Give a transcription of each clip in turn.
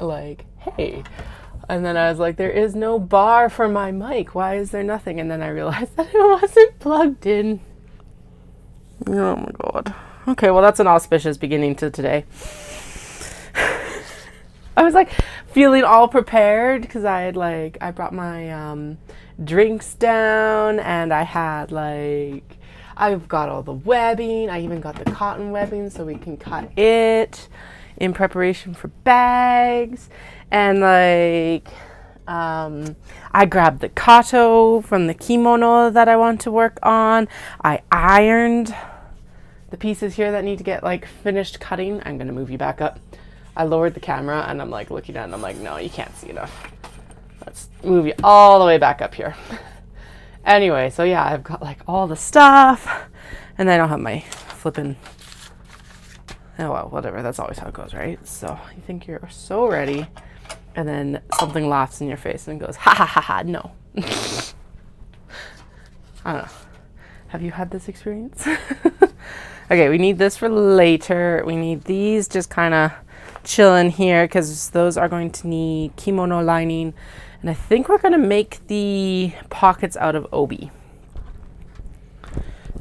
like, hey. And then I was like, there is no bar for my mic. Why is there nothing? And then I realized that it wasn't plugged in. Oh my God. Okay, well, that's an auspicious beginning to today. I was like feeling all prepared because I brought my drinks down, and I've got all the webbing. I even got the cotton webbing so we can cut it in preparation for bags. And I grabbed the kato from the kimono that I want to work on. I ironed the pieces here that need to get like finished cutting. I'm going to move you back up. I lowered the camera and I'm like looking at it and I'm like, no, you can't see enough. Let's move you all the way back up here. Anyway, so yeah, I've got like all the stuff, and then I'll have my flipping, oh well, whatever, that's always how it goes, right? So you think you're so ready, and then something laughs in your face and goes, ha ha ha ha, no. I don't know. Have you had this experience? Okay, we need this for later. We need these just kind of chilling here because those are going to need kimono lining. And I think we're going to make the pockets out of obi.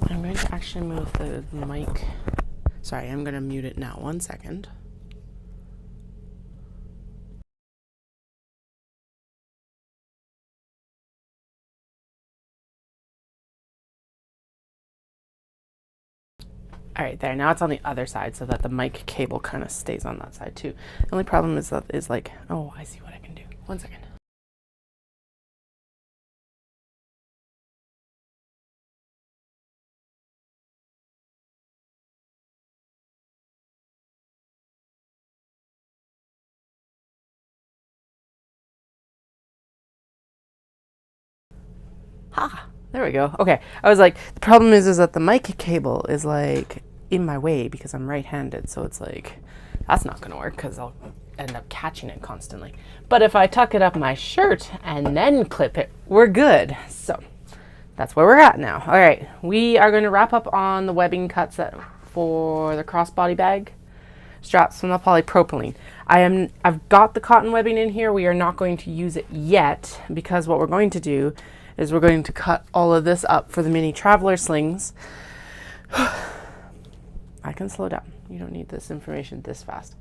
I'm going to actually move the mic. Sorry, I'm going to mute it now. 1 second. All right, there. Now it's on the other side so that the mic cable kind of stays on that side too. The only problem is like, oh, I see what I can do. 1 second. Ha! There we go. Okay. I was like, the problem is that the mic cable is like in my way because I'm right-handed. So it's like, that's not going to work because I'll end up catching it constantly. But if I tuck it up my shirt and then clip it, we're good. So that's where we're at now. All right. We are going to wrap up on the webbing cuts for the crossbody bag straps from the polypropylene. I've got the cotton webbing in here. We are not going to use it yet because what we're going to do is we're going to cut all of this up for the mini traveler slings. I can slow down. You don't need this information this fast.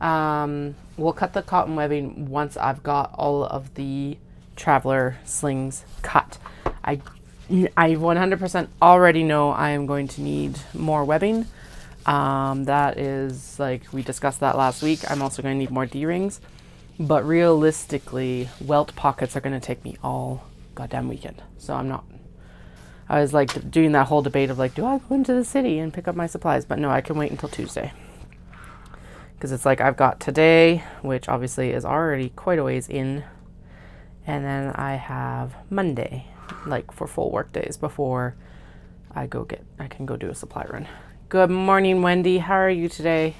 We'll cut the cotton webbing once I've got all of the traveler slings cut. I 100% already know I am going to need more webbing. That is, like, we discussed that last week. I'm also going to need more D-rings. But realistically, welt pockets are going to take me all goddamn weekend. So I was like doing that whole debate of like, do I go into the city and pick up my supplies? But no, I can wait until Tuesday. Because it's like I've got today, which obviously is already quite a ways in. And then I have Monday, like for full work days before I can go do a supply run. Good morning, Wendy. How are you today?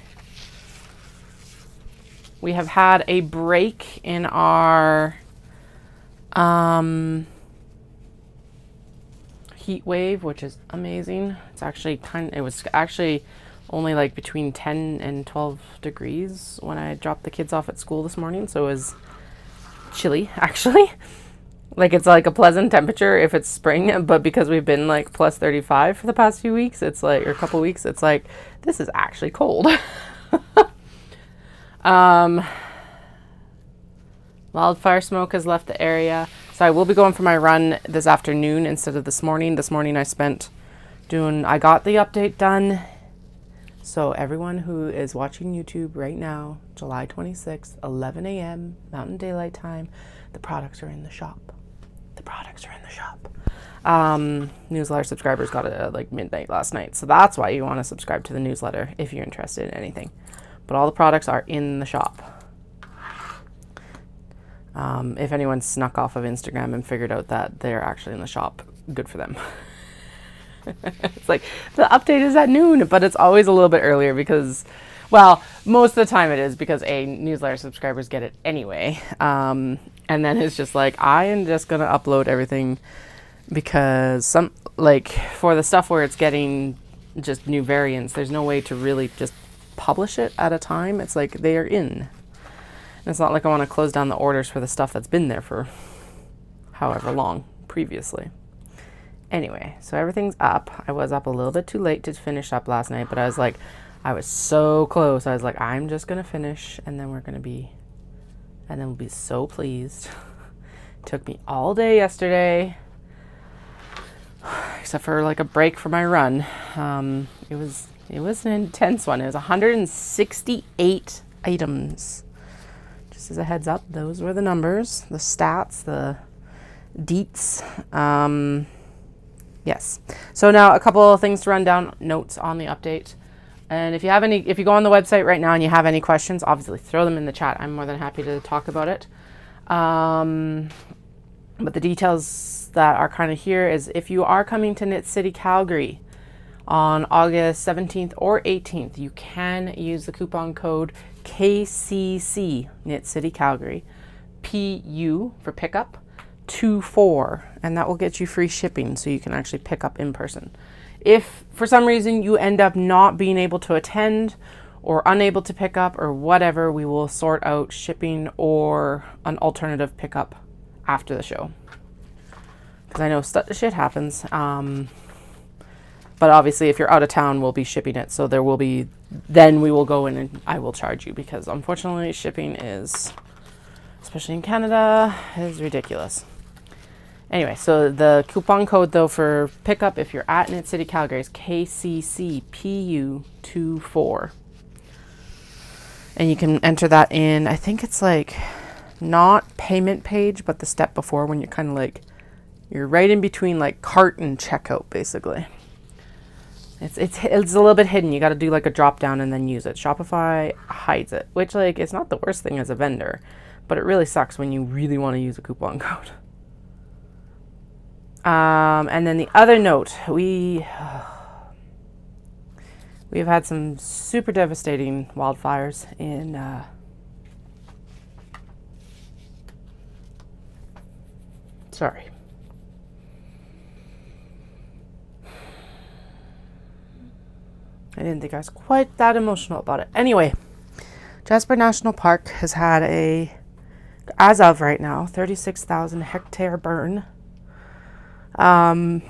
We have had a break in our heat wave, which is amazing. It was actually only like between 10 and 12 degrees when I dropped the kids off at school this morning, so it was chilly actually. Like, it's like a pleasant temperature if it's spring, but because we've been like plus 35 for the past few weeks, it's like, or a couple weeks, it's like, this is actually cold. Wildfire smoke has left the area. So I will be going for my run this afternoon instead of this morning. This morning I got the update done. So everyone who is watching YouTube right now, July 26th, 11 a.m. Mountain Daylight Time, the products are in the shop. The products are in the shop. Newsletter subscribers got it at like midnight last night. So that's why you want to subscribe to the newsletter if you're interested in anything. But all the products are in the shop. If anyone snuck off of Instagram and figured out that they're actually in the shop, good for them. It's like, the update is at noon, but it's always a little bit earlier because, well, most of the time it is because newsletter subscribers get it anyway. And then it's just like, I am just going to upload everything because for the stuff where it's getting just new variants, there's no way to really just publish it at a time. It's like they are in. It's not like I want to close down the orders for the stuff that's been there for however long previously. Anyway, so everything's up. I was up a little bit too late to finish up last night, but I was like, I was so close. I was like, I'm just going to finish and then we'll be so pleased. Took me all day yesterday, except for like a break for my run. It was an intense one. It was 168 items. Just as a heads up, those were the numbers, the stats, the deets. Yes. So now a couple of things to run down, notes on the update. And if you go on the website right now and you have any questions, obviously throw them in the chat. I'm more than happy to talk about it. But the details that are kind of here is if you are coming to Knit City, Calgary on August 17th or 18th, you can use the coupon code KCC, Knit City, Calgary, PU for pickup, 24, and that will get you free shipping so you can actually pick up in person. If for some reason you end up not being able to attend or unable to pick up or whatever, we will sort out shipping or an alternative pickup after the show. Because I know shit happens. But obviously if you're out of town, we'll be shipping it. So then we will go in and I will charge you because unfortunately shipping is, especially in Canada, is ridiculous. Anyway, so the coupon code though for pickup if you're at Knit City, Calgary is KCCPU24. And you can enter that in, I think it's like not payment page, but the step before when you're kind of like, you're right in between like cart and checkout basically. It's a little bit hidden. You got to do like a drop down and then use it. Shopify hides it, which like it's not the worst thing as a vendor, but it really sucks when you really want to use a coupon code. And then the other note, we've had some super devastating wildfires in sorry. I didn't think I was quite that emotional about it. Anyway, Jasper National Park has had as of right now, 36,000 hectare burn. I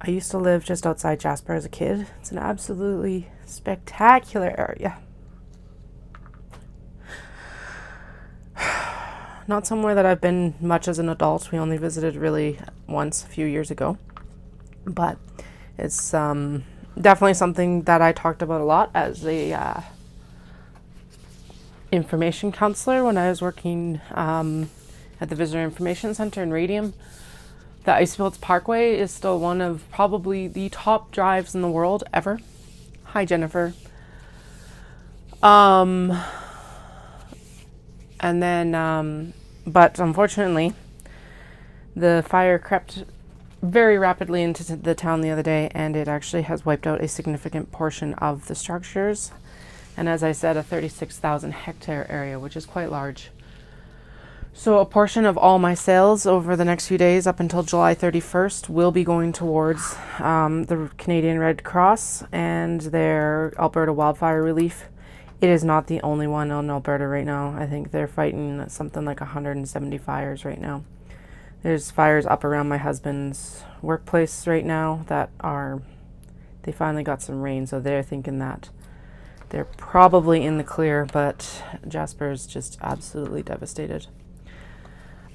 used to live just outside Jasper as a kid. It's an absolutely spectacular area. Not somewhere that I've been much as an adult. We only visited really once a few years ago. But it's definitely something that I talked about a lot as a information counselor when I was working at the Visitor Information Center in Radium. The Icefields Parkway is still one of probably the top drives in the world ever. Hi, Jennifer. And then, but unfortunately, the fire crept very rapidly into the town the other day, and it actually has wiped out a significant portion of the structures. And as I said, a 36,000 hectare area, which is quite large. So a portion of all my sales over the next few days up until July 31st will be going towards the Canadian Red Cross and their Alberta wildfire relief. It is not the only one in Alberta right now. I think they're fighting something like 170 fires right now. There's fires up around my husband's workplace right now they finally got some rain, so they're thinking that they're probably in the clear, but Jasper's just absolutely devastated.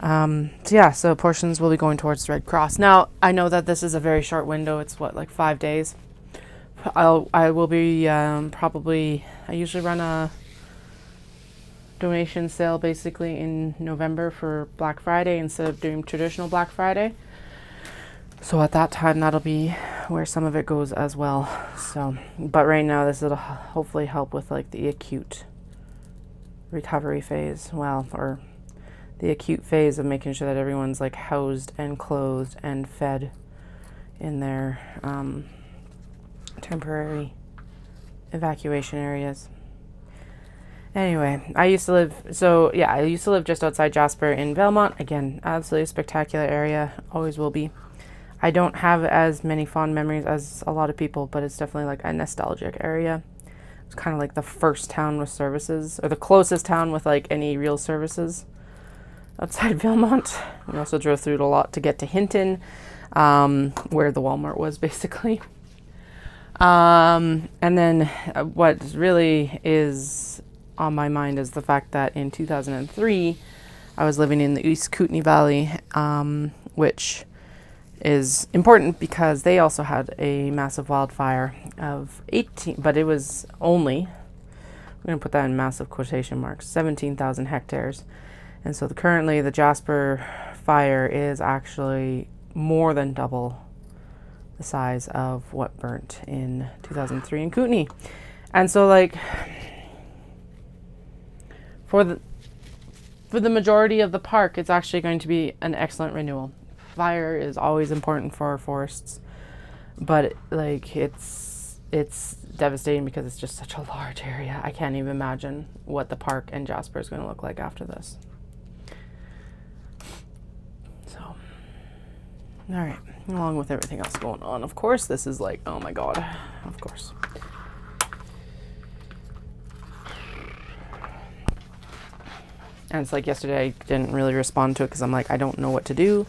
So portions will be going towards the Red Cross. Now, I know that this is a very short window. It's like 5 days. I will be I usually run a donation sale basically in November for Black Friday instead of doing traditional Black Friday. So at that time, that'll be where some of it goes as well. So, but right now, this will hopefully help with like the acute recovery phase. Or the acute phase of making sure that everyone's like housed and clothed and fed in their temporary evacuation areas. Anyway, I used to live just outside Jasper in Belmont. Again, absolutely spectacular area, always will be. I don't have as many fond memories as a lot of people, but it's definitely like a nostalgic area. It's kind of like the first town with services, or the closest town with like any real services outside Valemount. We also drove through it a lot to get to Hinton, where the Walmart was basically. And then what really is on my mind is the fact that in 2003, I was living in the East Kootenay Valley, which is important because they also had a massive wildfire of 18, but it was only, I'm going to put that in massive quotation marks, 17,000 hectares. And so currently the Jasper fire is actually more than double the size of what burnt in 2003 in Kootenay. And so like for the majority of the park, it's actually going to be an excellent renewal. Fire is always important for our forests, but like it's devastating because it's just such a large area. I can't even imagine what the park and Jasper is going to look like after this. So, all right, along with everything else going on, of course, this is like, oh my God, of course. And it's like yesterday, I didn't really respond to it because I'm like, I don't know what to do.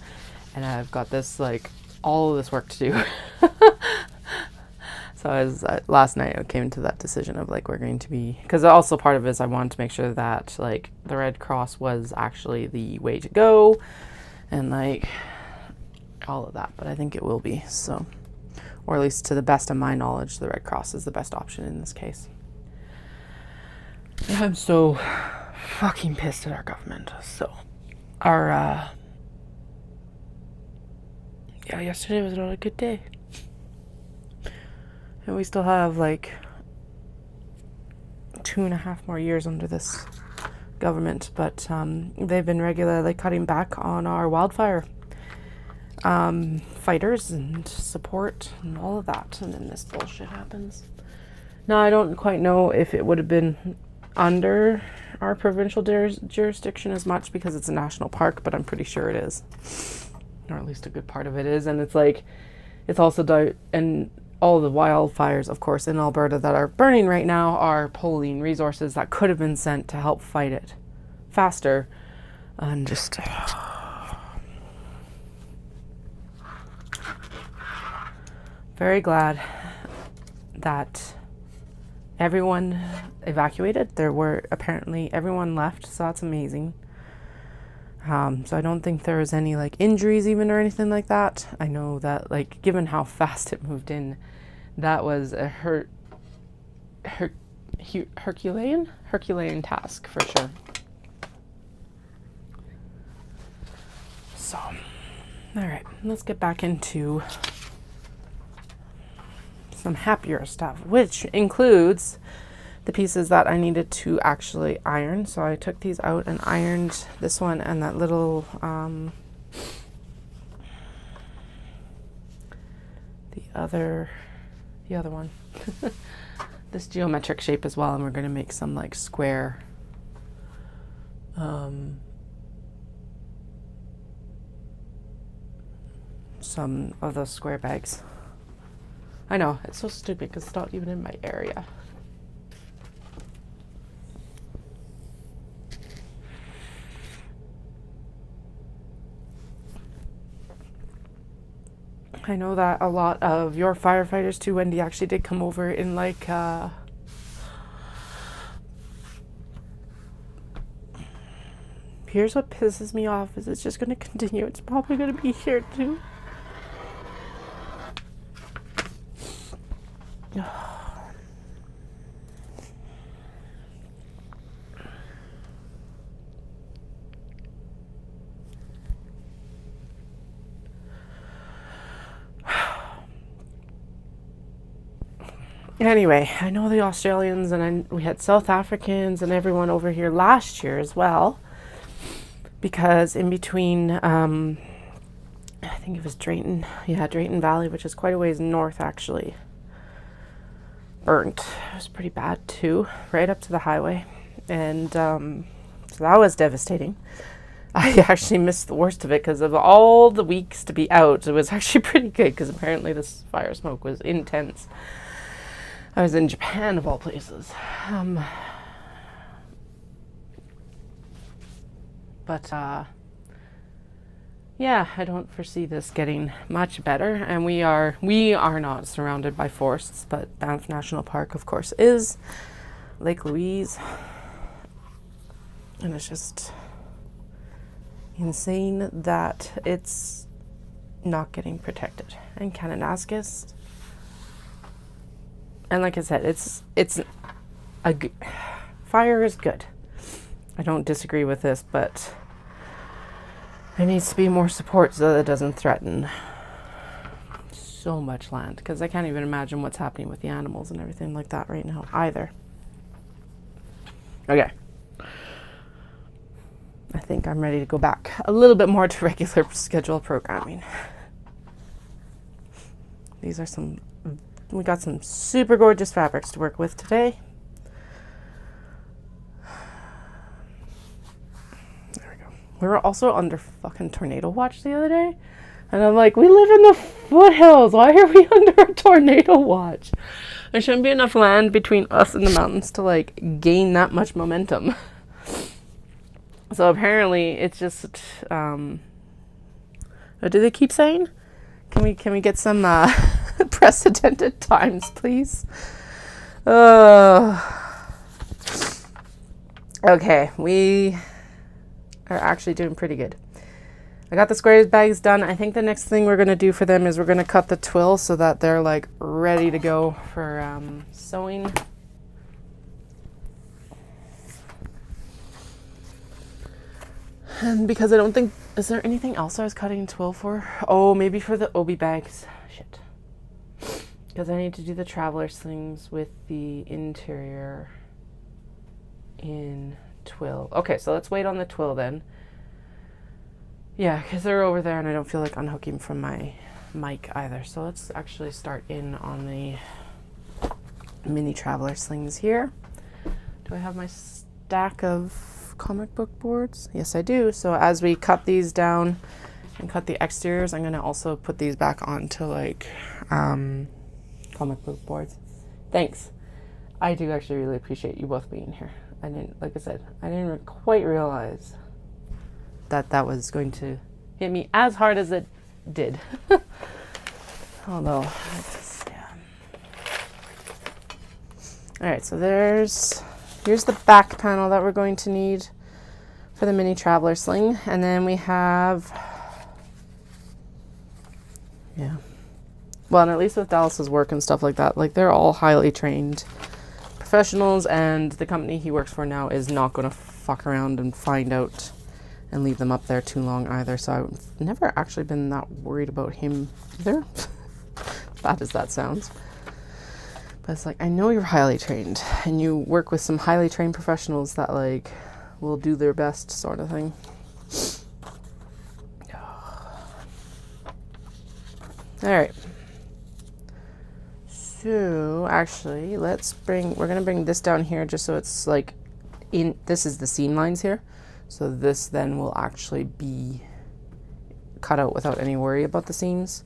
And I've got this, like, all of this work to do. So last night I came to that decision of like, we're going to be, because also part of it is I wanted to make sure that like the Red Cross was actually the way to go and like all of that. But I think it will be, so, or at least to the best of my knowledge, the Red Cross is the best option in this case. I'm so fucking pissed at our government. So yeah, yesterday was not a good day. And we still have like 2.5 more years under this government, but they've been regularly cutting back on our wildfire fighters and support and all of that, and then this bullshit happens. Now, I don't quite know if it would have been under our provincial jurisdiction as much because it's a national park, but I'm pretty sure it is. Or at least a good part of it is. And it's like, it's also, and all the wildfires, of course, in Alberta that are burning right now are pulling resources that could have been sent to help fight it faster. And just, very glad that everyone evacuated. There were apparently, everyone left, so that's amazing. So I don't think there was any like injuries even or anything like that. I know that like given how fast it moved in, that was a Herculean task for sure. So, all right, let's get back into some happier stuff, which includes the pieces that I needed to actually iron. So I took these out and ironed this one and that little the other one this geometric shape as well, and we're going to make some like square some of those square bags. I know, it's so stupid because it's not even in my area. I know that a lot of your firefighters too, Wendy, actually did come over in like here's what pisses me off is it's just going to continue. It's probably going to be here too. Anyway, I know the Australians and we had South Africans and everyone over here last year as well, because in between, I think it was Drayton Valley, which is quite a ways north actually, burnt. It was pretty bad too, right up to the highway, and so that was devastating. I actually missed the worst of it because of all the weeks to be out. It was actually pretty good because apparently this fire smoke was intense. I was in Japan of all places. But yeah, I don't foresee this getting much better. And we are not surrounded by forests, but Banff National Park, of course, is. Lake Louise. And it's just insane that it's not getting protected. And Kananaskis, and like I said, it's fire is good. I don't disagree with this, but there needs to be more support so that it doesn't threaten so much land, because I can't even imagine what's happening with the animals and everything like that right now either. Okay. I think I'm ready to go back a little bit more to regular schedule programming. We got some super gorgeous fabrics to work with today. There we go. We were also under fucking tornado watch the other day. And I'm like, we live in the foothills. Why are we under a tornado watch? There shouldn't be enough land between us and the mountains to like gain that much momentum. So apparently it's just, what do they keep saying? Can we get some precedented times, please? Okay, we are actually doing pretty good. I got the squares bags done. I think the next thing we're going to do for them is we're going to cut the twill so that they're like ready to go for sewing. And because I don't think, is there anything else I was cutting twill for? Oh, maybe for the obi bags. Shit. Because I need to do the traveler slings with the interior in twill. Okay, so let's wait on the twill then. Yeah, because they're over there and I don't feel like unhooking from my mic either. So let's actually start in on the mini traveler slings here. Do I have my stack of comic book boards? Yes, I do. So as we cut these down and cut the exteriors, I'm going to also put these back onto like comic book boards. Thanks. I do actually really appreciate you both being here. I didn't quite realize that was going to hit me as hard as it did. Although, yeah. Alright, so here's the back panel that we're going to need for the mini traveler sling. And then we have, yeah. Well, and at least with Dallas's work and stuff like that, like they're all highly trained professionals, and the company he works for now is not going to fuck around and find out and leave them up there too long either. So I've never actually been that worried about him either. Bad as that sounds. But it's like, I know you're highly trained and you work with some highly trained professionals that like will do their best sort of thing. All right. So actually we're going to bring this down here just so it's like this is the seam lines here. So this then will actually be cut out without any worry about the seams.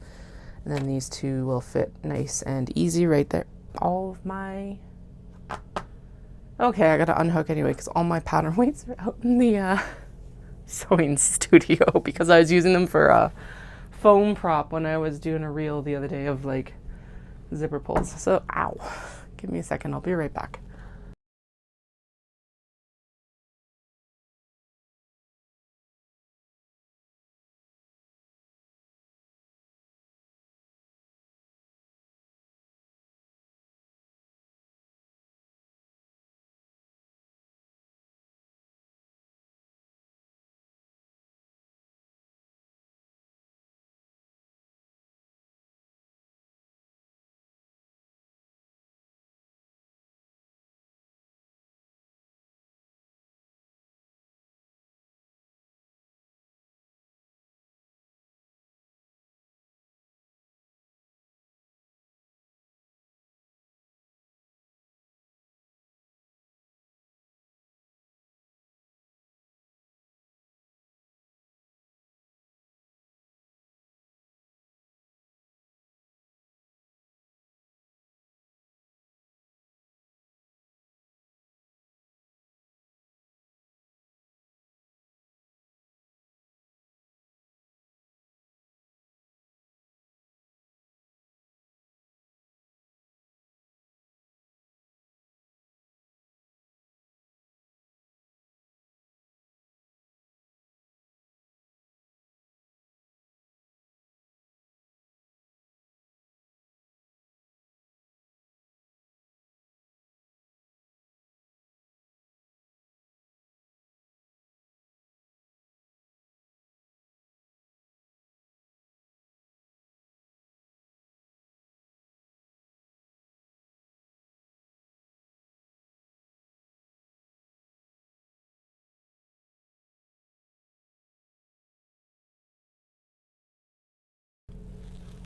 And then these two will fit nice and easy right there. Okay, I gotta unhook anyway because all my pattern weights are out in the sewing studio because I was using them for a foam prop when I was doing a reel the other day of like zipper pulls. So, ow. Give me a second, I'll be right back.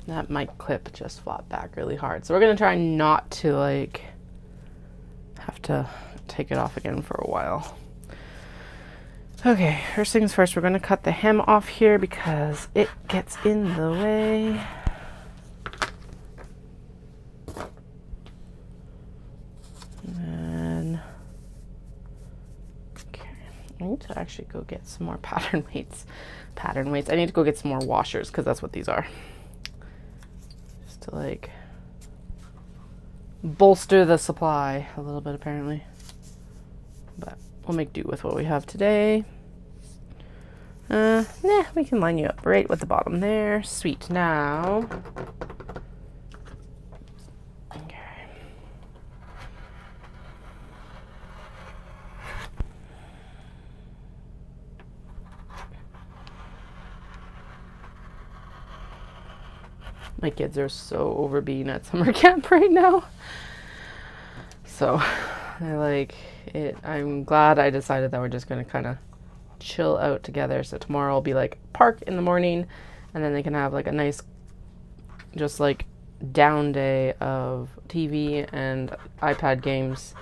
that mic clip just flopped back really hard. So we're going to try not to like have to take it off again for a while. Okay, first things first, we're going to cut the hem off here because it gets in the way. And then, okay, I need to actually go get some more pattern weights. I need to go get some more washers because that's what these are. Just to like bolster the supply a little bit apparently. But we'll make do with what we have today. We can line you up right with the bottom there. Sweet. Now, okay. My kids are so over being at summer camp right now. So they're like, I'm glad I decided that we're just going to kind of chill out together. So tomorrow will be like park in the morning, and then they can have like a nice just like down day of TV and iPad games.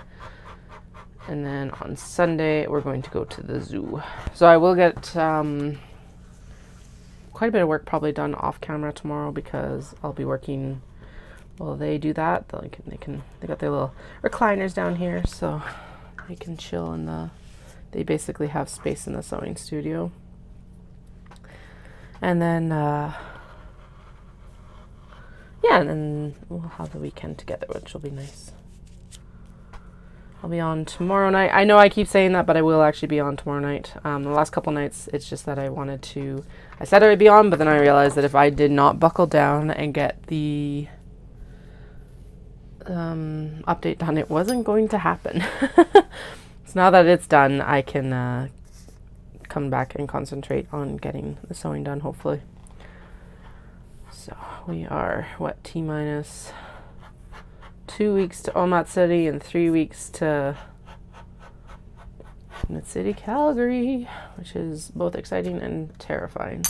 And then on Sunday we're going to go to the zoo. So I will get quite a bit of work probably done off camera tomorrow because I'll be working while they do that. They got their little recliners down here, so they can chill in the. They basically have space in the sewing studio. And then, and then we'll have the weekend together, which will be nice. I'll be on tomorrow night. I know I keep saying that, but I will actually be on tomorrow night. The last couple nights, it's just that I said I would be on, but then I realized that if I did not buckle down and get the update done, it wasn't going to happen. So now that it's done, I can come back and concentrate on getting the sewing done, hopefully. So we are, T-minus 2 weeks to Omatsuri and 3 weeks to Mid-City, Calgary, which is both exciting and terrifying.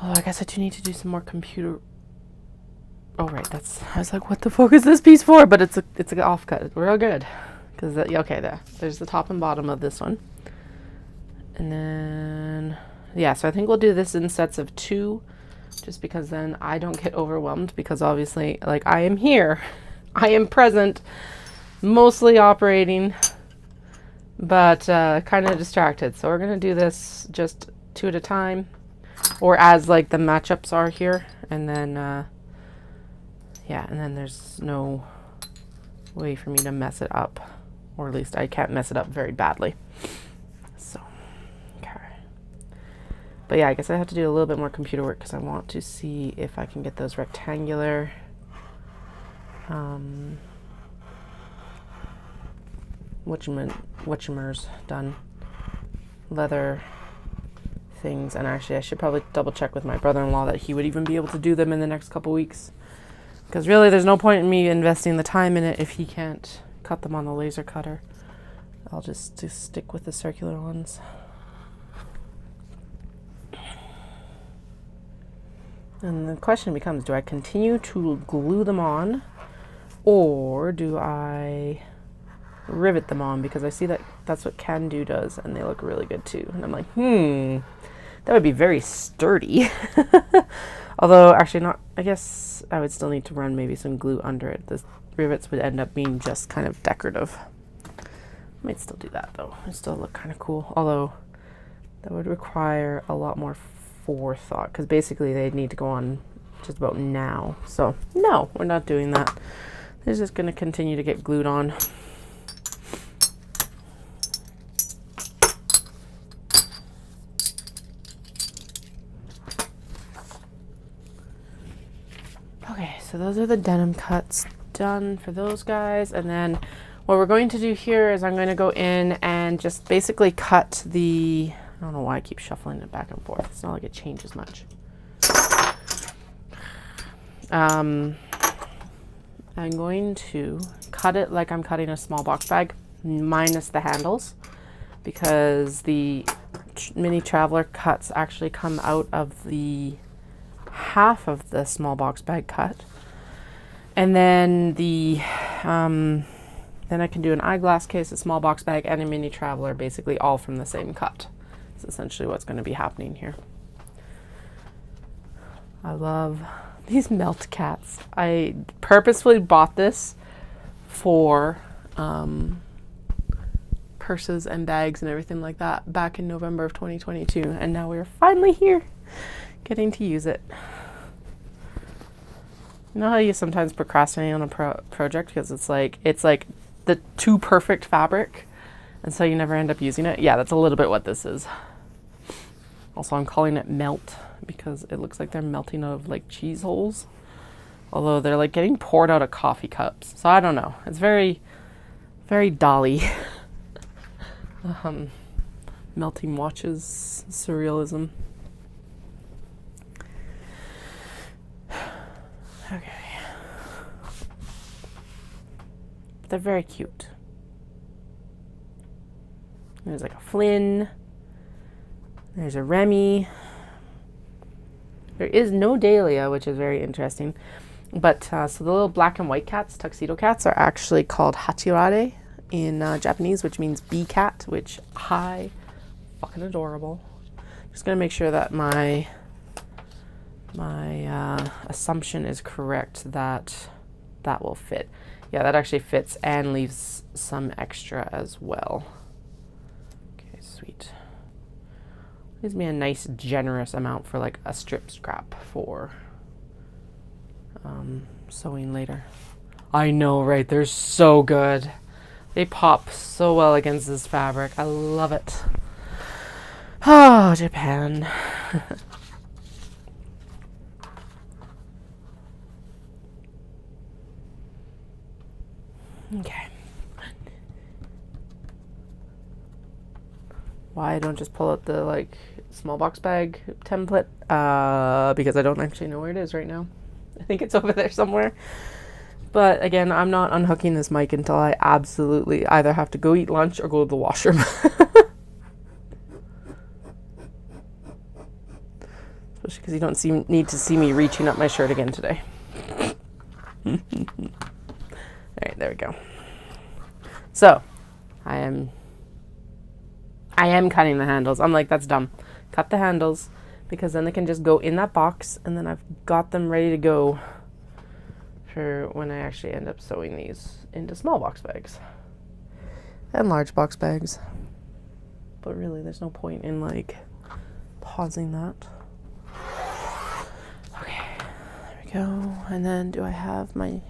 Oh, I guess I do need to do some more computer. Oh, right. I was like, what the fuck is this piece for? But it's an offcut. We're all good. Because, okay, there's the top and bottom of this one. And then, yeah, so I think we'll do this in sets of 2. Just because then I don't get overwhelmed. Because obviously, like, I am here. I am present. Mostly operating. But kind of distracted. So we're going to do this just 2 at a time. Or as like the matchups are here, and then and then there's no way for me to mess it up, or at least I can't mess it up very badly. So, okay. But yeah, I guess I have to do a little bit more computer work because I want to see if I can get those rectangular whatchamers done, leather things. And actually I should probably double check with my brother-in-law that he would even be able to do them in the next couple weeks, because really there's no point in me investing the time in it if he can't cut them on the laser cutter. I'll just stick with the circular ones. And the question becomes, do I continue to glue them on, or do I rivet them on? Because I see that that's what Can Do does, and they look really good too. And I'm like, that would be very sturdy. Although, actually not, I guess I would still need to run maybe some glue under it. The rivets would end up being just kind of decorative. Might still do that though. It still look kind of cool. Although, that would require a lot more forethought, because basically they'd need to go on just about now. So, no, we're not doing that. They're just going to continue to get glued on. so those are the denim cuts done for those guys. And then what we're going to do here is I'm going to go in and just basically cut the, I don't know why I keep shuffling it back and forth. It's not like it changes much. I'm going to cut it like I'm cutting a small box bag, minus the handles, because the mini traveler cuts actually come out of the half of the small box bag cut. And then then I can do an eyeglass case, a small box bag, and a mini traveler, basically all from the same cut. That's essentially what's going to be happening here. I love these melt cats. I purposefully bought this for purses and bags and everything like that back in November of 2022, and now we're finally here getting to use it. You know how you sometimes procrastinate on a project because it's like the too perfect fabric, and so you never end up using it? Yeah, that's a little bit what this is. Also, I'm calling it melt because it looks like they're melting out of like cheese holes, although they're like getting poured out of coffee cups. So I don't know. It's very, very Dolly. Melting watches, surrealism. Okay. They're very cute. There's like a Flynn. There's a Remy. There is no Dahlia, which is very interesting. But so the little black and white cats, tuxedo cats, are actually called Hachirade in Japanese, which means bee cat, which I fucking adorable. Just gonna make sure that my assumption is correct that that will fit. Yeah, that actually fits and leaves some extra as well. Okay, sweet. Gives me a nice generous amount for like a strip scrap for sewing later. I know, right? They're so good. They pop so well against this fabric. I love it. Oh, Japan. Okay. Why I don't just pull out the like small box bag template? Because I don't actually know where it is right now. I think it's over there somewhere. But again, I'm not unhooking this mic until I absolutely either have to go eat lunch or go to the washroom. Especially because you don't need to see me reaching up my shirt again today. All right, there we go. So, I am cutting the handles. I'm like, that's dumb. Cut the handles because then they can just go in that box, and then I've got them ready to go for when I actually end up sewing these into small box bags and large box bags. But really, there's no point in like pausing that. Okay, there we go. And then do I have my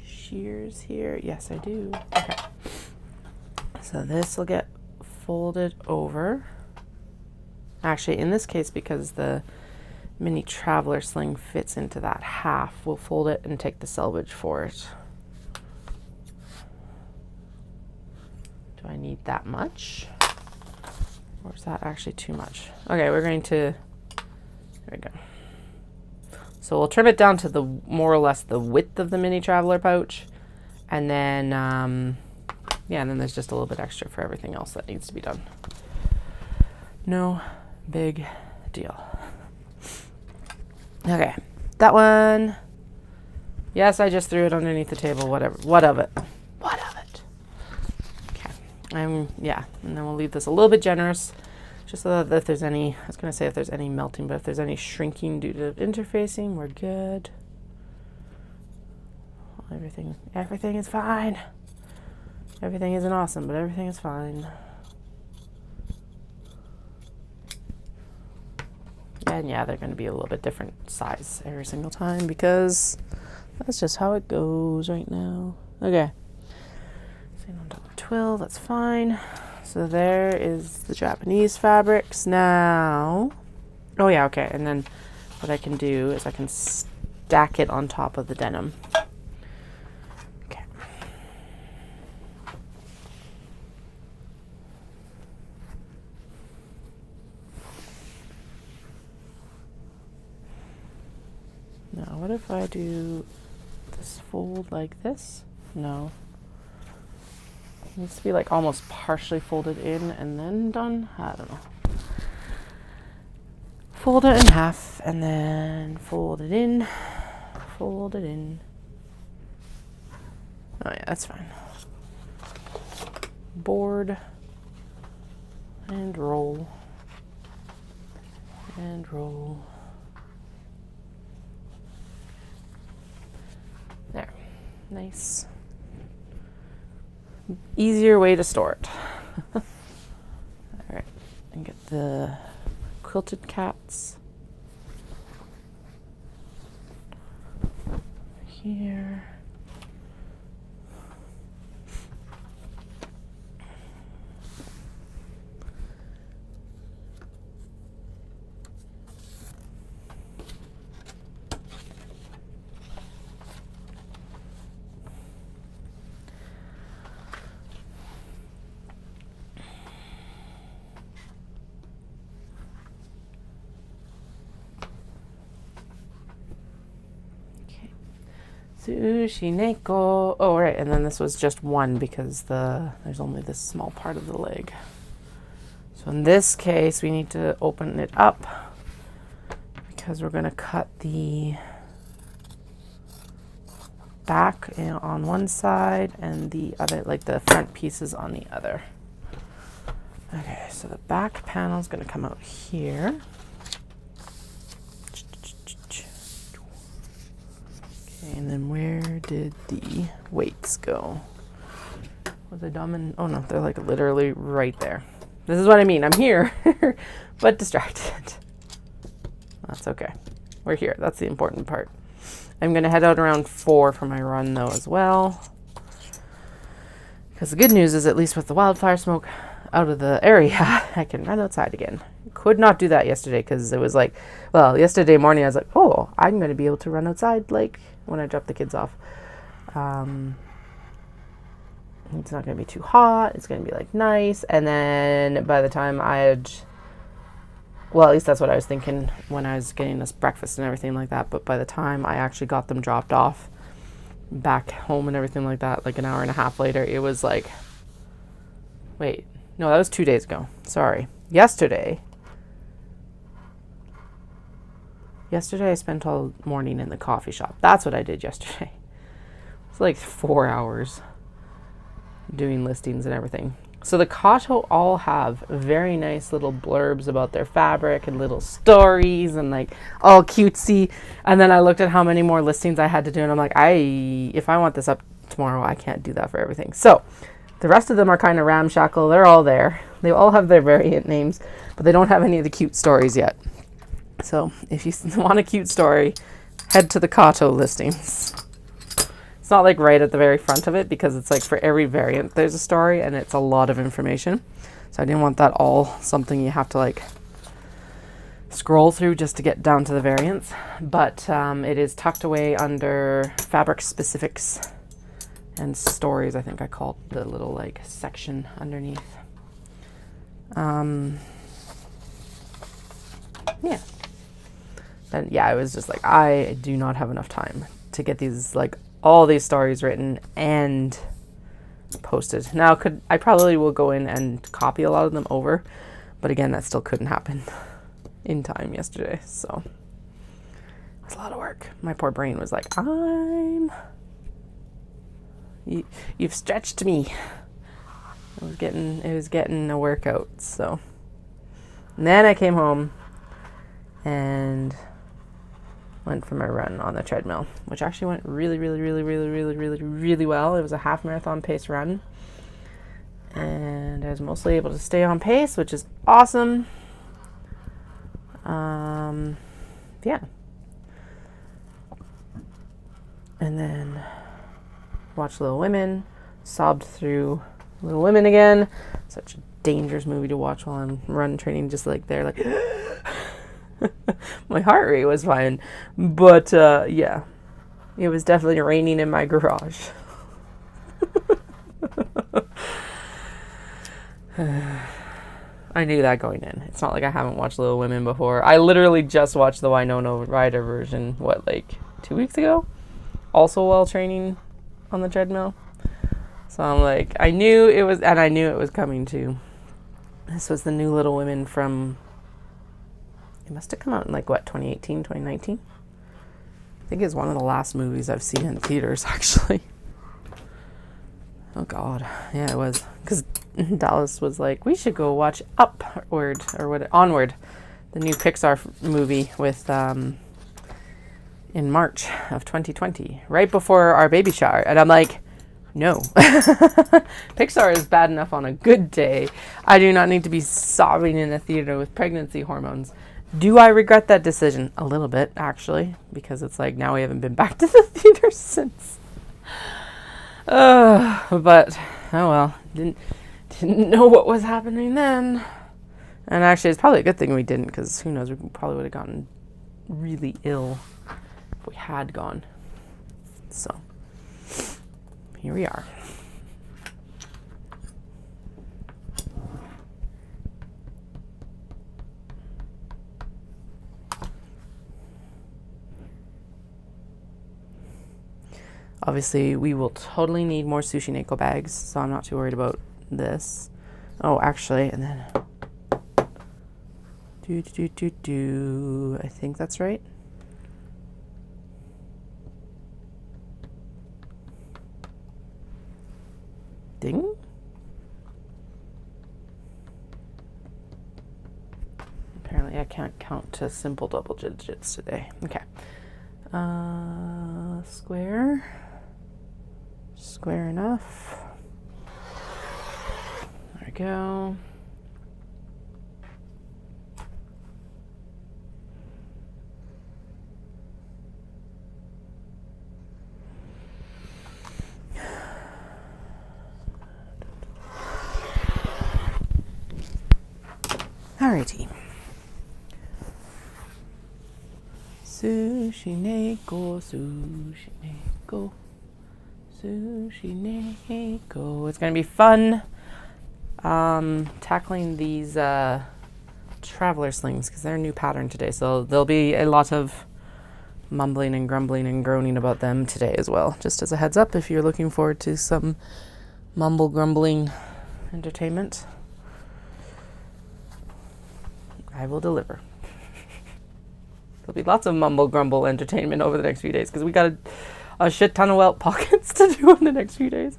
shears here? Yes, I do. Okay. So this will get folded over. Actually, in this case, because the mini traveler sling fits into that half, we'll fold it and take the selvage for it. Do I need that much? Or is that actually too much? Okay, we're going to, there we go. So we'll trim it down to the more or less the width of the mini traveler pouch. And then, yeah, and then there's just a little bit extra for everything else that needs to be done. No big deal. Okay, that one. Yes, I just threw it underneath the table. Whatever. What of it? What of it? Okay. Yeah, and then we'll leave this a little bit generous, just so that if there's any, I was gonna say if there's any melting, but if there's any shrinking due to interfacing, we're good. Everything is fine. Everything isn't awesome, but everything is fine. And yeah, they're going to be a little bit different size every single time because that's just how it goes right now. Okay. Same on double twill, that's fine. So there is the Japanese fabrics now. Oh yeah, okay. And then what I can do is I can stack it on top of the denim. Okay. Now, what if I do this fold like this? No. It needs to be like almost partially folded in and then done. I don't know. Fold it in half and then fold it in. Fold it in. Oh yeah, that's fine. Board and roll and roll. There. Nice. Easier way to store it. All right, and get the quilted cats here. Sushi neko. Oh, right, and then this was just one because there's only this small part of the leg. So in this case, we need to open it up because we're going to cut the back on one side and the other, like the front pieces on the other. Okay, so the back panel is going to come out here. And then where did the weights go? Was I dumb? And oh no, they're like literally right there. This is what I mean. I'm here, but distracted. That's okay. We're here. That's the important part. I'm going to head out around 4 for my run though as well. Because the good news is at least with the wildfire smoke out of the area, I can run outside again. Could not do that yesterday because it was like, well, yesterday morning I was like, oh, I'm going to be able to run outside like when I drop the kids off. It's not going to be too hot. It's going to be like nice. And then by the time well, at least that's what I was thinking when I was getting us breakfast and everything like that. But by the time I actually got them dropped off back home and everything like that, like an hour and a half later, it was like, wait, no, that was 2 days ago. Sorry. Yesterday I spent all morning in the coffee shop. That's what I did yesterday. It's like 4 hours doing listings and everything. So the Kato all have very nice little blurbs about their fabric and little stories and like all cutesy. And then I looked at how many more listings I had to do and I'm like, if I want this up tomorrow, I can't do that for everything. So the rest of them are kind of ramshackle. They're all there. They all have their variant names, but they don't have any of the cute stories yet. So if you want a cute story, head to the Kato listings. It's not like right at the very front of it because it's like for every variant there's a story and it's a lot of information. So I didn't want that all something you have to like scroll through just to get down to the variants. But it is tucked away under fabric specifics and stories, I think I called the little like section underneath. Yeah. And yeah, I was just like, I do not have enough time to get these, like, all these stories written and posted. Now, I probably will go in and copy a lot of them over, but again, that still couldn't happen in time yesterday, so it was a lot of work. My poor brain was like, you've stretched me. It was getting a workout, so. And then I came home and went for my run on the treadmill, which actually went really, really, really, really, really, really, really well. It was a half marathon pace run, and I was mostly able to stay on pace, which is awesome. Yeah. And then watched Little Women, sobbed through Little Women again. Such a dangerous movie to watch while I'm run training, just like there, like My heart rate was fine. But, yeah. It was definitely raining in my garage. I knew that going in. It's not like I haven't watched Little Women before. I literally just watched the Winona Ryder version, 2 weeks ago? Also while training on the treadmill. So I'm like, I knew it was coming too. This was the new Little Women from, it must have come out in 2018, 2019? I think it's one of the last movies I've seen in theaters, actually. Oh God, yeah, it was. Because Dallas was like, we should go watch Onward, the new Pixar movie with, in March of 2020, right before our baby shower. And I'm like, no. Pixar is bad enough on a good day. I do not need to be sobbing in a theater with pregnancy hormones. Do I regret that decision? A little bit, actually, because it's like now we haven't been back to the theater since. But, oh well, didn't know what was happening then. And actually, it's probably a good thing we didn't, because who knows, we probably would have gotten really ill if we had gone. So, here we are. Obviously, we will totally need more sushi Neko bags, so I'm not too worried about this. Oh, actually, and then I think that's right. Ding. Apparently, I can't count to simple double digits today. Okay. Square. Square enough. There we go. Alrighty. Sushi Neko, sushi Neko, sushi Neko. It's gonna be fun tackling these traveler slings because they're a new pattern today. So there'll be a lot of mumbling and grumbling and groaning about them today as well. Just as a heads up, if you're looking forward to some mumble grumbling entertainment, I will deliver. There'll be lots of mumble grumble entertainment over the next few days because we got a shit ton of welt pockets to do in the next few days.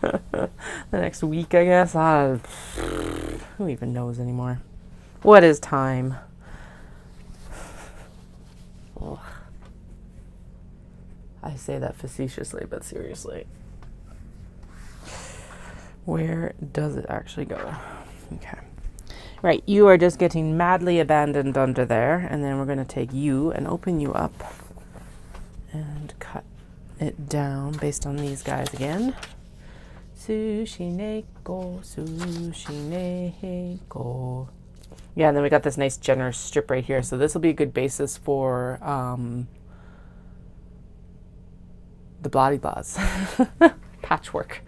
The next week, I guess. Who even knows anymore? What is time? Ugh. I say that facetiously, but seriously. Where does it actually go? Okay. Right, you are just getting madly abandoned under there, and then we're going to take you and open you up and cut it down based on these guys again. Sushi Neko, sushi Neko. Yeah, and then we got this nice generous strip right here, so this will be a good basis for the bloody blahs. Patchwork.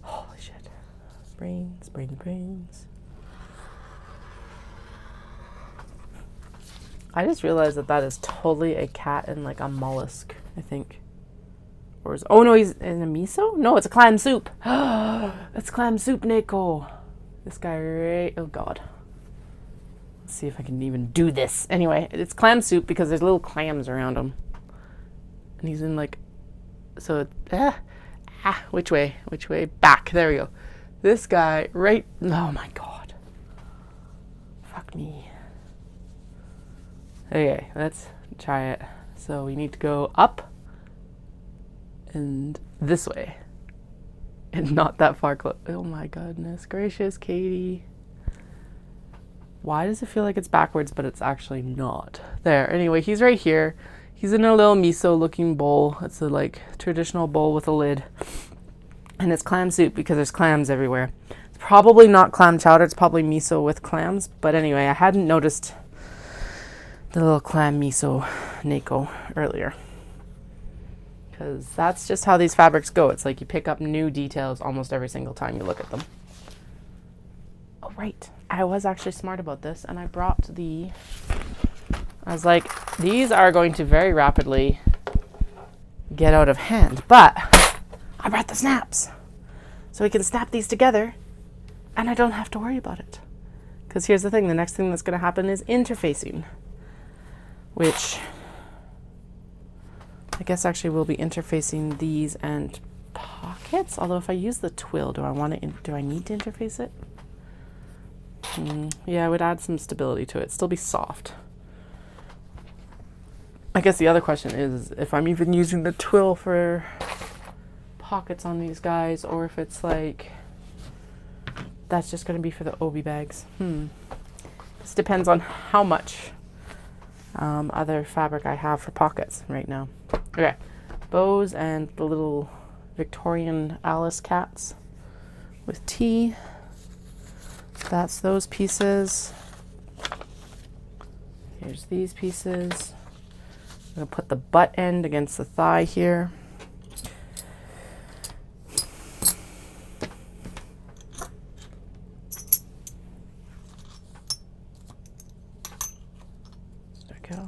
Holy shit. Brains. I just realized that is totally a cat and like a mollusk, I think. Or is, oh no, he's in a miso? No, it's a clam soup. It's clam soup, Neko. This guy, right? Oh God. Let's see if I can even do this. Anyway, it's clam soup because there's little clams around him. And he's in like, so, which way? Back, there we go. This guy, right, oh my God. Fuck me. Okay, let's try it. So we need to go up and this way. And not that far close. Oh my goodness gracious, Katie. Why does it feel like it's backwards, but it's actually not? There, anyway, he's right here. He's in a little miso looking bowl. It's a like traditional bowl with a lid. And it's clam soup because there's clams everywhere. It's probably not clam chowder, it's probably miso with clams. But anyway, I hadn't noticed the little clam miso Nako earlier. Because that's just how these fabrics go. It's like you pick up new details almost every single time you look at them. Oh, right. I was actually smart about this, and I was like, these are going to very rapidly get out of hand, but I brought the snaps. So we can snap these together, and I don't have to worry about it. Because here's the thing, the next thing that's going to happen is interfacing, which I guess actually we'll be interfacing these and pockets. Although if I use the twill, do I need to interface it? Yeah, I would add some stability to it. Still be soft. I guess the other question is if I'm even using the twill for pockets on these guys, or if it's like that's just going to be for the obi bags. This depends on how much other fabric I have for pockets right now. Okay, bows and the little Victorian Alice cats with tea. That's those pieces. Here's these pieces. I'm going to put the butt end against the thigh here. There we go.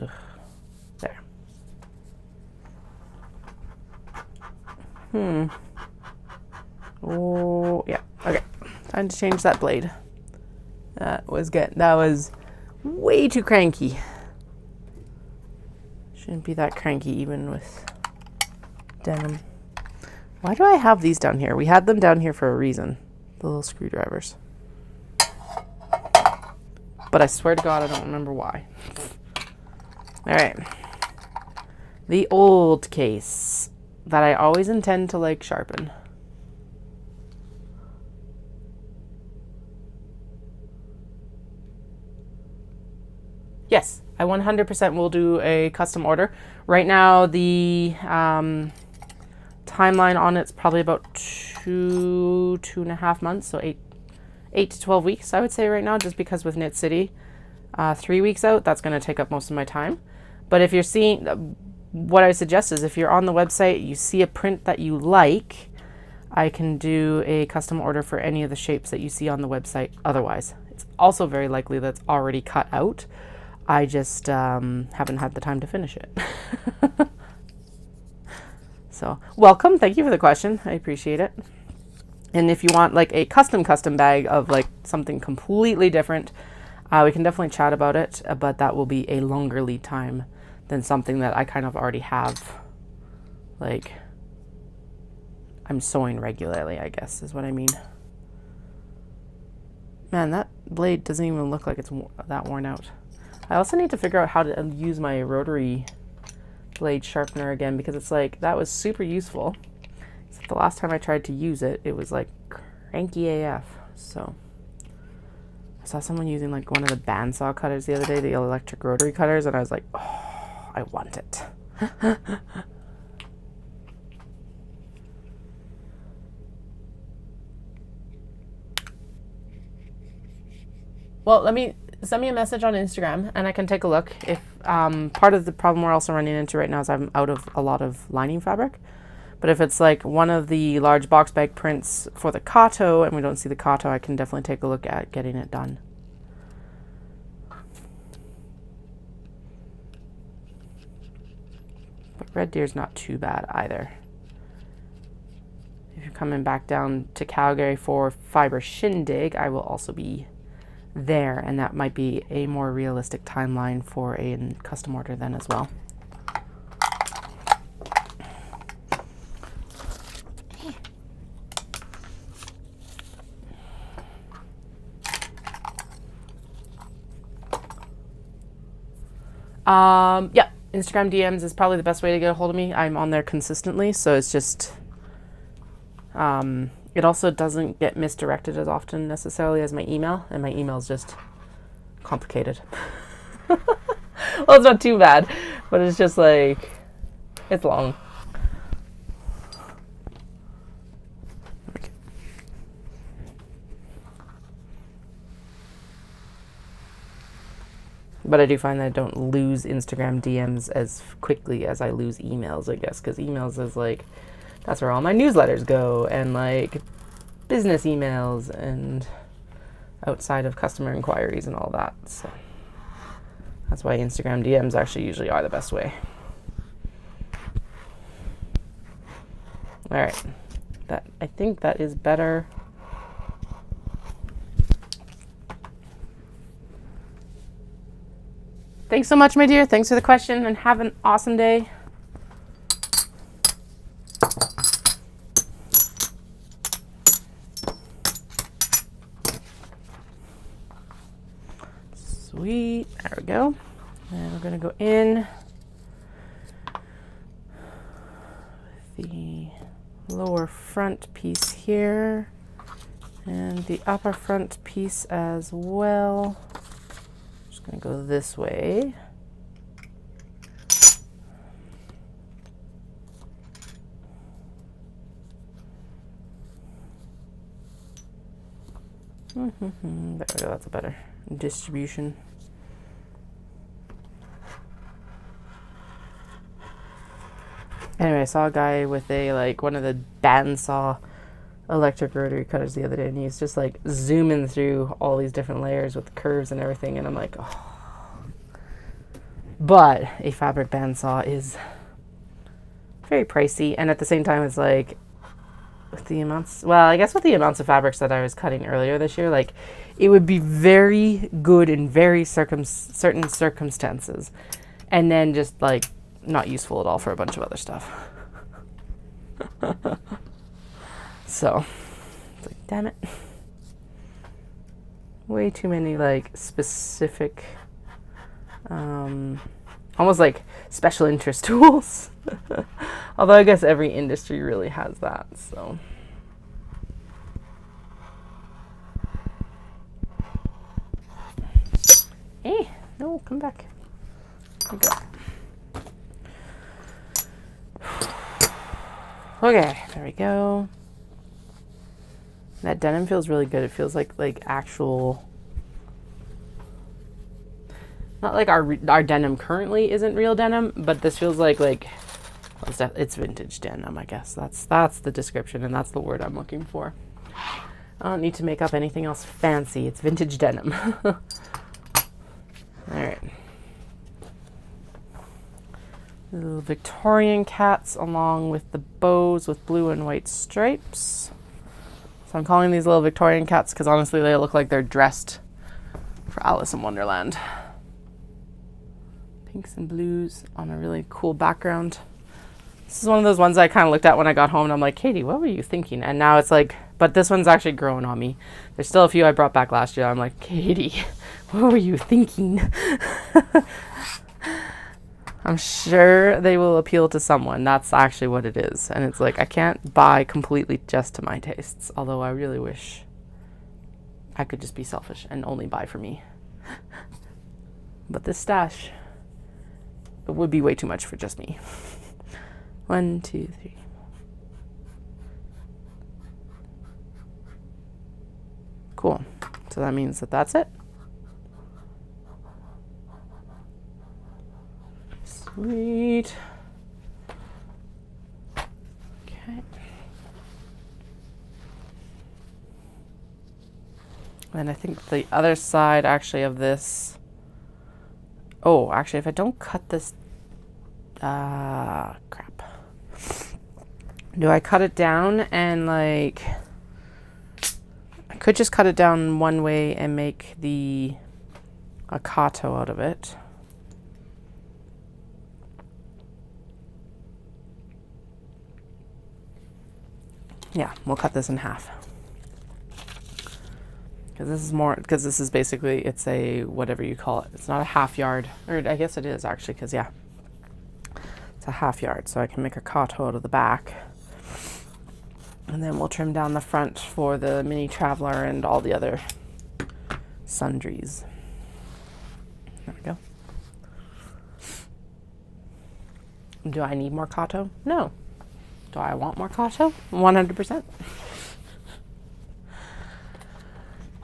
Ugh. There. Oh, yeah. Okay. Time to change that blade. That was good. That was way too cranky. Shouldn't be that cranky even with denim. Why do I have these down here? We had them down here for a reason. The little screwdrivers. But I swear to God, I don't remember why. All right. The old case that I always intend to like sharpen. Yes, I 100% will do a custom order. Right now, the timeline on it's probably about 2.5 months, so 8 to 12 weeks, I would say right now, just because with Knit City, 3 weeks out, that's going to take up most of my time. But if you're seeing, what I suggest is if you're on the website, you see a print that you like, I can do a custom order for any of the shapes that you see on the website otherwise. It's also very likely that's already cut out. I just haven't had the time to finish it. So, welcome. Thank you for the question. I appreciate it. And if you want like a custom bag of like something completely different, we can definitely chat about it, but that will be a longer lead time than something that I kind of already have. Like, I'm sewing regularly, I guess, is what I mean. Man, that blade doesn't even look like it's that worn out. I also need to figure out how to use my rotary blade sharpener again, because it's like, that was super useful. Except the last time I tried to use it, it was like cranky AF. So I saw someone using like one of the bandsaw cutters the other day, the electric rotary cutters, and I was like, oh, I want it. Well, send me a message on Instagram and I can take a look. If part of the problem we're also running into right now is I'm out of a lot of lining fabric. But if it's like one of the large box bag prints for the Kato and we don't see the Kato, I can definitely take a look at getting it done. But Red Deer's not too bad either. If you're coming back down to Calgary for Fiber Shindig, I will also be there, and that might be a more realistic timeline for a custom order then as well. Yeah, Instagram DMs is probably the best way to get a hold of me. I'm on there consistently, so it's just it also doesn't get misdirected as often necessarily as my email, and my email is just complicated. Well, it's not too bad, but it's just like, it's long. But I do find that I don't lose Instagram DMs as quickly as I lose emails, I guess, because emails is like, that's where all my newsletters go, and like business emails and outside of customer inquiries and all that. So that's why Instagram DMs actually usually are the best way. All right, I think that is better. Thanks so much, my dear. Thanks for the question, and have an awesome day. Sweet. There we go. And we're going to go in with the lower front piece here and the upper front piece as well. Just going to go this way. There we go. That's a better distribution. Anyway, I saw a guy with one of the bandsaw electric rotary cutters the other day, and he's just like zooming through all these different layers with curves and everything, and I'm like, oh. But a fabric bandsaw is very pricey, and at the same time, it's like, with the amounts, well, I guess with the amounts of fabrics that I was cutting earlier this year, like, it would be very good in very certain circumstances, and then just like not useful at all for a bunch of other stuff. So it's like, damn it, way too many like specific almost like special interest tools. Although I guess every industry really has that, so. Hey, no, come back. There we go. Okay, there we go. That denim feels really good. It feels like actual, not like our denim currently isn't real denim, but this feels like it's vintage denim, I guess. That's the description, and that's the word I'm looking for. I don't need to make up anything else fancy. It's vintage denim. All right. Little Victorian cats along with the bows with blue and white stripes. So I'm calling these little Victorian cats because honestly they look like they're dressed for Alice in Wonderland. Pinks and blues on a really cool background. This is one of those ones I kind of looked at when I got home and I'm like, Katie, what were you thinking? And now it's like, but this one's actually growing on me. There's still a few I brought back last year. I'm like, Katie, what were you thinking? I'm sure they will appeal to someone. That's actually what it is. And it's like, I can't buy completely just to my tastes. Although I really wish I could just be selfish and only buy for me. But this stash, it would be way too much for just me. 1, 2, 3. Cool. So that means that that's it. Sweet. Okay. And I think the other side actually of this. Oh, actually, if I don't cut this, crap. Do I cut it down and like? I could just cut it down one way and make a kato out of it. Yeah, we'll cut this in half. Because this is basically, it's a, whatever you call it. It's not a half yard, or I guess it is actually, because yeah, it's a half yard. So I can make a kato out of the back. And then we'll trim down the front for the mini traveler and all the other sundries. There we go. Do I need more kato? No. Do I want more kato? 100%.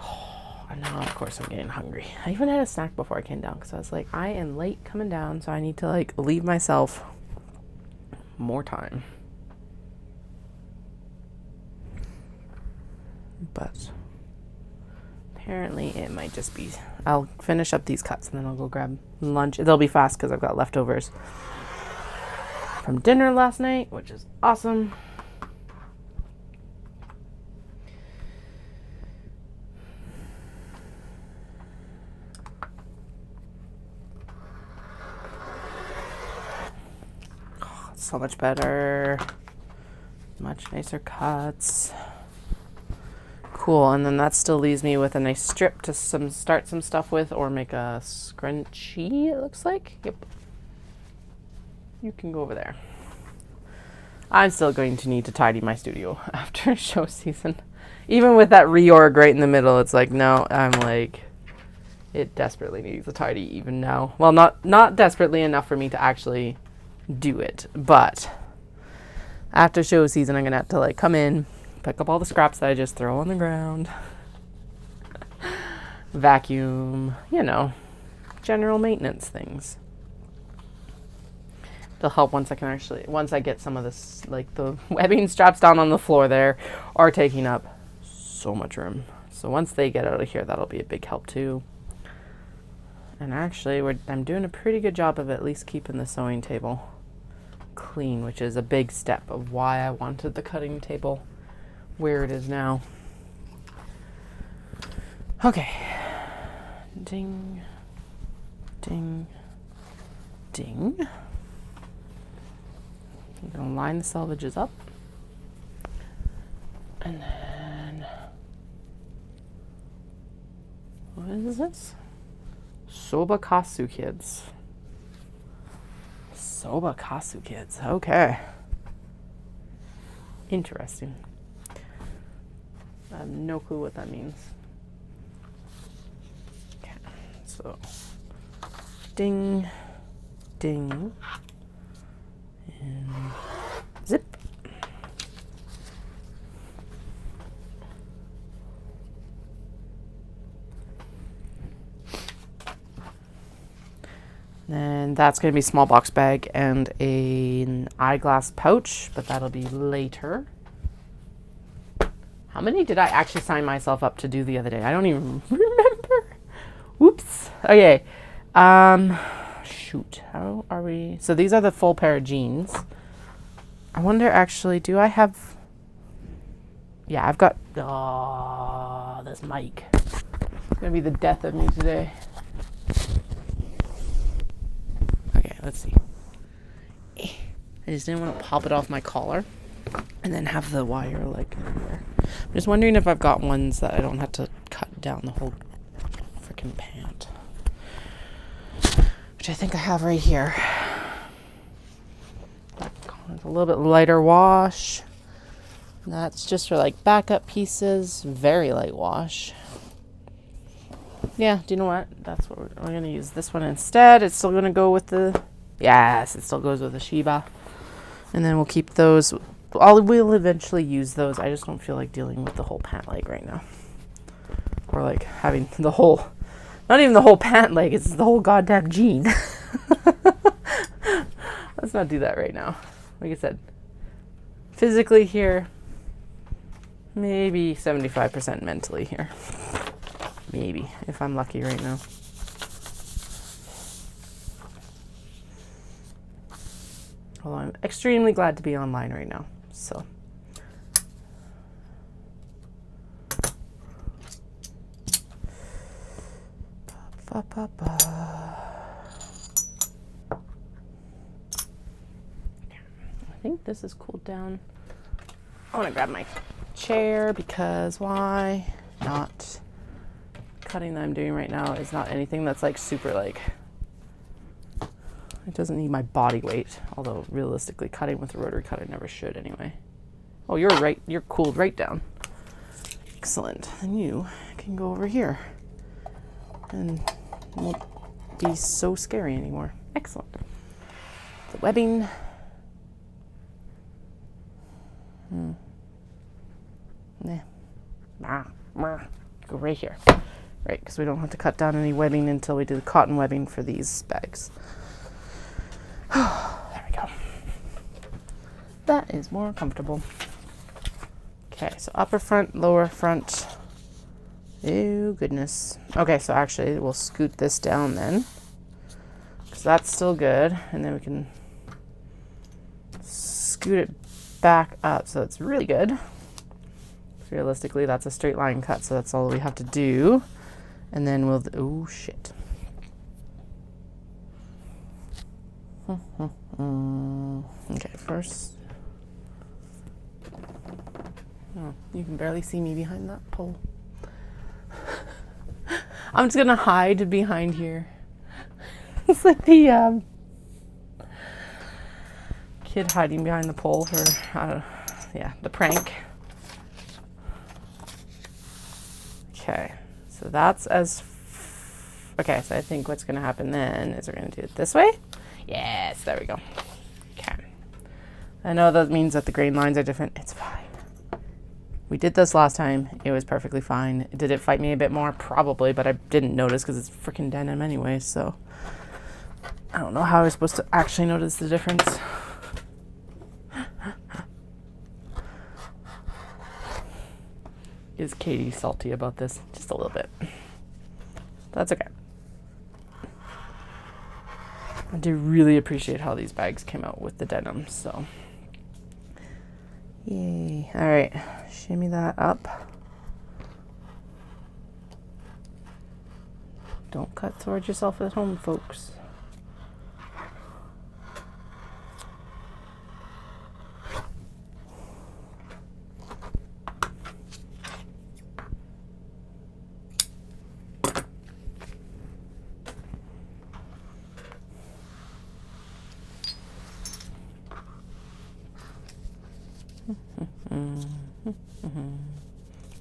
Oh, and now course I'm getting hungry. I even had a snack before I came down because I was like, I am late coming down, so I need to like leave myself more time. But apparently it might just be, I'll finish up these cuts and then I'll go grab lunch. They'll be fast because I've got leftovers from dinner last night, which is awesome. Oh, so much better. Much nicer cuts. Cool, and then that still leaves me with a nice strip to start some stuff with, or make a scrunchie, it looks like. Yep. You can go over there. I'm still going to need to tidy my studio after show season. Even with that reorg right in the middle, it's like, no, I'm like, it desperately needs a tidy even now. Well, not desperately enough for me to actually do it, but after show season, I'm going to have to like come in, pick up all the scraps that I just throw on the ground, vacuum, you know, general maintenance things. It'll help once I get some of this, like the webbing straps down on the floor there are taking up so much room. So once they get out of here, that'll be a big help too. And actually, I'm doing a pretty good job of at least keeping the sewing table clean, which is a big step of why I wanted the cutting table where it is now. Okay. Ding, ding, ding. I'm going to line the selvages up. And then, what is this? Sobakasu kids. Sobakasu kids. Okay. Interesting. I have no clue what that means. Okay. So, ding, ding, and zip. Then that's going to be small box bag and an eyeglass pouch, but that'll be later. How many did I actually sign myself up to do the other day? I don't even remember. Whoops. Okay. Shoot. How are we? So these are the full pair of jeans. I wonder actually, do I have... Yeah, I've got... Oh, this mic. It's going to be the death of me today. Let's see. I just didn't want to pop it off my collar and then have the wire like everywhere. I'm just wondering if I've got ones that I don't have to cut down the whole freaking pant. Which I think I have right here. It's a little bit lighter wash. That's just for like backup pieces. Very light wash. Yeah, do you know what? That's what we're going to use this one instead. It's still going to go with the... Yes, it still goes with the Shiba. And then we'll keep those. We'll eventually use those. I just don't feel like dealing with the whole pant leg right now. Or like having the whole... Not even the whole pant leg. It's the whole goddamn jean. Let's not do that right now. Like I said, physically here. Maybe 75% mentally here. Maybe, if I'm lucky right now. Although I'm extremely glad to be online right now, so. Ba, ba, ba. I think this is cooled down. I want to grab my chair because why not? Cutting that I'm doing right now is not anything that's like super like, it doesn't need my body weight, although realistically cutting with a rotary cutter never should anyway. Oh, you're right, you're cooled right down. Excellent. Then you can go over here and it won't be so scary anymore. Excellent. The webbing. Nah. Go right here. Right, because we don't have to cut down any webbing until we do the cotton webbing for these bags. There we go. That is more comfortable. Okay, so upper front, lower front. Oh, goodness. Okay, so actually we'll scoot this down then, because that's still good. And then we can scoot it back up so it's really good. Realistically, that's a straight line cut, so that's all we have to do. And then we'll, oh shit. Okay, first. Oh, you can barely see me behind that pole. I'm just gonna hide behind here. It's like the kid hiding behind the pole for, yeah, the prank. Okay, so that's okay, so I think what's gonna happen then is we're gonna do it this way. Yes, there we go. Okay. I know that means that the grain lines are different. It's fine. We did this last time. It was perfectly fine. Did it fight me a bit more? Probably, but I didn't notice because it's freaking denim anyway, so I don't know how I was supposed to actually notice the difference. Is Katie salty about this? Just a little bit. That's okay. I do really appreciate how these bags came out with the denim, so. Yay. All right, shimmy that up. Don't cut towards yourself at home, folks.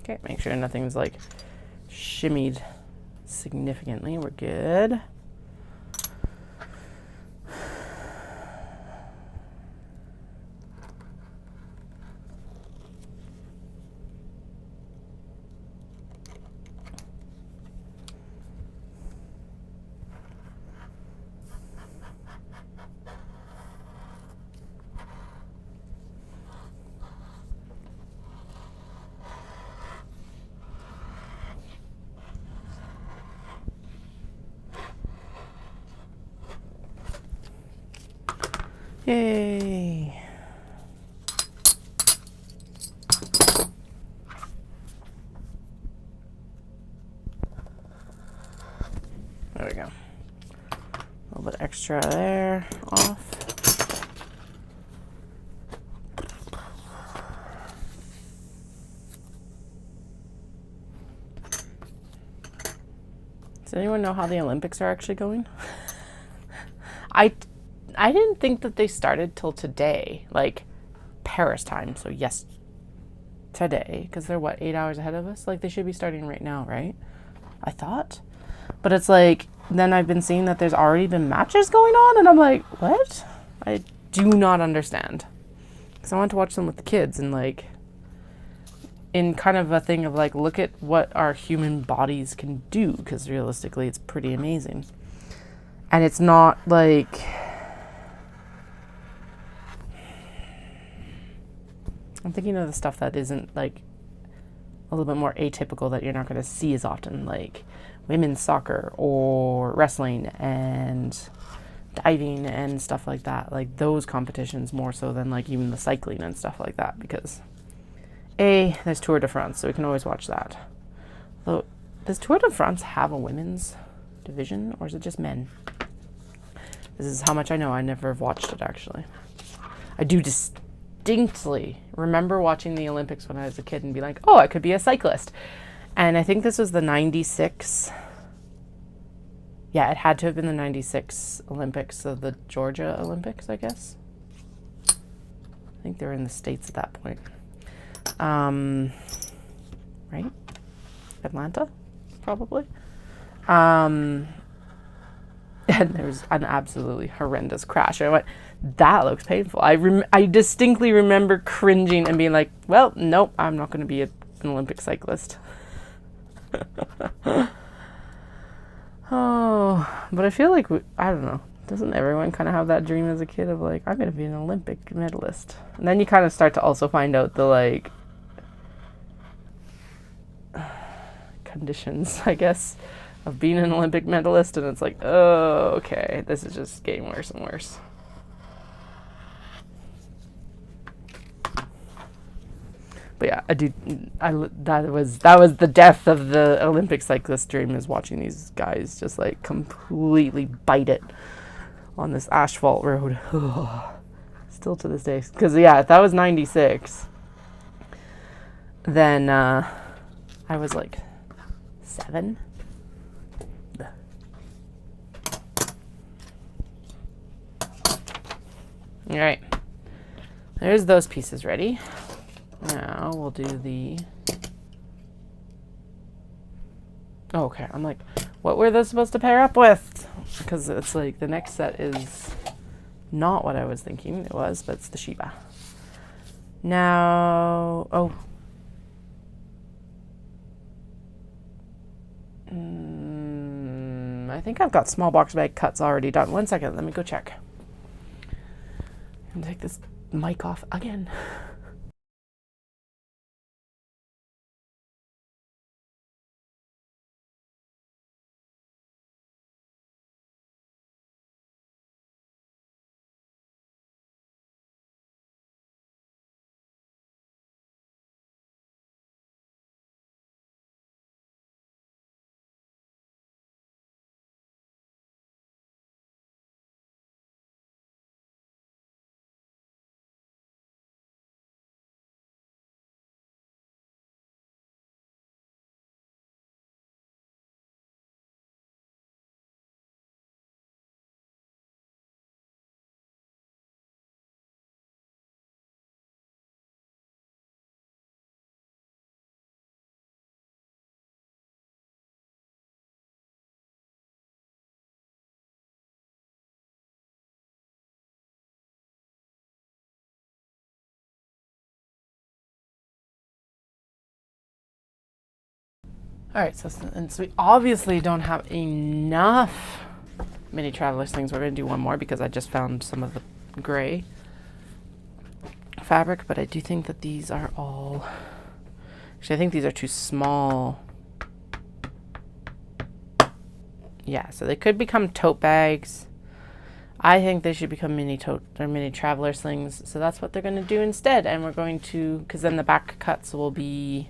Okay, make sure nothing's like shimmied significantly. We're good. Yay. There we go. A little bit extra there, off. Does anyone know how the Olympics are actually going? I didn't think that they started till today, like Paris time. So yes, today, because they're what, 8 hours ahead of us? Like they should be starting right now, right? I thought. But it's like, then I've been seeing that there's already been matches going on, and I'm like, what? I do not understand. Because I want to watch them with the kids, and like, in kind of a thing of like, look at what our human bodies can do, because realistically it's pretty amazing. And it's not like, I'm thinking of the stuff that isn't like a little bit more atypical that you're not going to see as often, like women's soccer or wrestling and diving and stuff like that. Like those competitions more so than like even the cycling and stuff like that, because there's Tour de France, so we can always watch that. Though, does Tour de France have a women's division, or is it just men? This is how much I know. I never have watched it, actually. I do distinctly remember watching the Olympics when I was a kid and be like, oh, I could be a cyclist. And I think this was the 96. Yeah, it had to have been the 96 Olympics, so the Georgia Olympics, I guess. I think they were in the States at that point. Right? Atlanta, probably. And there was an absolutely horrendous crash. And I went, that looks painful. I distinctly remember cringing and being like, well, nope, I'm not going to be an Olympic cyclist. Oh, but I feel like, I don't know. Doesn't everyone kind of have that dream as a kid of like, I'm going to be an Olympic medalist? And then you kind of start to also find out the like conditions, I guess, of being an Olympic medalist. And it's like, oh, okay, this is just getting worse and worse. But yeah, that was the death of the Olympic cyclist dream, is watching these guys just like completely bite it on this asphalt road. Still to this day. Because yeah, if that was 96, then I was like 7. All right, there's those pieces ready. Now we'll do the... Oh, okay, I'm like, what were those supposed to pair up with? Because it's like the next set is not what I was thinking it was, but it's the Shiba. Now, I think I've got small box bag cuts already done. 1 second, let me go check. And take this mic off again. All right, so we obviously don't have enough mini traveler slings. We're going to do one more because I just found some of the gray fabric, but I do think that these are all... Actually, I think these are too small. Yeah, so they could become tote bags. I think they should become mini traveler slings. So that's what they're going to do instead. And we're going to, because then the back cuts will be...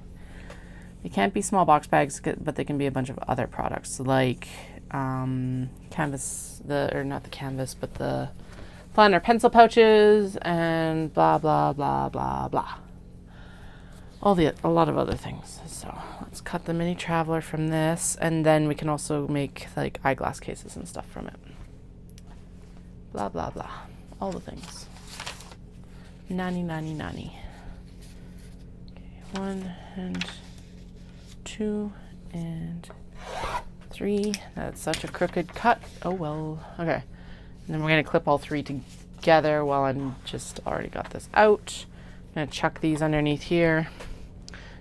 They can't be small box bags, but they can be a bunch of other products like canvas, not the canvas, but the planner pencil pouches and blah, blah, blah, blah, blah. A lot of other things. So let's cut the mini traveler from this, and then we can also make like eyeglass cases and stuff from it. Blah, blah, blah. All the things. Nani, nani, nani. Okay, 1 and 2 and 3. That's such a crooked cut. Oh well. Okay. And then we're going to clip all 3 together while I'm just already got this out. I'm going to chuck these underneath here.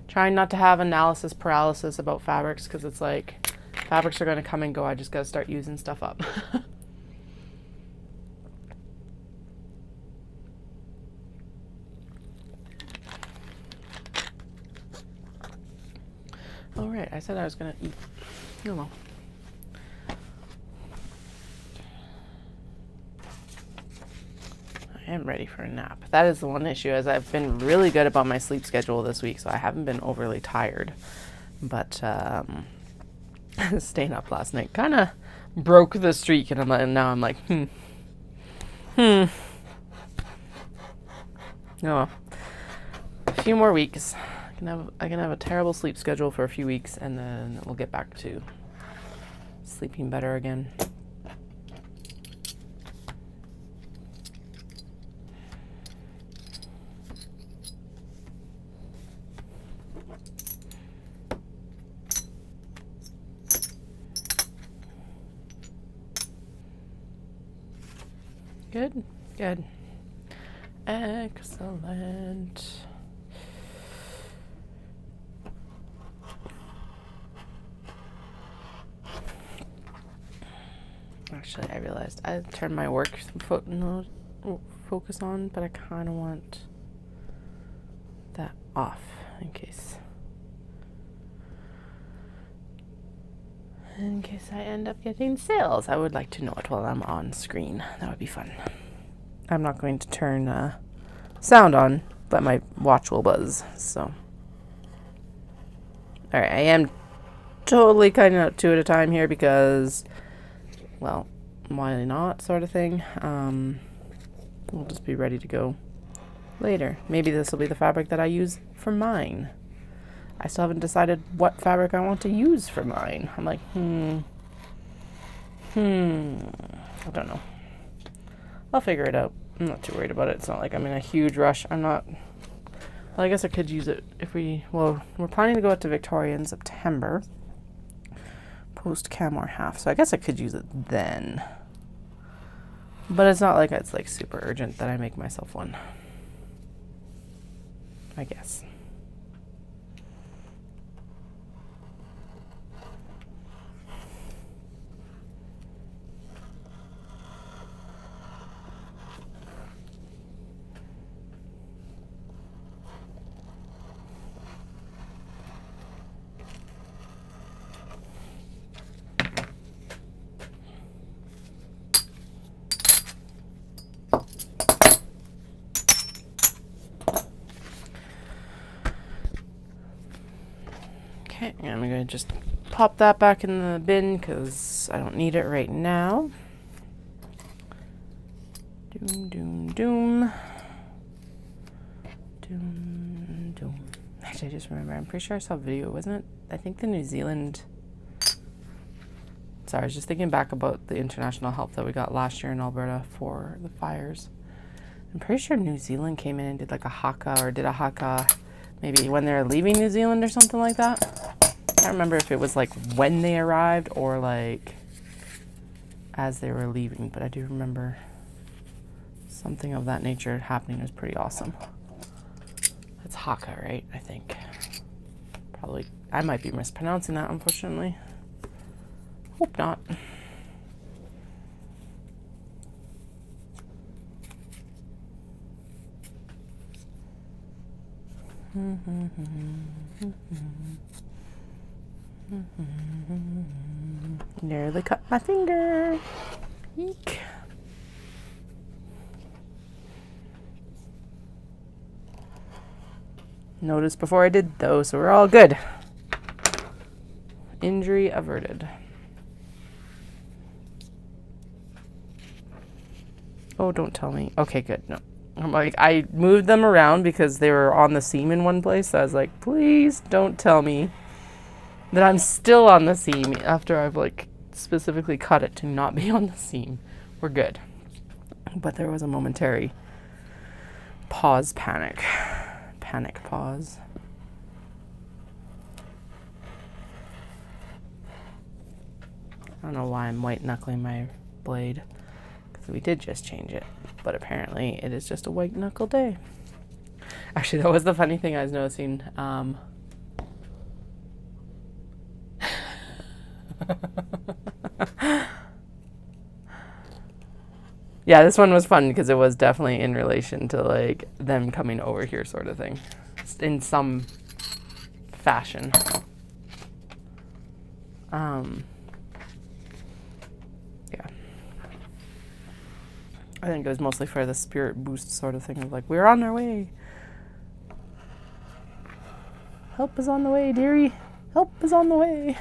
Trying not to have analysis paralysis about fabrics, because it's like fabrics are going to come and go. I just got to start using stuff up. All right, I said I was going to eat. Oh well. I am ready for a nap. That is the one issue, as I've been really good about my sleep schedule this week, so I haven't been overly tired. But staying up last night kind of broke the streak, and now I'm like, Oh well. A few more weeks. I can have a terrible sleep schedule for a few weeks, and then we'll get back to sleeping better again. Good, good. Excellent. Actually, I realized I turned my work focus on, but I kind of want that off in case I end up getting sales. I would like to know it while I'm on screen. That would be fun. I'm not going to turn sound on, but my watch will buzz. So, all right, I am totally cutting out 2 at a time here because, well, why not, sort of thing. We'll just be ready to go later. Maybe this will be the fabric that I use for mine. I still haven't decided what fabric I want to use for mine. I'm like, I don't know. I'll figure it out. I'm not too worried about it. It's not like I'm in a huge rush. Well, I guess I could use it if we're planning to go out to Victoria in September. Post Canmore half. So I guess I could use it then. But it's not like it's like super urgent that I make myself one. I guess. Okay, I'm going to just pop that back in the bin because I don't need it right now. Doom, doom, doom. Doom, doom. Actually, I just remember, I'm pretty sure I saw a video, wasn't it? I think the New Zealand... Sorry, I was just thinking back about the international help that we got last year in Alberta for the fires. I'm pretty sure New Zealand came in and did like a haka, maybe when they were leaving New Zealand or something like that. I can't remember if it was like when they arrived or like as they were leaving, but I do remember something of that nature happening. It was pretty awesome. It's haka, right? I think. Probably. I might be mispronouncing that, unfortunately. Hope not. Nearly cut my finger. Eek. Noticed before I did though, so we're all good. Injury averted. Oh, don't tell me. Okay, good. No. I'm like, I moved them around because they were on the seam in one place. So I was like, please don't tell me that I'm still on the seam after I've like specifically cut it to not be on the seam. We're good. But there was a momentary panic pause. I don't know why I'm white knuckling my blade. We did just change it, but apparently it is just a white knuckle day. Actually, that was the funny thing I was noticing. Yeah, this one was fun because it was definitely in relation to like them coming over here sort of thing in some fashion. Yeah. I think it was mostly for the spirit boost sort of thing of like, we're on our way. Help is on the way, dearie. Help is on the way.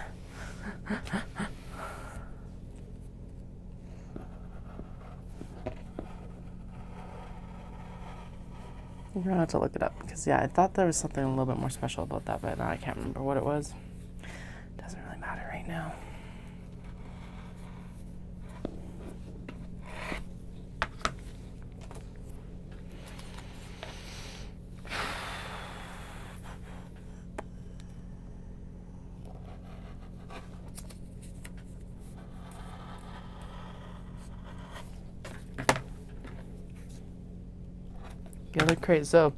We're gonna have to look it up because yeah, I thought there was something a little bit more special about that, but now I can't remember what it was. Doesn't really matter right now. You look crazy. So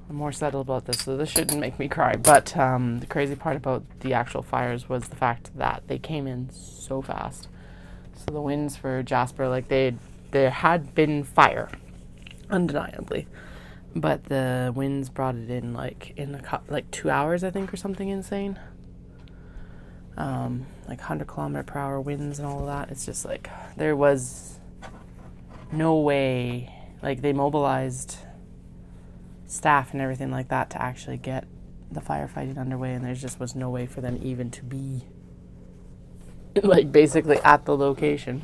I'm more settled about this, so this shouldn't make me cry. But the crazy part about the actual fires was the fact that they came in so fast. So the winds for Jasper, like there had been fire, undeniably, but the winds brought it in like in like 2 hours, I think, or something insane. Like 100 km/h winds and all of that. It's just like there was no way. Like they mobilized staff and everything like that to actually get the firefighting underway, and there just was no way for them even to be like basically at the location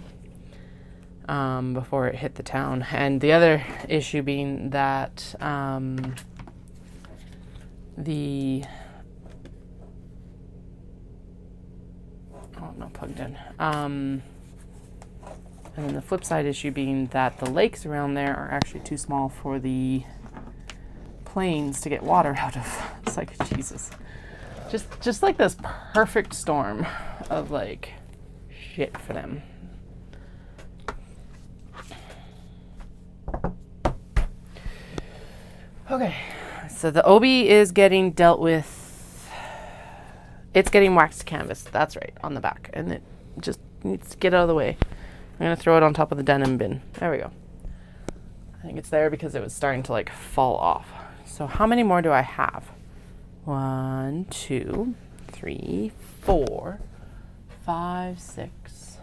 before it hit the town. And the other issue being that not plugged in. And then the flip side issue being that the lakes around there are actually too small for the plains to get water out of. It's like, Jesus. Just like this perfect storm of like shit for them. Okay, so the OB is getting dealt with. It's getting waxed canvas, that's right, on the back, and it just needs to get out of the way. I'm gonna throw it on top of the denim bin. There we go. I think it's there because it was starting to like fall off. So how many more do I have? 1, 2, 3, 4, 5, 6,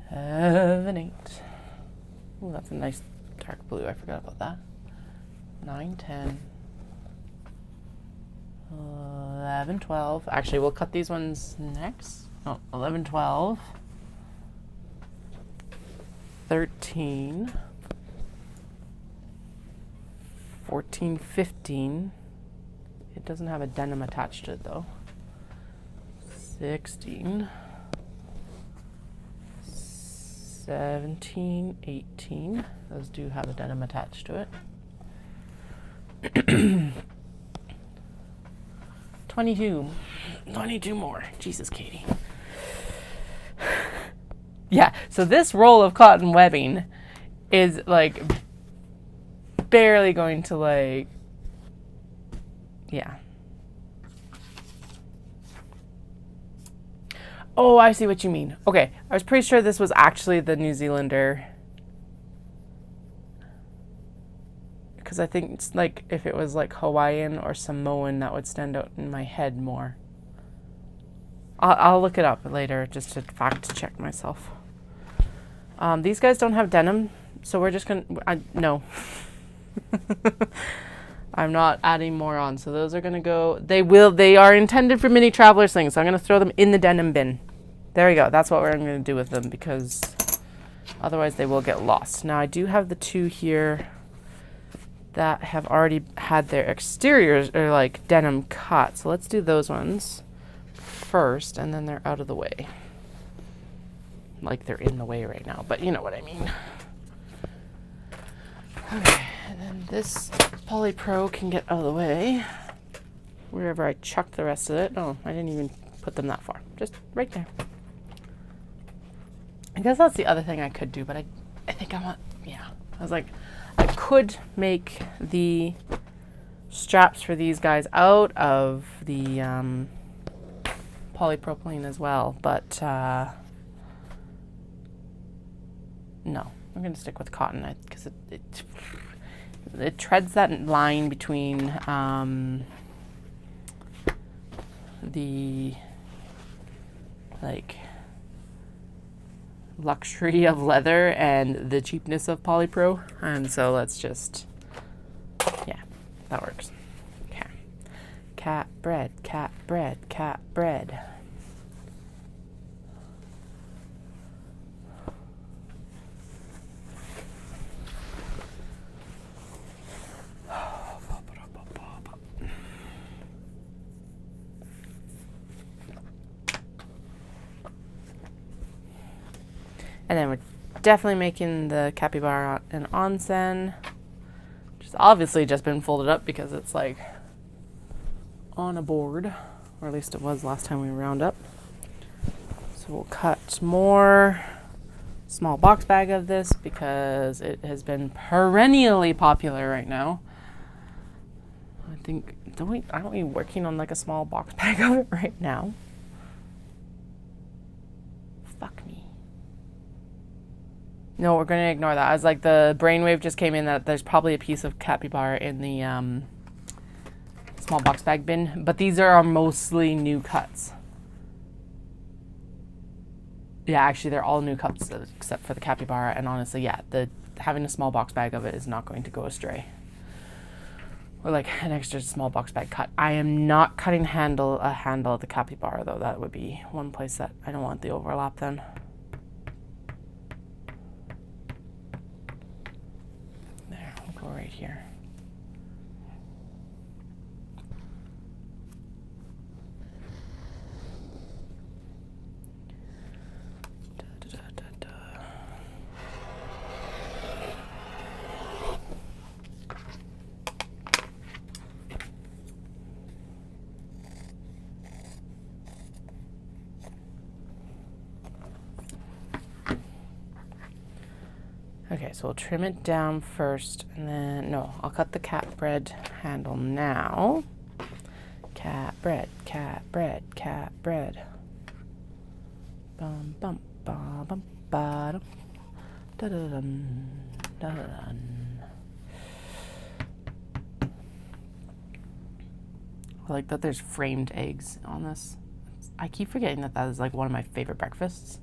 7, 8. Ooh, that's a nice dark blue. I forgot about that. 9, 10, 11, 12. Actually, we'll cut these ones next. Oh, 11, 12, 13, 14, 15. It doesn't have a denim attached to it though. 16, 17, 18. Those do have a denim attached to it. 22 more. Jesus, Katie. Yeah, so this roll of cotton webbing is like barely going to like, yeah. Oh, I see what you mean. Okay, I was pretty sure this was actually the New Zealander. Because I think it's like if it was like Hawaiian or Samoan, that would stand out in my head more. I'll look it up later just to fact check myself. These guys don't have denim, so we're just gonna, no. I'm not adding more on, so those are gonna go, they are intended for mini traveler slings, so I'm gonna throw them in the denim bin. There we go, that's what we're gonna do with them because otherwise they will get lost. Now I do have the 2 here that have already had their exteriors or like denim cut, so let's do those ones first, and then they're out of the way. Like they're in the way right now, but you know what I mean. Okay, and then this polypro can get out of the way wherever I chucked the rest of it. Oh, I didn't even put them that far, just right there. I guess that's the other thing I could do, but I think I want, yeah, I was like, I could make the straps for these guys out of the polypropylene as well, but no, I'm going to stick with cotton because it treads that line between the like luxury of leather and the cheapness of polypro, and so let's just, yeah, that works. Okay, cat bread, cat bread, cat bread. And then we're definitely making the capybara an onsen, which has obviously just been folded up because it's like on a board, or at least it was last time we round up. So we'll cut more small box bag of this because it has been perennially popular right now. I think, aren't we working on like a small box bag of it right now? No, we're going to ignore that. I was like, the brainwave just came in that there's probably a piece of capybara in the small box bag bin, but these are mostly new cuts. Yeah, actually, they're all new cuts except for the capybara, and honestly, yeah, having a small box bag of it is not going to go astray. Or like an extra small box bag cut. I am not cutting a handle of the capybara, though. That would be one place that I don't want the overlap then. There, we'll go right here. Okay, so we'll trim it down first, and then, no, I'll cut the cat bread handle now. Cat bread, cat bread, cat bread. Bum, bum, ba, bum, ba, dum. Da, da, dum, da, da, dum. I like that there's framed eggs on this. I keep forgetting that is like one of my favorite breakfasts.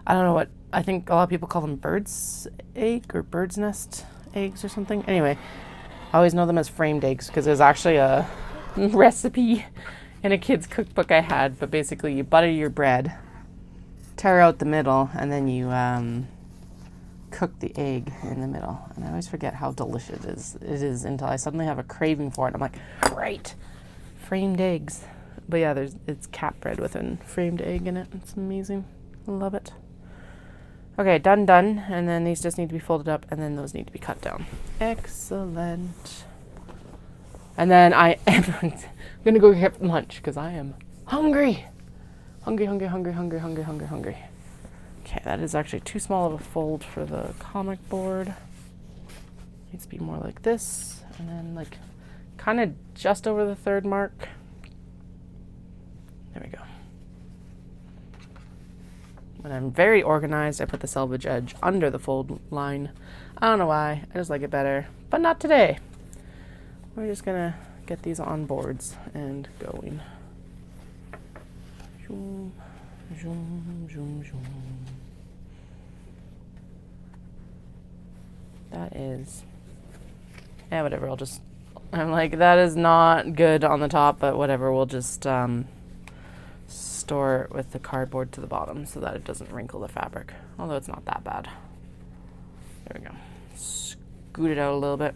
I don't know what, I think a lot of people call them bird's egg or bird's nest eggs or something. Anyway, I always know them as framed eggs because there's actually a recipe in a kid's cookbook I had, but basically you butter your bread, tear out the middle, and then you cook the egg in the middle. And I always forget how delicious it is until I suddenly have a craving for it. I'm like, right, framed eggs. But yeah, it's cat bread with a framed egg in it. It's amazing. I love it. Okay, done. And then these just need to be folded up, and then those need to be cut down. Excellent. And then I am going to go get lunch because I am hungry. Hungry. Okay, that is actually too small of a fold for the comic board. Needs to be more like this, and then like kind of just over the third mark. There we go. When I'm very organized, I put the selvage edge under the fold line. I don't know why, I just like it better, but not today. We're just gonna get these on boards and going. Zoom, zoom, zoom, zoom. That is, yeah, whatever, I'm like, that is not good on the top, but whatever, we'll just store it with the cardboard to the bottom so that it doesn't wrinkle the fabric, although it's not that bad. There we go. Scoot it out a little bit.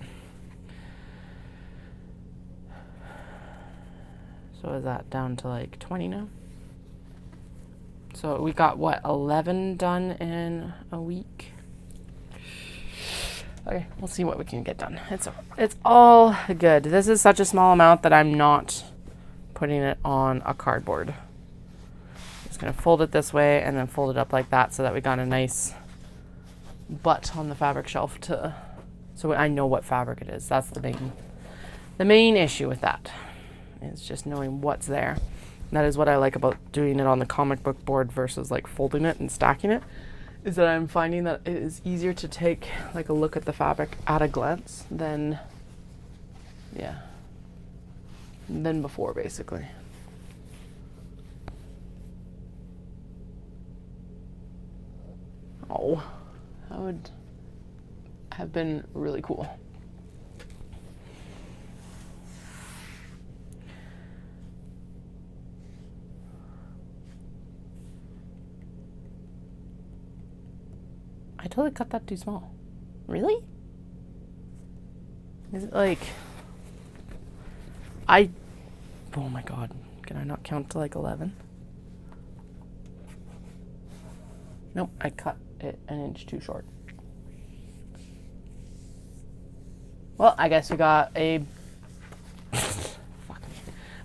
So is that down to like 20 now? So we got what, 11 done in a week? Okay, we'll see what we can get done. It's all good. This is such a small amount that I'm not putting it on a cardboard. Just gonna fold it this way and then fold it up like that so that we got a nice butt on the fabric shelf so I know what fabric it is. That's the main issue with that. It's just knowing what's there. That is what I like about doing it on the comic book board versus like folding it and stacking it, is that I'm finding that it is easier to take like a look at the fabric at a glance than before, basically. Oh, that would have been really cool. I totally cut that too small. Really? Is it like... Oh my god. Can I not count to like 11? Nope, I cut it an inch too short. Well, I guess we got a...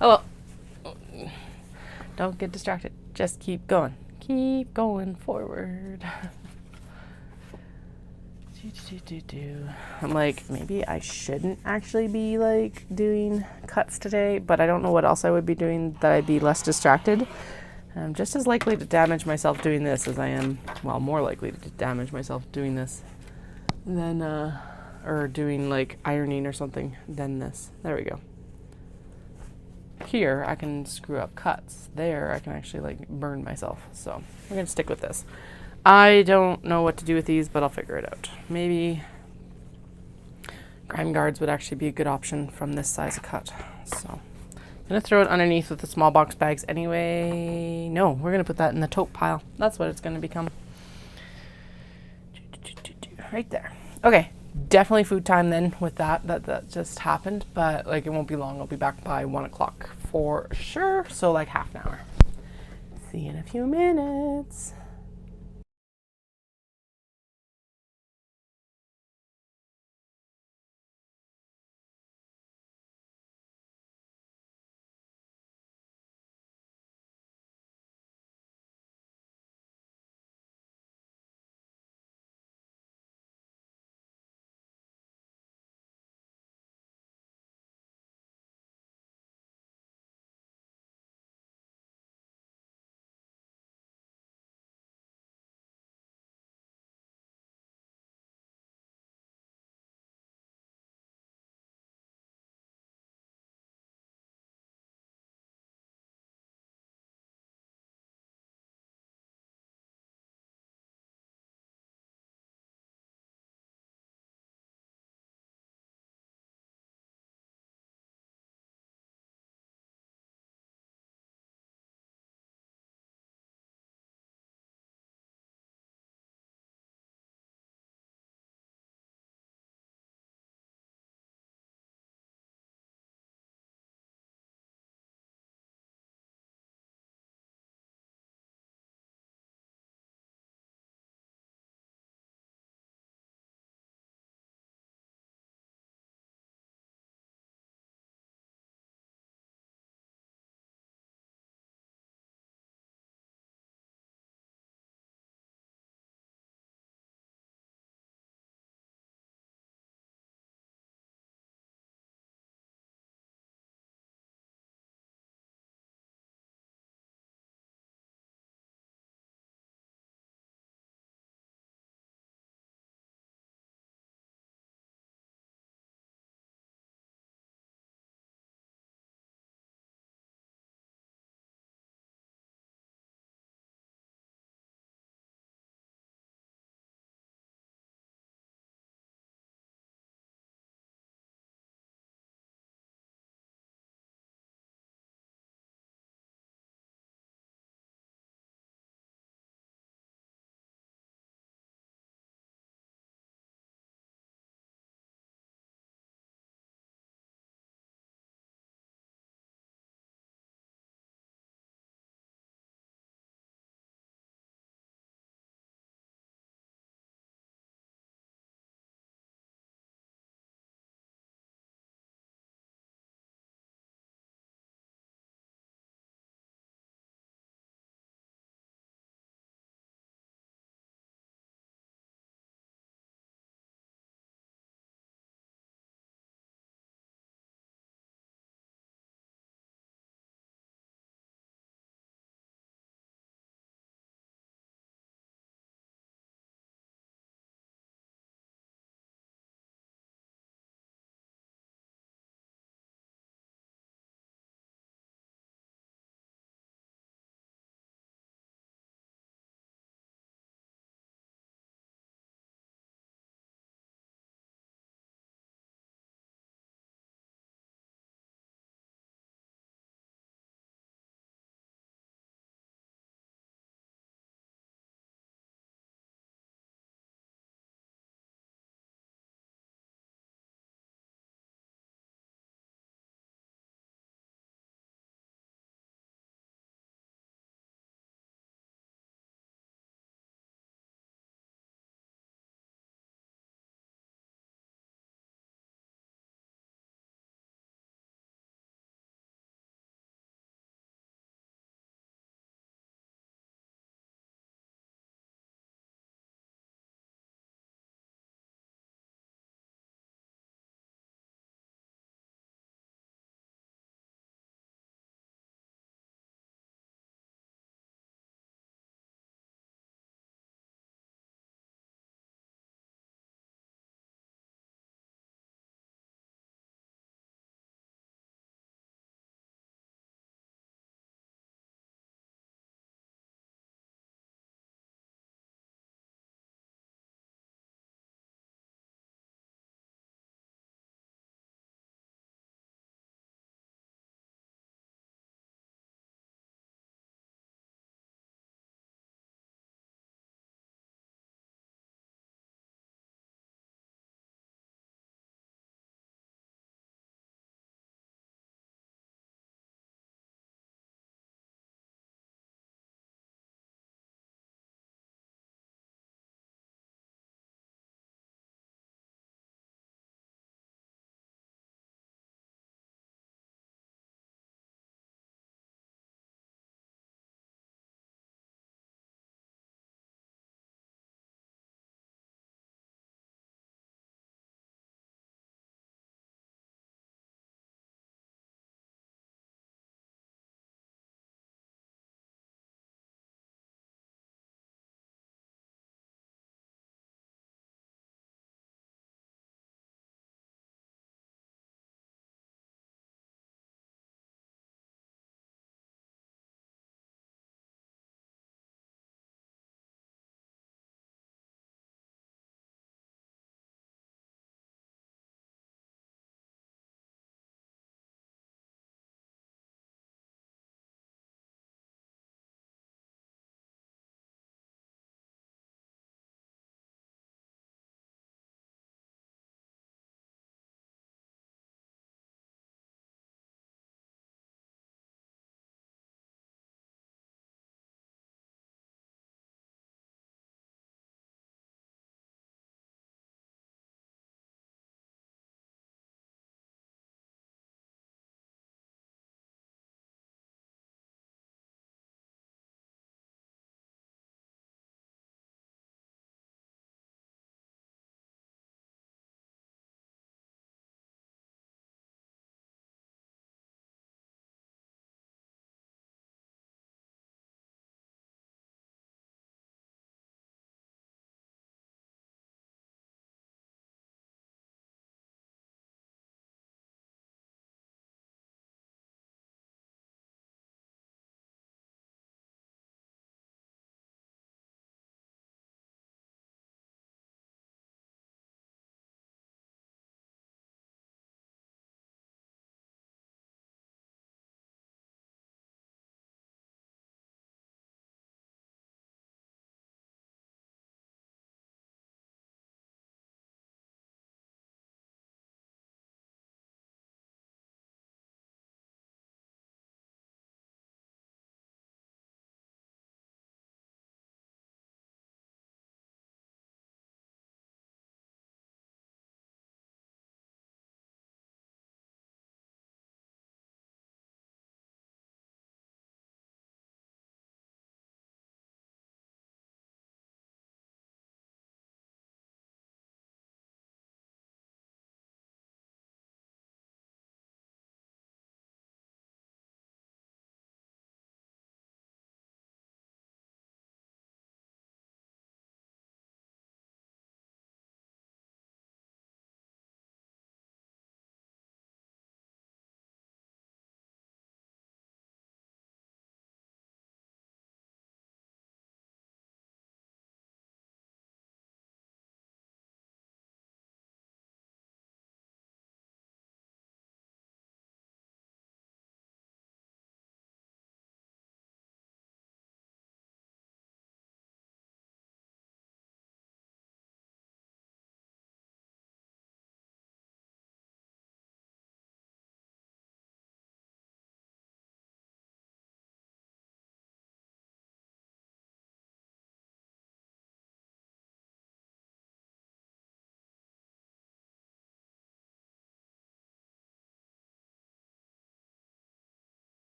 Oh well. Don't get distracted. Just keep going. Keep going forward. I'm like, maybe I shouldn't actually be like doing cuts today, but I don't know what else I would be doing that I'd be less distracted. And I'm just as likely to damage myself doing this as I am, well, more likely to damage myself doing this than, or doing like ironing or something than this. There we go. Here I can screw up cuts. There I can actually like burn myself. So we're gonna stick with this. I don't know what to do with these, but I'll figure it out. Maybe grime guards would actually be a good option from this size of cut. So I'm gonna throw it underneath with the small box bags anyway. No, we're gonna put that in the tote pile. That's what it's gonna become. Right there. Okay, definitely food time then with that. That just happened, but like it won't be long. I'll be back by 1 o'clock for sure. So like half an hour. See you in a few minutes.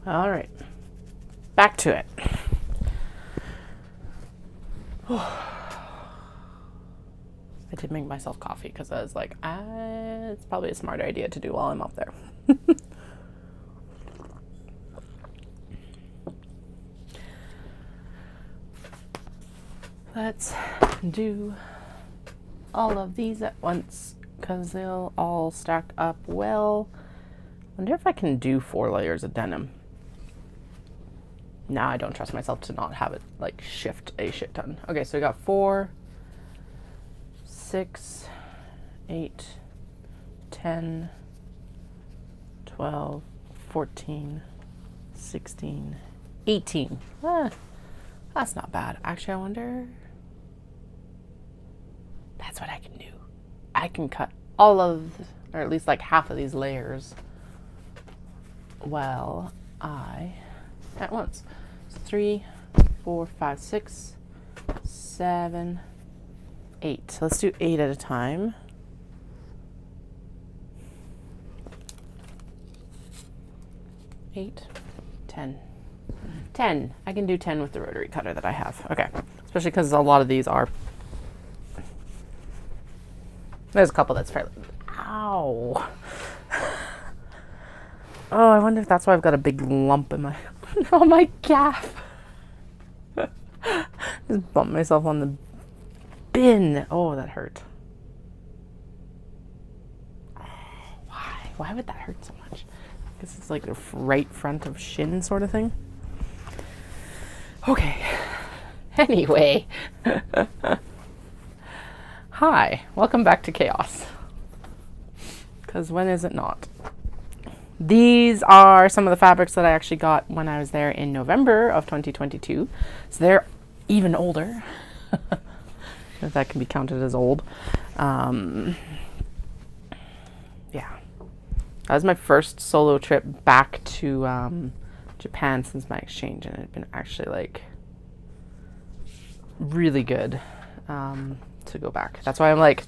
All right, back to it. I did make myself coffee because I was like, it's probably a smart idea to do while I'm up there. Let's do all of these at once because they'll all stack up well. Wonder if I can do 4 layers of denim. Now I don't trust myself to not have it like shift a shit ton. Okay, so we got 4, 6, 8, 10, 12, 14, 16, 18. That's not bad. Actually, I wonder. That's what I can do. I can cut all of, or at least like half of these layers while at once. So 3, 4, 5, 6, 7, 8. So let's do 8 at a time. Eight, 10. 10. I can do 10 with the rotary cutter that I have. Okay. Especially because a lot of these are. There's a couple that's fairly. Ow. Oh, I wonder if that's why I've got a big lump in my on my calf. Just bumped myself on the bin. Oh, that hurt. Why? Why would that hurt so much? Because it's like the right front of shin sort of thing. Okay. Anyway. Hi. Welcome back to Chaos. Because when is it not? These are some of the fabrics that I actually got when I was there in November of 2022. So they're even older. If that can be counted as old. Yeah. That was my first solo trip back to Japan since my exchange, and it had been actually like really good to go back. That's why I'm like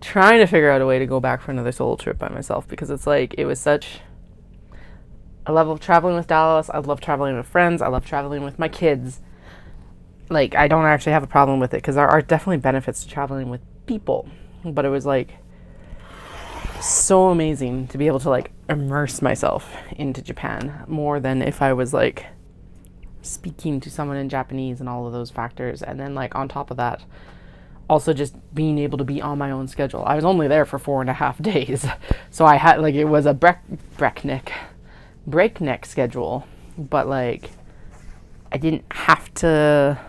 trying to figure out a way to go back for another solo trip by myself, because it's like it was such. I love traveling with Dallas. I love traveling with friends. I love traveling with my kids. Like, I don't actually have a problem with it because there are definitely benefits to traveling with people. But it was like so amazing to be able to like immerse myself into Japan more than if I was like speaking to someone in Japanese and all of those factors. And then like on top of that, also just being able to be on my own schedule. I was only there for 4.5 days. So I had like, it was a breakneck schedule, but like I didn't have to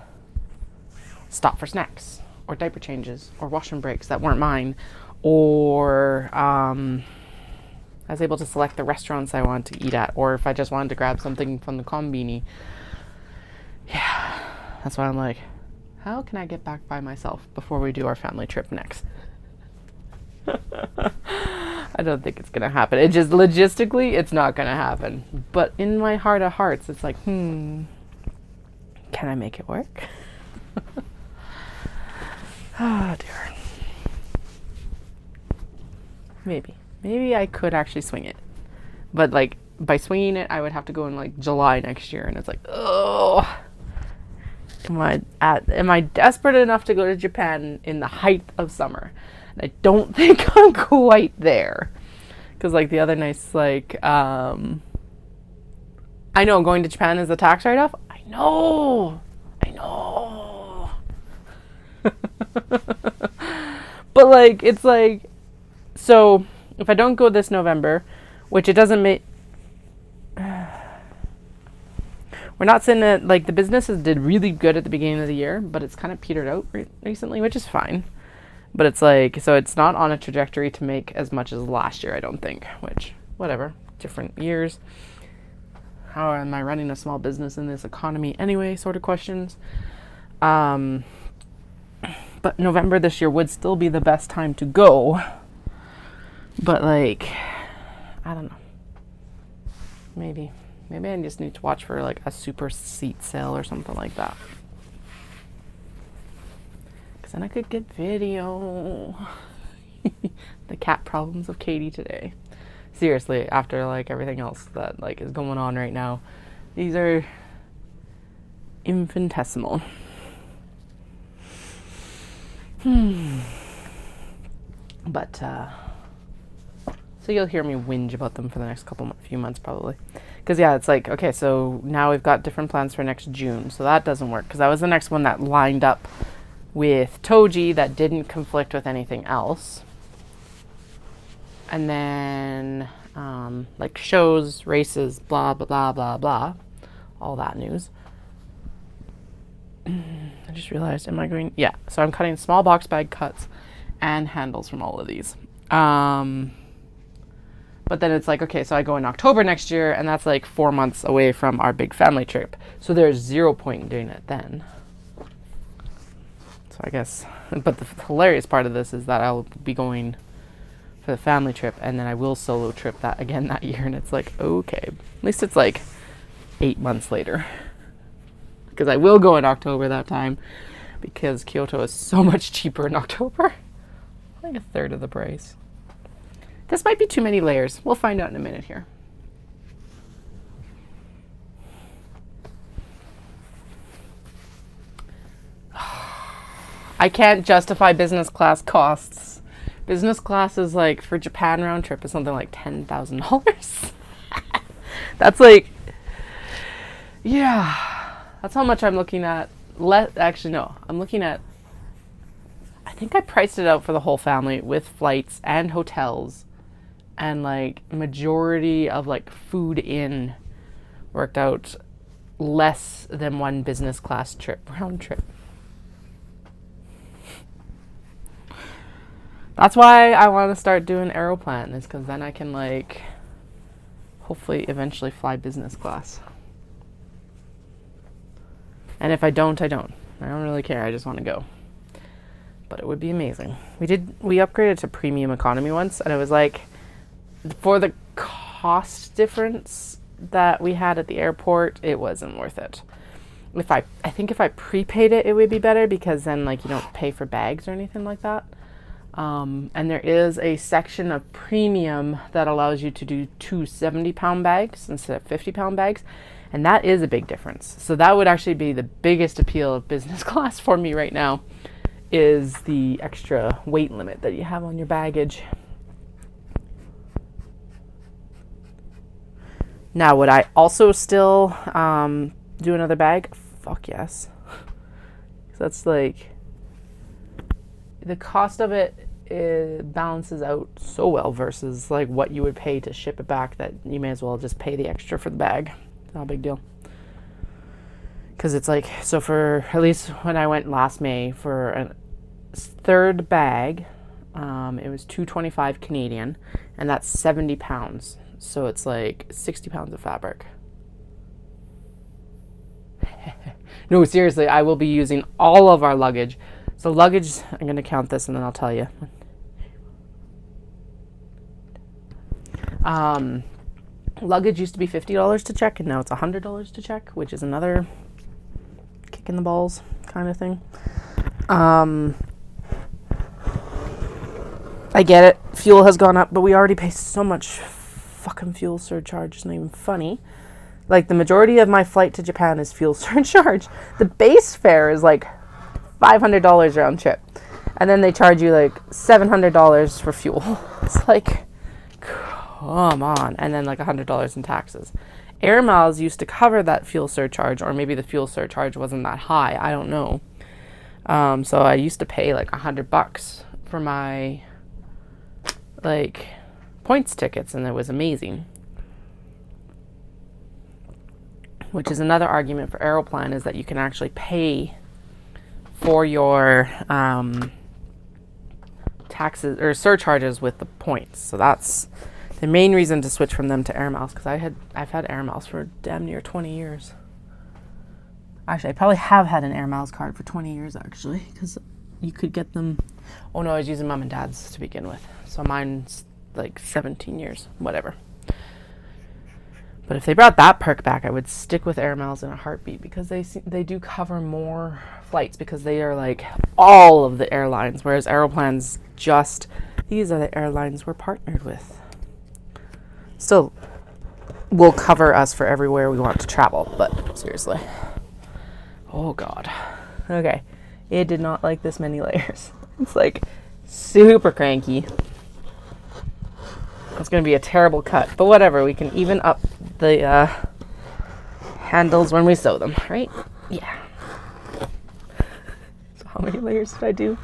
stop for snacks or diaper changes or washroom breaks that weren't mine, or I was able to select the restaurants I wanted to eat at, or if I just wanted to grab something from the konbini. Yeah, that's why I'm like, how can I get back by myself before we do our family trip next? I don't think it's gonna happen. It just logistically, it's not gonna happen. But in my heart of hearts, it's like, can I make it work? Oh dear. Maybe I could actually swing it. But like by swinging it, I would have to go in like July next year, and it's like, oh. Am I desperate enough to go to Japan in the height of summer? And I don't think I'm quite there. Because like the other nights, like, I know going to Japan is a tax write-off. I know. But like, it's like, so if I don't go this November, which it doesn't make, we're not saying that like the businesses did really good at the beginning of the year, but it's kind of petered out recently, which is fine. But it's like, so it's not on a trajectory to make as much as last year, I don't think, which, whatever, different years. How am I running a small business in this economy anyway, sort of questions. But November this year would still be the best time to go. But like, I don't know. Maybe I just need to watch for like a super seat sale or something like that. Because then I could get video. The cat problems of Katie today. Seriously, after like everything else that like is going on right now, These are infinitesimal. But, so you'll hear me whinge about them for the next few months probably. Because, yeah, it's like, okay, so now we've got different plans for next June. So that doesn't work. Because that was the next one that lined up with Toji that didn't conflict with anything else. And then, like shows, races, blah, blah, blah, blah, blah. All that news. I just realized, am I going? Yeah, so I'm cutting small box bag cuts and handles from all of these. But then it's like, okay, so I go in October next year, and that's like 4 months away from our big family trip. So there's 0 point in doing it then. So I guess, but the hilarious part of this is that I'll be going for the family trip, and then I will solo trip that again that year. And it's like, okay, at least it's like 8 months later. Because I will go in October that time, because Kyoto is so much cheaper in October. Like a third of the price. This might be too many layers. We'll find out in a minute here. I can't justify business class costs. Business class is like, for Japan round trip, is something like $10,000. That's like, yeah, that's how much I'm looking at. Actually, no, I'm looking at, I think I priced it out for the whole family with flights and hotels. And like majority of like food in worked out less than one business class trip, round trip. That's why I want to start doing Aeroplan, is because then I can like hopefully eventually fly business class. And if I don't, I don't. I don't really care. I just want to go. But it would be amazing. We upgraded to premium economy once, and it was like, for the cost difference that we had at the airport, it wasn't worth it. I think if I prepaid it, it would be better, because then like you don't pay for bags or anything like that. And there is a section of premium that allows you to do 2 70-pound bags instead of 50-pound bags. And that is a big difference. So that would actually be the biggest appeal of business class for me right now, is the extra weight limit that you have on your baggage. Now, would I also still do another bag? Fuck yes. That's like, the cost of it balances out so well versus like what you would pay to ship it back, that you may as well just pay the extra for the bag. It's not a big deal. Because it's like, so for, at least when I went last May for a third bag, it was $225 Canadian, and that's 70 pounds. So it's like 60 pounds of fabric. No, seriously, I will be using all of our luggage. So luggage, I'm going to count this and then I'll tell you. Luggage used to be $50 to check, and now it's $100 to check, which is another kick in the balls kind of thing. I get it. Fuel has gone up, but we already pay so much fucking fuel surcharge. It's not even funny. Like, the majority of my flight to Japan is fuel surcharge. The base fare is like $500 round trip, and then they charge you like $700 for fuel. It's like, come on. And then like $100 in taxes. Air miles used to cover that fuel surcharge, or maybe the fuel surcharge wasn't that high. I don't know. So I used to pay like $100 for my like points tickets, and it was amazing. Which is another argument for Aeroplan, is that you can actually pay for your taxes or surcharges with the points. So that's the main reason to switch from them to Air Miles, because I've had Air Miles for damn near 20 years. Actually, I probably have had an Air Miles card for 20 years, actually, because you could get them. Oh no, I was using Mom and Dad's to begin with. So mine's like 17 years, whatever. But if they brought that perk back, I would stick with Air Miles in a heartbeat, because they do cover more flights, because they are like all of the airlines, whereas Aeroplan's just, these are the airlines we're partnered with. Still will cover us for everywhere we want to travel. But seriously. Oh God. Okay. It did not like this many layers. It's like super cranky. It's going to be a terrible cut, but whatever. We can even up the handles when we sew them, right? Yeah. So how many layers did I do?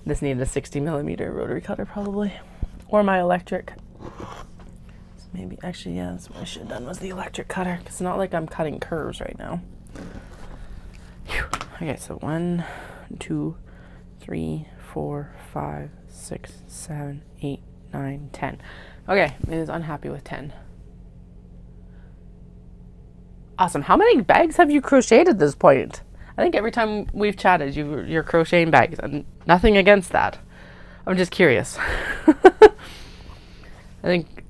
This needed a 60mm rotary cutter probably, or my electric. So maybe, actually, yeah, that's what I should have done was the electric cutter, because it's not like I'm cutting curves right now. Whew. Okay, so 1, 2, 3, 4, 5, 6, 7, 8, 9, 10. Okay, it is unhappy with 10. Awesome. How many bags have you crocheted at this point? I think every time we've chatted, you're crocheting bags, and nothing against that. I'm just curious. I think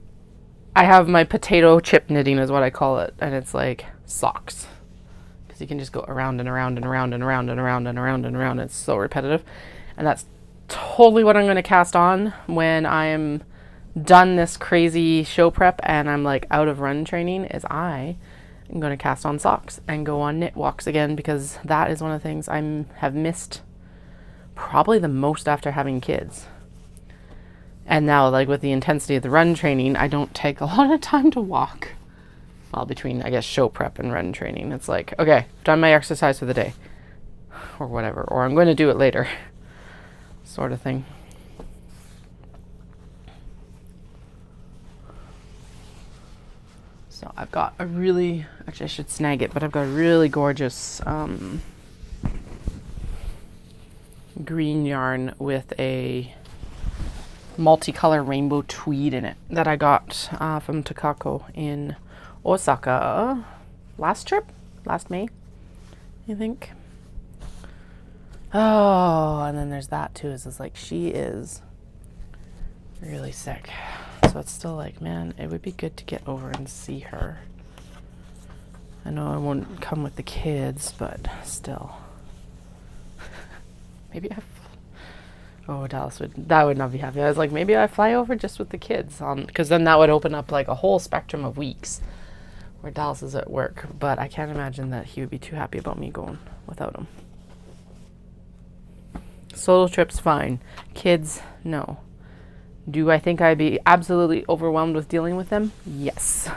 I have my potato chip knitting is what I call it, and it's like socks. Because you can just go around and around and around and around and around and around and around. It's so repetitive. And that's totally what I'm going to cast on when I'm done this crazy show prep and I'm like out of run training, is I'm going to cast on socks and go on knit walks again, because that is one of the things I have missed probably the most after having kids. And now, like with the intensity of the run training, I don't take a lot of time to walk. Well, between, I guess, show prep and run training, it's like, okay, I've done my exercise for the day or whatever, or I'm going to do it later sort of thing. So I've got a really, actually I should snag it, but I've got a really gorgeous green yarn with a multicolor rainbow tweed in it that I got from Takako in Osaka last May, I think. Oh, and then there's that too. It's like she is really sick. So it's still like, man, it would be good to get over and see her. I know I won't come with the kids, but still. Maybe Dallas would not be happy. I was like, maybe I fly over just with the kids, because then that would open up like a whole spectrum of weeks where Dallas is at work. But I can't imagine that he would be too happy about me going without him. Solo trips, fine. Kids, no. Do I think I'd be absolutely overwhelmed with dealing with them? Yes.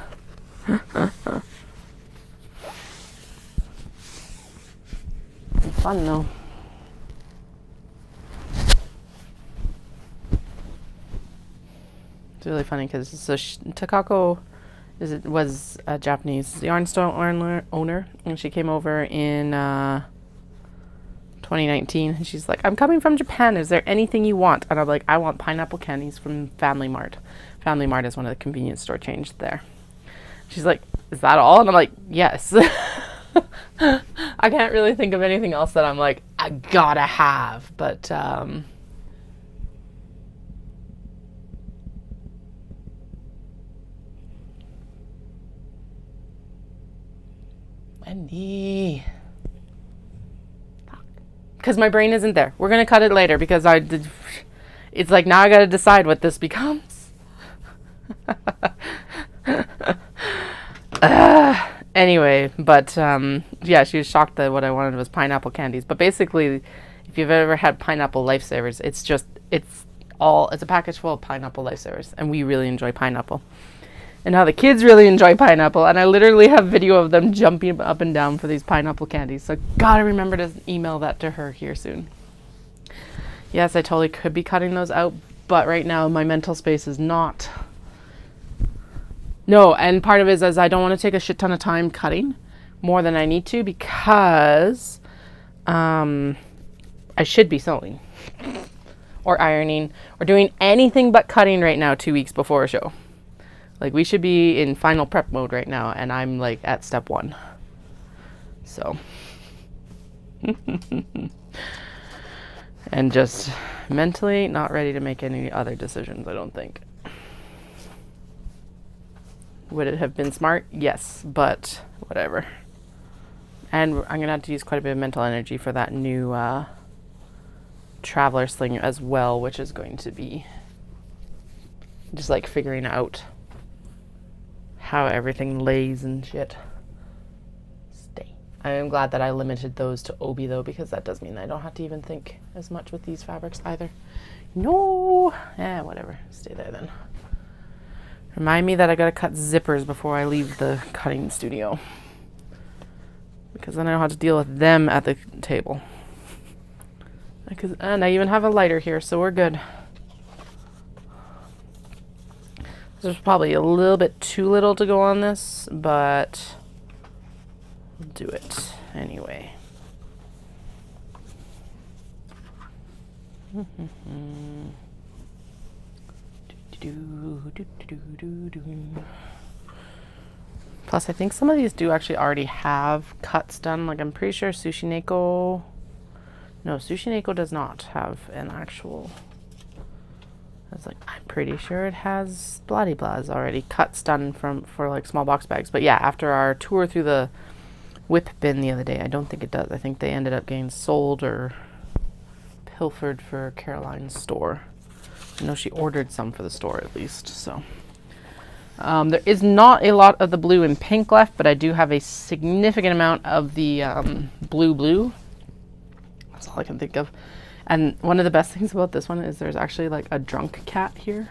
Fun though. It's really funny because Takako was a Japanese yarn store owner, and she came over in 2019, and she's like, I'm coming from Japan, is there anything you want? And I'm like, I want pineapple candies from Family Mart. Family Mart is one of the convenience store chains there. She's like, is that all? And I'm like, yes. I can't really think of anything else that I'm like, I gotta have, but Wendy. Because my brain isn't there. We're going to cut it later because it's like now I got to decide what this becomes. Anyway, but yeah, she was shocked that what I wanted was pineapple candies. But basically, if you've ever had pineapple lifesavers, it's a package full of pineapple lifesavers. And we really enjoy pineapple. And now the kids really enjoy pineapple, and I literally have video of them jumping up and down for these pineapple candies. So gotta remember to email that to her here soon. Yes, I totally could be cutting those out, but right now my mental space is not. No, and part of it is I don't want to take a shit ton of time cutting more than I need to, because I should be sewing or ironing or doing anything but cutting right now 2 weeks before a show. Like, we should be in final prep mode right now, and I'm, like, at step 1. So. And just mentally not ready to make any other decisions, I don't think. Would it have been smart? Yes, but whatever. And I'm going to have to use quite a bit of mental energy for that new traveler sling as well, which is going to be just, like, figuring out how everything lays and shit. Stay. I am glad that I limited those to Obi though, because that does mean I don't have to even think as much with these fabrics either. No! Whatever. Stay there then. Remind me that I gotta cut zippers before I leave the cutting studio, because then I don't have to deal with them at the table. And I even have a lighter here, so we're good. There's probably a little bit too little to go on this, but we'll do it anyway. Plus, I think some of these do actually already have cuts done. Like, I'm pretty sure Sushi Neko... No, Sushi Neko does not have an actual... I'm pretty sure it has bloody blahs already cuts done for like small box bags. But yeah, after our tour through the whip bin the other day, I don't think it does. I think they ended up getting sold or pilfered for Caroline's store. I know she ordered some for the store at least. So there is not a lot of the blue and pink left, but I do have a significant amount of the blue. That's all I can think of. And one of the best things about this one is there's actually like a drunk cat here.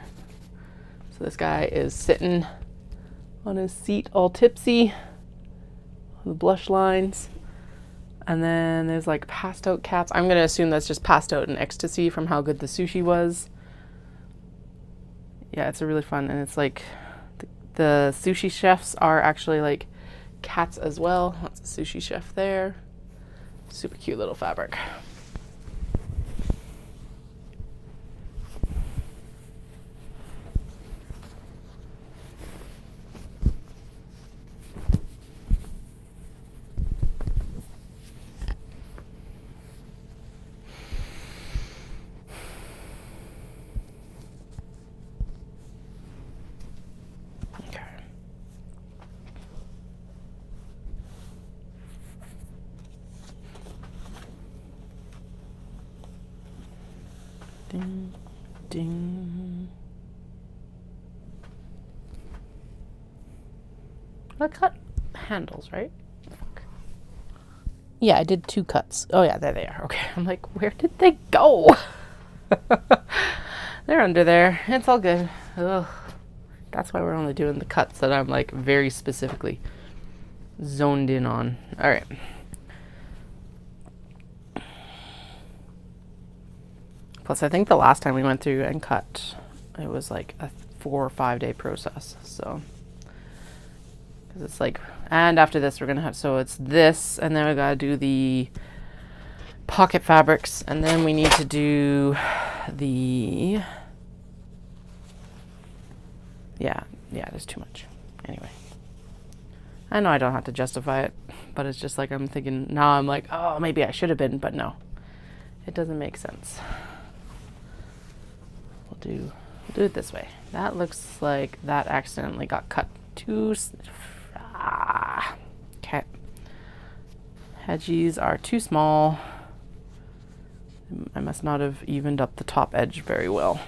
So this guy is sitting on his seat all tipsy, the blush lines. And then there's like passed out cats. I'm going to assume that's just passed out in ecstasy from how good the sushi was. Yeah, it's a really fun, and it's like the sushi chefs are actually like cats as well. That's a sushi chef there. Super cute little fabric. Ding, ding. I cut handles, right? Fuck. Yeah, I did 2 cuts. Oh yeah, there they are. Okay, I'm like, where did they go? They're under there. It's all good. Ugh. That's why we're only doing the cuts that I'm like very specifically zoned in on. All right. Plus, I think the last time we went through and cut, it was like a 4 or 5 day process. So, because it's like, and after this, we're going to have, so it's this, and then we got to do the pocket fabrics, and then we need to do the, yeah, there's too much. Anyway, I know I don't have to justify it, but it's just like, I'm thinking, now I'm like, oh, maybe I should have been, but no, it doesn't make sense. We'll do it this way. That looks like that accidentally got cut too. Okay. Hedgies are too small. I must not have evened up the top edge very well,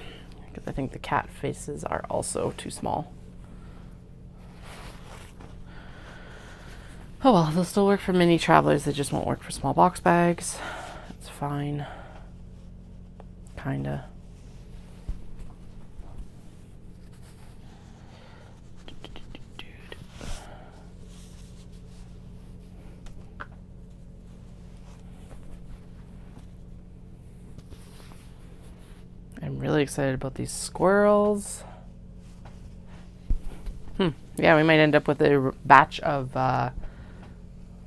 because I think the cat faces are also too small. Oh well, they'll still work for mini travelers. They just won't work for small box bags. That's fine. Kinda. I'm really excited about these squirrels. Yeah, we might end up with a batch of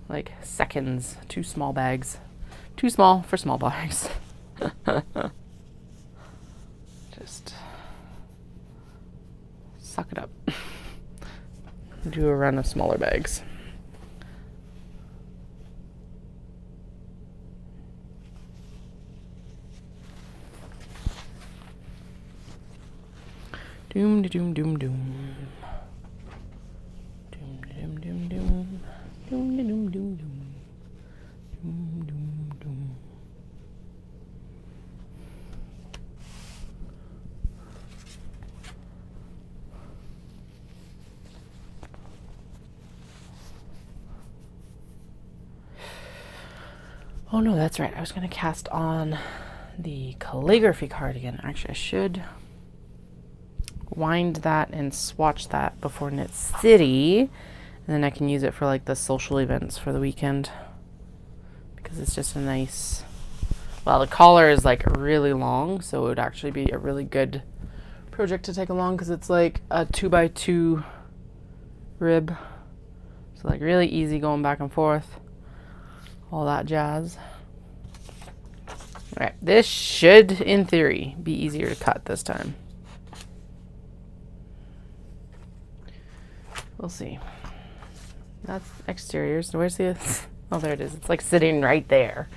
like seconds. 2 small bags. Too small for small bags. Just suck it up. Do a run of smaller bags. Doom doom doom doom. Doom doom doom doom. Doom doom doom doom. Doom doom doom. Oh no, that's right. I was going to cast on the calligraphy cardigan. Actually, I should wind that and swatch that before Knit City. And then I can use it for like the social events for the weekend. Because it's just a nice... Well, the collar is like really long, so it would actually be a really good project to take along because it's like a 2x2 rib. So like really easy going back and forth. All that jazz. Alright, this should, in theory, be easier to cut this time. We'll see. That's exteriors. Where's the... Oh, there it is. It's like sitting right there.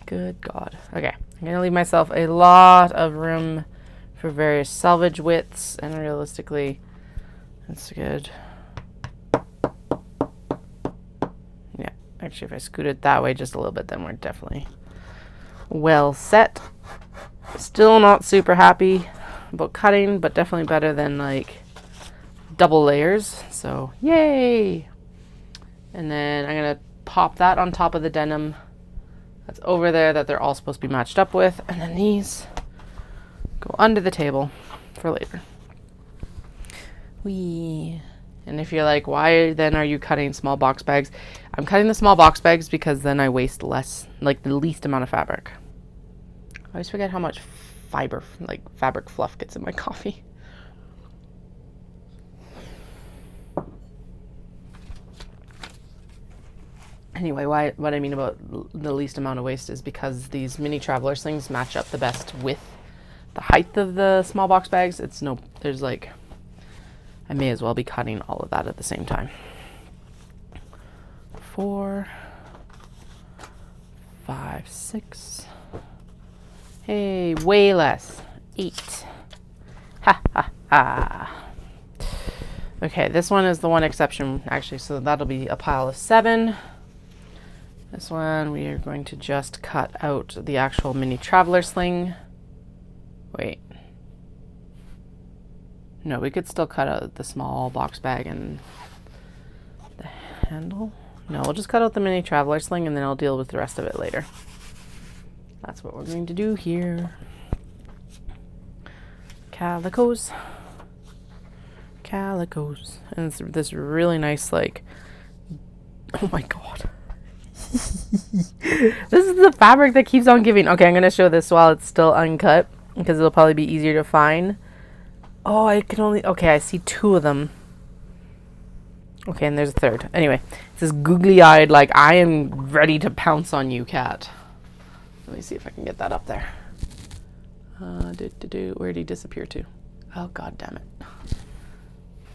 Good God. Okay, I'm going to leave myself a lot of room for various salvage widths, and realistically, that's good. Yeah, actually, if I scoot it that way just a little bit, then we're definitely well set. Still not super happy about cutting, but definitely better than like double layers, so yay! And then I'm going to pop that on top of the denim that's over there that they're all supposed to be matched up with, and then these go under the table for later. And if you're like, why then are you cutting small box bags? I'm cutting the small box bags because then I waste less, like the least amount of fabric. I always forget how much fiber, like fabric fluff gets in my coffee. Anyway, what I mean about the least amount of waste is because these mini traveler slings match up the best with the height of the small box bags. There's like, I may as well be cutting all of that at the same time. 4, 5, 6. Hey, way less. 8. Ha ha ha. Okay, this one is the one exception actually, so that'll be a pile of 7. This one, we are going to just cut out the actual mini traveler sling. Wait. No, we could still cut out the small box bag and the handle. No, we'll just cut out the mini traveler sling and then I'll deal with the rest of it later. That's what we're going to do here. Calicos. Calicos. And it's this really nice, like, oh my God. This is the fabric that keeps on giving. Okay, I'm going to show this while it's still uncut because it'll probably be easier to find. Oh, I can only... Okay, I see 2 of them. Okay, and there's a third. Anyway, it's this googly-eyed, like, I am ready to pounce on you, cat. Let me see if I can get that up there. Where'd he disappear to? Oh, God damn it.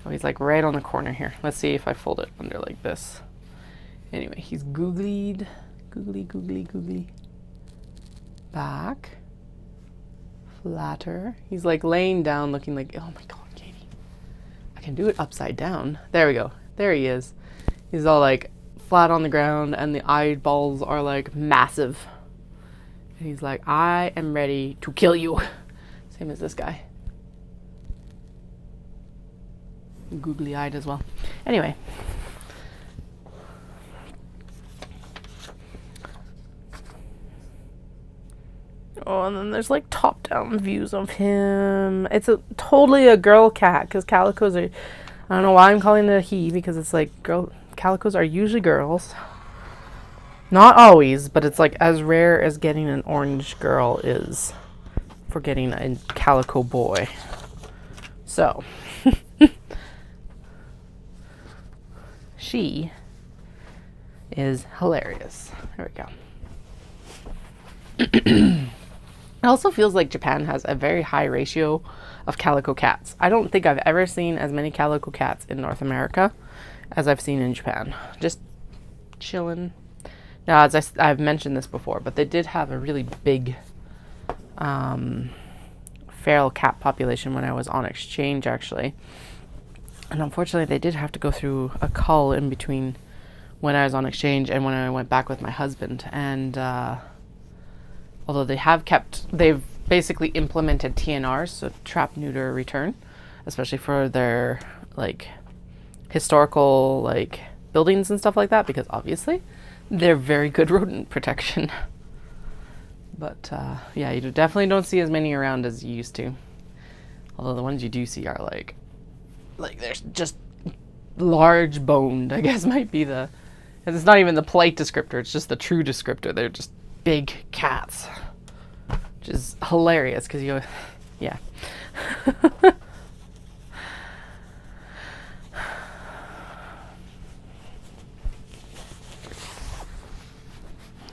Oh, he's like right on the corner here. Let's see if I fold it under like this. Anyway, he's googlied. Googly. Back. Flatter. He's like laying down looking like, oh my God, Katie. I can do it upside down. There we go. There he is. He's all like flat on the ground and the eyeballs are like massive. And he's like, I am ready to kill you. Same as this guy. Googly-eyed as well. Anyway. Oh, and then there's like top-down views of him. It's totally a girl cat because calicos are... I don't know why I'm calling it a he because it's like calicos are usually girls. Not always, but it's like as rare as getting an orange girl is for getting a calico boy. So, she is hilarious. There we go. It also feels like Japan has a very high ratio of calico cats. I don't think I've ever seen as many calico cats in North America as I've seen in Japan. Just chilling. Now, as I've mentioned this before, but they did have a really big feral cat population when I was on exchange, actually. And unfortunately, they did have to go through a cull in between when I was on exchange and when I went back with my husband. And although they've basically implemented TNRs, so trap, neuter, return, especially for their like historical like buildings and stuff like that, because obviously they're very good rodent protection. But yeah, you definitely don't see as many around as you used to. Although the ones you do see are like they're just large boned, I guess might be the, and it's not even the polite descriptor, it's just the true descriptor. They're just big cats, which is hilarious because yeah.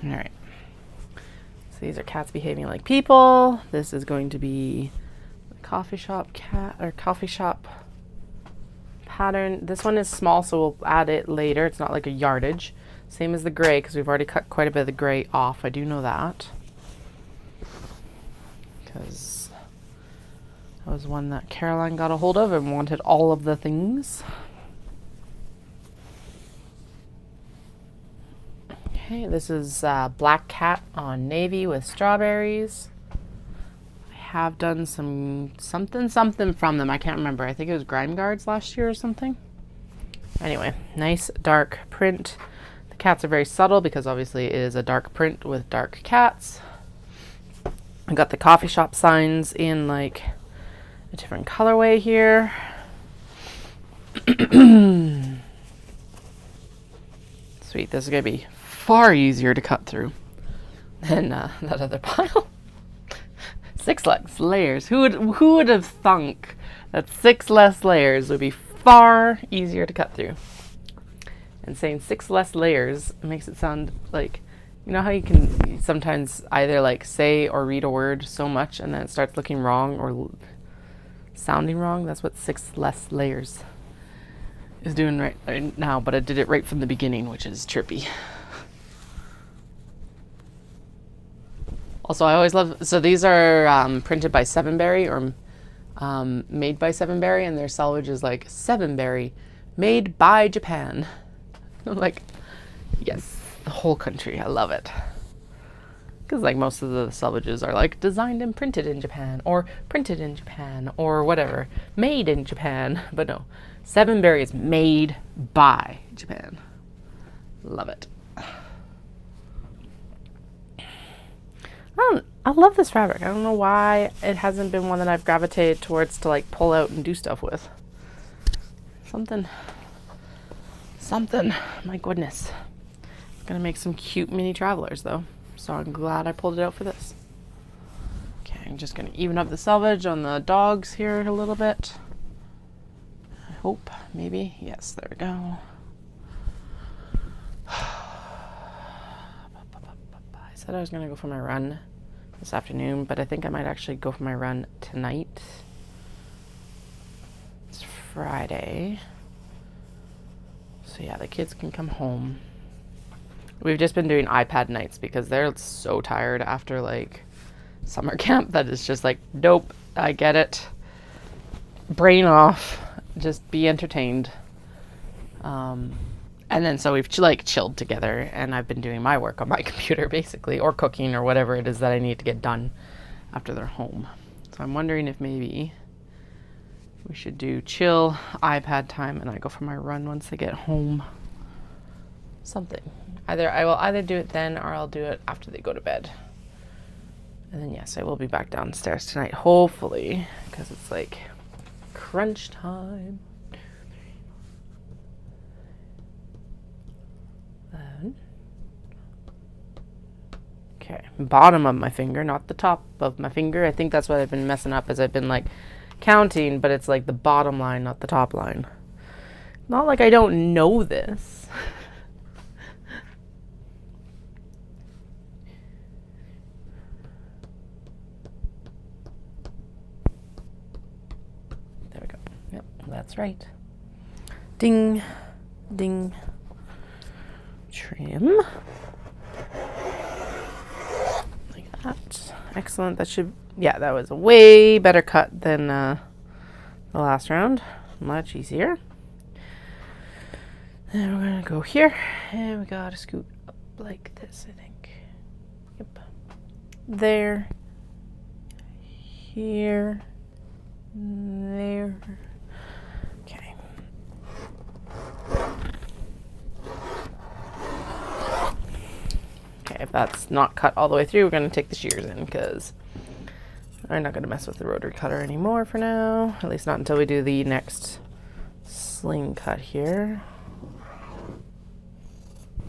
All right. So these are cats behaving like people. This is going to be a coffee shop cat or coffee shop pattern. This one is small, so we'll add it later. It's not like a yardage. Same as the gray, because we've already cut quite a bit of the gray off. I do know that. Because that was one that Caroline got a hold of and wanted all of the things. Okay, this is black cat on navy with strawberries. I have done something from them. I can't remember. I think it was Grime Guards last year or something. Anyway, nice dark print. The cats are very subtle because obviously it is a dark print with dark cats. I got the coffee shop signs in like a different colorway here. Sweet, this is going to be far easier to cut through than that other pile. 6 less layers. Who would have thunk that 6 less layers would be far easier to cut through? And saying 6 less layers makes it sound like, you know how you can sometimes either like say or read a word so much and then it starts looking wrong or sounding wrong? That's what 6 less layers is doing right now, but I did it right from the beginning, which is trippy. Also, I always love, so these are printed by Seven Berry or made by Seven Berry, and their selvage is like Seven Berry, made by Japan. I'm like, yes, the whole country. I love it. Because like most of the selvages are like designed and printed in Japan or printed in Japan or whatever, made in Japan. But no, Seven Berry is made by Japan. Love it. I love this fabric. I don't know why it hasn't been one that I've gravitated towards to like pull out and do stuff with. Something. My goodness. I'm gonna make some cute mini travelers though. So I'm glad I pulled it out for this. Okay, I'm just gonna even up the selvage on the dogs here a little bit. I hope, maybe. Yes, there we go. I said I was gonna go for my run this afternoon, but I think I might actually go for my run tonight. It's Friday. So yeah, the kids can come home. We've just been doing iPad nights because they're so tired after like summer camp that it's just like, nope, I get it. Brain off, just be entertained. And then so we've chilled together and I've been doing my work on my computer basically, or cooking or whatever it is that I need to get done after they're home. So I'm wondering if maybe we should do chill iPad time and I go for my run once they get home. Something. I will either do it then or I'll do it after they go to bed. And then yes, I will be back downstairs tonight, hopefully, because it's like crunch time. Okay, bottom of my finger, not the top of my finger. I think that's what I've been messing up, as I've been like counting, but it's like the bottom line, not the top line. Not like I don't know this. There we go. Yep, that's right. Ding, ding. Trim. Like that. Excellent. That should, yeah, that was a way better cut than the last round. Much easier. And we're gonna go here, and we gotta scoot up like this, I think. Yep. There. Here. There. Okay. Okay, if that's not cut all the way through, we're going to take the shears in because I'm not going to mess with the rotary cutter anymore for now. At least not until we do the next sling cut here.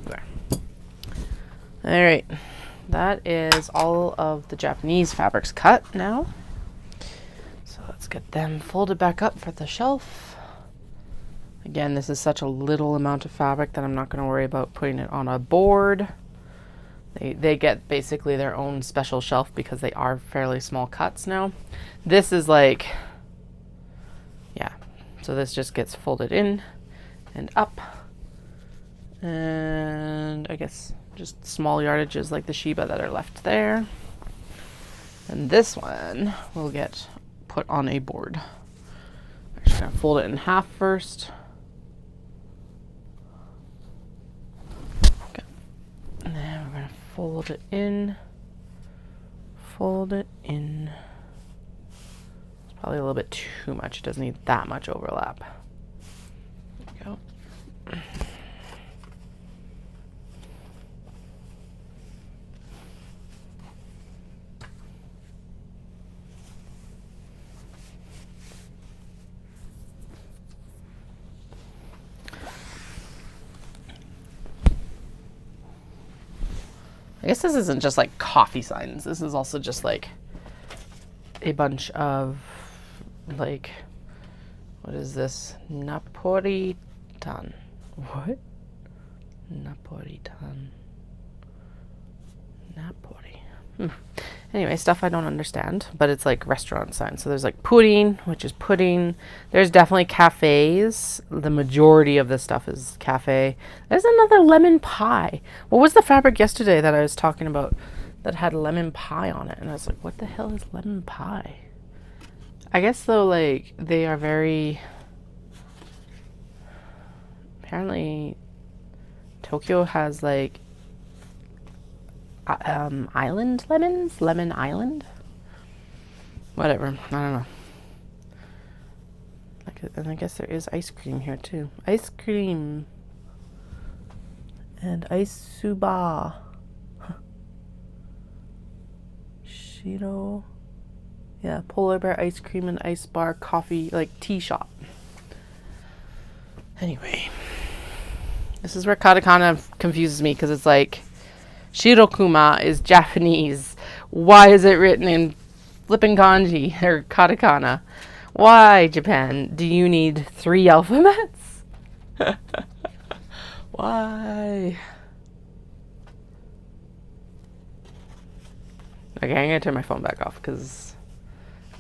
There. All right. That is all of the Japanese fabrics cut now. So let's get them folded back up for the shelf. Again, this is such a little amount of fabric that I'm not going to worry about putting it on a board. They get basically their own special shelf because they are fairly small cuts now. This is like, yeah, so this just gets folded in and up. And I guess just small yardages like the Shiba that are left there. And this one will get put on a board. I'm just going to fold it in half first. Okay. And then we're going to fold it in. Fold it in. It's probably a little bit too much. It doesn't need that much overlap. There we go. I guess this isn't just like coffee signs. This is also just like a bunch of like, what is this? Naporitan. What? Naporitan. Napori. Anyway, stuff I don't understand, but it's like restaurant signs. So there's like pudding, which is pudding. There's definitely cafes. The majority of this stuff is cafe. There's another lemon pie. What was the fabric yesterday that I was talking about that had lemon pie on it? And I was like, what the hell is lemon pie? I guess though, like, they are very, apparently Tokyo has like island lemons, lemon island, whatever, I don't know. And I guess there is ice cream here too. Ice cream and ice suba. Shiro. Yeah, polar bear ice cream and ice bar coffee, like tea shop. Anyway, this is where katakana confuses me because it's like Shirokuma is Japanese. Why is it written in flipping kanji or katakana? Why, Japan, do you need 3 alphabets? Why? Okay, I'm gonna turn my phone back off because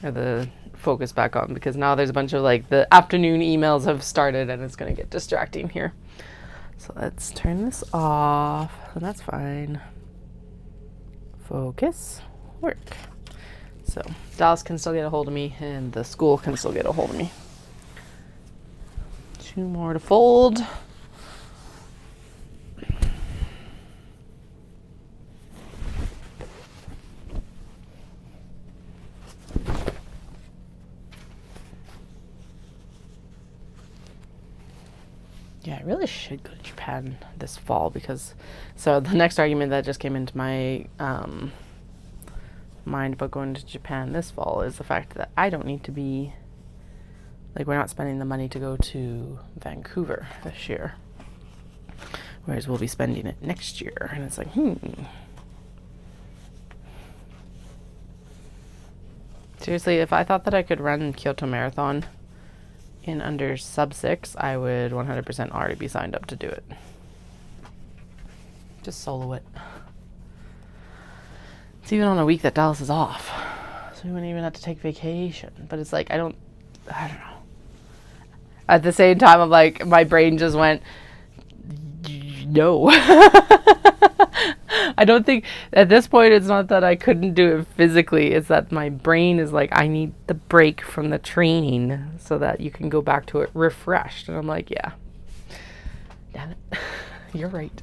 the focus back on because now there's a bunch of like the afternoon emails have started and it's gonna get distracting here. So let's turn this off, and that's fine. Focus, work. So Dallas can still get a hold of me, and the school can still get a hold of me. 2 more to fold. Yeah, I really should go to Japan this fall because, so the next argument that just came into my mind about going to Japan this fall is the fact that I don't need to be, like, we're not spending the money to go to Vancouver this year, whereas we'll be spending it next year. And it's like, seriously, if I thought that I could run Kyoto Marathon in under sub 6, I would 100% already be signed up to do it. Just solo it. It's even on a week that Dallas is off, so we wouldn't even have to take vacation. But it's like, I don't know. At the same time, I'm like, my brain just went, no. I don't think, at this point, it's not that I couldn't do it physically. It's that my brain is like, I need the break from the training so that you can go back to it refreshed. And I'm like, yeah. Damn it. You're right.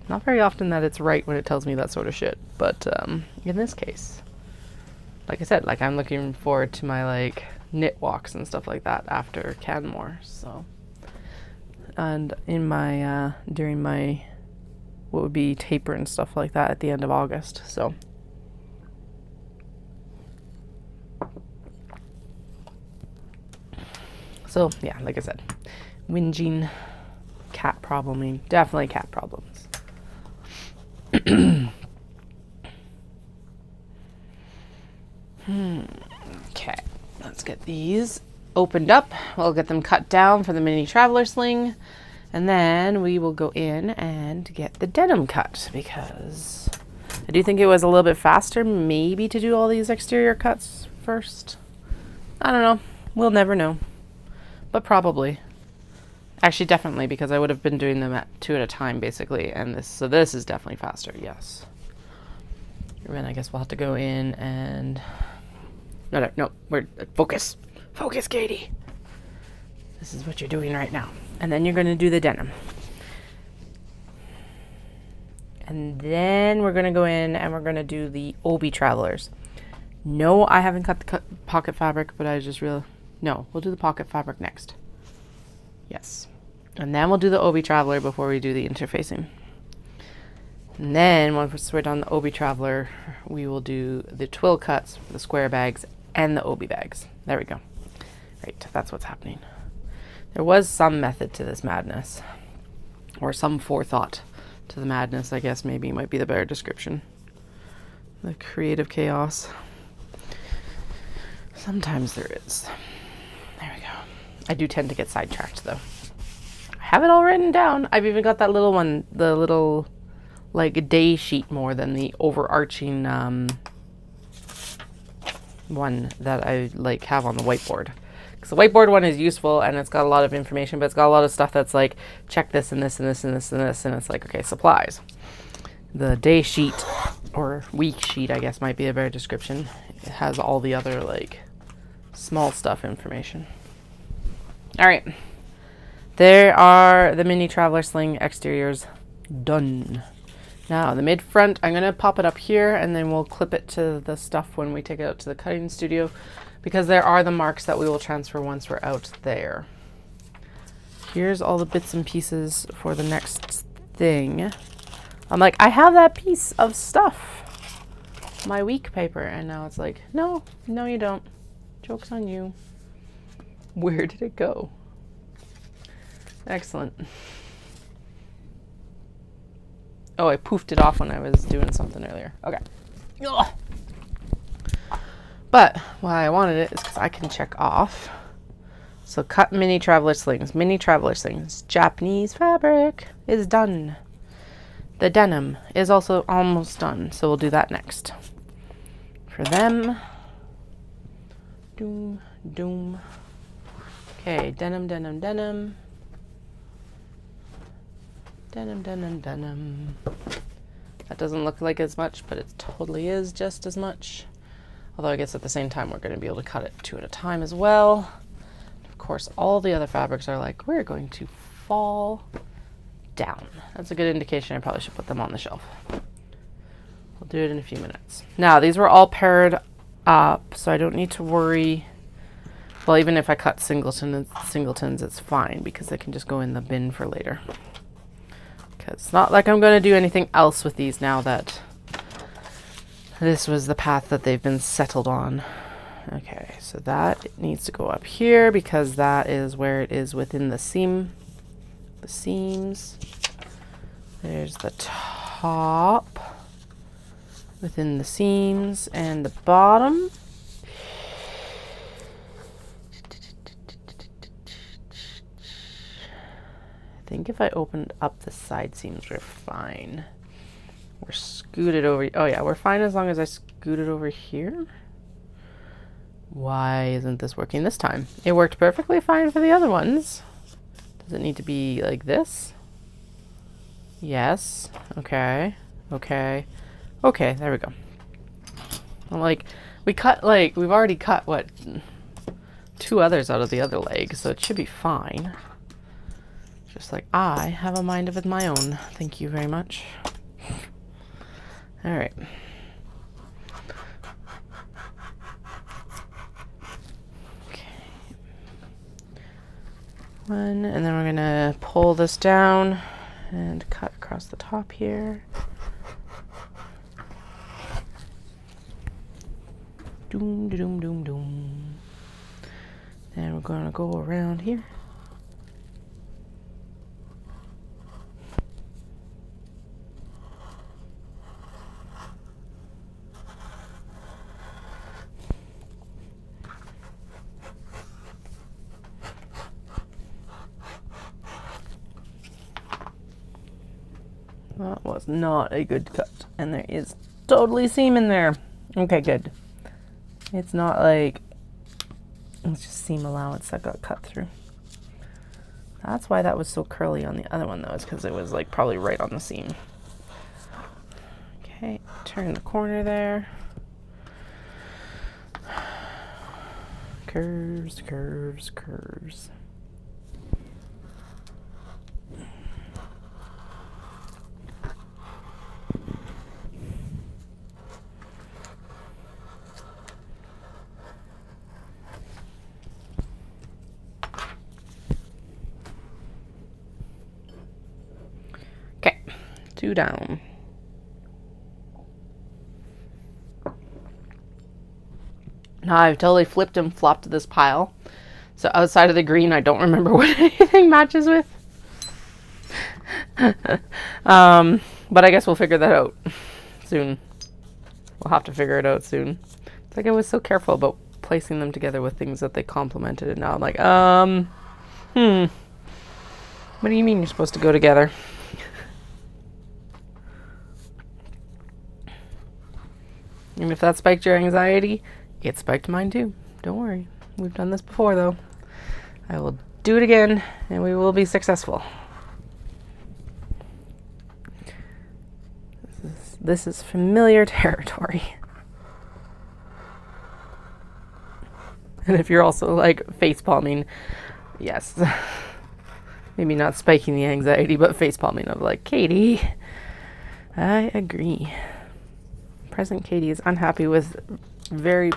Not very often that it's right when it tells me that sort of shit. But in this case, like I said, like, I'm looking forward to my, like, knit walks and stuff like that after Canmore. So, and in my, during my what would be taper and stuff like that at the end of August. So yeah, like I said, whinging, cat probleming, definitely cat problems. Okay, let's get these opened up. We'll get them cut down for the mini traveler sling, and then we will go in and get the denim cut, because I do think it was a little bit faster maybe to do all these exterior cuts first. I don't know. We'll never know. But probably. Actually, definitely, because I would have been doing them at 2 at a time, basically. And this is definitely faster, yes. And then I guess we'll have to go in and... No, we're... Focus. Focus, Katie. This is what you're doing right now. And then you're going to do the denim. And then we're going to go in and we're going to do the Obi Travelers. No, I haven't cut the pocket fabric, but I just realized... No, we'll do the pocket fabric next. Yes. And then we'll do the Obi Traveler before we do the interfacing. And then once we're done the Obi Traveler, we will do the twill cuts for the square bags and the Obi bags. There we go. Right, that's what's happening. There was some method to this madness. Or some forethought to the madness, I guess maybe might be the better description. The creative chaos. Sometimes there is. There we go. I do tend to get sidetracked though. I have it all written down. I've even got that little one, the little like day sheet more than the overarching one that I like have on the whiteboard. Because the whiteboard one is useful and it's got a lot of information, but it's got a lot of stuff that's like check this and this and this and this and this, and it's like, okay, supplies. The day sheet or week sheet, I guess might be a better description. It has all the other like small stuff information. All right, there are the mini traveler sling exteriors done. Now the mid front, I'm gonna pop it up here and then we'll clip it to the stuff when we take it out to the cutting studio, because there are the marks that we will transfer once we're out there. Here's all the bits and pieces for the next thing. I'm like, I have that piece of stuff, my week paper, and now it's like, no, you don't. Joke's on you. Where did it go? Excellent. Oh, I poofed it off when I was doing something earlier. Okay. Ugh. But why I wanted it is because I can check off. So cut mini traveler slings. Mini traveler slings. Japanese fabric is done. The denim is also almost done. So we'll do that next. For them. Doom, doom. Okay, denim, denim, denim. Denim, denim, denim. That doesn't look like as much, but it totally is just as much. Although I guess at the same time, we're going to be able to cut it 2 at a time as well. Of course, all the other fabrics are like, we're going to fall down. That's a good indication. I probably should put them on the shelf. We'll do it in a few minutes. Now, these were all paired up, so I don't need to worry. Well, even if I cut singletons, it's fine because they can just go in the bin for later. Because it's not like I'm going to do anything else with these now that this was the path that they've been settled on. Okay, so that needs to go up here because that is where it is within the seam. The seams. There's the top within the seams and the bottom. I think if I opened up the side seams, we're fine. We're scooted over. Oh yeah, we're fine as long as I scoot it over here. Why isn't this working this time? It worked perfectly fine for the other ones. Does it need to be like this? Yes. Okay. Okay. Okay, there we go. I'm like, we've already cut, what, 2 others out of the other leg, so it should be fine. Just like I have a mind of my own. Thank you very much. All right. Okay. One, and then we're gonna pull this down and cut across across the top here. Doom, doom, doom, doom. And we're going to go around here. That was not a good cut. And there is totally seam in there. Okay, good. It's not like, it's just seam allowance that got cut through. That's why that was so curly on the other one though. It's because it was like probably right on the seam. Okay, turn the corner there. Curves, curves, curves. Okay, 2 down. Now I've totally flipped and flopped this pile. So outside of the green, I don't remember what anything matches with. But I guess we'll figure that out soon. We'll have to figure it out soon. It's like I was so careful about placing them together with things that they complemented, and now I'm like, what do you mean you're supposed to go together? And if that spiked your anxiety, it spiked mine too. Don't worry. We've done this before though. I will do it again and we will be successful. This is familiar territory. And if you're also like face palming, yes. Maybe not spiking the anxiety, but face palming of like, Katie, I agree. Present Katie is unhappy with very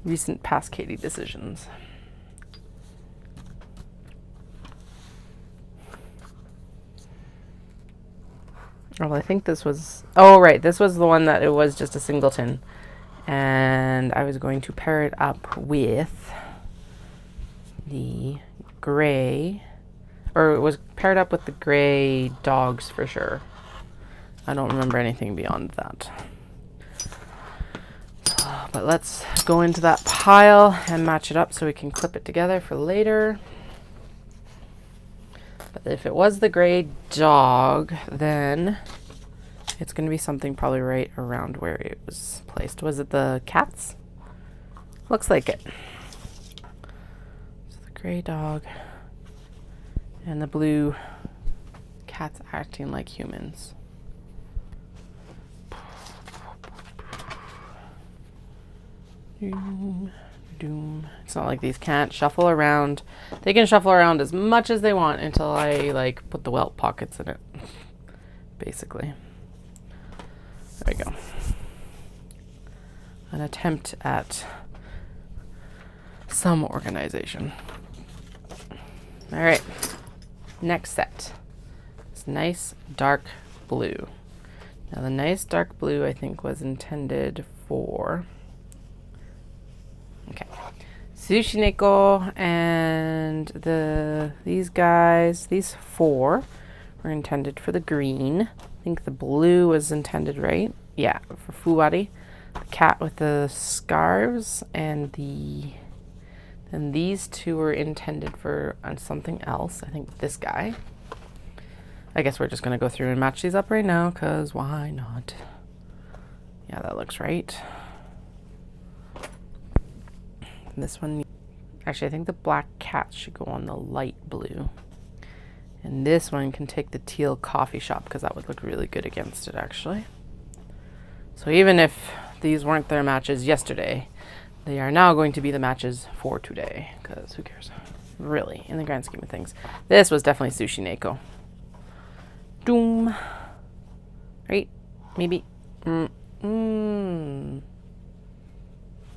recent past Katie decisions. Well, I think this was, oh right, this was the one that it was just a singleton. And I was going to pair it up with the gray, or it was paired up with the gray dogs for sure. I don't remember anything beyond that. But let's go into that pile and match it up so we can clip it together for later. But if it was the gray dog, then it's going to be something probably right around where it was placed. Was it the cats? Looks like it. So the gray dog and the blue cats acting like humans. Doom, doom. It's not like these can't shuffle around. They can shuffle around as much as they want until I like put the welt pockets in it. Basically. There we go. An attempt at some organization. All right. Next set. It's nice dark blue. Now the nice dark blue I think was intended for, okay, Sushi Neko, and these guys, these 4 were intended for the green. I think the blue was intended, right? Yeah, for Fuwari. The cat with the scarves, and these 2 were intended for something else. I think this guy. I guess we're just gonna go through and match these up right now, cause why not? Yeah, that looks right. This one, actually I think the black cat should go on the light blue. And this one can take the teal coffee shop because that would look really good against it actually. So even if these weren't their matches yesterday, they are now going to be the matches for today because who cares? Really, in the grand scheme of things. This was definitely Sushi Neko. Doom. Right? Maybe.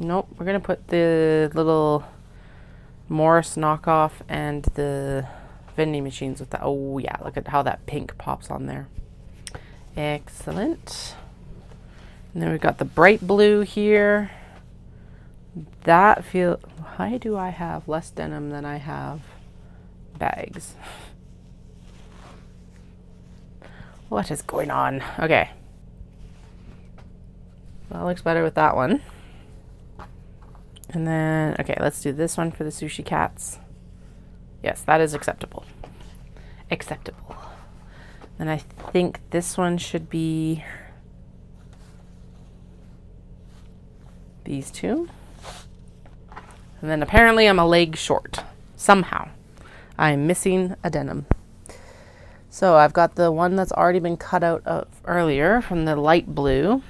Nope, we're gonna put the little Morris knockoff and the vending machines with that. Oh yeah, look at how that pink pops on there. Excellent. And then we've got the bright blue here. Why do I have less denim than I have bags? What is going on? Okay. That looks better with that one. And then, okay, let's do this one for the sushi cats. Yes, that is acceptable. Acceptable. And I think this one should be these two. And then apparently I'm a leg short. Somehow. I'm missing a denim. So I've got the one that's already been cut out of earlier from the light blue.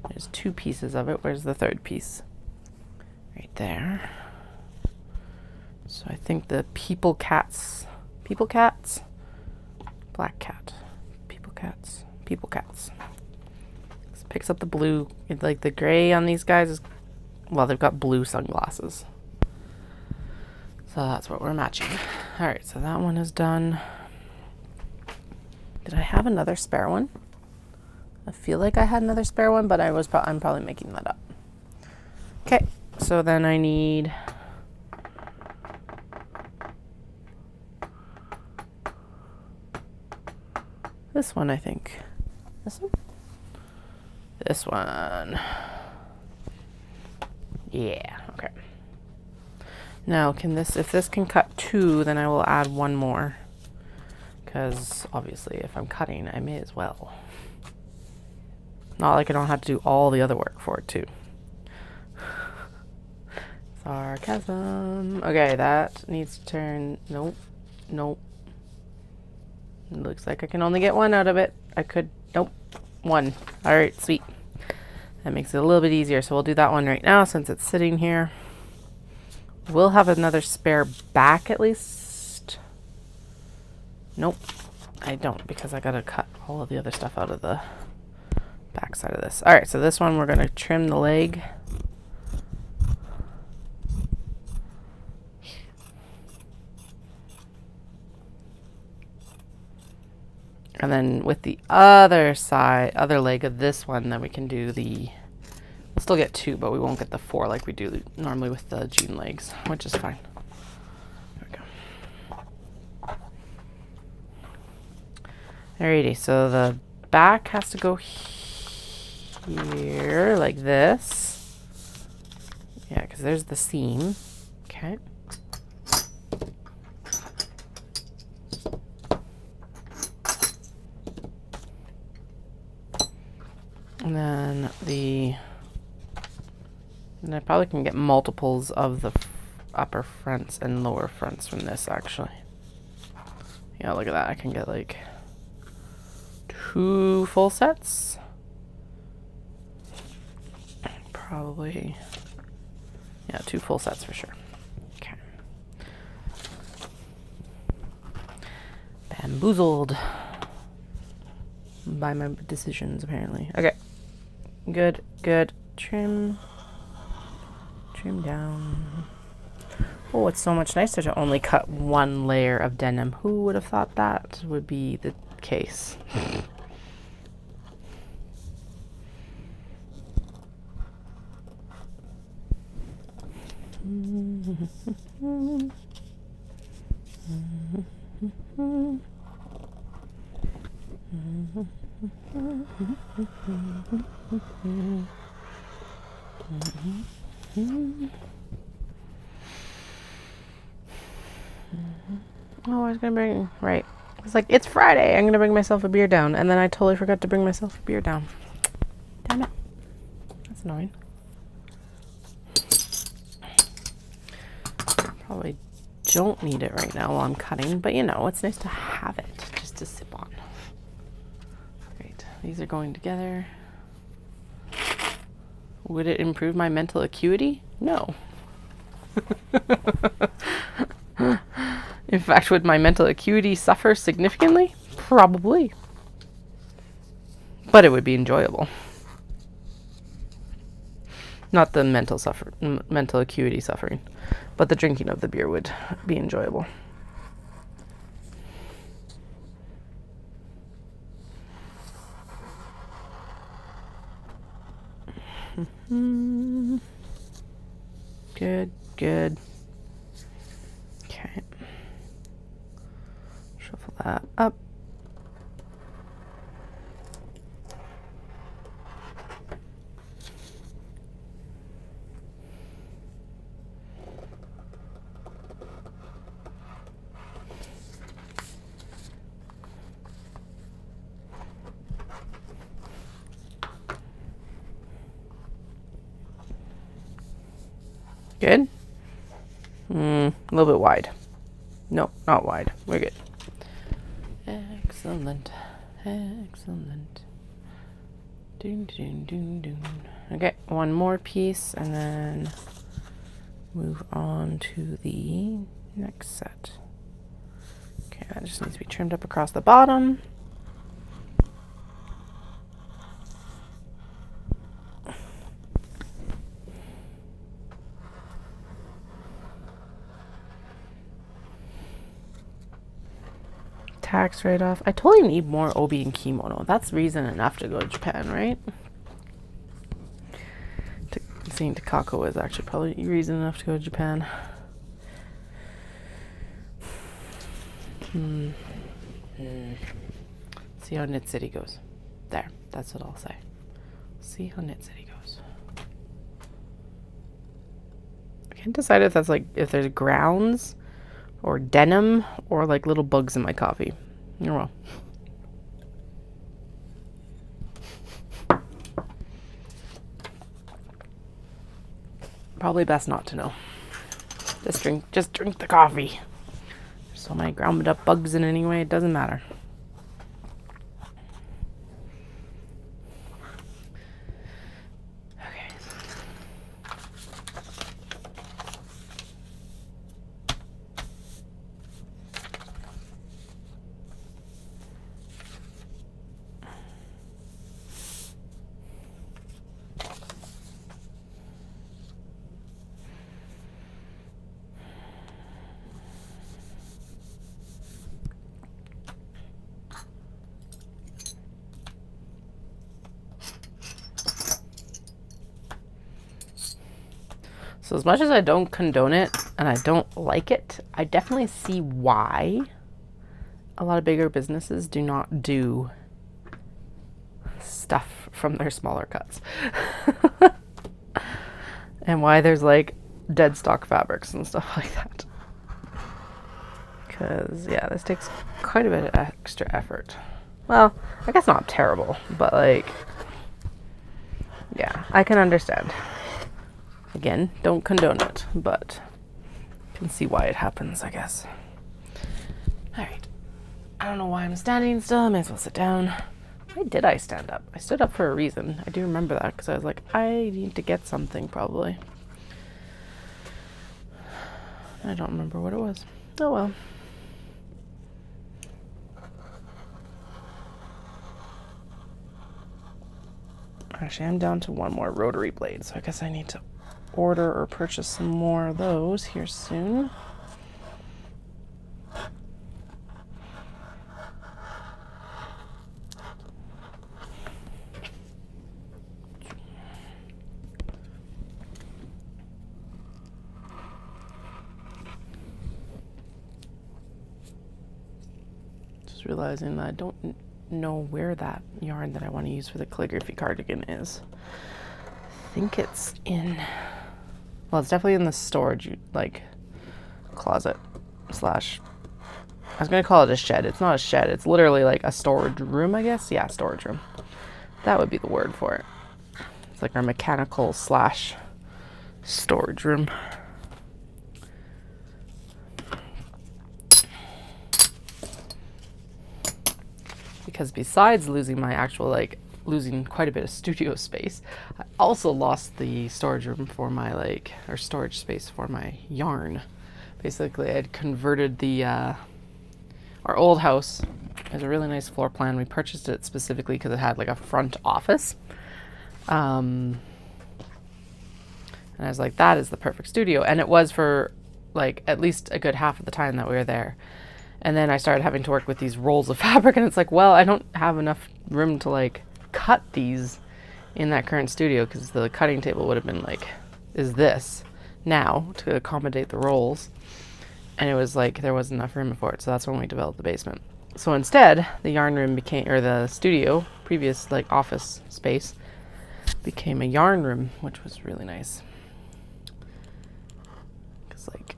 There's two pieces of it. Where's the third piece? Right there. So I think the people cats, black cat, people cats. So picks up the blue, like the gray on these guys is, well, they've got blue sunglasses. So that's what we're matching. All right, so that one is done. Did I have another spare one? I feel like I had another spare one, but I'm probably making that up. Okay, so then I need this one, I think. This one? This one. Yeah, okay. Now, if this can cut two, then I will add one more. Because obviously if I'm cutting, I may as well. Not like I don't have to do all the other work for it too. Sarcasm. Okay, that needs to turn. Nope. It looks like I can only get one out of it. Nope. One. All right, sweet. That makes it a little bit easier. So we'll do that one right now since it's sitting here. We'll have another spare back at least. Nope, I don't, because I gotta cut all of the other stuff out of the back side of this. All right, so this one we're gonna trim the leg. And then with the other leg of this one, then we can do we'll still get two, but we won't get the four like we do normally with the June legs, which is fine. There we go. Alrighty, so the back has to go here like this. Yeah, because there's the seam. Okay. And then I probably can get multiples of the upper fronts and lower fronts from this, actually. Yeah, look at that. I can get like 2 full sets. Probably. Yeah, 2 full sets for sure. Okay. Bamboozled by my decisions, apparently. Okay. Good. Trim down. Oh, it's so much nicer to only cut 1 layer of denim. Who would have thought that would be the case? Oh, I was gonna bring, right. It's like, it's Friday, I'm gonna bring myself a beer down, and then I totally forgot to bring myself a beer down. Damn it. That's annoying. Probably don't need it right now while I'm cutting, but you know, it's nice to have it just to sip on. Great, these are going together. Would it improve my mental acuity? No. In fact, would my mental acuity suffer significantly? Probably. But it would be enjoyable. Not the mental acuity suffering, but the drinking of the beer would be enjoyable. Good, good. Okay. Shuffle that up. Good. A little bit wide. No, not wide. We're good. Excellent. Excellent. Doon, doon, doon, doon. Okay, one more piece and then move on to the next set. Okay, that just needs to be trimmed up across the bottom. Tax write-off. I totally need more obi and kimono. That's reason enough to go to Japan, right? Seeing Takako is actually probably reason enough to go to Japan. See how Knit City goes. There, that's what I'll say. See how Knit City goes. I can't decide if that's like, if there's grounds or denim or like little bugs in my coffee. Oh well. Probably best not to know. Just drink the coffee. There's so many ground up bugs in it anyway, it doesn't matter. So as much as I don't condone it and I don't like it, I definitely see why a lot of bigger businesses do not do stuff from their smaller cuts. And why there's like dead stock fabrics and stuff like that. Because, yeah, this takes quite a bit of extra effort. Well, I guess not terrible, but like, yeah, I can understand. Again, don't condone it, but can see why it happens, I guess. Alright. I don't know why I'm standing still. I may as well sit down. Why did I stand up? I stood up for a reason. I do remember that because I was like, I need to get something probably. I don't remember what it was. Oh well. Actually, I'm down to one more rotary blade, so I guess I need to order or purchase some more of those here soon. Just realizing that I don't know where that yarn that I want to use for the calligraphy cardigan is. I think it's in, well, it's definitely in the storage, like, closet slash, I was going to call it a shed. It's not a shed. It's literally like a storage room, I guess. Yeah, storage room. That would be the word for it. It's like our mechanical slash storage room. Because besides losing my actual, like, losing quite a bit of studio space, I also lost the storage room for my, like, or storage space for my yarn. Basically, I had converted the, our old house is a really nice floor plan. We purchased it specifically because it had, like, a front office. And I was like, that is the perfect studio. And it was for, like, at least a good half of the time that we were there. And then I started having to work with these rolls of fabric, and it's like, well, I don't have enough room to, like, cut these in that current studio, because the cutting table would have been like, is this now to accommodate the rolls. And it was like, there wasn't enough room for it. So that's when we developed the basement. So instead, the yarn room became, or the studio, previous like office space, became a yarn room, which was really nice. Because like,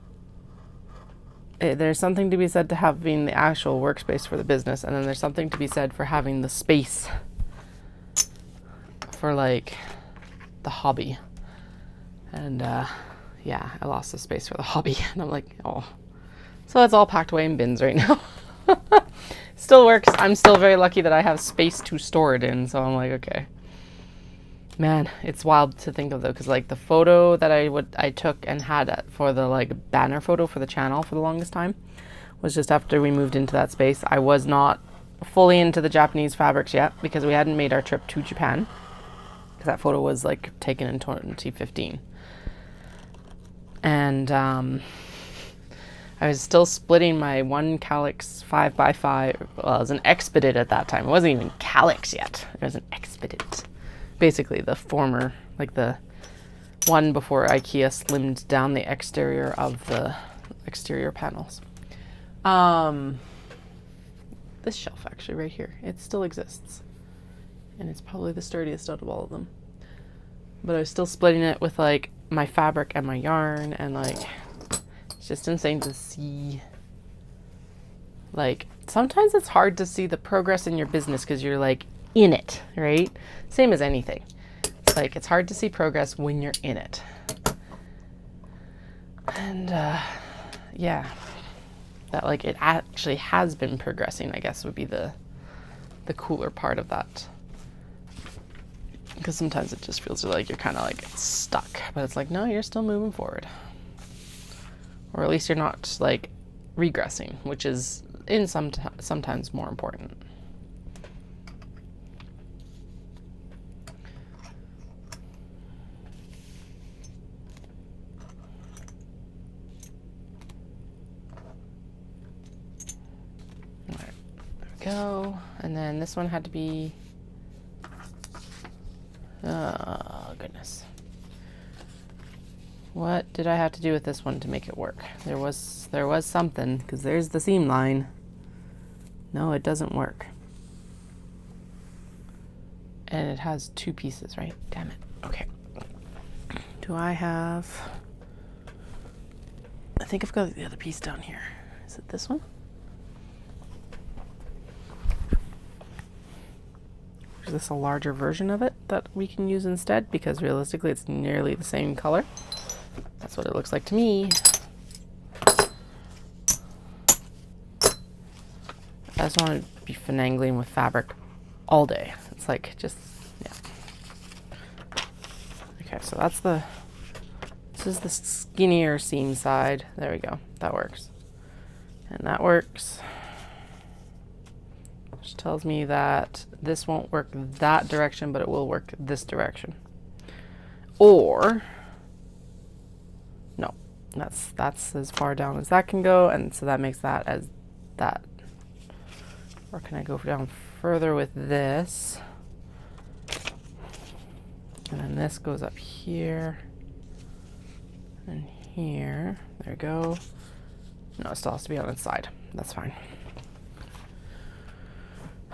there's something to be said to having the actual workspace for the business, and then there's something to be said for having the space for like the hobby. And yeah, I lost the space for the hobby, and I'm like, oh. So it's all packed away in bins right now. Still works. I'm still very lucky that I have space to store it in, so I'm like, okay. Man, it's wild to think of though, because like the photo that I took and had for the like banner photo for the channel for the longest time was just after we moved into that space. I was not fully into the Japanese fabrics yet because we hadn't made our trip to Japan, because that photo was like taken in 2015. And I was still splitting my one Calyx 5x5. Well, it was an Expedit at that time. It wasn't even Calyx yet. It was an Expedit. Basically the former, like the one before IKEA slimmed down the exterior of the exterior panels. This shelf actually right here, it still exists. And it's probably the sturdiest out of all of them. But I was still splitting it with like my fabric and my yarn, and like, it's just insane to see. Like, sometimes it's hard to see the progress in your business because you're like in it, right? Same as anything. It's like, it's hard to see progress when you're in it. And yeah, that like it actually has been progressing, I guess would be the cooler part of that. Because sometimes it just feels like you're kind of like stuck, but it's like, no, you're still moving forward. Or at least you're not like regressing, which is in sometimes more important. All right, there we go. And then this one had to be, oh goodness. What did I have to do with this one to make it work? There was something, because there's the seam line. No, it doesn't work. And it has two pieces, right? Damn it. Okay. Do I have... I think I've got the other piece down here. Is it this one? Is this a larger version of it that we can use instead? Because realistically, it's nearly the same color. That's what it looks like to me. I just want to be finagling with fabric all day. It's like, just, yeah. Okay, so that's this is the skinnier seam side. There we go. That works. And that works. Which tells me that this won't work that direction, but it will work this direction. Or... no, that's as far down as that can go, and so that makes that as that. Or can I go down further with this? And then this goes up here and here. There we go. No, it still has to be on its side. That's fine.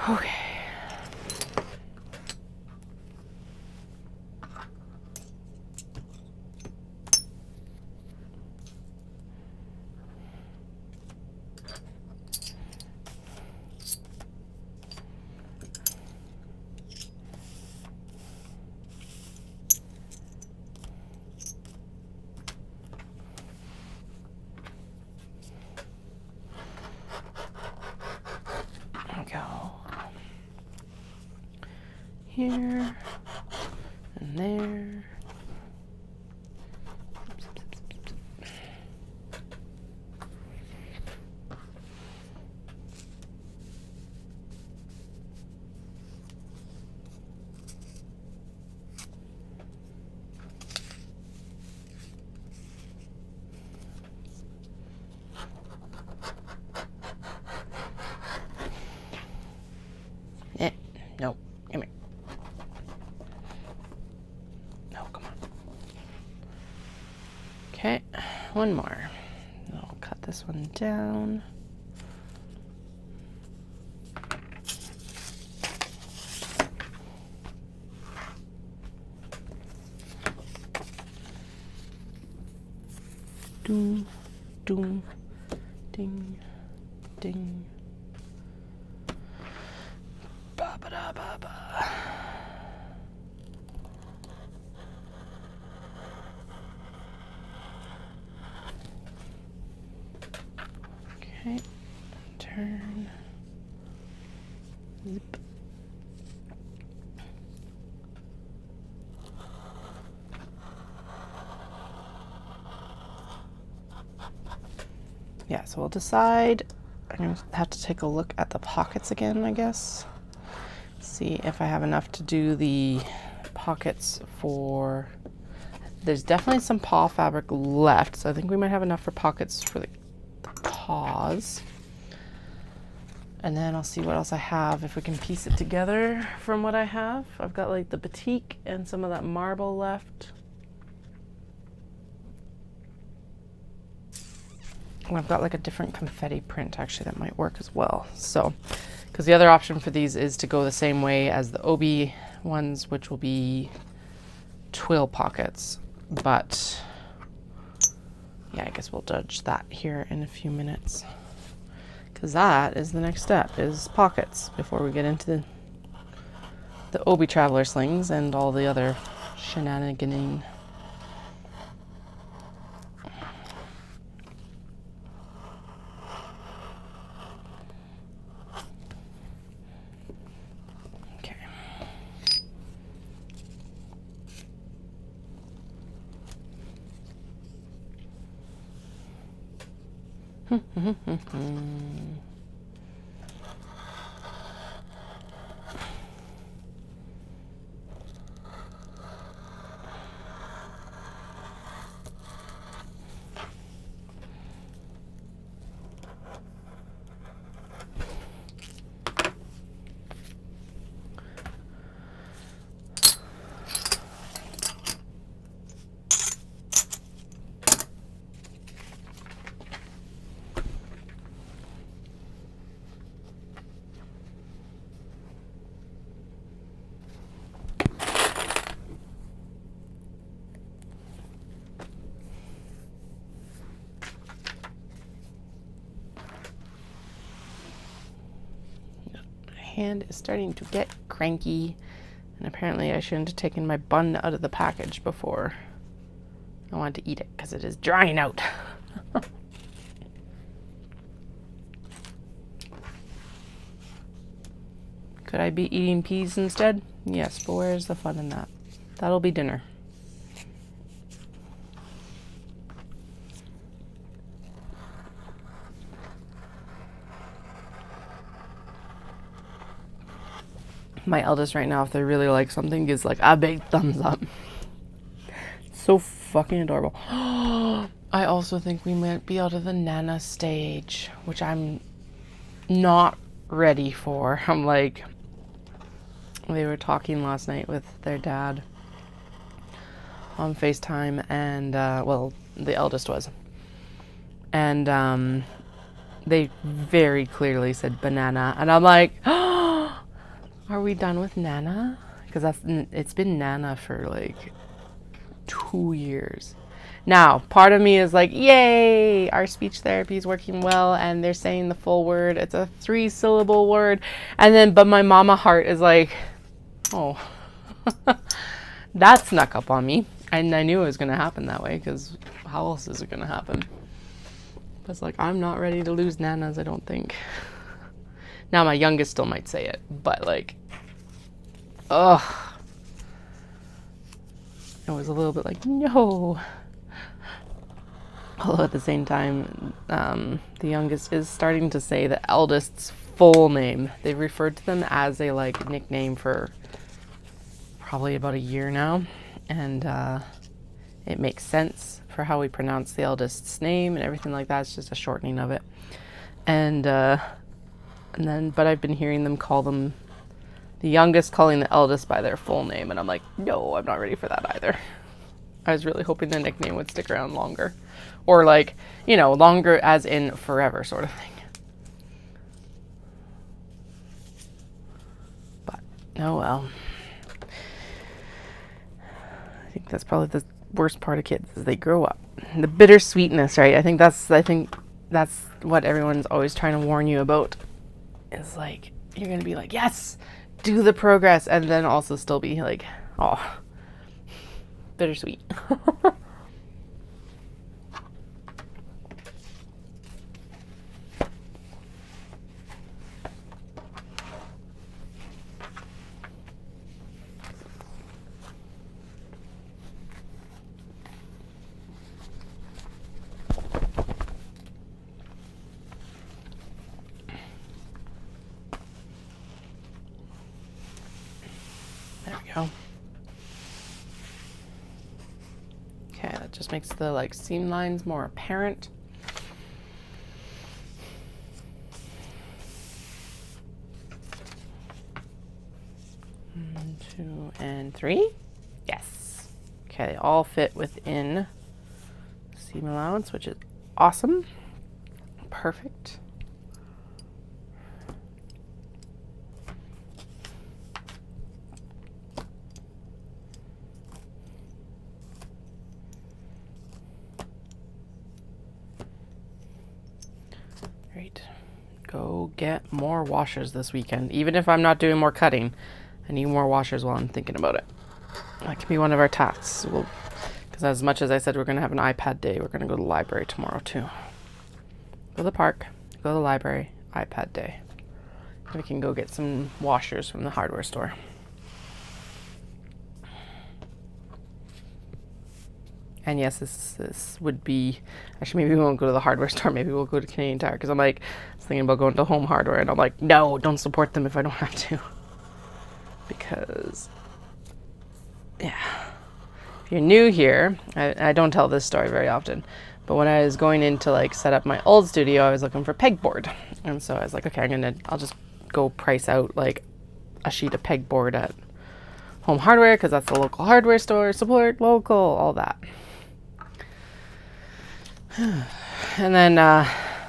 Okay. Here and there. Nope. Come here. one more. I'll cut this one down. Doom, doom, ding, ding. Ba ba da ba ba. Okay, turn. Zip. Yeah, so we'll decide. I'm going to have to take a look at the pockets again, I guess. See if I have enough to do the pockets for... There's definitely some paw fabric left, so I think we might have enough for pockets for the paws. And then I'll see what else I have, if we can piece it together from what I have. I've got like the batik and some of that marble left. And I've got like a different confetti print actually that might work as well. So, because the other option for these is to go the same way as the Obi ones, which will be twill pockets. But yeah, I guess we'll judge that here in a few minutes. Because that is the next step, is pockets, before we get into the Obi Traveler slings and all the other shenaniganing. Hand is starting to get cranky, and apparently I shouldn't have taken my bun out of the package before I wanted to eat it because it is drying out. Could I be eating peas instead? Yes, but where's the fun in that? That'll be dinner. My eldest right now, if they really like something, gives like a big thumbs up. So fucking adorable. I also think we might be out of the Nana stage, which I'm not ready for. I'm like, they were talking last night with their dad on FaceTime, and well, the eldest was. And they very clearly said banana, and I'm like, are we done with Nana? Because it's been Nana for like 2 years. Now, part of me is like, yay, our speech therapy is working well, and they're saying the full word. It's a 3-syllable word. And then, but my mama heart is like, oh, that snuck up on me. And I knew it was going to happen that way, because how else is it going to happen? But it's like, I'm not ready to lose Nanas, I don't think. Now, my youngest still might say it, but like, ugh. It was a little bit like, no. Although at the same time, the youngest is starting to say the eldest's full name. They've referred to them as a like nickname for probably about a year now. And it makes sense for how we pronounce the eldest's name and everything like that. It's just a shortening of it. And then, but I've been hearing them call them, the youngest calling the eldest by their full name. And I'm like, no, I'm not ready for that either. I was really hoping the nickname would stick around longer. Or like, you know, longer as in forever sort of thing. But, oh well. I think that's probably the worst part of kids is they grow up. The bittersweetness, right? I think that's what everyone's always trying to warn you about. Is like, you're going to be like, yes, do the progress. And then also still be like, oh, bittersweet. There we go. Okay, that just makes the like seam lines more apparent. 1, 2, and 3. Yes. Okay, they all fit within seam allowance, which is awesome. Perfect. Great. Go get more washers this weekend. Even if I'm not doing more cutting, I need more washers while I'm thinking about it. That can be one of our tasks. Because as much as I said we're going to have an iPad day, we're going to go to the library tomorrow too. Go to the park, go to the library, iPad day. We can go get some washers from the hardware store. And yes, this would be, actually maybe we won't go to the hardware store, maybe we'll go to Canadian Tire, because I'm like, I was thinking about going to Home Hardware, and I'm like, no, don't support them if I don't have to. Because, yeah. If you're new here, I don't tell this story very often, but when I was going in to like set up my old studio, I was looking for pegboard. And so I was like, okay, I'll just go price out like a sheet of pegboard at Home Hardware, because that's the local hardware store, support local, all that. And then,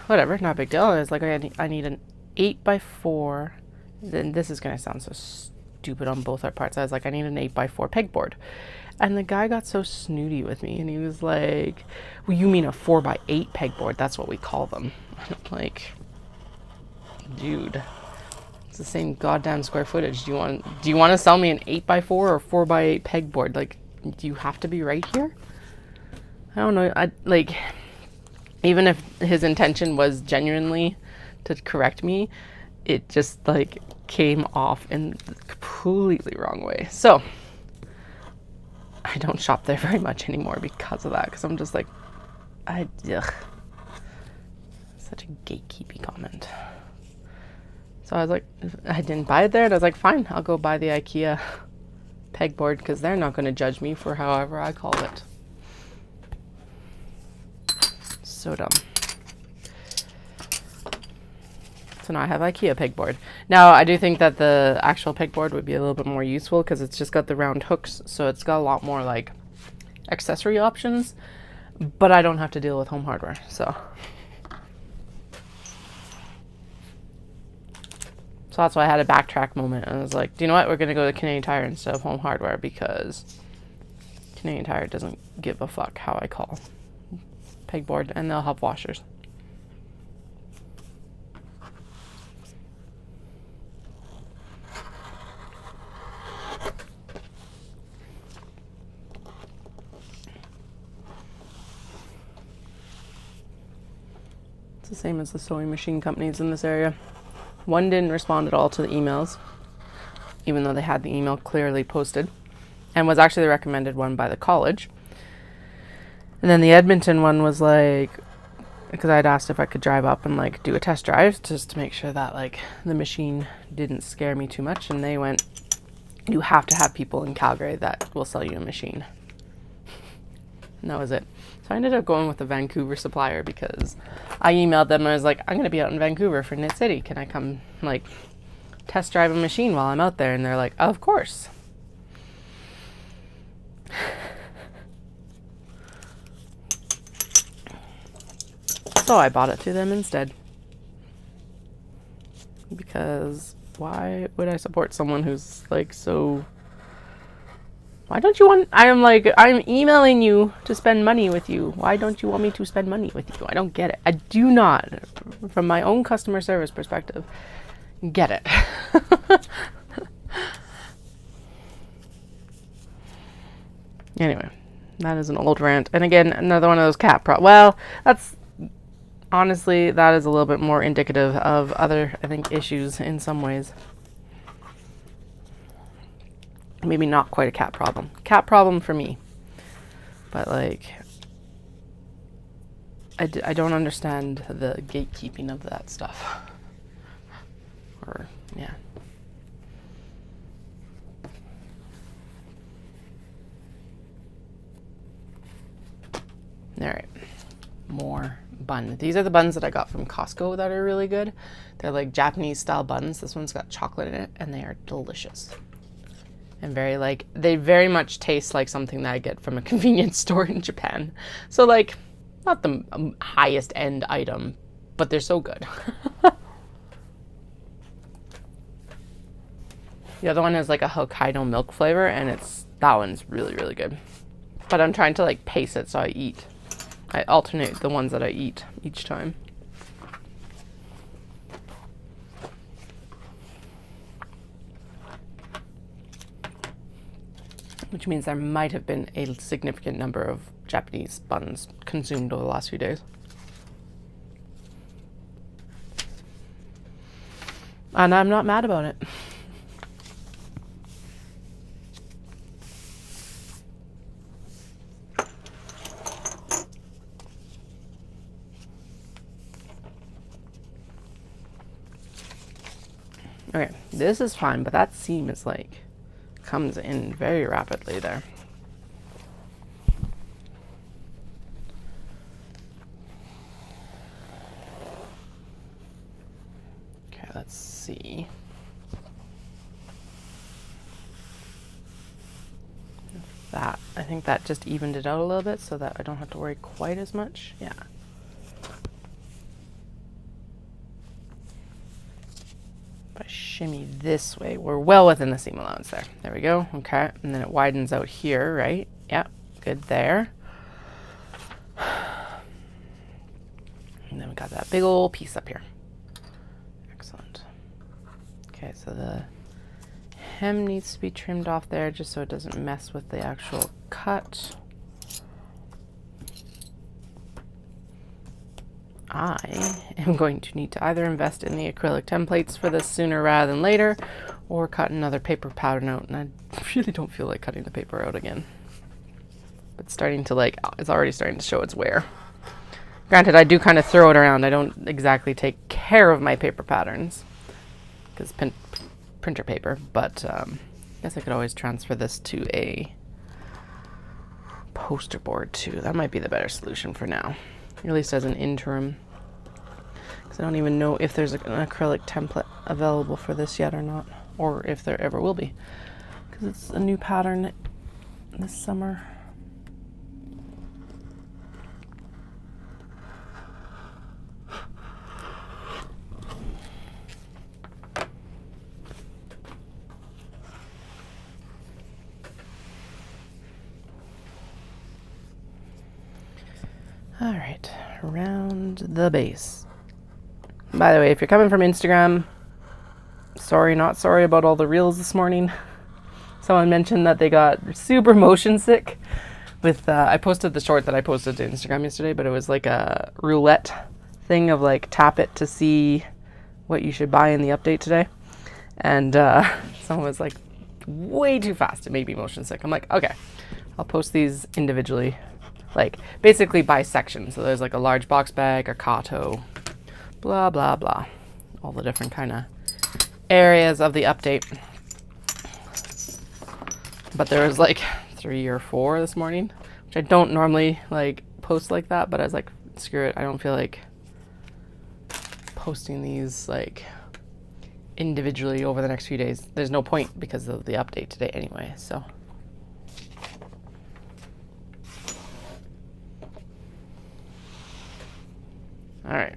whatever, not a big deal. I was like, okay, I need an 8x4. Then this is going to sound so stupid on both our parts. I was like, I need an 8x4 pegboard. And the guy got so snooty with me, and he was like, well, you mean a 4x8 pegboard? That's what we call them. I'm like, dude, it's the same goddamn square footage. Do you want to sell me an 8x4 or 4x8 pegboard? Like, do you have to be right here? I don't know. Even if his intention was genuinely to correct me, it just like came off in the completely wrong way. So I don't shop there very much anymore because of that, because I'm just like, ugh. Such a gatekeepy comment. So I was like, I didn't buy it there, and I was like, fine, I'll go buy the IKEA pegboard, because they're not going to judge me for however I call it. So dumb. So now I have IKEA pegboard. Now I do think that the actual pegboard would be a little bit more useful, because it's just got the round hooks, so it's got a lot more like accessory options, but I don't have to deal with Home Hardware, so that's why I had a backtrack moment, and I was like, do you know what, we're gonna go to Canadian Tire instead of Home Hardware, because Canadian Tire doesn't give a fuck how I call pegboard, and they'll have washers. It's the same as the sewing machine companies in this area. One didn't respond at all to the emails, even though they had the email clearly posted, and was actually the recommended one by the college. And then the Edmonton one was like, because I'd asked if I could drive up and like do a test drive just to make sure that like the machine didn't scare me too much, and they went, you have to have people in Calgary that will sell you a machine. And that was it. So I ended up going with the Vancouver supplier, because I emailed them and I was like, I'm going to be out in Vancouver for Knit City. Can I come like test drive a machine while I'm out there? And they're like, of course. So I bought it to them instead. Because why would I support someone who's like so... Why don't you want... I'm emailing you to spend money with you. Why don't you want me to spend money with you? I don't get it. I do not, from my own customer service perspective, get it. Anyway, that is an old rant. And again, another one of those cat well, that's... Honestly, that is a little bit more indicative of other, I think, issues in some ways. Maybe not quite a cat problem. Cat problem for me. But, like, I don't understand the gatekeeping of that stuff. Or, yeah. All right. More bun. These are the buns that I got from Costco that are really good. They're like Japanese style buns. This one's got chocolate in it and they are delicious. And very like, they very much taste like something that I get from a convenience store in Japan. So like, not the highest end item, but they're so good. The other one is like a Hokkaido milk flavor and that one's really, really good. But I'm trying to like pace it so I alternate the ones that I eat each time. Which means there might have been a significant number of Japanese buns consumed over the last few days. And I'm not mad about it. Okay, this is fine, but that seam is like, comes in very rapidly there. Okay, let's see. That, I think that just evened it out a little bit so that I don't have to worry quite as much. Yeah. If I shimmy this way, we're well within the seam allowance there. There we go. Okay. And then it widens out here, right? Yep. Good there. And then we got that big old piece up here. Excellent. Okay, so the hem needs to be trimmed off there just so it doesn't mess with the actual cut. I am going to need to either invest in the acrylic templates for this sooner rather than later, or cut another paper pattern out, and I really don't feel like cutting the paper out again. But it's starting to it's already starting to show its wear. Granted, I do kind of throw it around. I don't exactly take care of my paper patterns, because printer paper, but I guess I could always transfer this to a poster board too. That might be the better solution for now, at least as an interim. Because I don't even know if there's an acrylic template available for this yet or not, or if there ever will be, because it's a new pattern this summer. All right, around the base. By the way, if you're coming from Instagram, sorry, not sorry about all the reels this morning. Someone mentioned that they got super motion sick with, I posted the short that I posted to Instagram yesterday, but it was like a roulette thing of like tap it to see what you should buy in the update today. And someone was like, way too fast. It made me motion sick. I'm like, okay, I'll post these individually. Like basically by section. So there's like a large box bag, a Kato, blah, blah, blah. All the different kind of areas of the update. But there was like 3 or 4 this morning, which I don't normally like post like that, but I was like, screw it. I don't feel like posting these like individually over the next few days. There's no point because of the update today anyway, so. All right.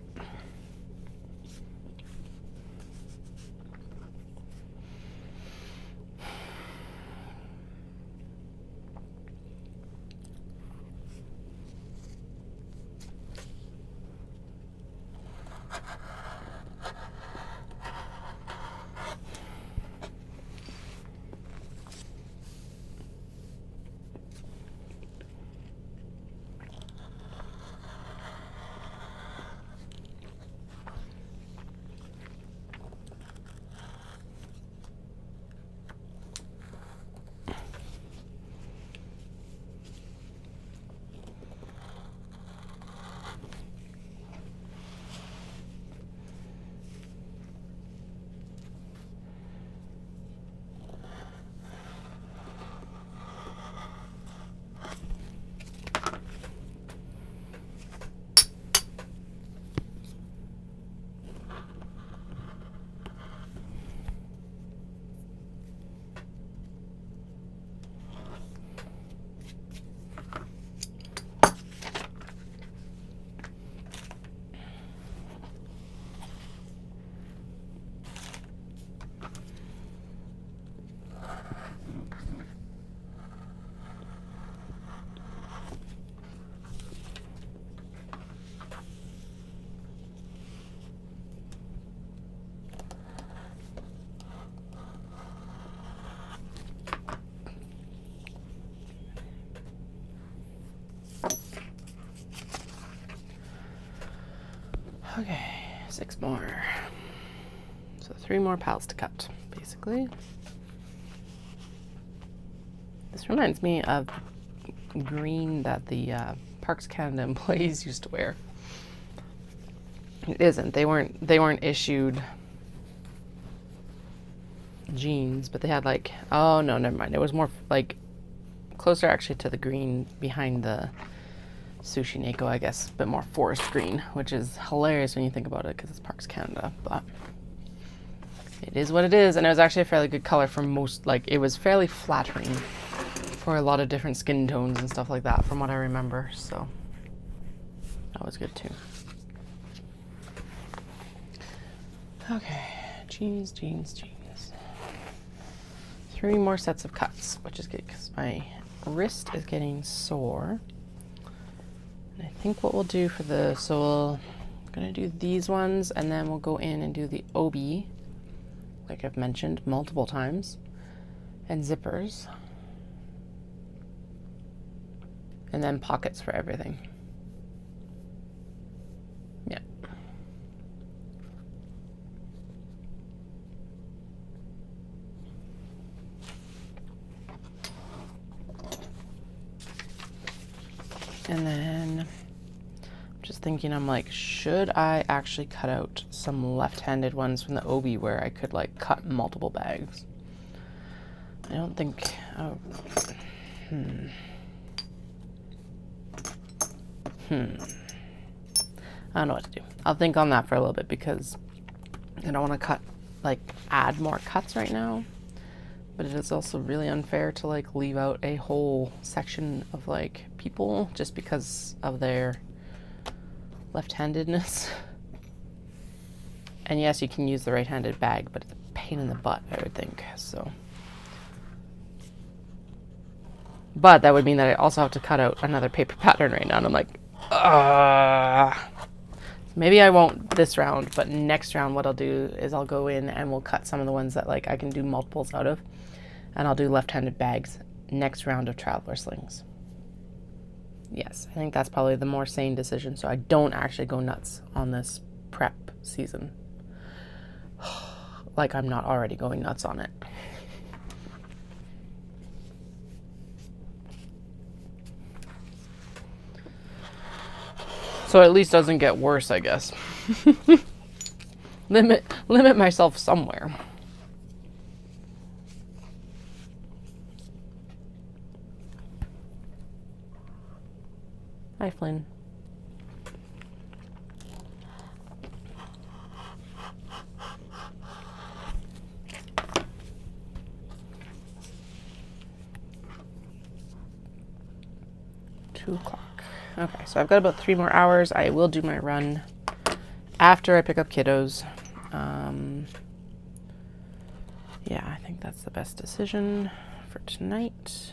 Okay, 6 more. So 3 more pals to cut, basically. This reminds me of green that the Parks Canada employees used to wear. It isn't. They weren't issued jeans, but they had like, oh no, never mind. It was more like closer actually to the green behind the sushi neko, I guess, but more forest green, which is hilarious when you think about it because it's Parks Canada, but it is what it is. And it was actually a fairly good color for most, like it was fairly flattering for a lot of different skin tones and stuff like that from what I remember, so that was good too. Okay, jeans. 3 more sets of cuts, which is good because my wrist is getting sore. And I think what we'll do for I'm gonna do these ones and then we'll go in and do the obi, like I've mentioned multiple times, and zippers. And then pockets for everything. Yeah. And then I'm just thinking, I'm like, should I actually cut out some left-handed ones from the obi where I could like cut multiple bags? I don't think, I don't know what to do. I'll think on that for a little bit because I don't want to add more cuts right now. But it is also really unfair to like leave out a whole section of like people just because of their left-handedness. And yes, you can use the right-handed bag, but it's a pain in the butt, I would think. So, but that would mean that I also have to cut out another paper pattern right now, and I'm like, maybe I won't this round, but next round what I'll do is I'll go in and we'll cut some of the ones that like I can do multiples out of. And I'll do left-handed bags next round of traveler slings. Yes, I think that's probably the more sane decision, so I don't actually go nuts on this prep season. Like I'm not already going nuts on it. So at least doesn't get worse, I guess. Limit myself somewhere. Hi, Flynn. $2 o'clock. Okay, so I've got about 3 more hours. I will do my run after I pick up kiddos. Yeah, I think that's the best decision for tonight.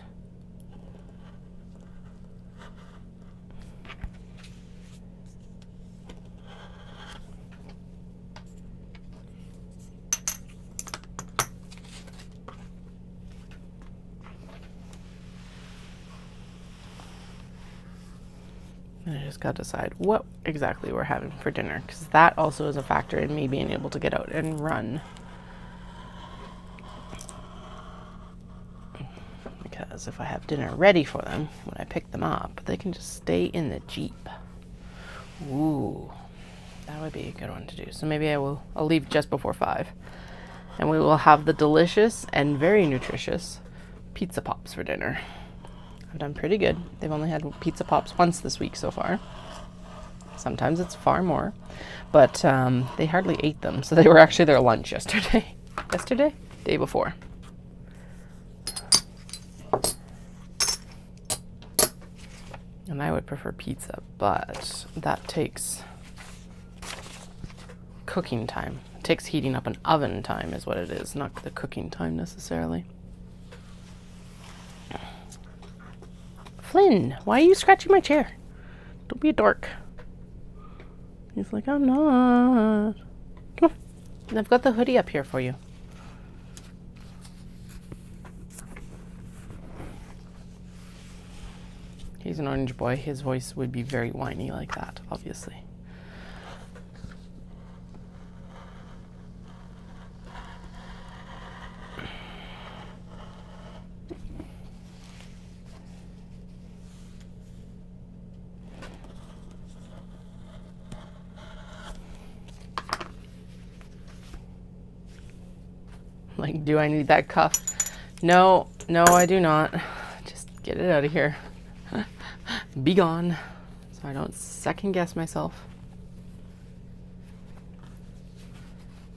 And I just got to decide what exactly we're having for dinner, because that also is a factor in me being able to get out and run. Because if I have dinner ready for them when I pick them up, they can just stay in the Jeep. Ooh, that would be a good one to do. So maybe I'll leave just before 5. And we will have the delicious and very nutritious pizza pops for dinner. I've done pretty good. They've only had pizza pops once this week so far. Sometimes it's far more, but they hardly ate them. So they were actually their lunch yesterday. Day before. And I would prefer pizza, but that takes cooking time. It takes heating up an oven time is what it is, not the cooking time necessarily. Flynn, why are you scratching my chair? Don't be a dork. He's like, I'm not. Come on. I've got the hoodie up here for you. He's an orange boy. His voice would be very whiny like that, obviously. Like, do I need that cuff? No, I do not. Just get it out of here. Be gone, so I don't second guess myself.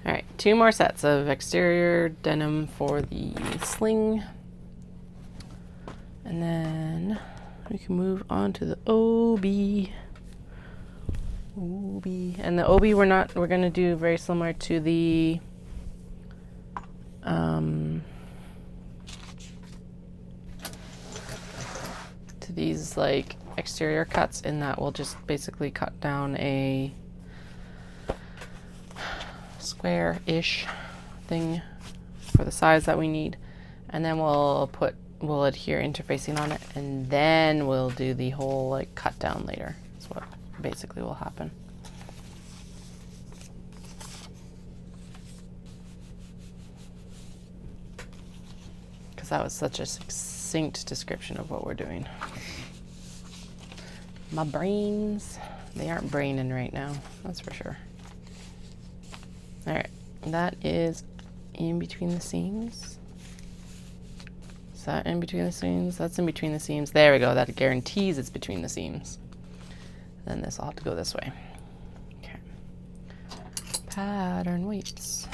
All right, 2 more sets of exterior denim for the sling. And then we can move on to the OB. And the OB we're gonna do very similar to the to these like exterior cuts, in that we'll just basically cut down a square-ish thing for the size that we need, and then we'll adhere interfacing on it, and then we'll do the whole like cut down later. That's what basically will happen. Because that was such a succinct description of what we're doing. My brains, they aren't braining right now, that's for sure. All right, that is in between the seams. Is that in between the seams? That's in between the seams. There we go, that guarantees it's between the seams. Then this will have to go this way. Okay. Pattern weights.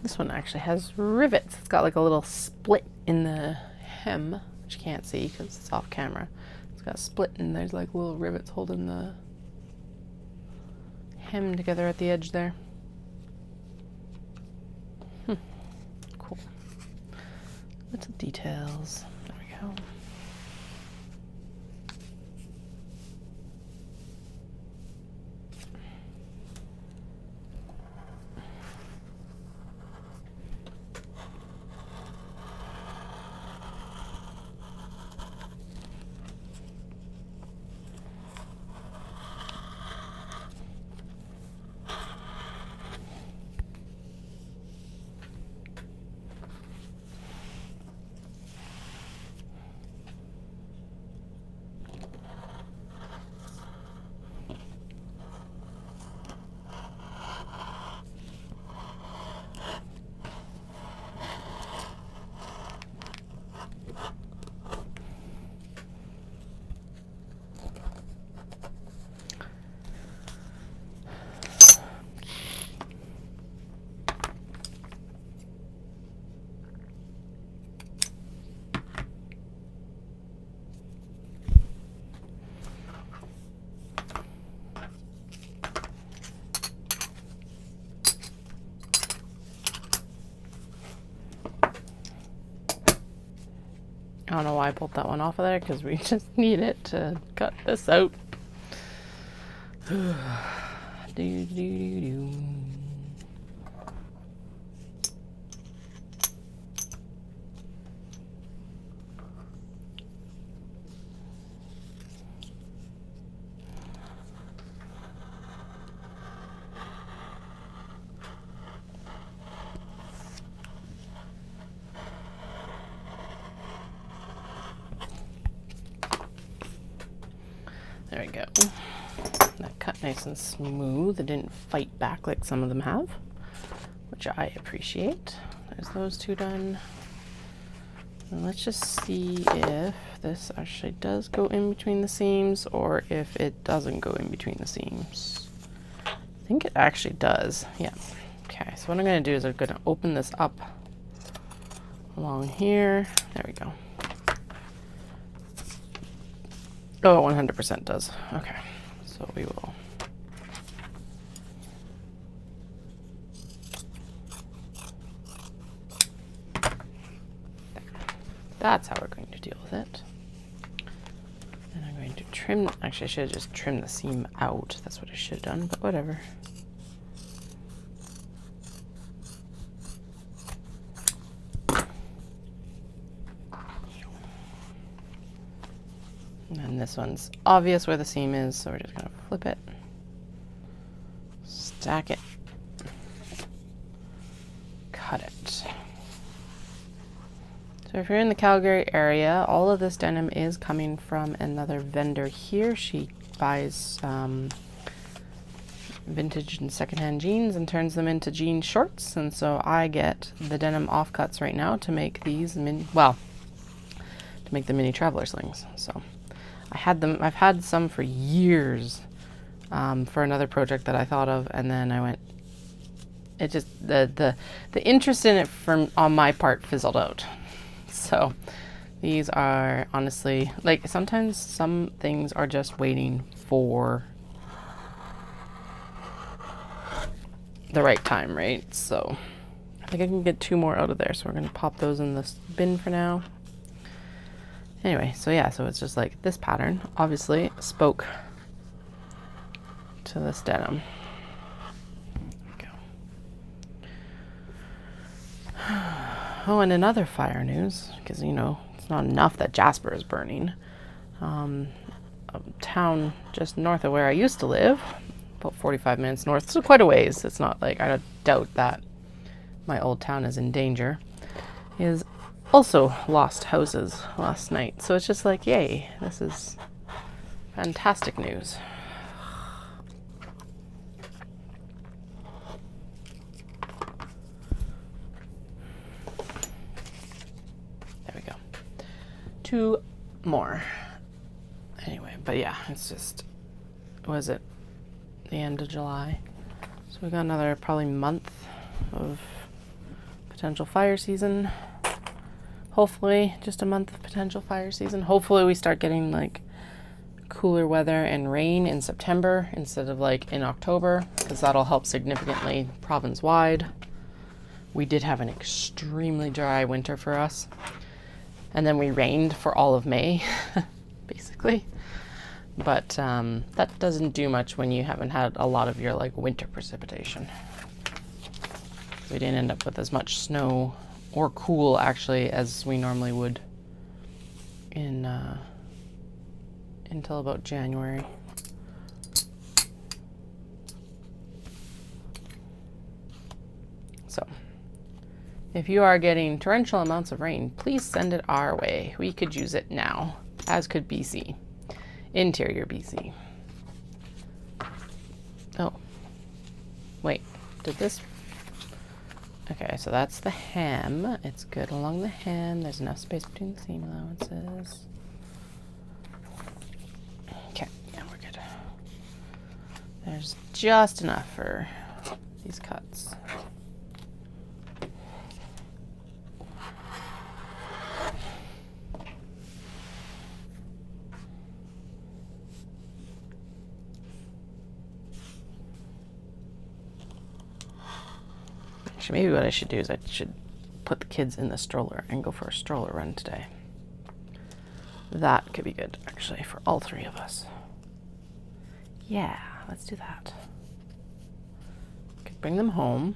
This one actually has rivets. It's got like a little split in the hem, which you can't see because it's off camera. It's got a split and there's like little rivets holding the hem together at the edge there. Cool. Little details. There we go. I don't know why I pulled that one off of there, because we just need it to cut this out. There we go. That cut nice and smooth. It didn't fight back like some of them have, which I appreciate. There's those two done. And let's just see if this actually does go in between the seams or if it doesn't go in between the seams. I think it actually does. Yeah. Okay, so what I'm going to do is I'm going to open this up along here. There we go. Oh, 100% does. Okay, so we will. That's how we're going to deal with it. And I'm going to trim. Actually, I should have just trimmed the seam out. That's what I should have done, but whatever. And this one's obvious where the seam is, so we're just going to flip it, stack it, cut it. So if you're in the Calgary area, all of this denim is coming from another vendor here. She buys vintage and secondhand jeans and turns them into jean shorts, and so I get the denim offcuts right now to make these to make the mini traveler slings. So I've had some for years for another project that I thought of, and then I went, it just, the interest in it on my part fizzled out. So these are honestly, like, sometimes some things are just waiting for the right time, right? So I think I can get 2 more out of there, so we're going to pop those in this bin for now. Anyway, so yeah, so it's just like this pattern obviously spoke to this denim. There we go. Oh, and in other fire news, because you know, it's not enough that Jasper is burning. A town just north of where I used to live, about 45 minutes north, so quite a ways. It's not like I don't doubt that my old town is in danger, is also lost houses last night. So it's just like, yay, this is fantastic news. There we go. 2 more. Anyway, but yeah, it's just, was it the end of July? So we got another probably month of potential fire season. Hopefully just a month of potential fire season. Hopefully we start getting like cooler weather and rain in September instead of like in October, because that'll help significantly province-wide. We did have an extremely dry winter for us, and then we rained for all of May basically, but that doesn't do much when you haven't had a lot of your like winter precipitation. We didn't end up with as much snow or cool actually as we normally would in until about January. So if you are getting torrential amounts of rain, please send it our way. We could use it now, as could BC. Interior BC. Oh, wait, did this? Okay, so that's the hem. It's good along the hem. There's enough space between the seam allowances. Okay, yeah, we're good. There's just enough for these cuts. Maybe what I should do is I should put the kids in the stroller and go for a stroller run today. That could be good, actually, for all three of us. Yeah, let's do that. Could bring them home.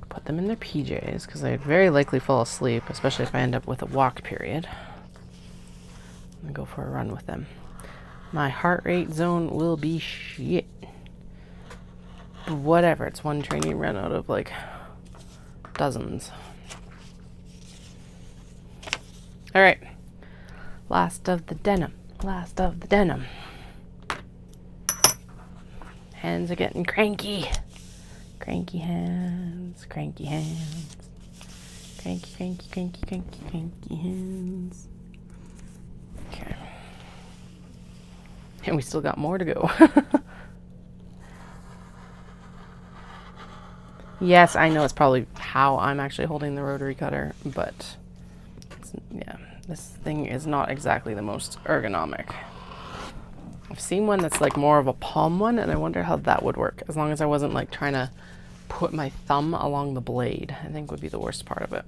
Put them in their PJs, because they'd very likely fall asleep, especially if I end up with a walk period. And go for a run with them. My heart rate zone will be shit. But whatever, it's one training run out of like dozens. Alright. Last of the denim. Last of the denim. Hands are getting cranky. Cranky hands. Cranky hands. Cranky, cranky, cranky, cranky, cranky hands. Okay. And we still got more to go. Yes, I know it's probably how I'm actually holding the rotary cutter, but yeah, this thing is not exactly the most ergonomic. I've seen one that's like more of a palm one, and I wonder how that would work, as long as I wasn't like trying to put my thumb along the blade, I think would be the worst part of it.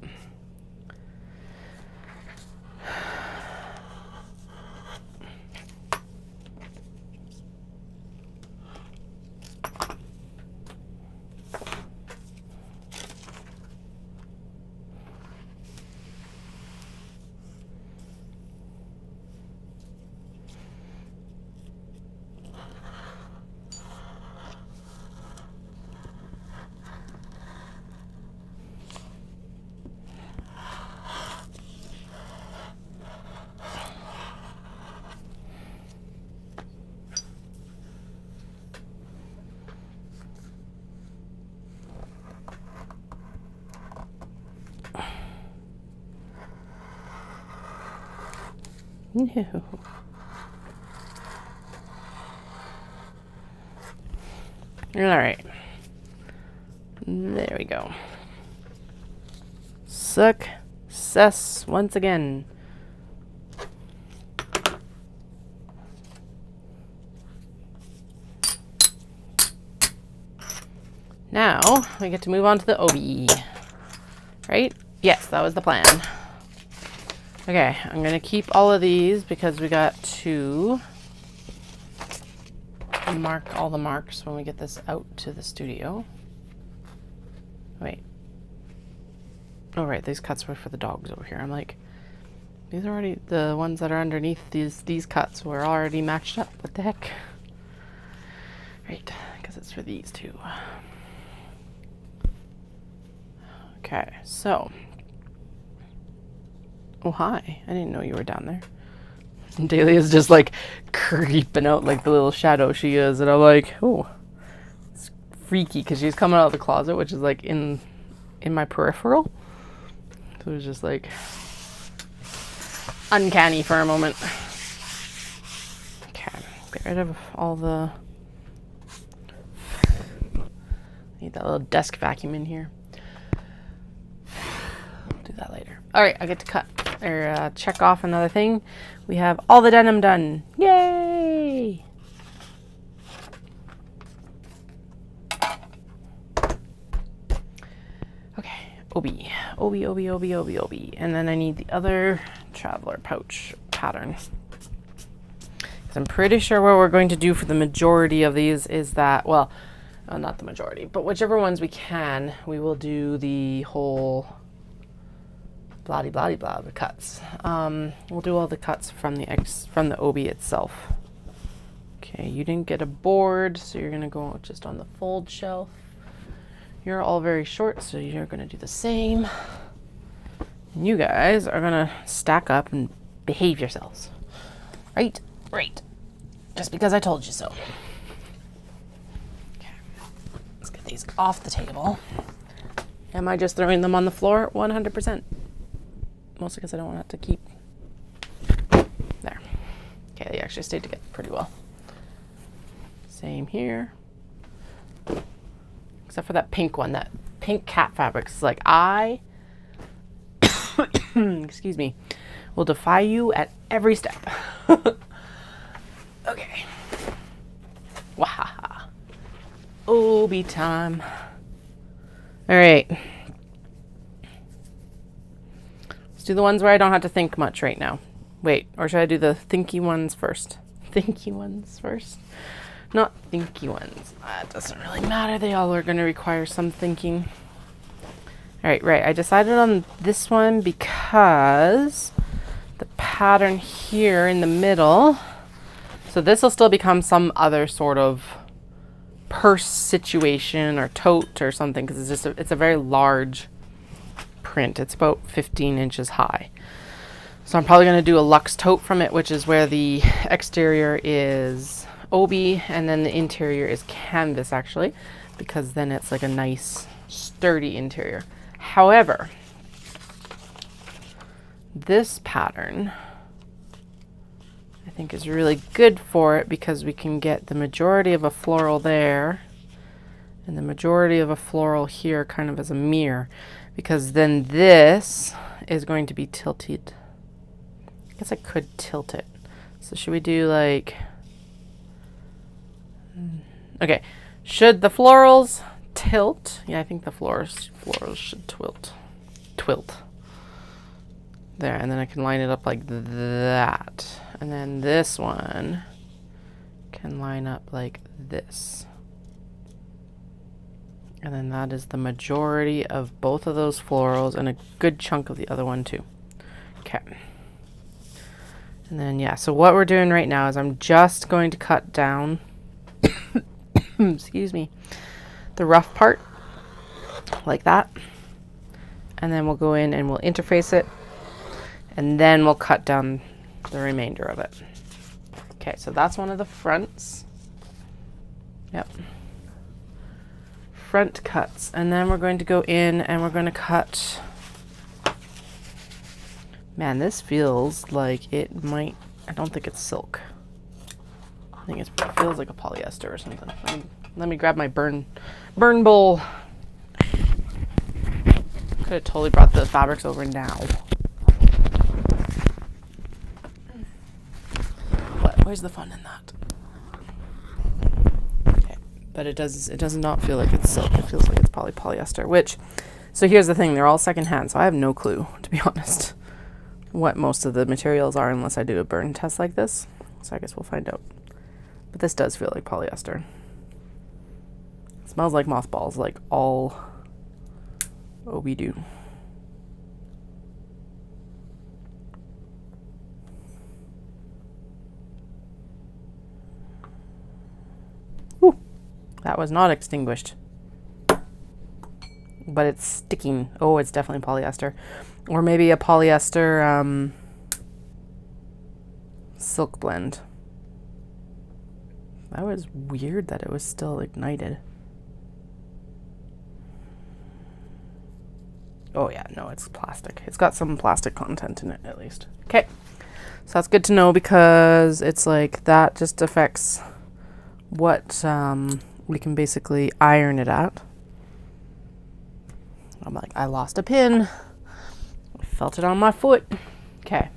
No. All right. There we go. Success once again. Now we get to move on to the OBE. Right? Yes, that was the plan. Okay, I'm going to keep all of these because we got to mark all the marks when we get this out to the studio. Wait. Oh, right, these cuts were for the dogs over here. I'm like, these are already, the ones that are underneath these cuts were already matched up. What the heck? Right, because it's for these two. Okay, so. Oh, hi. I didn't know you were down there. And Dahlia's just like creeping out like the little shadow she is. And I'm like, oh, it's freaky because she's coming out of the closet, which is like in my peripheral. So it was just like uncanny for a moment. Okay, get rid of all the... Need that little desk vacuum in here. I'll do that later. All right, I get to cut or check off another thing. We have all the denim done. Yay! Okay, OB. And then I need the other traveler pouch pattern. Because I'm pretty sure what we're going to do for the majority of these is that, well, not the majority, but whichever ones we can, we will do the whole blah the cuts. We'll do all the cuts from the OB itself. Okay, you didn't get a board, so you're gonna go just on the fold shelf. You're all very short, so you're gonna do the same. And you guys are gonna stack up and behave yourselves. Right? Right. Just because I told you so. Okay. Let's get these off the table. Am I just throwing them on the floor? 100%. Mostly because I don't want it to keep. There. Okay, they actually stayed together pretty well. Same here. Except for that pink one, that pink cat fabric. It's like, I, excuse me, will defy you at every step. Okay. Wahaha. OB time. All right. Let's do the ones where I don't have to think much right now. Wait, or should I do the thinky ones first? Thinky ones first? Not thinky ones. It doesn't really matter. They all are going to require some thinking. All right, right. I decided on this one because the pattern here in the middle. So this will still become some other sort of purse situation or tote or something, because it's a very large print. It's about 15 inches high. So I'm probably going to do a luxe tote from it, which is where the exterior is obi and then the interior is canvas, actually, because then it's like a nice sturdy interior. However, this pattern I think is really good for it because we can get the majority of a floral there and the majority of a floral here kind of as a mirror, because then this is going to be tilted. I guess I could tilt it. So should we do like, okay, should the florals tilt? Yeah, I think the florals should twilt. There, and then I can line it up like that. And then this one can line up like this. And then that is the majority of both of those florals and a good chunk of the other one too. Okay. And then, yeah, so what we're doing right now is I'm just going to cut down, excuse me, the rough part like that. And then we'll go in and we'll interface it. And then we'll cut down the remainder of it. Okay, so that's one of the fronts. Yep. Front cuts. And then we're going to go in and we're going to cut. Man, this feels like it might, I don't think it's silk. I think it feels like a polyester or something. Let me grab my burn bowl. Could have totally brought the fabrics over now. What? Where's the fun in that? Okay, but it does not feel like it's silk. It feels like it's probably polyester, which, so here's the thing, they're all secondhand, so I have no clue, to be honest, what most of the materials are unless I do a burn test like this. So I guess we'll find out. But this does feel like polyester. It smells like mothballs, like all OB-do. Ooh, that was not extinguished. But it's sticking. Oh, it's definitely polyester. Or maybe a polyester silk blend. That was weird that it was still ignited. Oh yeah, no, it's plastic. It's got some plastic content in it at least. Okay, so that's good to know because it's like that just affects what we can basically iron it at. I'm like, I lost a pin. I felt it on my foot. Okay.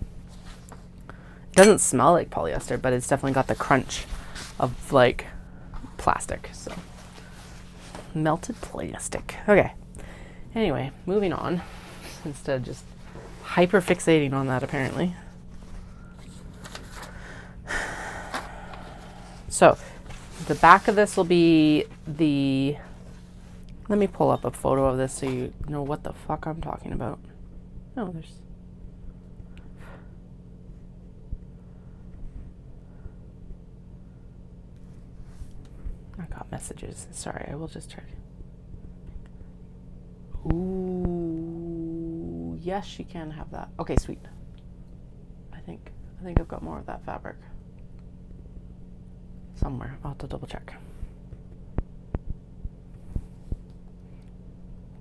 It doesn't smell like polyester, but it's definitely got the crunch of like plastic. So melted plastic. Okay. Anyway, moving on. Instead of just hyper fixating on that apparently. So the back of this will be the, let me pull up a photo of this so you know what the fuck I'm talking about. Oh, there's, I got messages. Sorry, I will just check. Ooh, yes, you can have that. Okay, sweet. I think I've got more of that fabric somewhere. I'll have to double check.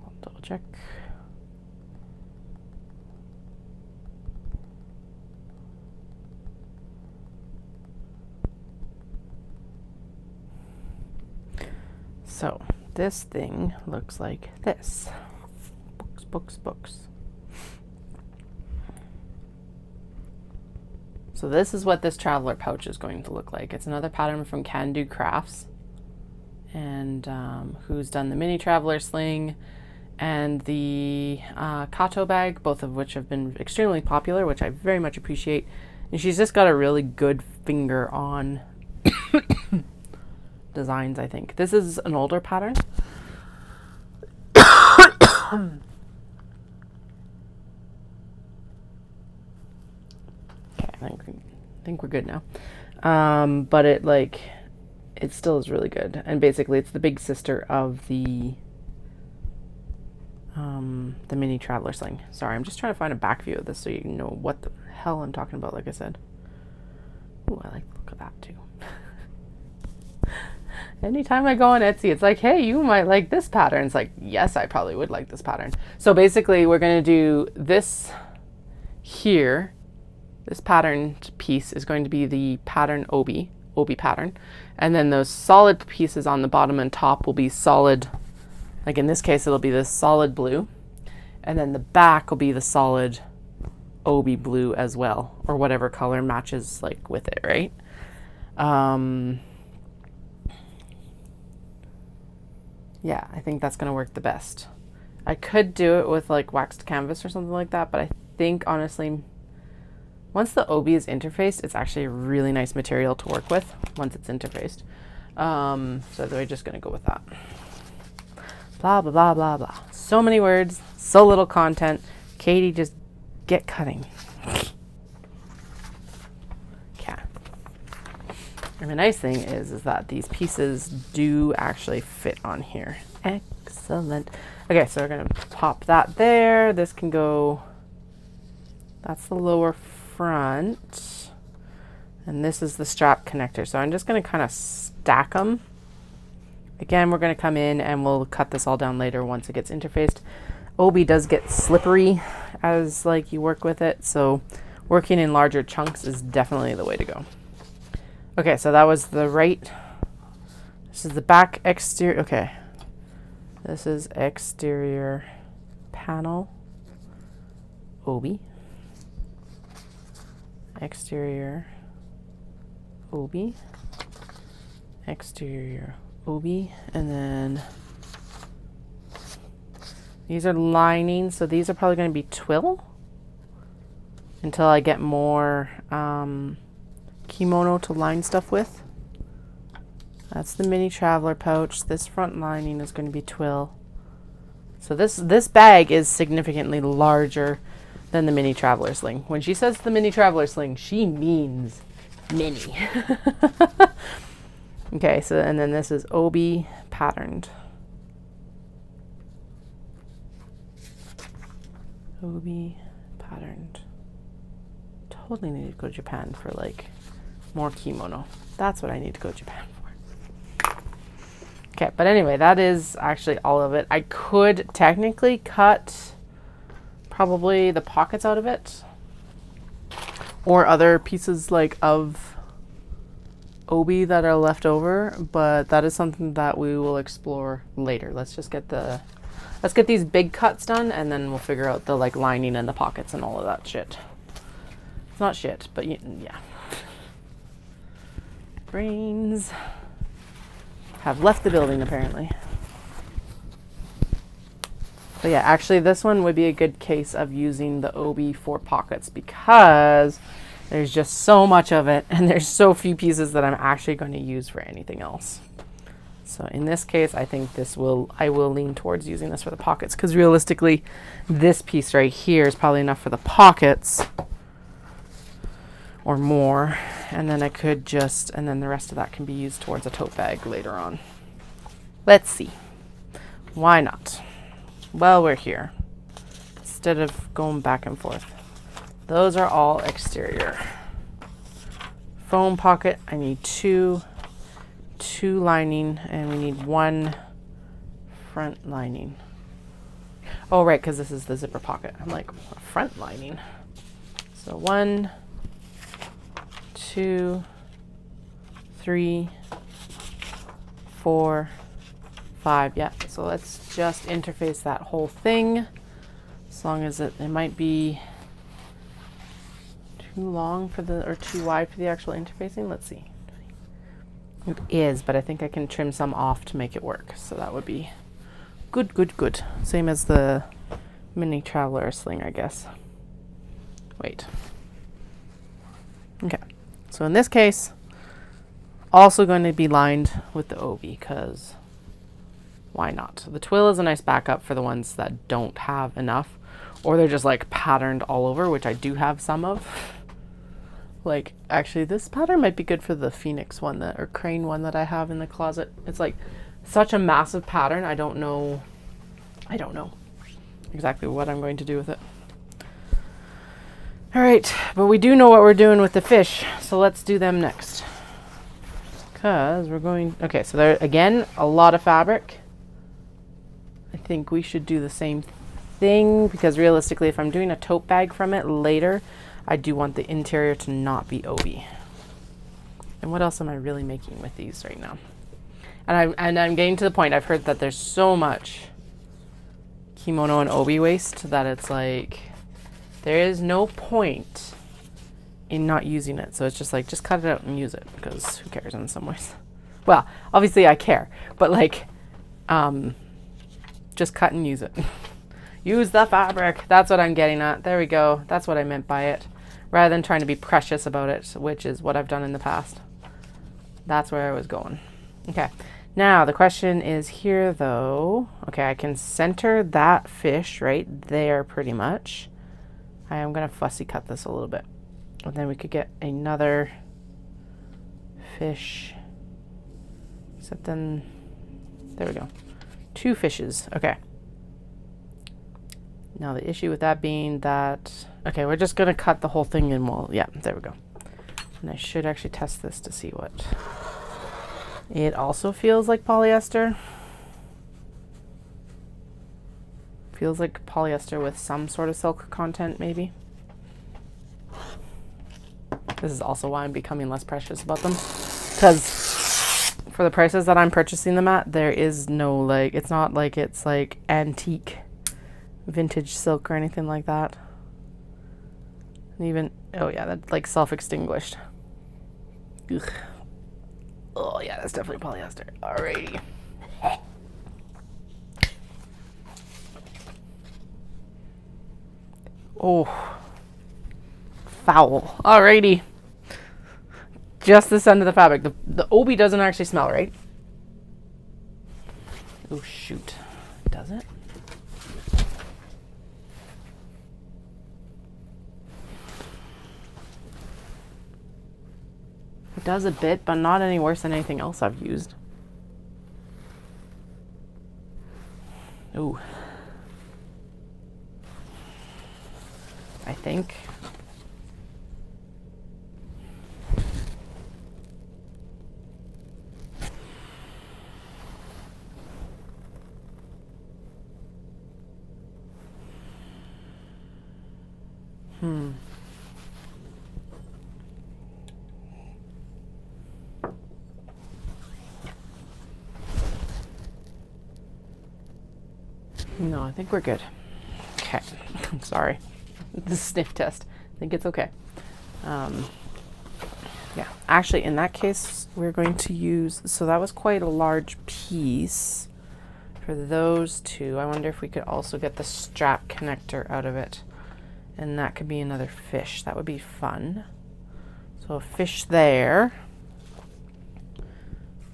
I'll double check. So this thing looks like this. Books. So this is what this traveler pouch is going to look like. It's another pattern from Can Do Crafts, and who's done the mini traveler sling and the Kato bag, both of which have been extremely popular, which I very much appreciate. And she's just got a really good finger on designs, I think. This is an older pattern. Okay, I think we're good now. But it still is really good. And basically it's the big sister of the mini traveler sling. Sorry, I'm just trying to find a back view of this so you know what the hell I'm talking about, like I said. Ooh, I like the look of that too. Anytime I go on Etsy, it's like, hey, you might like this pattern. It's like, yes, I probably would like this pattern. So basically we're going to do this here. This patterned piece is going to be the pattern obi pattern. And then those solid pieces on the bottom and top will be solid. Like in this case, it'll be this solid blue. And then the back will be the solid obi blue as well, or whatever color matches like with it, right? Yeah, I think that's going to work the best. I could do it with like waxed canvas or something like that, but I think honestly, once the obi is interfaced, it's actually a really nice material to work with once it's interfaced. So we're just going to go with that. Blah, blah, blah, blah, blah. So many words, so little content. Katie, just get cutting. Okay. And the nice thing is that these pieces do actually fit on here. Excellent. Okay, so we're going to pop that there. This can go, that's the lower front. And this is the strap connector. So I'm just going to kind of stack them. Again, we're going to come in and we'll cut this all down later once it gets interfaced. Obi does get slippery as like you work with it, so working in larger chunks is definitely the way to go. Okay, so that was the right. This is the back exterior. Okay, this is exterior panel obi. Exterior obi. Exterior obi, and then these are lining, so these are probably going to be twill until I get more kimono to line stuff with. That's the mini traveler pouch. This front lining is going to be twill. So this bag is significantly larger than the mini traveler sling. When she says the mini traveler sling, she means mini. Okay, so and then this is obi patterned. Obi patterned. Totally need to go to Japan for like more kimono. That's what I need to go to Japan for. Okay, but anyway, that is actually all of it. I could technically cut probably the pockets out of it or other pieces like of obi that are left over, but that is something that we will explore later. Let's get these big cuts done, and then we'll figure out the like lining and the pockets and all of that shit. It's not shit, but yeah. Brains have left the building apparently. But yeah, actually this one would be a good case of using the obi for pockets because there's just so much of it and there's so few pieces that I'm actually going to use for anything else. So in this case, I think I will lean towards using this for the pockets because realistically, this piece right here is probably enough for the pockets or more. And then and then the rest of that can be used towards a tote bag later on. Let's see. Why not? Well, we're here. Instead of going back and forth. Those are all exterior. Foam pocket, I need two lining, and we need one front lining. Oh, right, because this is the zipper pocket. I'm like, front lining. So 1, 2, 3, 4, 5. Yeah, so let's just interface that whole thing. As long as it might be too long or too wide for the actual interfacing. Let's see. It is, but I think I can trim some off to make it work. So that would be Good, good, good. Same as the mini traveler sling, I guess. Wait. Okay. So in this case, also going to be lined with the obi, because why not? The twill is a nice backup for the ones that don't have enough, or they're just like patterned all over, which I do have some of. Like, actually, this pattern might be good for the phoenix one that, or crane one that I have in the closet. It's like such a massive pattern. I don't know exactly what I'm going to do with it. All right, but we do know what we're doing with the fish, so let's do them next. Because we're going, okay, so there, again, a lot of fabric. I think we should do the same thing, because realistically, if I'm doing a tote bag from it later, I do want the interior to not be obi. And what else am I really making with these right now? And I'm getting to the point, I've heard that there's so much kimono and obi waste that it's like, there is no point in not using it. So it's just like, just cut it out and use it, because who cares in some ways? Well, obviously I care, but like, just cut and use it. Use the fabric. That's what I'm getting at. There we go. That's what I meant by it. Rather than trying to be precious about it, which is what I've done in the past. That's where I was going. Okay. Now the question is here though. Okay, I can center that fish right there pretty much. I am going to fussy cut this a little bit. And then we could get another fish. Except then, there we go. 2 fishes. Okay. Now the issue with that being that, okay, we're just going to cut the whole thing in. Well, yeah, there we go. And I should actually test this to see what. It also feels like polyester. Feels like polyester with some sort of silk content, maybe. This is also why I'm becoming less precious about them. Because for the prices that I'm purchasing them at, there is no, like, it's not like it's like antique vintage silk or anything like that. And even, oh yeah, that's like self-extinguished. Ugh. Oh yeah, that's definitely polyester. Alrighty. Oh, foul. Alrighty. Just this end of the fabric. The obi doesn't actually smell, right? Oh shoot. Does it? It does a bit, but not any worse than anything else I've used. Ooh. I think. No, I think we're good. Okay. I'm sorry. The sniff test. I think it's okay. Yeah. Actually, in that case, we're going to use... So that was quite a large piece for those 2. I wonder if we could also get the strap connector out of it. And that could be another fish. That would be fun. So a fish there.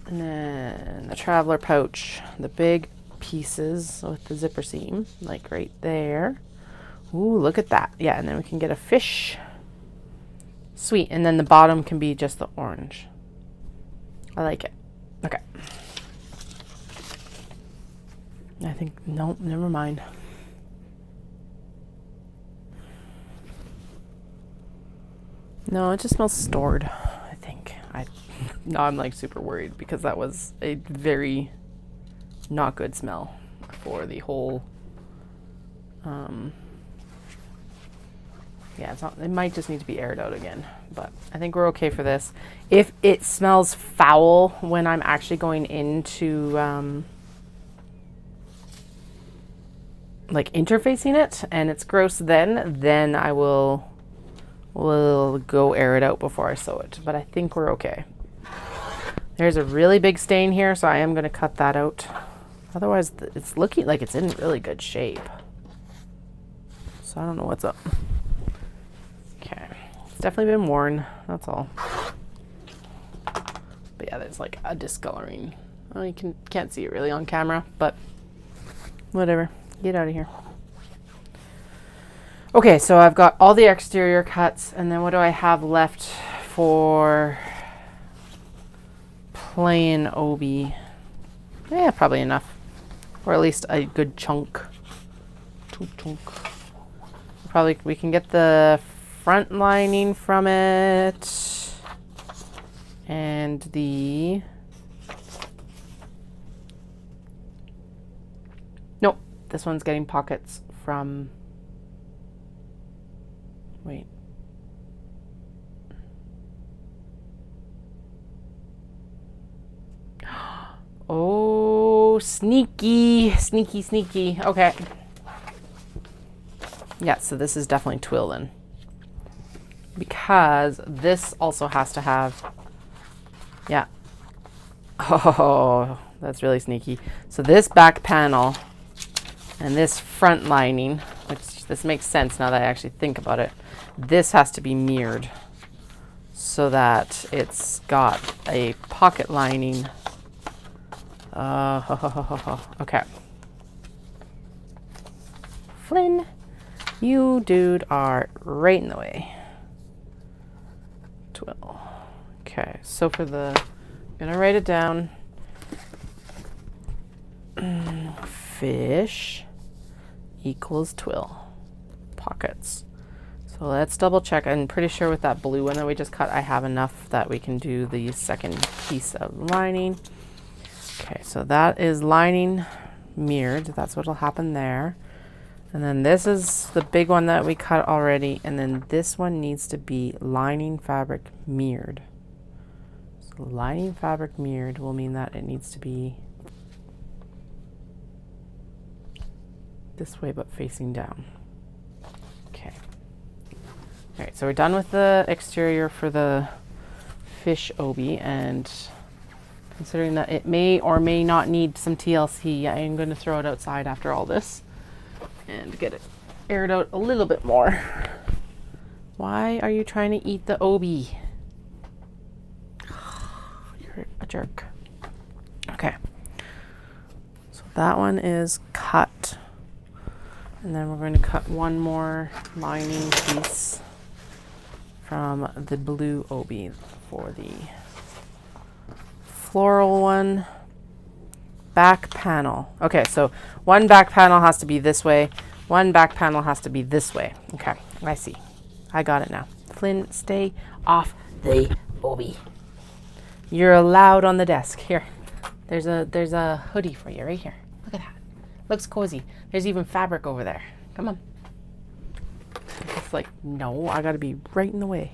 And then the traveler pouch. The big pieces with the zipper seam, like right there. Ooh, look at that. Yeah, and then we can get a fish. Sweet. And then the bottom can be just the orange. I like it. Okay. I think, nope, never mind. No, it just smells stored, I think. Now I'm like super worried because that was a very not good smell for the whole, yeah, it's not, it might just need to be aired out again, but I think we're okay for this. If it smells foul when I'm actually going into, like interfacing it and it's gross then I will go air it out before I sew it, but I think we're okay. There's a really big stain here, so I am going to cut that out. Otherwise, it's looking like it's in really good shape. So I don't know what's up. Okay. It's definitely been worn. That's all. But yeah, there's like a discoloring. Well, you can't see it really on camera, but whatever. Get out of here. Okay, so I've got all the exterior cuts, and then what do I have left for plain obi? Yeah, probably enough. Or at least a good chunk. Probably we can get the front lining from it. And the... Nope, this one's getting pockets from... Wait. Oh, sneaky. Okay. Yeah, so this is definitely twill then. Because this also has to have... Yeah. Oh, that's really sneaky. So this back panel and this front lining, which this makes sense now that I actually think about it, this has to be mirrored so that it's got a pocket lining. Okay. Flynn, you dude are right in the way. Twill. Okay, so for the, I'm gonna write it down. Fish equals twill. Pockets. So let's double check. I'm pretty sure with that blue one that we just cut, I have enough that we can do the second piece of lining. Okay, so that is lining mirrored. That's what'll happen there. And then this is the big one that we cut already. And then this one needs to be lining fabric mirrored. So lining fabric mirrored will mean that it needs to be this way but facing down. Okay. All right, so we're done with the exterior for the fish obi, and considering that it may or may not need some TLC, I am going to throw it outside after all this and get it aired out a little bit more. Why are you trying to eat the obi? You're a jerk. Okay. So that one is cut. And then we're going to cut one more lining piece from the blue obi for the floral one. Back panel. Okay, so one back panel has to be this way. One back panel has to be this way. Okay, I see. I got it now. Flynn, stay off the obi. You're allowed on the desk. Here, there's a hoodie for you right here. Look at that. Looks cozy. There's even fabric over there. Come on. It's like, no, I gotta be right in the way.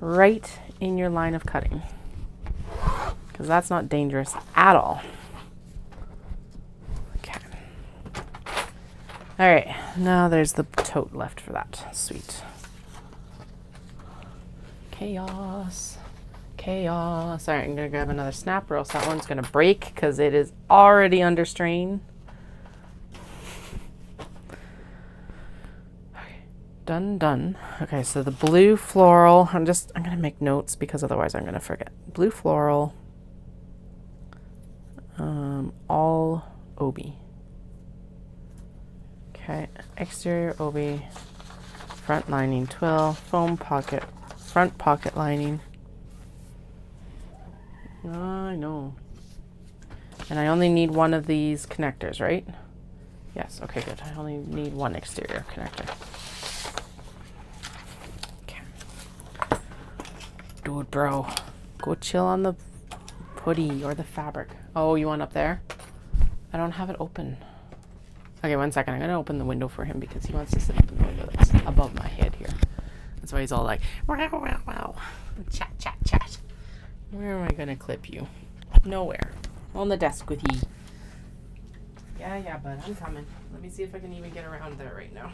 Right in your line of cutting. Because that's not dangerous at all. Okay. All right, now there's the tote left for that. Sweet. Chaos. Chaos. All right, I'm gonna grab another snap or else that one's gonna break because it is already under strain. Done. Okay, so the blue floral, I'm gonna make notes because otherwise I'm gonna forget. Blue floral, all obi. Okay, exterior obi, front lining twill, foam pocket, front pocket lining. I know. And I only need one of these connectors, right? Yes, okay, good. I only need one exterior connector. Dude, bro, go chill on the hoodie or the fabric. Oh, you want up there? I don't have it open. Okay, 1 second. I'm gonna open the window for him because he wants to sit up in the window that's above my head here. That's why he's all like, wow, wow, wow. Chat. Where am I gonna clip you? Nowhere. On the desk with ye. Yeah, bud, I'm coming. Let me see if I can even get around there right now.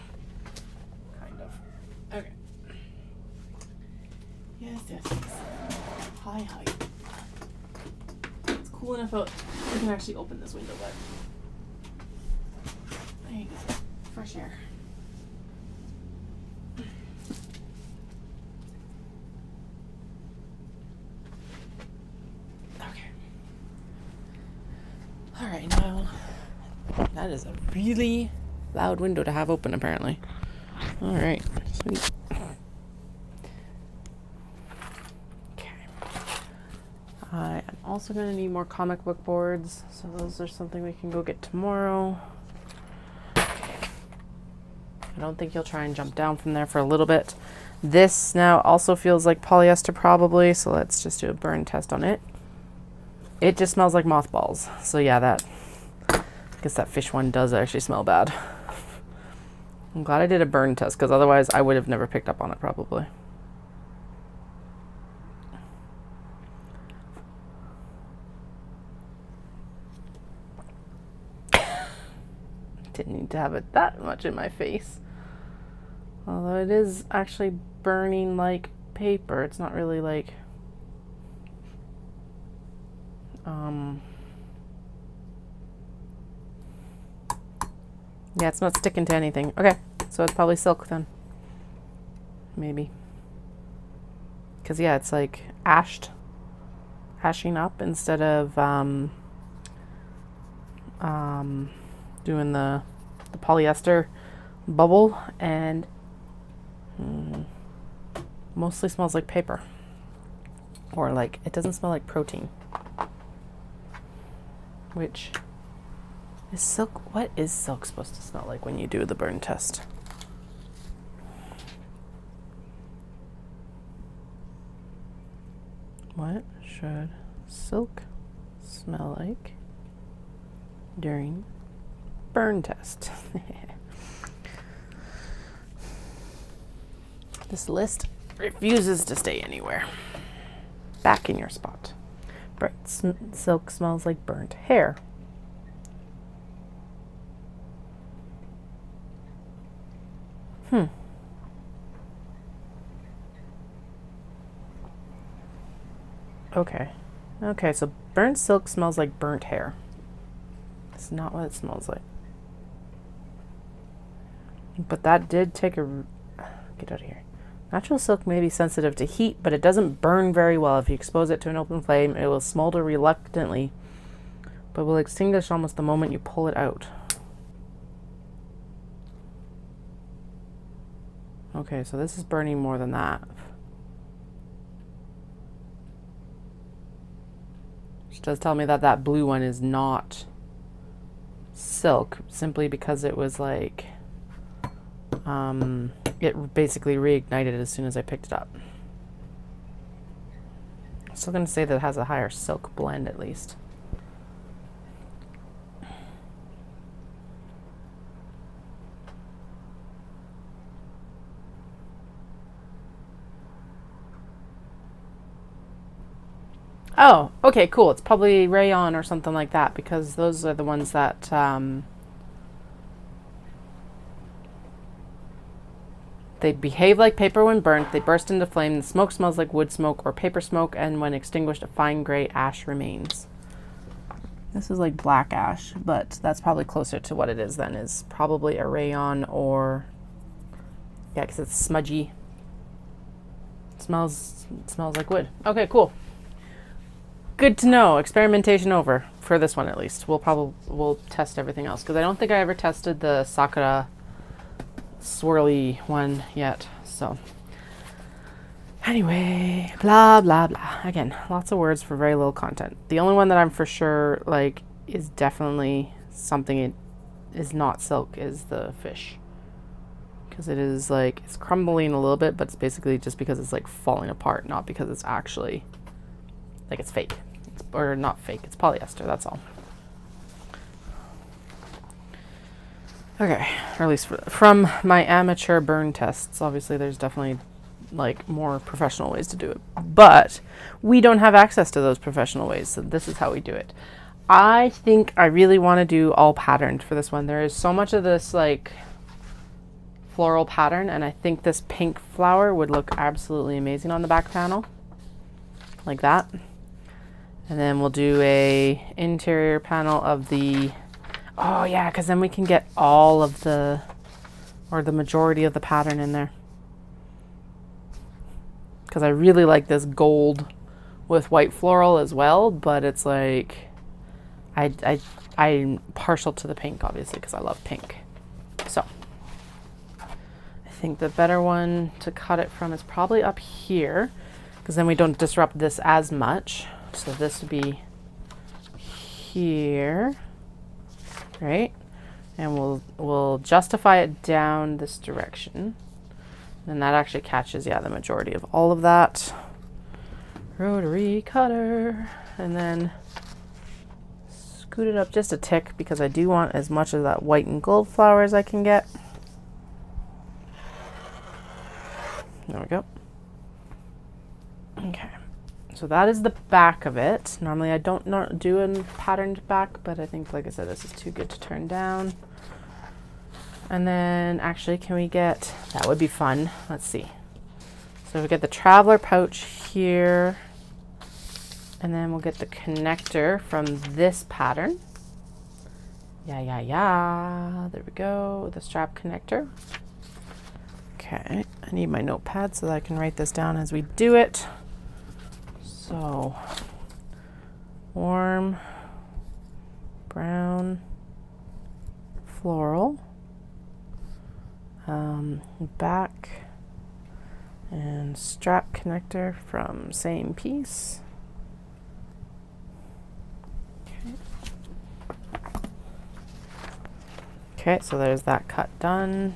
Kind of. Okay. Yes. Hi. It's cool. cool enough out. We can actually open this window, but there you go. Fresh air. Okay. All right, now that is a really loud window to have open, apparently. All right, sweet. I am also going to need more comic book boards, so those are something we can go get tomorrow. I don't think you'll try and jump down from there for a little bit. This now also feels like polyester probably, so let's just do a burn test on it. It just smells like mothballs. So yeah, I guess that fish one does actually smell bad. I'm glad I did a burn test, because otherwise I would have never picked up on it probably. Didn't need to have it that much in my face. Although it is actually burning like paper. It's not really like... Yeah, it's not sticking to anything. Okay, so it's probably silk then. Maybe. Because yeah, it's like ashing up instead of doing the polyester bubble, and mostly smells like paper, or like it doesn't smell like protein, which is silk. What is silk supposed to smell like when you do the burn test? What should silk smell like during burn test? This list refuses to stay anywhere. Back in your spot. Silk smells like burnt hair. Okay, so burnt silk smells like burnt hair. It's not what it smells like. But that did take a... Get out of here. Natural silk may be sensitive to heat, but it doesn't burn very well. If you expose it to an open flame, it will smolder reluctantly, but will extinguish almost the moment you pull it out. Okay, so this is burning more than that. Which does tell me that that blue one is not silk, simply because it was like... it basically reignited as soon as I picked it up. I'm still going to say that it has a higher silk blend at least. Oh, okay, cool. It's probably rayon or something like that, because those are the ones that they behave like paper when burnt. They burst into flame. The smoke smells like wood smoke or paper smoke, and when extinguished, a fine gray ash remains. This is like black ash, but that's probably closer to what it is then. Is probably a rayon, or yeah, because it's smudgy. It smells like wood. Okay, cool. Good to know. Experimentation over for this one at least. We'll test everything else, because I don't think I ever tested the Sakura swirly one yet. So anyway, blah blah blah. Again, lots of words for very little content. The only one that I'm for sure like is definitely something it is not silk is the fish, because it is like it's crumbling a little bit, but it's basically just because it's like falling apart, not because it's actually like it's fake. Or not fake, it's polyester, that's all. Okay, or at least from my amateur burn tests. Obviously there's definitely like more professional ways to do it, but we don't have access to those professional ways, so this is how we do it. I think I really want to do all patterned for this one. There is so much of this like floral pattern, and I think this pink flower would look absolutely amazing on the back panel like that. And then we'll do a interior panel of the, oh yeah, because then we can get all of the, or the majority of the pattern in there. Because I really like this gold with white floral as well, but it's like, I'm partial to the pink, obviously, because I love pink. So I think the better one to cut it from is probably up here, because then we don't disrupt this as much. So this would be here, right? And we'll justify it down this direction. And that actually catches, yeah, the majority of all of that. Rotary cutter. And then scoot it up just a tick, because I do want as much of that white and gold flower as I can get. There we go. Okay. So that is the back of it. Normally I don't not do a patterned back, but I think, like I said, this is too good to turn down. And then actually, can we get, that would be fun. Let's see. So we get the traveler pouch here, and then we'll get the connector from this pattern. Yeah. There we go, the strap connector. Okay, I need my notepad so that I can write this down as we do it. So, warm, brown, floral, back, and strap connector from same piece. Okay, so there's that cut done.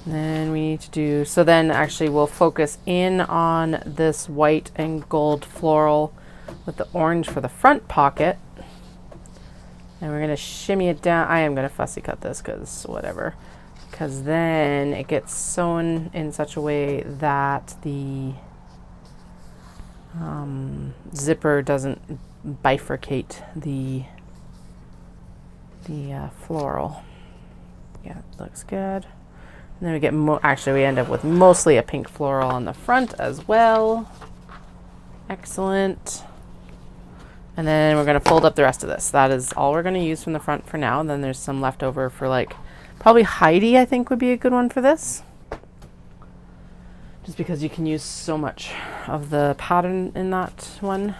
And then we need to do, so then actually we'll focus in on this white and gold floral with the orange for the front pocket. And we're gonna shimmy it down. I am gonna fussy cut this because whatever. Because then it gets sewn in such a way that the zipper doesn't bifurcate the floral. Yeah, it looks good. And then we get, actually we end up with mostly a pink floral on the front as well. Excellent. And then we're gonna fold up the rest of this. That is all we're gonna use from the front for now. And then there's some left over for, like, probably Heidi, I think would be a good one for this. Just because you can use so much of the pattern in that one.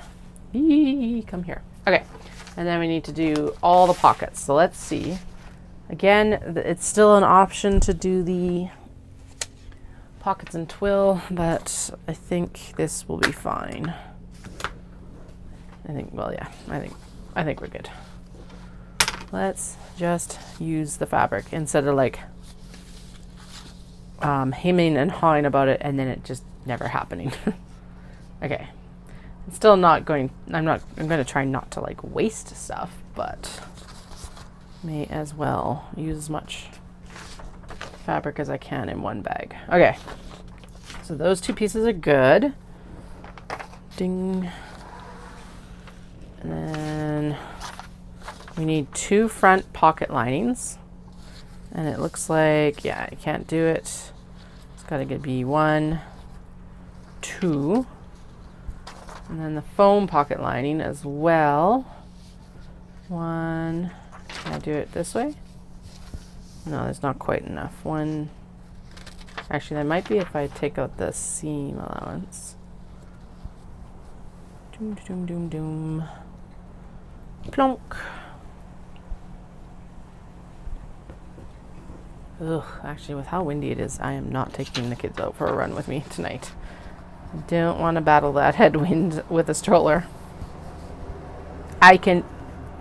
Eee, come here. Okay, and then we need to do all the pockets. So let's see. Again, it's still an option to do the pockets and twill, but I think this will be fine. I think, well, yeah, I think we're good. Let's just use the fabric instead of like hemming and hawing about it and then it just never happening. Okay, I'm still not going, I'm going to try not to like waste stuff, but may as well use as much fabric as I can in one bag. Okay, so those two pieces are good. Ding. And then we need 2 front pocket linings. And it looks like, yeah, I can't do it. It's got to be 1, 2. And then the foam pocket lining as well. 1. Can I do it this way? No, there's not quite enough. 1. Actually, there might be if I take out the seam allowance. Doom, doom, doom, doom. Plonk. Ugh, actually, with how windy it is, I am not taking the kids out for a run with me tonight. I don't want to battle that headwind with a stroller. I can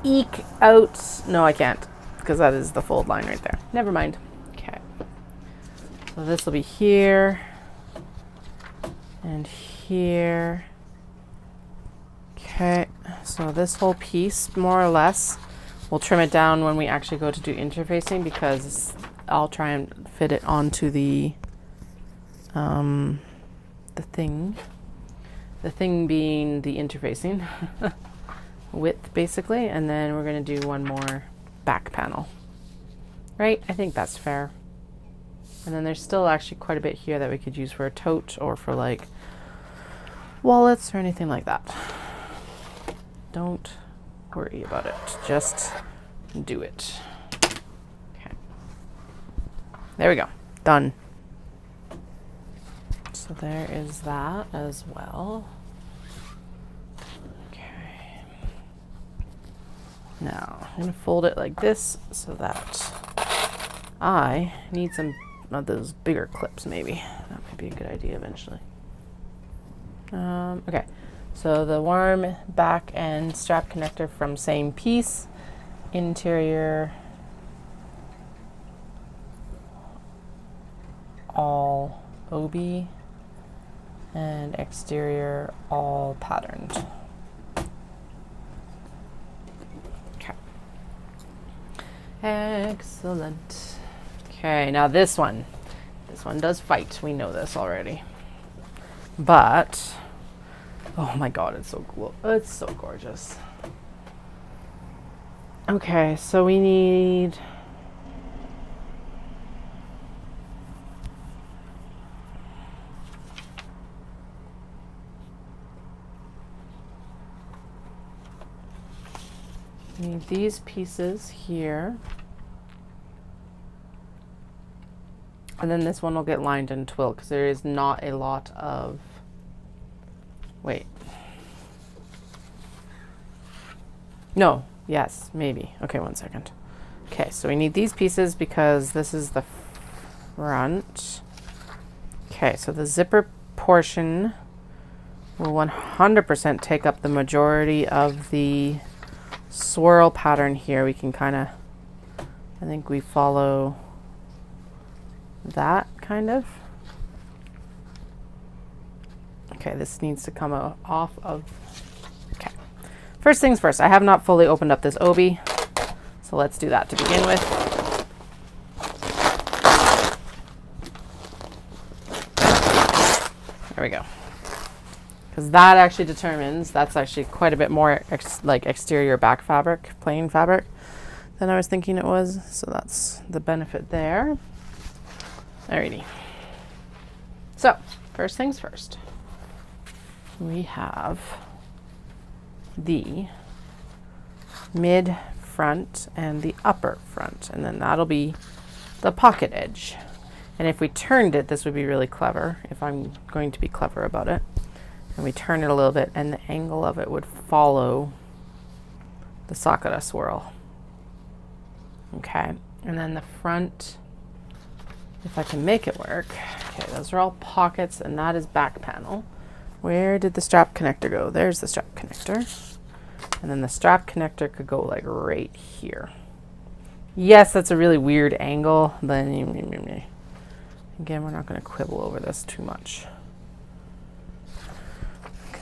eke out. No, I can't, because that is the fold line right there. Never mind. Okay. So this will be here and here. Okay, so this whole piece, more or less, we'll trim it down when we actually go to do interfacing, because I'll try and fit it onto the thing. The thing being the interfacing width, basically, and then we're going to do one more back panel. Right? I think that's fair. And then there's still actually quite a bit here that we could use for a tote or for like wallets or anything like that. Don't worry about it. Just do it. Okay. There we go. Done. So there is that as well. Okay. Now, I'm going to fold it like this so that I need some of those bigger clips maybe. That might be a good idea eventually. Okay. So the warm back and strap connector from same piece, interior all OB and exterior all patterned. Okay. Excellent. Okay, now this one does fight. We know this already. But oh my god, it's so cool. It's so gorgeous. Okay, so we need these pieces here. And then this one will get lined and twill because there is not a lot of, wait. No, yes, maybe. Okay, 1 second. Okay, so we need these pieces because this is the front. Okay, so the zipper portion will 100% take up the majority of the swirl pattern here. We can kind of, I think we follow that kind of. Okay, this needs to come off of, okay. First things first, I have not fully opened up this obi, so let's do that to begin with. There we go. Because that actually determines, that's actually quite a bit more like exterior back fabric, plain fabric, than I was thinking it was. So that's the benefit there. Alrighty. So, first things first. We have the mid front and the upper front, and then that'll be the pocket edge. And if we turned it, this would be really clever, if I'm going to be clever about it. And we turn it a little bit, and the angle of it would follow the sakura swirl. Okay, and then the front, if I can make it work. Okay, those are all pockets, and that is back panel. Where did the strap connector go? There's the strap connector. And then the strap connector could go like right here. Yes, that's a really weird angle, but again, we're not going to quibble over this too much.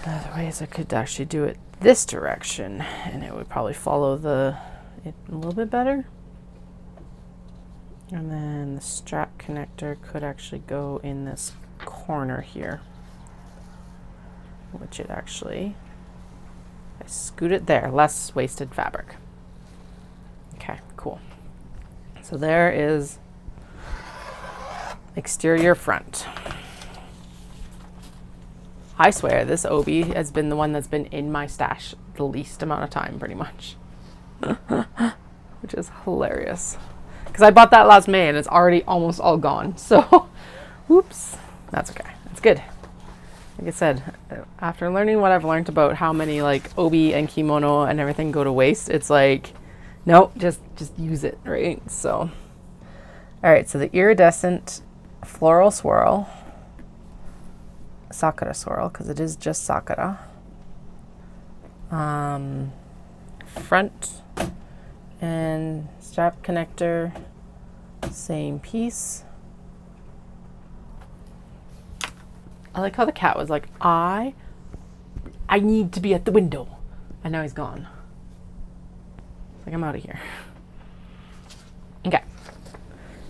Otherwise, I could actually do it this direction, and it would probably follow it a little bit better. And then the strap connector could actually go in this corner here, which it actually, I scoot it there, less wasted fabric. Okay, cool. So there is exterior front. I swear this obi has been the one that's been in my stash the least amount of time, pretty much. Which is hilarious. Because I bought that last May and it's already almost all gone. So, whoops. That's okay. It's good. Like I said, after learning what I've learned about how many like obi and kimono and everything go to waste, it's like, no, just use it, right? So, all right. So the iridescent floral swirl. Sakura swirl, because it is just sakura. Front and strap connector, same piece. I like how the cat was like, I need to be at the window, and now he's gone. It's like, I'm out of here. Okay.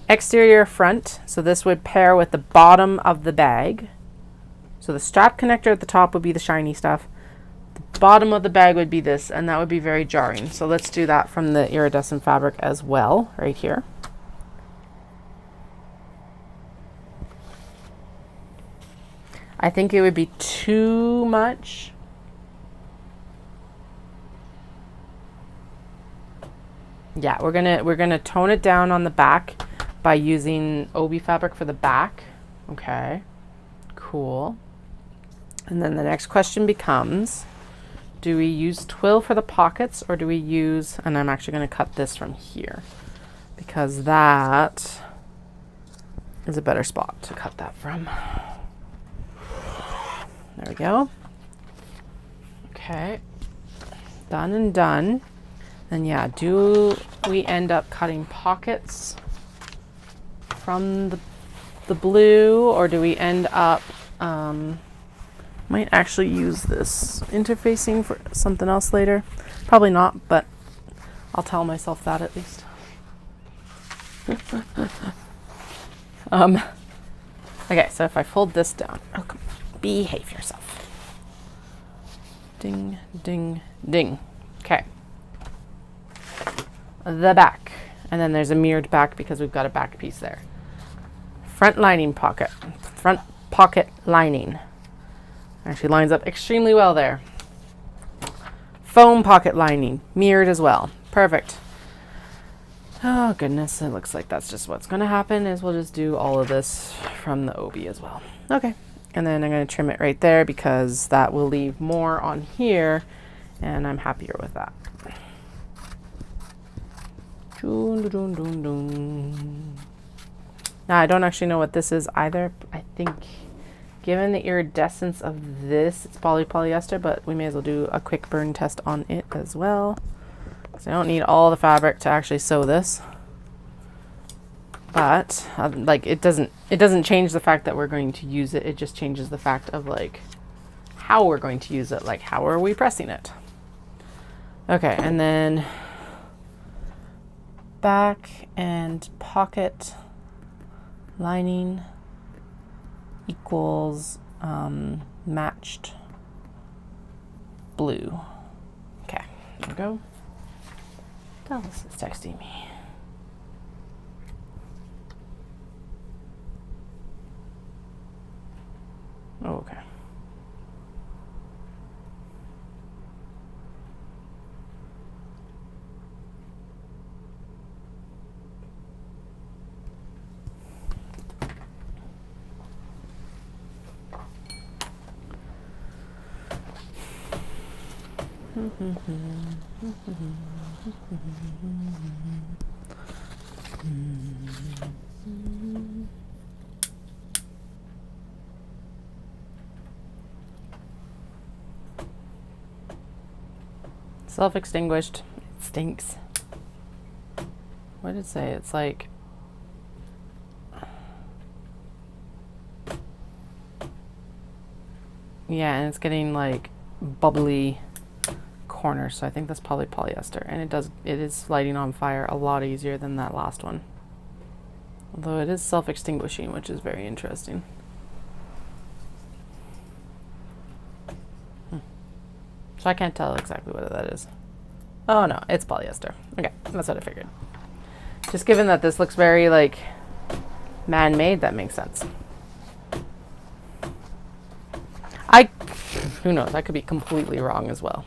Exterior front, so this would pair with the bottom of the bag. So the strap connector at the top would be the shiny stuff. The bottom of the bag would be this, and that would be very jarring. So let's do that from the iridescent fabric as well, right here. I think it would be too much Yeah, we're gonna tone it down on the back by using obi fabric for the back. Okay, cool. And then the next question becomes, do we use twill for the pockets, or do we use, and I'm actually going to cut this from here because that is a better spot to cut that from. There we go. Okay, done and done. And yeah, do we end up cutting pockets from the blue, or do we end up, might actually use this interfacing for something else later. Probably not, but I'll tell myself that at least. Okay, so if I fold this down, oh, come on, behave yourself. Ding, ding, ding. Okay. The back. And then there's a mirrored back because we've got a back piece there. Front lining pocket. Front pocket lining. Actually lines up extremely well there. Foam pocket lining, mirrored as well. Perfect. Oh goodness, it looks like that's just what's going to happen, is we'll just do all of this from the obi as well. Okay, and then I'm going to trim it right there because that will leave more on here, and I'm happier with that. Now I don't actually know what this is either. I think, given the iridescence of this, it's polyester, but we may as well do a quick burn test on it as well. So I don't need all the fabric to actually sew this. But like it doesn't change the fact that we're going to use it. It just changes the fact of like how we're going to use it, like how are we pressing it. Okay, and then back and pocket lining equals matched blue. Okay, there we go. Dallas is texting me. Oh, okay. Self-extinguished. It stinks. What did it say? It's like yeah, and it's getting like bubbly corners, so I think that's probably polyester, and it is lighting on fire a lot easier than that last one, although it is self-extinguishing, which is very interesting. So I can't tell exactly what that is. Oh no, it's polyester. Okay, that's what I figured. Just given that this looks very like man-made, that makes sense. Who knows, I could be completely wrong as well.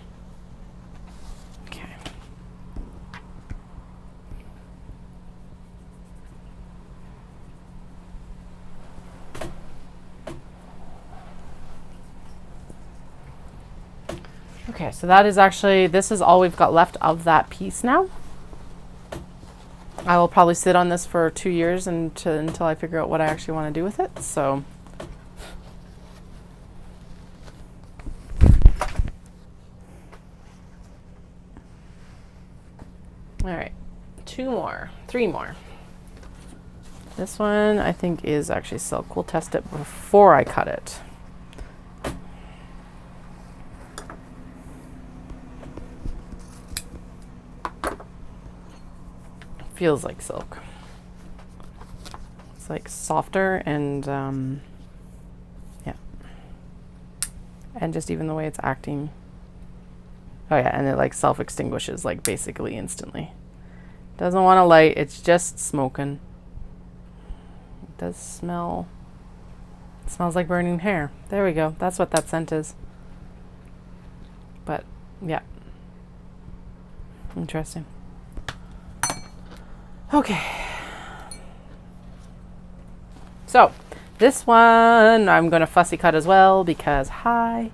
Okay, so that is actually, this is all we've got left of that piece now. I will probably sit on this for 2 years until I figure out what I actually want to do with it. So all right, 3 more. This one I think is actually silk. We'll test it before I cut it. Feels like silk. It's like softer and yeah, and just even the way it's acting. Oh yeah, and it like self-extinguishes like basically instantly. Doesn't want to light, it's just smoking. It does smell. It smells like burning hair. There we go. That's what that scent is. But yeah, interesting. Okay. So this one I'm going to fussy cut as well because hi,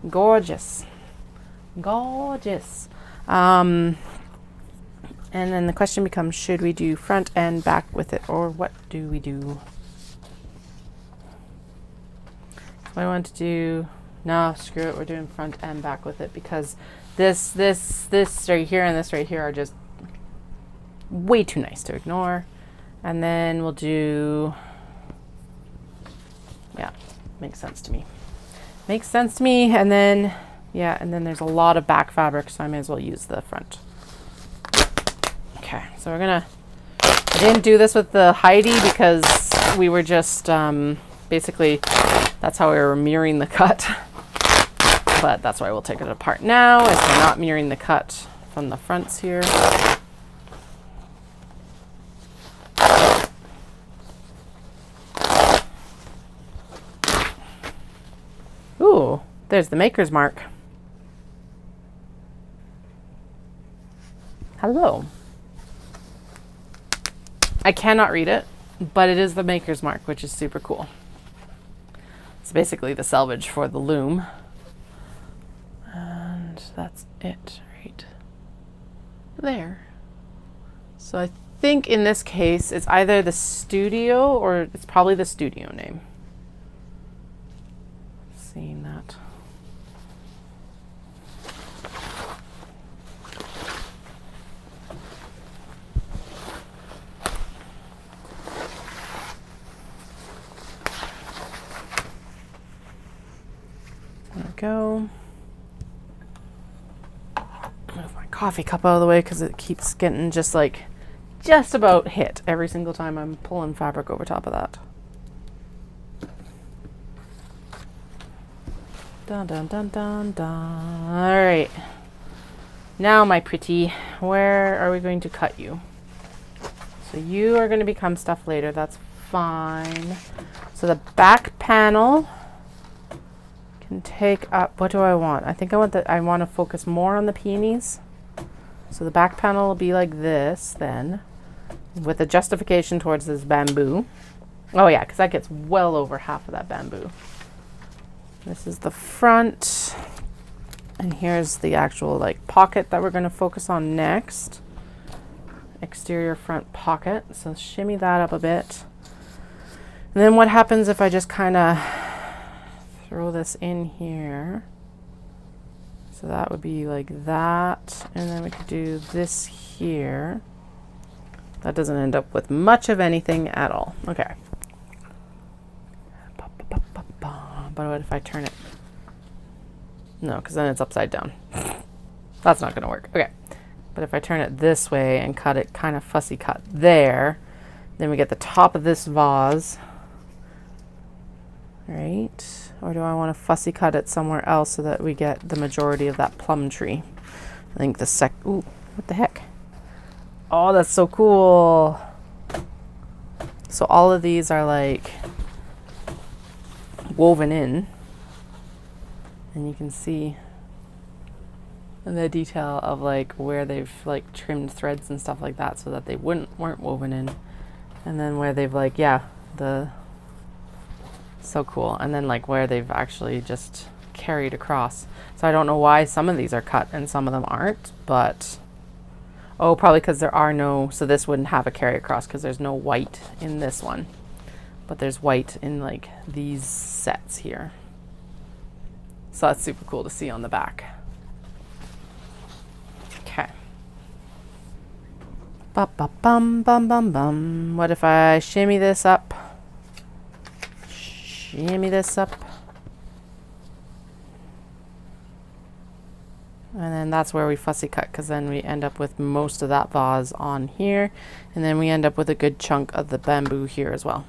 gorgeous. Gorgeous. And then the question becomes, should we do front and back with it, or what do we do? So I want to do, no, screw it, we're doing front and back with it because this right here and this right here are just way too nice to ignore. And then we'll do, yeah, makes sense to me. Makes sense to me. And then, yeah, and then there's a lot of back fabric, so I may as well use the front. Okay, so we're gonna, I didn't do this with the Heidi because we were just, basically, that's how we were mirroring the cut. But that's why we'll take it apart now, is we're not mirroring the cut from the fronts here. Ooh, there's the maker's mark. Hello. I cannot read it, but it is the maker's mark, which is super cool. It's basically the selvage for the loom. And that's it right there. So I think in this case, it's either the studio or it's probably the studio name. Seeing that. There we go. Move my coffee cup out of the way because it keeps getting just about hit every single time I'm pulling fabric over top of that. Dun dun dun dun dun. All right. Now, my pretty, where are we going to cut you? So you are going to become stuff later. That's fine. So the back panel can take up, what do I want? I think I want to focus more on the peonies. So the back panel will be like this then, with a justification towards this bamboo. Oh yeah, because that gets well over half of that bamboo. This is the front. And here's the actual pocket that we're going to focus on next. Exterior front pocket. So shimmy that up a bit. And then what happens if I just kind of throw this in here? So that would be like that. And then we could do this here. That doesn't end up with much of anything at all. Okay. But what if I turn it? No, because then it's upside down. That's not going to work. Okay. But if I turn it this way and cut it kind of fussy cut there, then we get the top of this vase. Right? Or do I want to fussy cut it somewhere else so that we get the majority of that plum tree? I think the ooh, what the heck? Oh, that's so cool. So all of these are woven in. And you can see the detail of where they've trimmed threads and stuff like that so that they weren't woven in. And then where they've so cool. And then where they've actually just carried across. So I don't know why some of these are cut and some of them aren't, but oh, probably because there are no, so this wouldn't have a carry across because there's no white in this one, but there's white in these sets here. So that's super cool to see on the back. Okay. Ba ba bum bum bum bum. What if I shimmy this up? Shimmy this up. And then that's where we fussy cut, because then we end up with most of that vase on here. And then we end up with a good chunk of the bamboo here as well.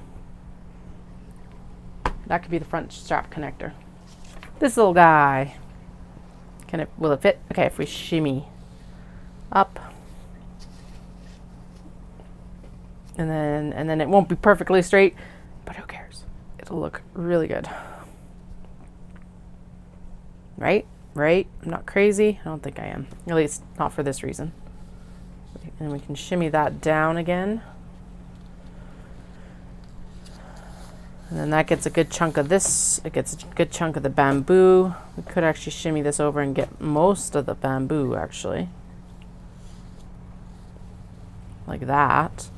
That could be the front strap connector. This little guy. Will it fit? Okay, if we shimmy up. And then it won't be perfectly straight, but who cares? It'll look really good. Right? Right? I'm not crazy. I don't think I am. At least not for this reason. And we can shimmy that down again. And then that gets a good chunk of this. It gets a good chunk of the bamboo. We could actually shimmy this over and get most of the bamboo, actually. Like that.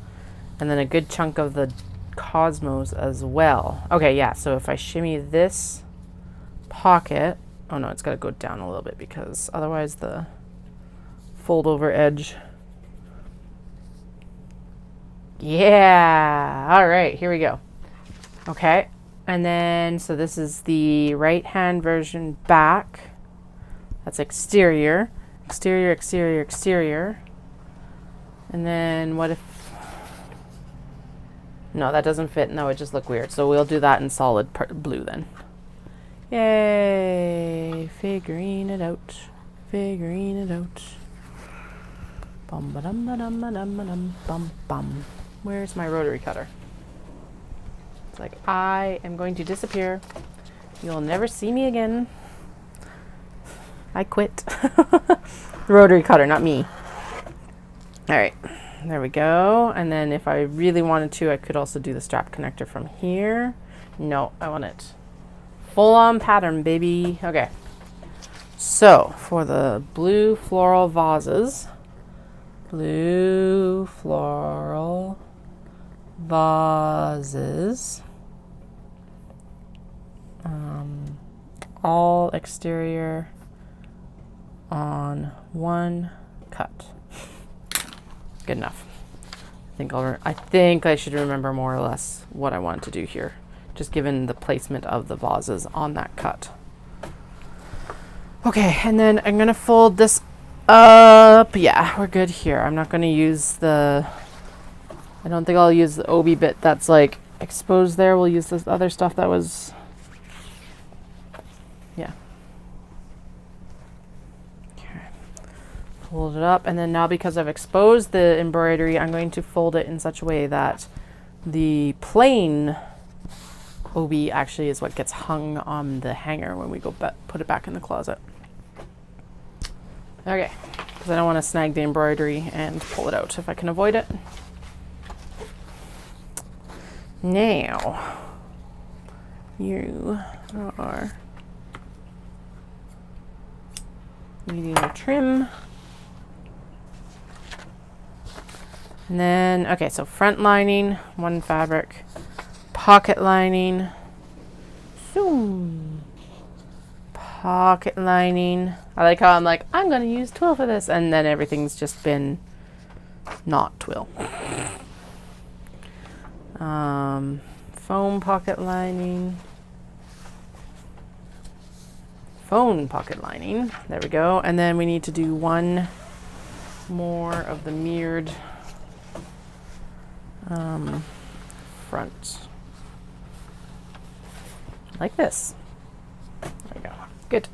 And then a good chunk of the cosmos as well. Okay, yeah, so if I shimmy this pocket, oh no, it's got to go down a little bit because otherwise the fold over edge. Yeah, all right, here we go. Okay, and then, so this is the right hand version back. That's exterior, exterior, exterior, exterior. And then what if, no, that doesn't fit, and that would just look weird. So we'll do that in solid blue then. Yay, figuring it out, figuring it out. Bum ba dum ba dum ba dum ba dum bum bum. Where's my rotary cutter? It's like, I am going to disappear. You'll never see me again. I quit. The rotary cutter, not me. All right, there we go. And then if I really wanted to, I could also do the strap connector from here. No, I want it full on pattern, baby. Okay. So for the blue floral vases, blue floral vases, all exterior on one cut. Good enough. I think I should remember more or less what I want to do here, just given the placement of the vases on that cut. Okay, and then I'm gonna fold this up. Yeah, we're good here. I'm not gonna use I don't think I'll use the obi bit that's like exposed there. We'll use this other stuff that was, yeah. Okay, fold it up, and then now because I've exposed the embroidery, I'm going to fold it in such a way that the plain obi actually is what gets hung on the hanger when we go put it back in the closet. Okay, because I don't want to snag the embroidery and pull it out if I can avoid it. Now, you are needing a trim. And then, okay, so front lining, one fabric, pocket lining, zoom, pocket lining. I like how I'm like, I'm going to use twill for this, and then everything's just been not twill. Foam pocket lining, phone pocket lining. There we go. And then we need to do one more of the mirrored front, like this. There we go. Good.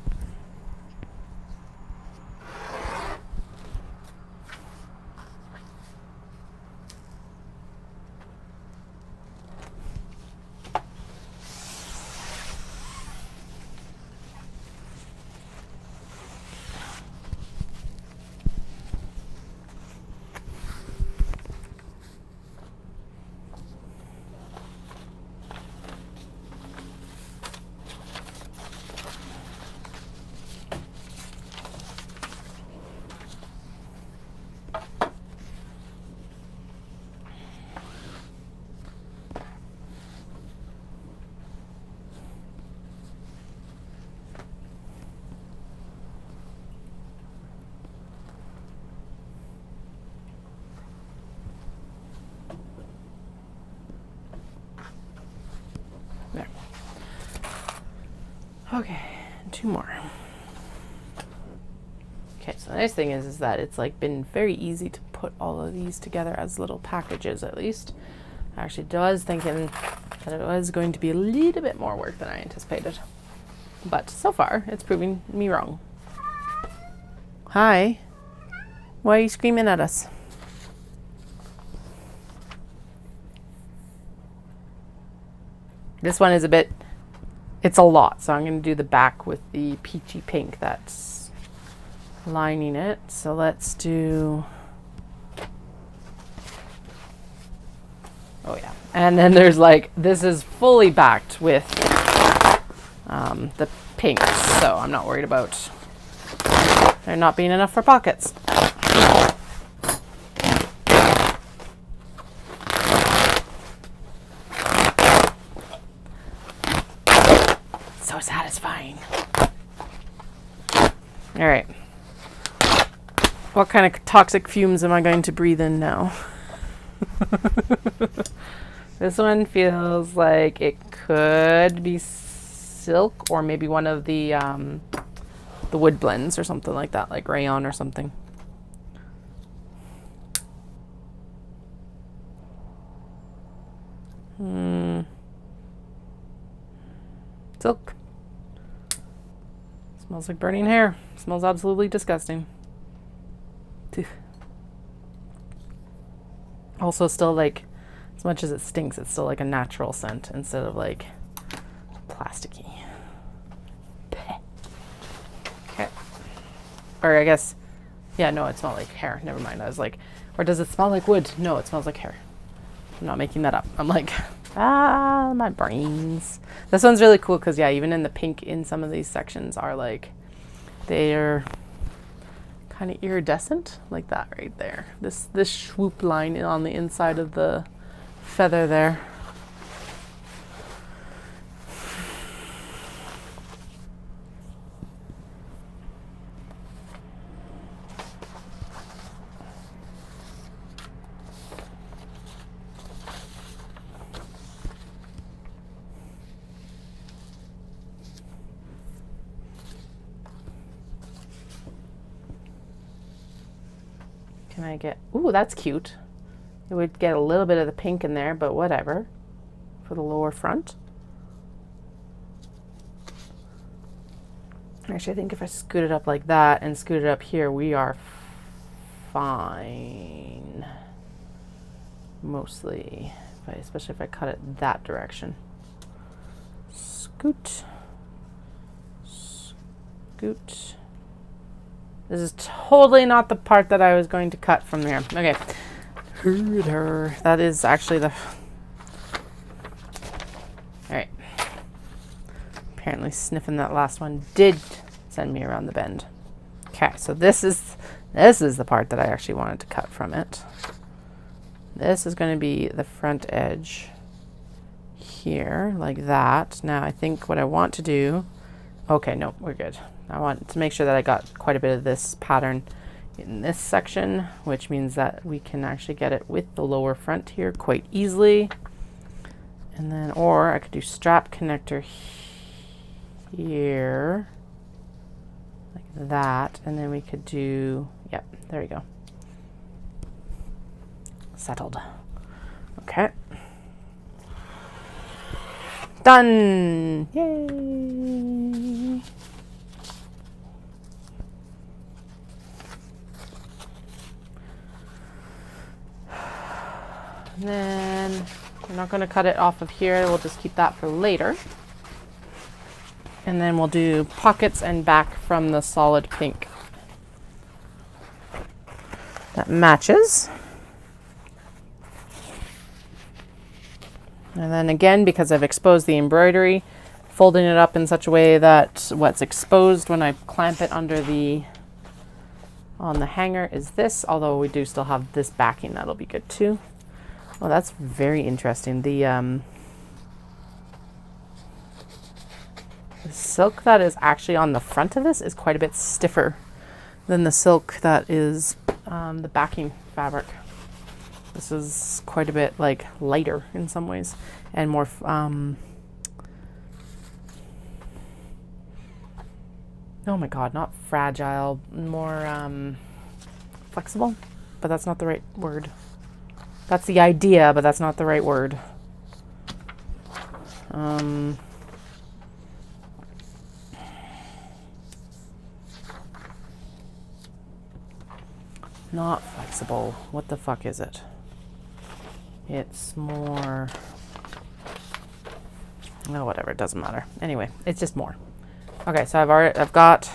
There. Okay, two more. Okay, so the nice thing is that it's like been very easy to put all of these together as little packages, at least. I actually was thinking that it was going to be a little bit more work than I anticipated. But so far, it's proving me wrong. Hi. Why are you screaming at us? This one is it's a lot, so I'm going to do the back with the peachy pink that's lining it. So let's do Oh yeah. And then there's like, this is fully backed with the pink, so I'm not worried about there not being enough for pockets. So satisfying. All right. What kind of toxic fumes am I going to breathe in now? This one feels like it could be silk or maybe one of the wood blends or something like that, like rayon or something. Silk. Smells like burning hair. Smells absolutely disgusting. Also still like, as much as it stinks, it's still like a natural scent instead of like plasticky. Okay. Or I guess, yeah, no, it smelled like hair. Never mind. I was like, or does it smell like wood? No, it smells like hair. I'm not making that up. I'm like, my brains. This one's really cool because, yeah, even in the pink in some of these sections are like, they're kind of iridescent, like that right there. This swoop line on the inside of the feather there. Can I get, ooh, that's cute. It would get a little bit of the pink in there, but whatever. For the lower front. Actually, I think if I scoot it up like that and scoot it up here, we are fine. Mostly, especially if I cut it that direction. Scoot. Scoot. This is totally not the part that I was going to cut from there. Okay. That is actually the... Alright. Apparently sniffing that last one did send me around the bend. Okay, so this is the part that I actually wanted to cut from it. This is going to be the front edge here, like that. Now I think what I want to do... Okay, no, we're good. I want to make sure that I got quite a bit of this pattern in this section, which means that we can actually get it with the lower front here quite easily. And then, or I could do strap connector here, like that, and then we could do, yep, there we go. Settled. Okay. Done! Yay! And then we're not going to cut it off of here. We'll just keep that for later. And then we'll do pockets and back from the solid pink. That matches. And then again, because I've exposed the embroidery, folding it up in such a way that what's exposed when I clamp it under the on the hanger is this, although we do still have this backing, that'll be good too. Oh, that's very interesting. The silk that is actually on the front of this is quite a bit stiffer than the silk that is the backing fabric. This is quite a bit like lighter in some ways and more oh my god, not fragile, more flexible, but that's not the right word. That's the idea, but that's not the right word. Not flexible. What the fuck is it? It's more... Oh, whatever. It doesn't matter. Anyway, it's just more. Okay, so I've got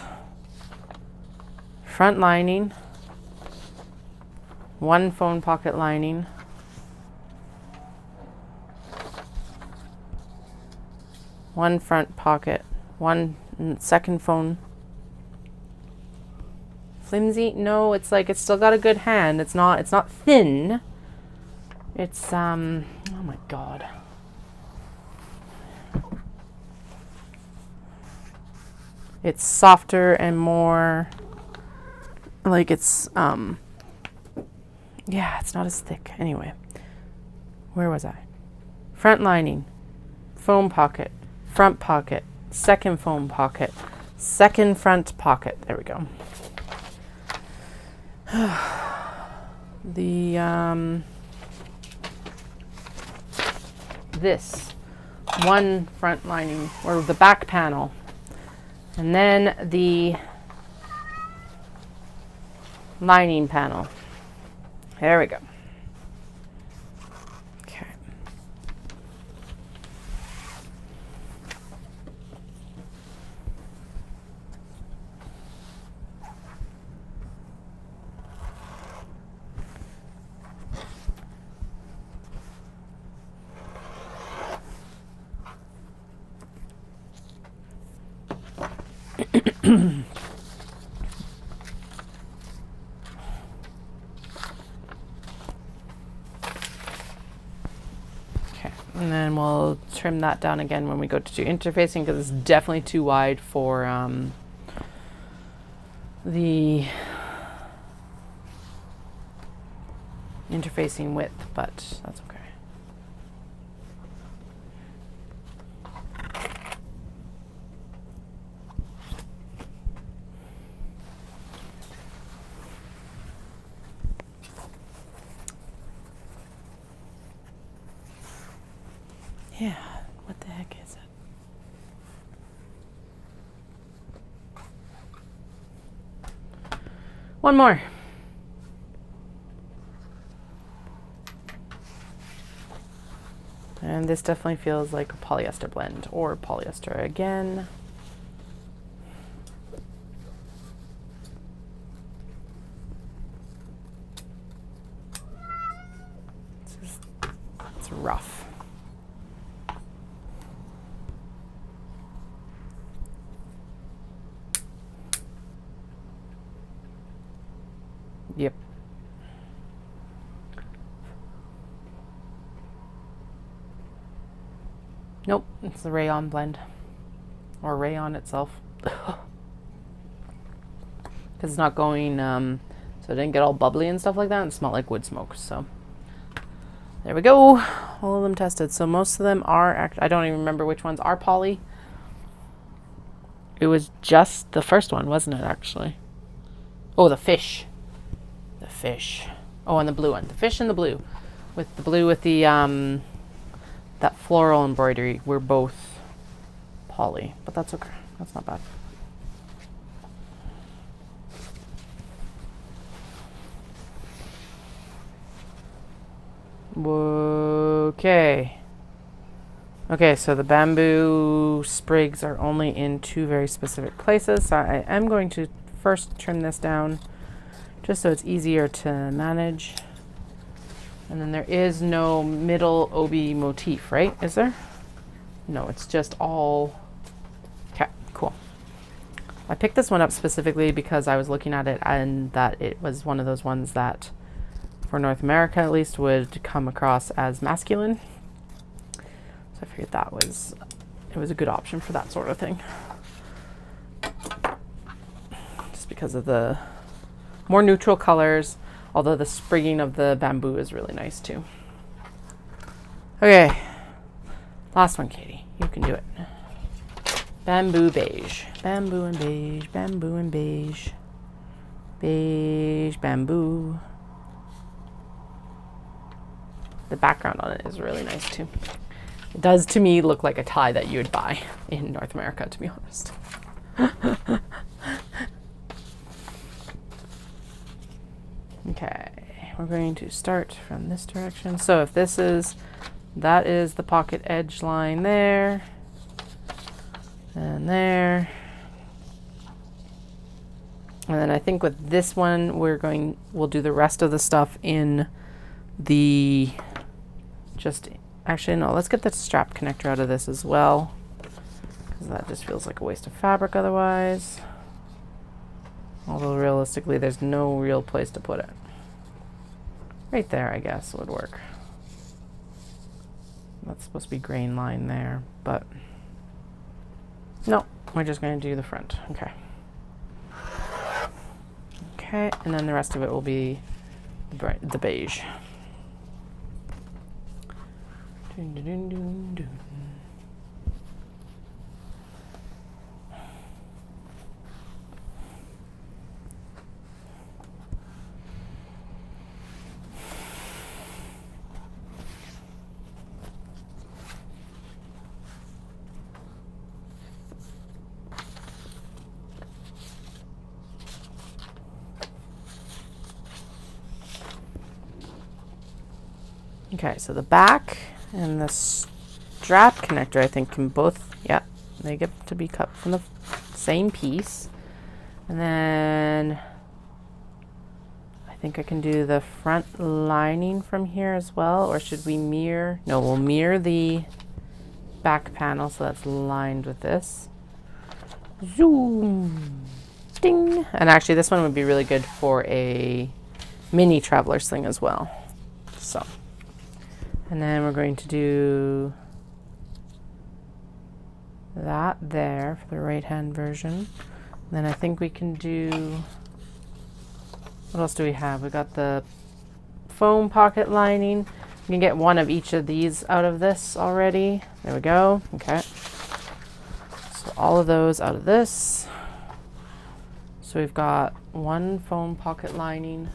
front lining, one phone pocket lining, one front pocket, one second phone. Flimsy? No, it's like it's still got a good hand. It's not thin. It's oh my god. It's softer and more like it's yeah, it's not as thick. Anyway, where was I? Front lining, foam pocket, front pocket, second foam pocket, second front pocket. There we go. The this one front lining, or the back panel, and then the lining panel. There we go. Okay. And then we'll trim that down again when we go to do interfacing, because it's definitely too wide for the interfacing width, but that's okay. Yeah, what the heck is it? One more. And this definitely feels like a polyester blend, or polyester again. It's rough. Yep. Nope, it's the rayon blend, or rayon itself. Because it's not going, so it didn't get all bubbly and stuff like that, and smell like wood smoke. So there we go, all of them tested. So most of them are, I don't even remember which ones are poly. It was just the first one, wasn't it, actually? Oh, the fish. The fish. Oh, and the blue one. The fish and the blue. With the blue with the, that floral embroidery were both poly. But that's okay. That's not bad. Okay. Okay, so the bamboo sprigs are only in two very specific places. So I am going to first trim this down, just so it's easier to manage. And then there is no middle obi motif, right? Is there? No, it's just all... Okay, cool. I picked this one up specifically because I was looking at it and that it was one of those ones that, for North America at least, would come across as masculine. So I figured that was, it was a good option for that sort of thing. Just because of the more neutral colors, although the sprigging of the bamboo is really nice too. Okay, last one, Katie. You can do it. Bamboo beige. Bamboo and beige. Bamboo and beige. Beige bamboo. The background on it is really nice too. It does, to me, look like a tie that you would buy in North America, to be honest. Okay, we're going to start from this direction. So if this is, that is the pocket edge line there, and there. And then I think with this one, we'll do the rest of the stuff in the, actually no, let's get the strap connector out of this as well. because that just feels like a waste of fabric otherwise. Although realistically, there's no real place to put it. Right there, I guess, would work. That's supposed to be grain line there, but no, we're just going to do the front. Okay. Okay, and then the rest of it will be the beige. Dun, dun, dun, dun, dun. Okay, so the back and the strap connector, I think, can both, yeah, they get to be cut from the same piece. And then I think I can do the front lining from here as well, or should we mirror? No, we'll mirror the back panel so that's lined with this. Zoom, ding. And actually this one would be really good for a mini traveler sling as well. So. And then we're going to do that there for the right-hand version. And then I think we can do, what else do we have? We got the foam pocket lining. We can get one of each of these out of this already. There we go. Okay. So all of those out of this. So we've got one foam pocket lining.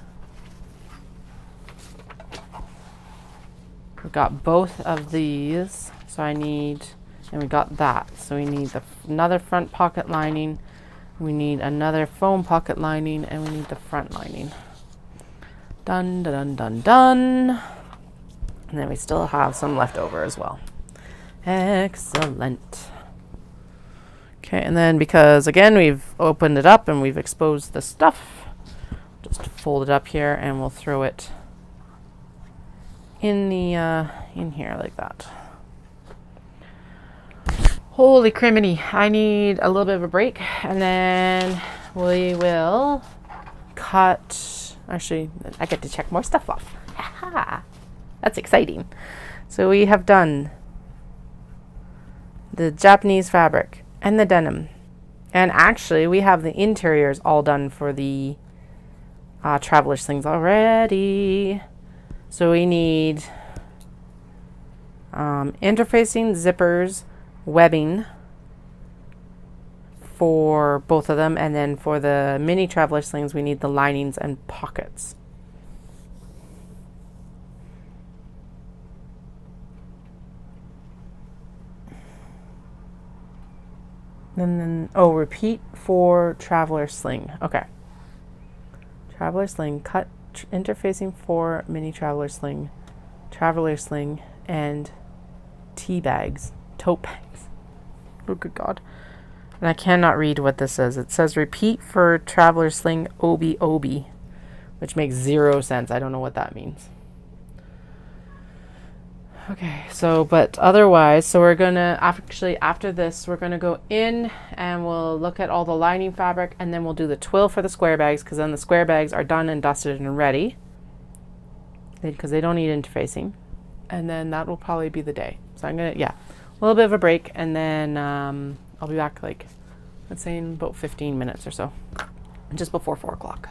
We've got both of these, so I need, and we got that. So we need another front pocket lining, we need another foam pocket lining, and we need the front lining. Done, done, done, done. And then we still have some left over as well. Excellent. Okay, and then because again, we've opened it up and we've exposed the stuff, just fold it up here and we'll throw it in the in here like that. Holy criminy, I need a little bit of a break and then we will cut. Actually, I get to check more stuff off. That's exciting. So we have done the Japanese fabric and the denim, and actually we have the interiors all done for the traveler slings already. So we need interfacing, zippers, webbing for both of them, and then for the mini traveler slings we need the linings and pockets. And then, oh, repeat for traveler sling. Okay. Traveler sling, cut interfacing for mini traveler sling, and tea bags, tote bags. Oh, good God. And I cannot read what this says. It says repeat for traveler sling obi, which makes 0 sense. I don't know what that means. Okay, so, but otherwise, so we're gonna, actually after this, we're gonna go in and we'll look at all the lining fabric, and then we'll do the twill for the square bags, because then the square bags are done and dusted and ready, because they don't need interfacing. And then that will probably be the day. So I'm gonna, yeah, a little bit of a break, and then I'll be back, like, let's say in about 15 minutes or so, just before 4 o'clock.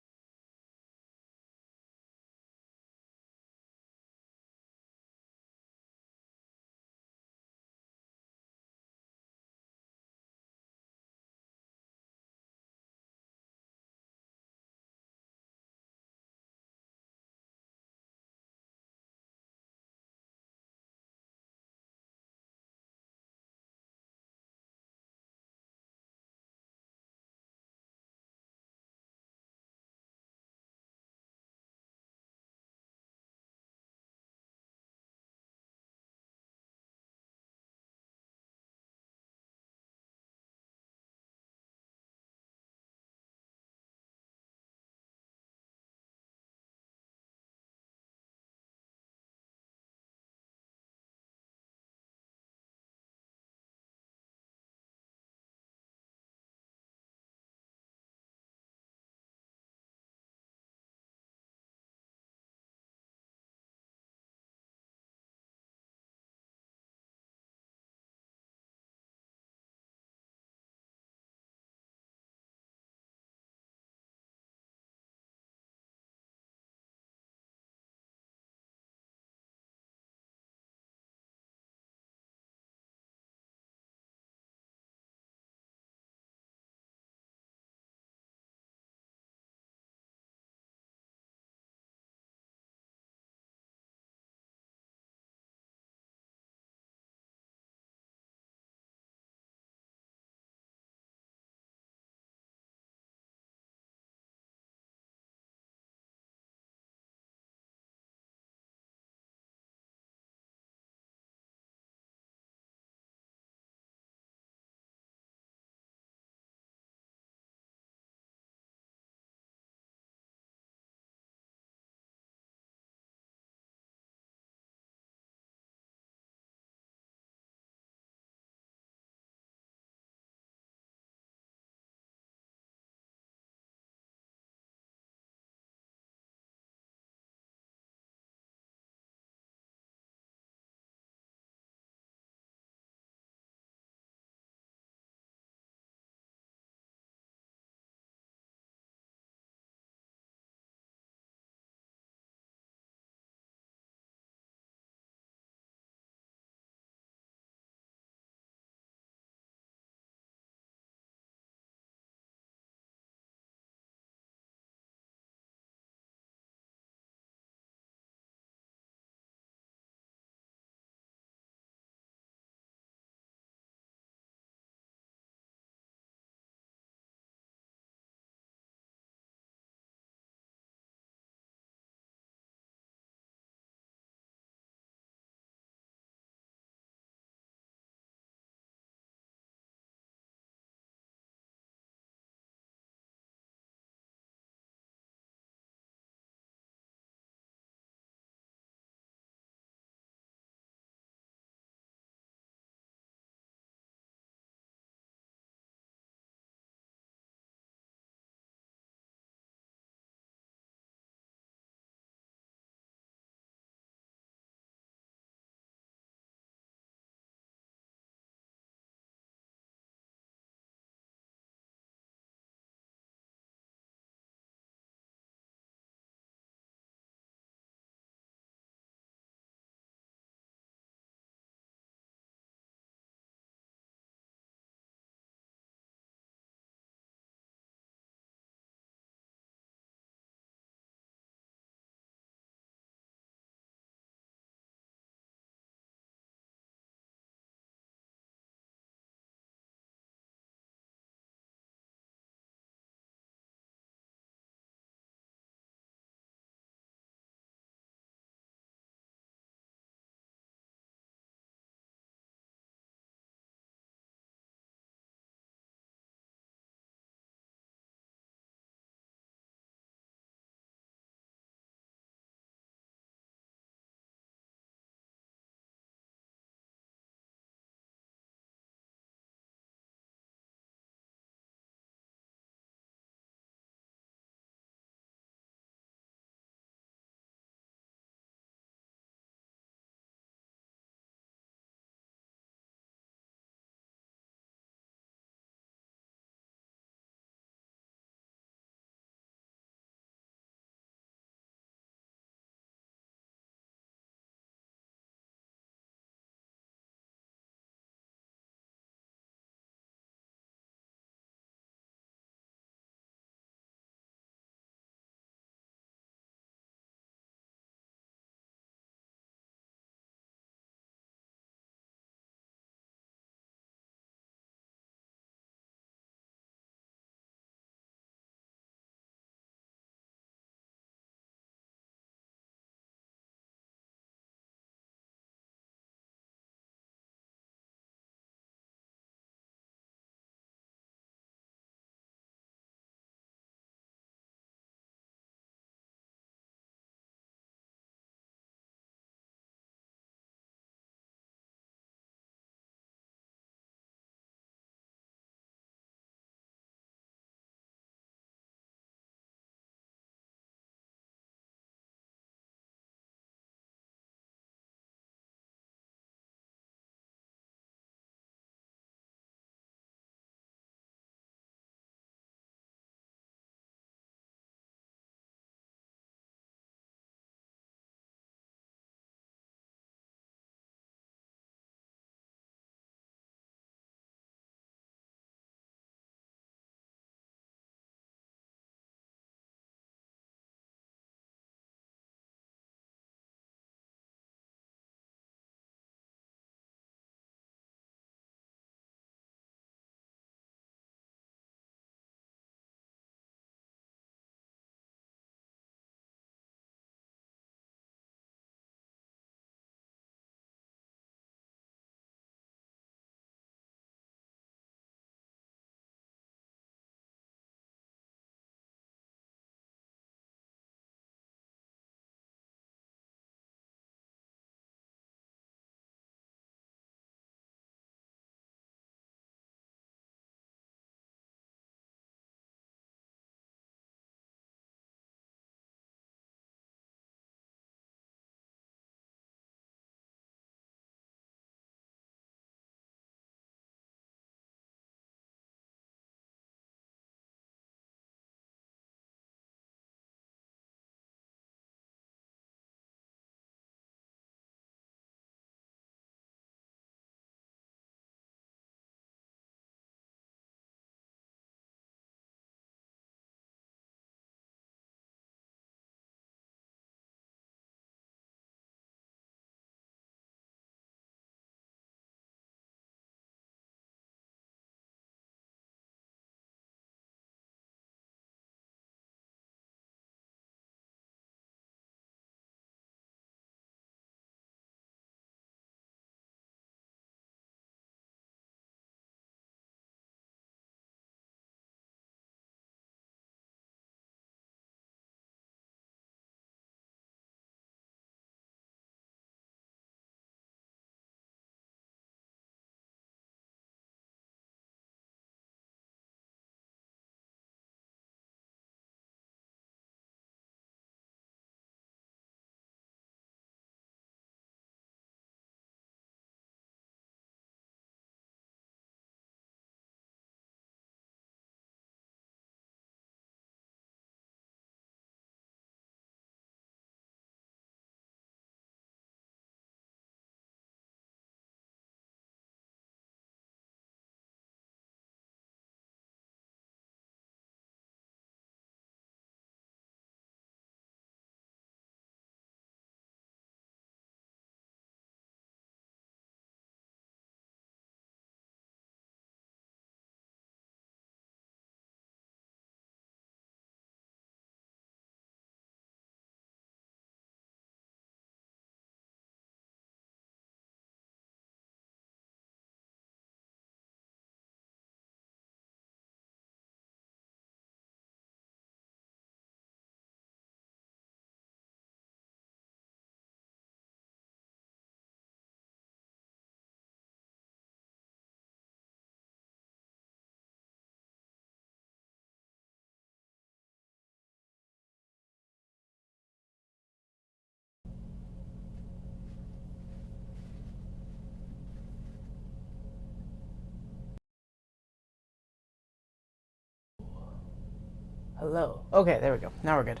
Hello. Okay, there we go. Now we're good.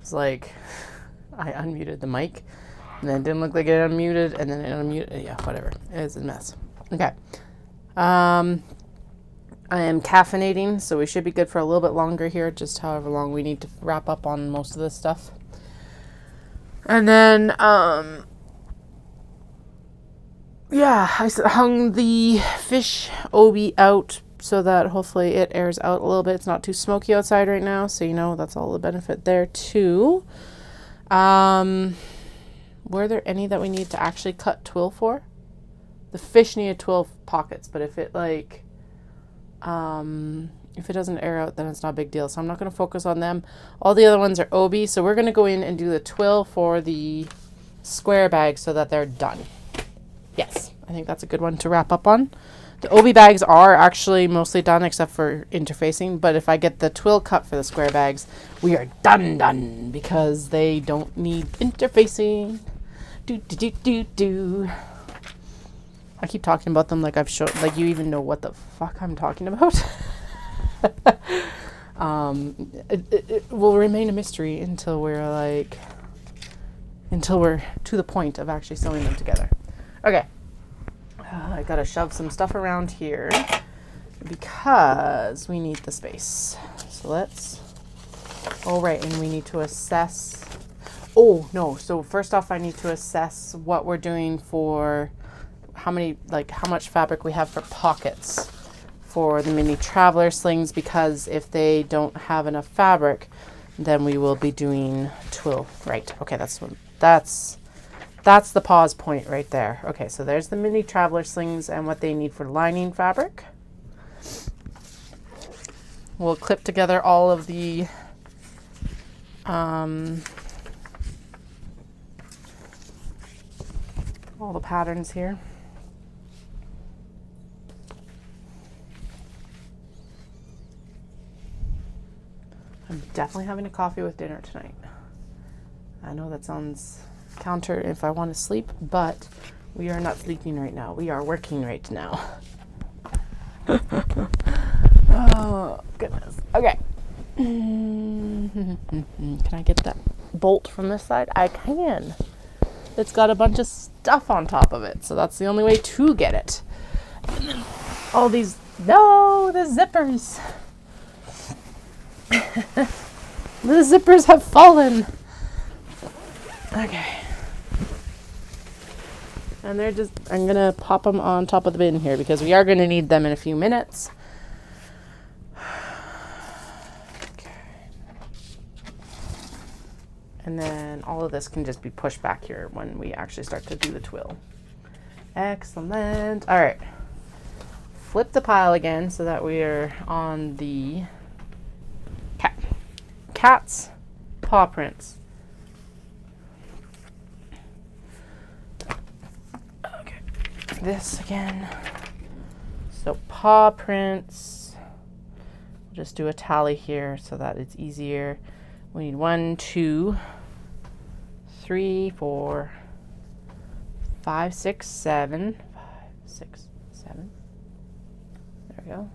It's like I unmuted the mic and then it didn't look like it unmuted and then it unmuted. Yeah, whatever. It's a mess. Okay. I am caffeinating, so we should be good for a little bit longer here, just however long we need to wrap up on most of this stuff. And then, yeah, I hung the fish obi out so that hopefully it airs out a little bit. It's not too smoky outside right now, so you know that's all the benefit there too. Were there any that we need to actually cut twill for? The fish needed 12 pockets, but if it doesn't air out, then it's not a big deal. So I'm not going to focus on them. All the other ones are obi, so we're going to go in and do the twill for the square bags so that they're done. Yes, I think that's a good one to wrap up on. The obi bags are actually mostly done except for interfacing, but if I get the twill cut for the square bags, we are done because they don't need interfacing. Do. I keep talking about them like I've shown, like you even know what the fuck I'm talking about. It will remain a mystery until we're to the point of actually sewing them together. Okay. I gotta shove some stuff around here because we need the space. So and we need to assess. Oh, no. So first off, I need to assess what we're doing for how much fabric we have for pockets for the mini traveler slings, because if they don't have enough fabric, then we will be doing twill. Right. Okay, that's the pause point right there. Okay, so there's the mini traveler slings and what they need for lining fabric. We'll clip together all of the all the patterns here. I'm definitely having a coffee with dinner tonight. I know that sounds counter if I want to sleep, but we are not sleeping right now. We are working right now. Oh, goodness. Okay. Can I get that bolt from this side? I can. It's got a bunch of stuff on top of it, so that's the only way to get it. And then all these, no, the zippers. The zippers have fallen. Okay. And I'm going to pop them on top of the bin here because we are going to need them in a few minutes. Okay. And then all of this can just be pushed back here when we actually start to do the twill. Excellent. All right. Flip the pile again so that we are on the cat's paw prints. Okay, this again. So paw prints. We'll just do a tally here so that it's easier. We need 1, 2, 3, 4, 5, 6, 7. 5, 6, 7. There we go.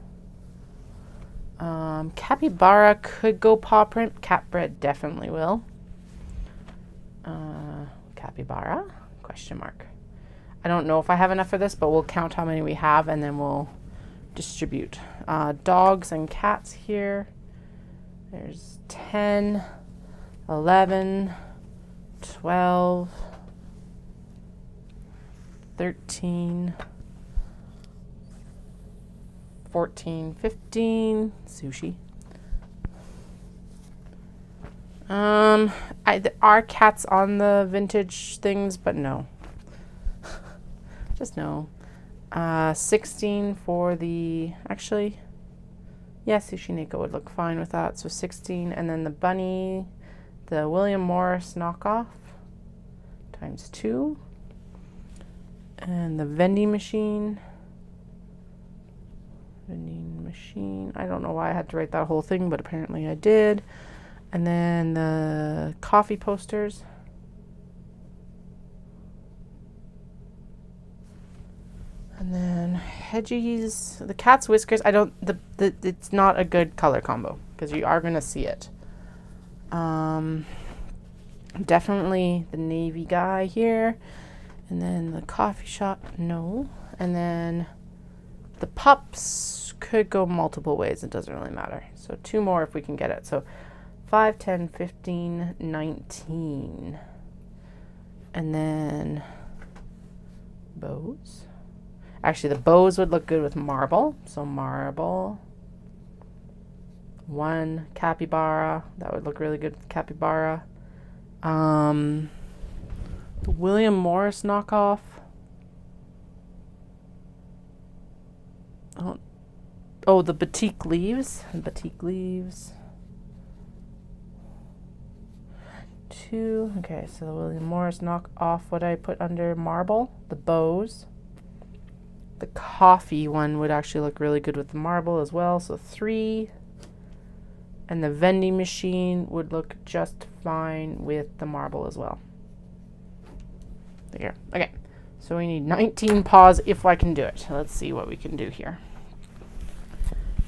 Capybara could go paw print. Catbread definitely will. Capybara? Question mark. I don't know if I have enough for this, but we'll count how many we have and then we'll distribute. Dogs and cats here. There's 10, 11, 12, 13, 14, 15, sushi. There are cats on the vintage things, but no. Just no. 16 for the, actually, yeah, Sushi Neko would look fine with that. So 16, and then the bunny, the William Morris knockoff, times 2. And the vending machine. I don't know why I had to write that whole thing, but apparently I did. And then the coffee posters. And then Hedgies, the cat's whiskers. It's not a good color combo. because you are going to see it. Definitely the navy guy here. And then the coffee shop, no. And then the pups could go multiple ways. It doesn't really matter. So 2 more if we can get it. So 5, 10, 15, 19. And then bows. Actually, the bows would look good with marble. So marble. 1 capybara. That would look really good with capybara. The William Morris knockoff. Oh, the batik leaves. Batik leaves. 2. Okay, so the William Morris knockoff. What I put under marble? The bows. The coffee one would actually look really good with the marble as well. So 3. And the vending machine would look just fine with the marble as well. There. Okay. So we need 19 paws if I can do it. Let's see what we can do here.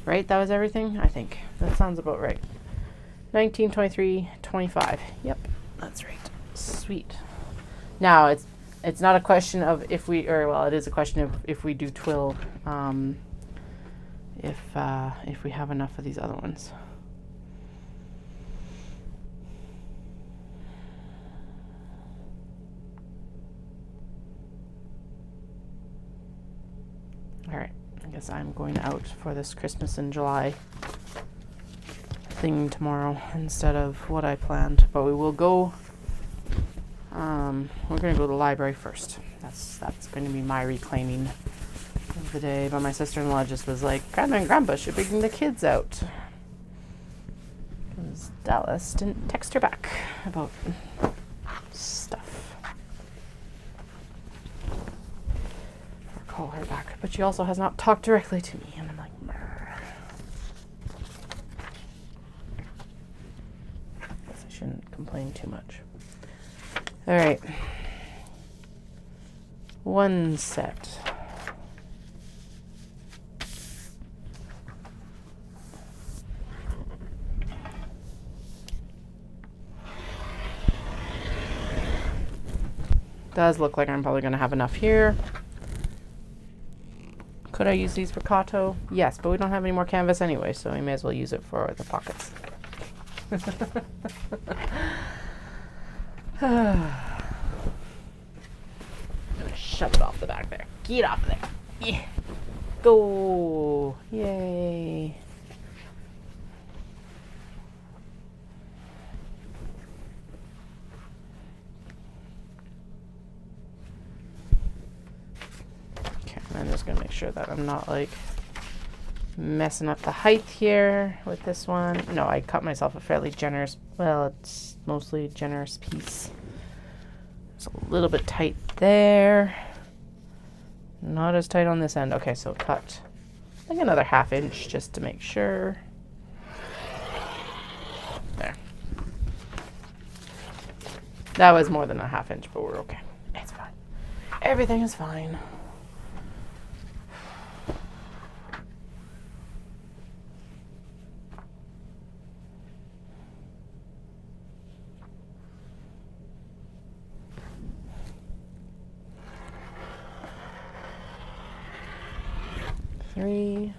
Right? That was everything? I think. That sounds about right. 19, 23, 25. Yep. That's right. Sweet. Now, it's not a question of if we, or well, it is a question of if we do twill, if we have enough of these other ones. All right. I guess I'm going out for this Christmas in July thing tomorrow instead of what I planned. But we will go. We're going to go to the library first. That's going to be my reclaiming of the day. But my sister-in-law just was like, Grandma and Grandpa should bring the kids out. Because Dallas didn't text her back about stuff. Or call her back. But she also has not talked directly to me. And I'm like, Murr. Guess I shouldn't complain too much. All right. 1 set. Does look like I'm probably going to have enough here. Could I use these for Kato? Yes, but we don't have any more canvas anyway, so we may as well use it for the pockets. Shove it off the back there. Get off there. Yeah. Go. Yay. Okay, I'm just going to make sure that I'm not like messing up the height here with this one. No, I cut myself a fairly generous, well, it's mostly a generous piece. It's a little bit tight there. Not as tight on this end. Okay, so cut like another 1/2 inch just to make sure. There. That was more than a 1/2 inch, but we're okay. It's fine. Everything is fine. Three.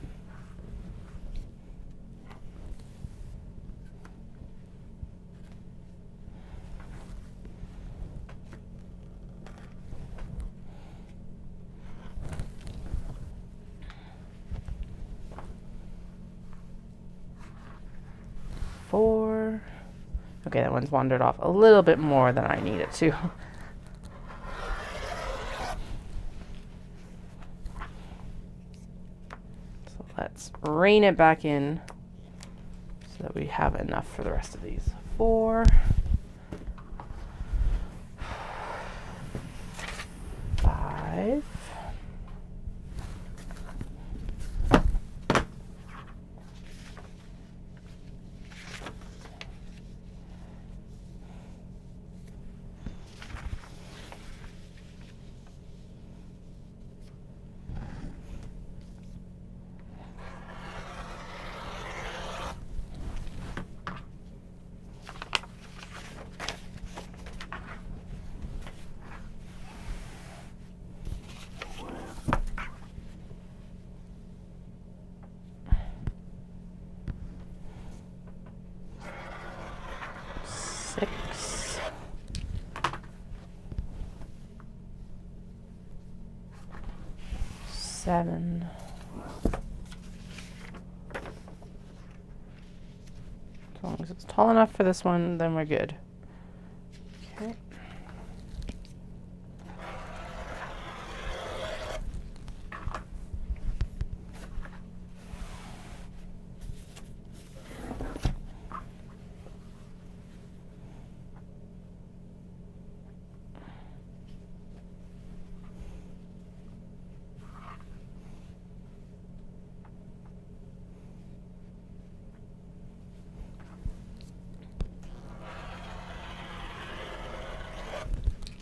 Four. Okay, that one's wandered off a little bit more than I need it to. Let's rein it back in so that we have enough for the rest of these. 4, 5, 6. 7. As long as it's tall enough for this one, then we're good. Okay.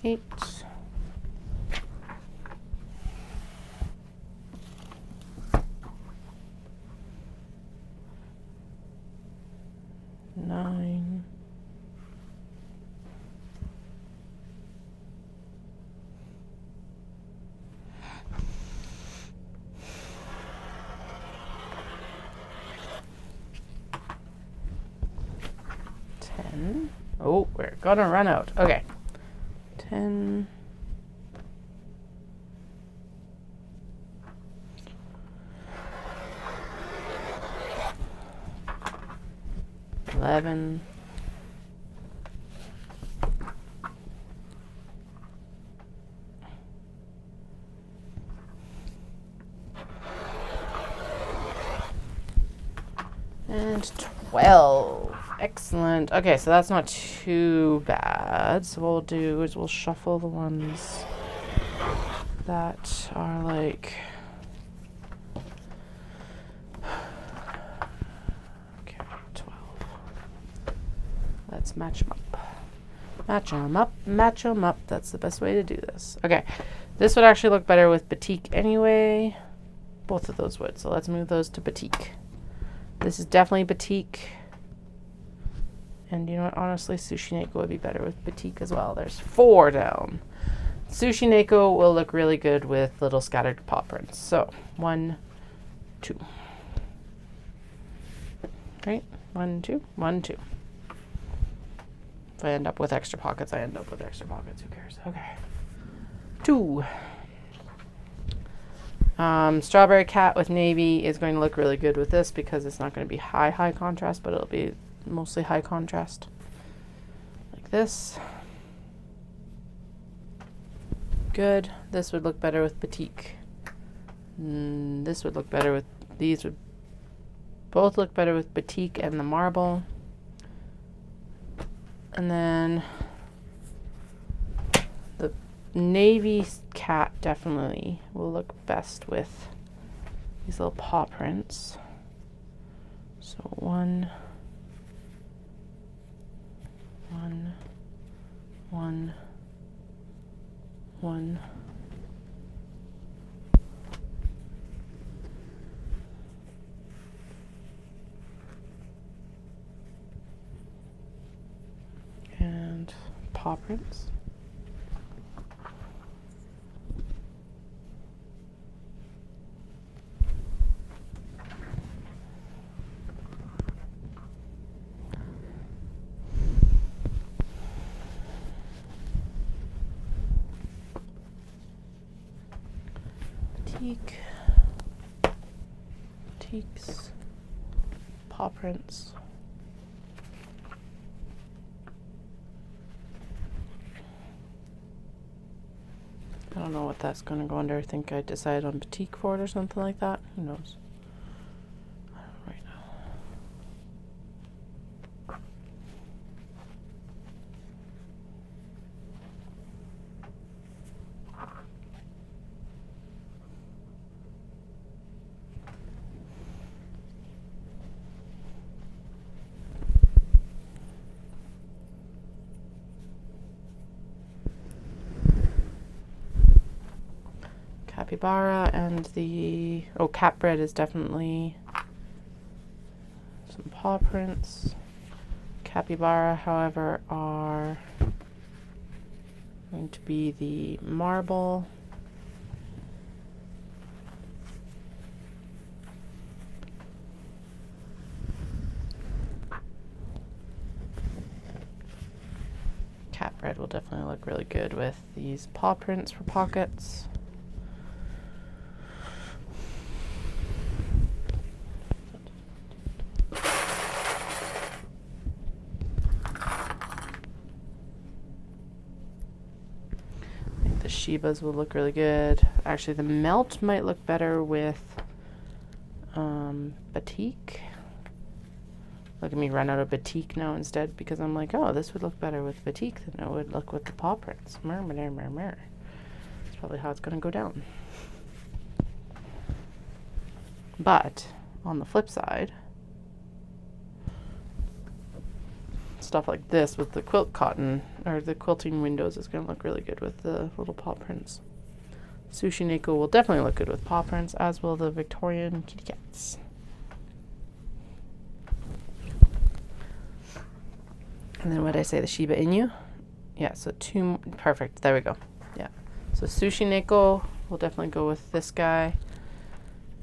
Eight. 9. 10. Oh, we're gonna run out. Okay. 10. 11. 12. Excellent. Okay, so that's not too bad. So what we'll do is we'll shuffle the ones that are like... Okay, 12. Let's match them up. Match them up, match them up. That's the best way to do this. Okay, this would actually look better with batik anyway. Both of those would. So let's move those to batik. This is definitely batik. And you know what? Honestly, Sushi Neko would be better with batik as well. There's 4 down. Sushi Neko will look really good with little scattered paw prints. So 1, 2. Right? 1, 2, 1, 2. If I end up with extra pockets, I end up with extra pockets. Who cares? Okay. 2. Strawberry cat with navy is going to look really good with this because it's not going to be high contrast, but it'll be mostly high contrast. Like this. Good. This would look better with batik. This would look better with... These would both look better with batik and the marble. And then the navy cat definitely will look best with these little paw prints. So 1, 1, 1, 1. And paw prints. Batiks, paw prints. I don't know what that's going to go under. I think I decided on batik for it or something like that. Who knows? I don't know right now. Capybara and the cat bread is definitely some paw prints. Capybara, however, are going to be the marble. Cat bread will definitely look really good with these paw prints for pockets. Shibas will look really good. Actually, the melt might look better with batik. Look at me run out of batik now instead because I'm like, oh, this would look better with batik than it would look with the paw prints. That's probably how it's going to go down. But on the flip side, stuff like this with the quilt cotton or the quilting windows is going to look really good with the little paw prints. Sushi Neko will definitely look good with paw prints, as will the Victorian kitty cats. And then what did I say, the Shiba Inu? Yeah, so two, perfect, there we go. Yeah, so Sushi Neko will definitely go with this guy.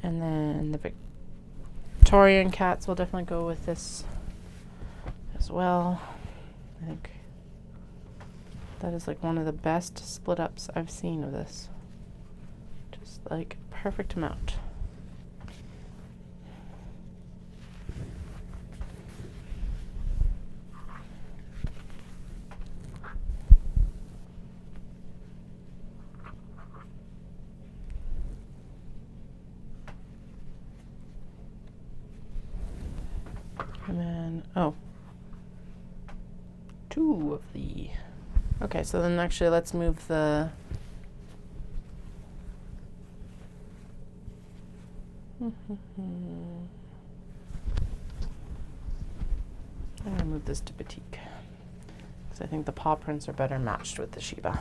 And then the Victorian cats will definitely go with this as well. I think that is like one of the best split ups I've seen of this. Just like perfect amount. And then, oh, two of the, okay, so then actually let's move the, I'm going to move this to batik because I think the paw prints are better matched with the Shiba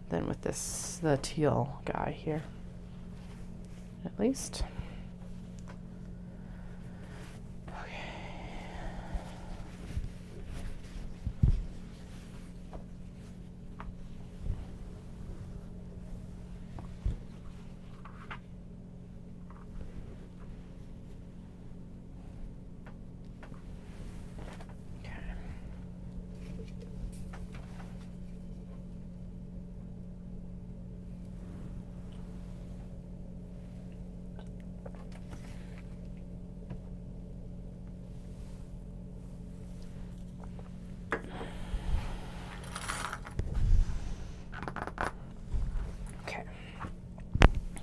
than with this, the teal guy here, at least.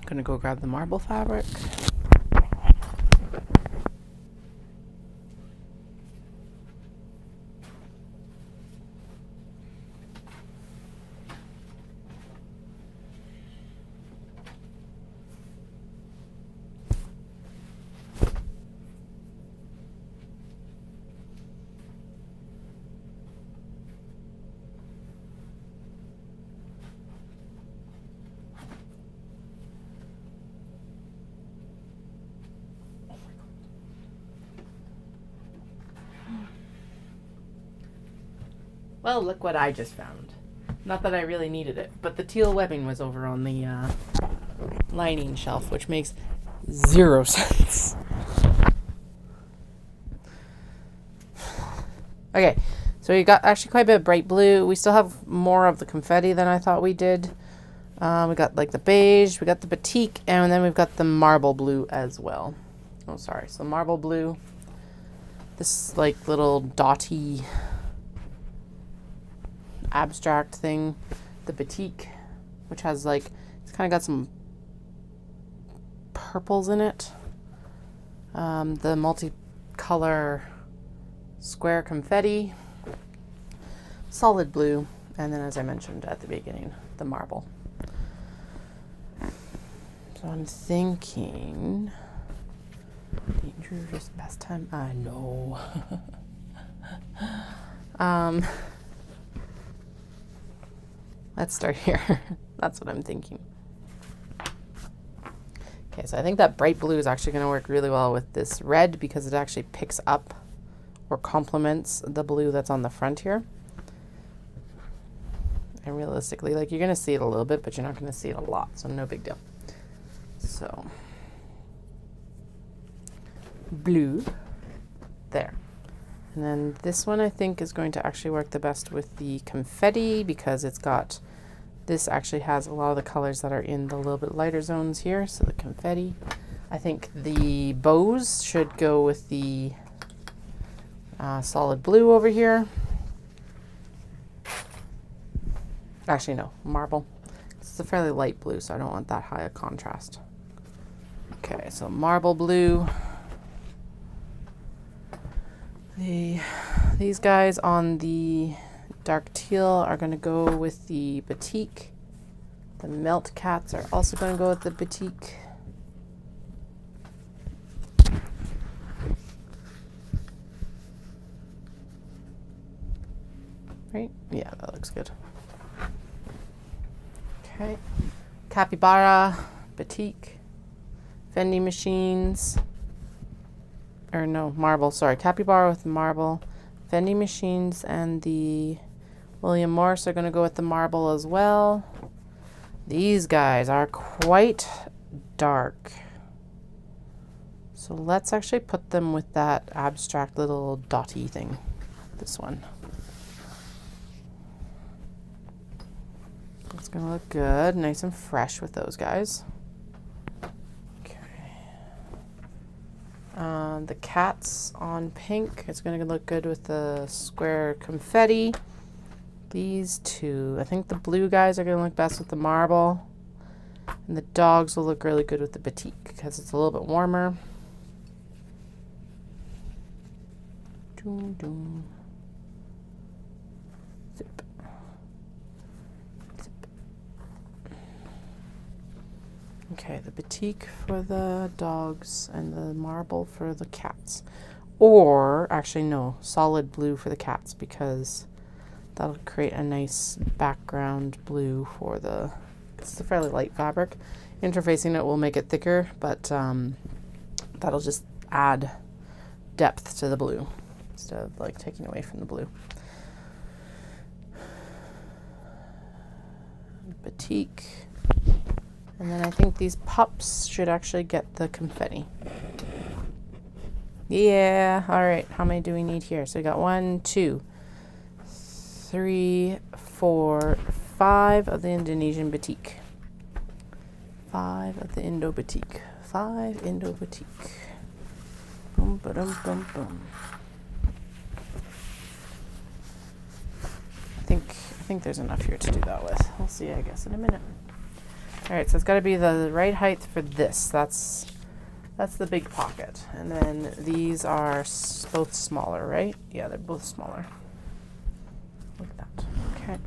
Gonna go grab the marble fabric. Well, look what I just found. Not that I really needed it, but the teal webbing was over on the lining shelf, which makes 0 sense. Okay, so we got actually quite a bit of bright blue. We still have more of the confetti than I thought we did. We got like the beige, we got the batik, and then we've got the marble blue as well. Oh, sorry. So marble blue, this like little dotty abstract thing, the batik, which has like, it's kind of got some purples in it, the multicolor square confetti, solid blue, and then as I mentioned at the beginning, the marble. So I'm thinking danger just best time, I know. Let's start here. That's what I'm thinking. Okay, so I think that bright blue is actually going to work really well with this red because it actually picks up or complements the blue that's on the front here. And realistically, like, you're going to see it a little bit, but you're not going to see it a lot, so no big deal. So, blue, there. And then this one I think is going to actually work the best with the confetti because it's got, this actually has a lot of the colors that are in the little bit lighter zones here. So the confetti. I think the bows should go with the solid blue over here. Actually, no, marble. It's a fairly light blue, so I don't want that high a contrast. Okay, so marble blue. These guys on the dark teal are going to go with the batik. The melt cats are also going to go with the batik. Right? Yeah, that looks good. Okay. Capybara, batik, vending machines. Or no, marble, sorry. Capybara with marble. Vending machines and the William Morris are going to go with the marble as well. These guys are quite dark. So let's actually put them with that abstract little dotty thing. This one. It's going to look good, nice and fresh with those guys. Okay. The cats on pink, it's going to look good with the square confetti. These two, I think the blue guys are going to look best with the marble. And the dogs will look really good with the batik because it's a little bit warmer. Doom, doom. Zip. Okay, the batik for the dogs and the marble for the cats. Or, actually no, solid blue for the cats because that'll create a nice background blue for the, it's a fairly light fabric. Interfacing it will make it thicker, but that'll just add depth to the blue instead of like taking away from the blue. Batik. And then I think these pups should actually get the confetti. Yeah, all right. How many do we need here? So we got 1, 2, 3, 4, 5 of the Indonesian batik. 5 of the Indo batik. 5 Indo batik. Boom, ba-dum, boom, boom. I think there's enough here to do that with. We'll see, I guess, in a minute. All right, so it's got to be the right height for this. That's the big pocket. And then these are both smaller, right? Yeah, they're both smaller. Look at that. Okay.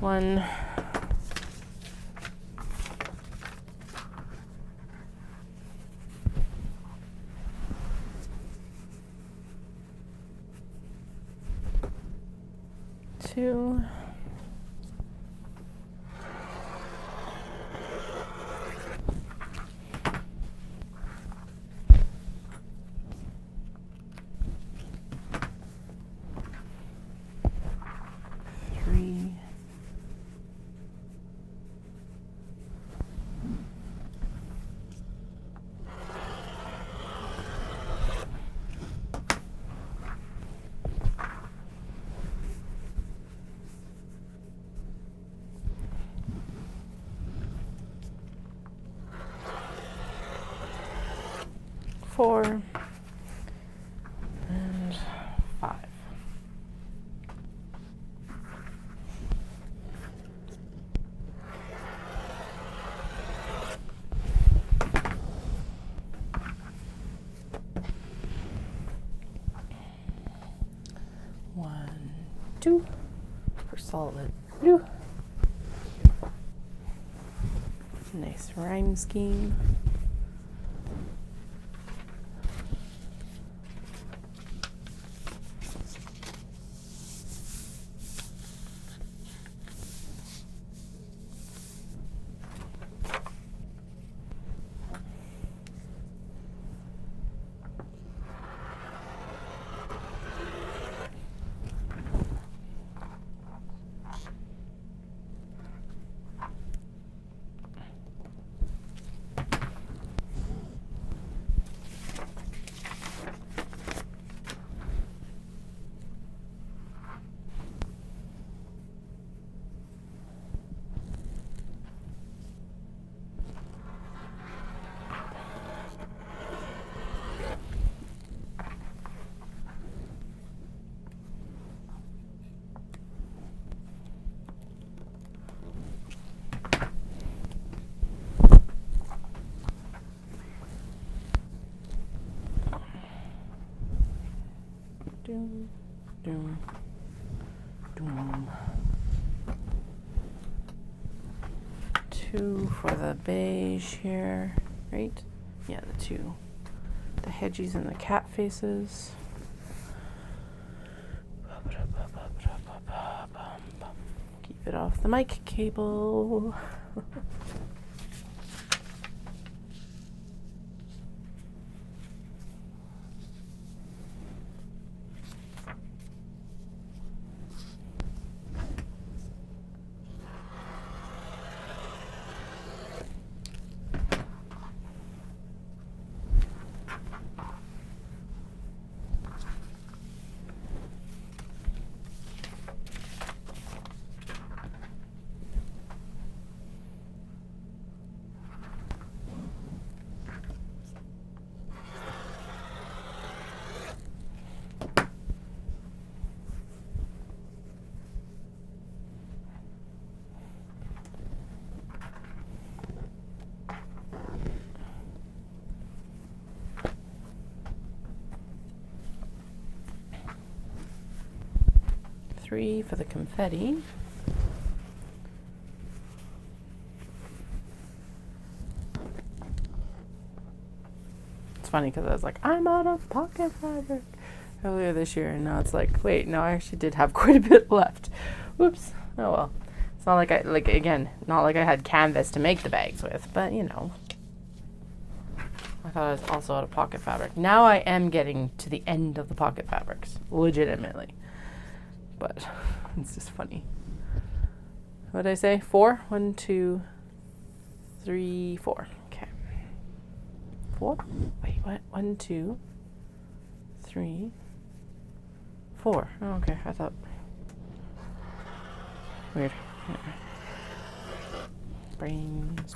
1. 2. 3. 4 and 5. One, 2 for solid blue. Nice rhyme scheme. Doom, doom, doom. 2 for the beige here, right? Yeah, the 2. The hedgies and the cat faces. Keep it off the mic cable. For the confetti. It's funny because I was like, I'm out of pocket fabric earlier this year, and now it's like, wait, no, I actually did have quite a bit left. Whoops. Oh well. It's not like not like I had canvas to make the bags with, but you know. I thought I was also out of pocket fabric. Now I am getting to the end of the pocket fabrics, legitimately. But it's just funny. What did I say? 4? 1, 2, 3, 4. Okay. 4? Wait, what? 1, 2, 3, 4. Oh, okay. I thought. Weird. Brains.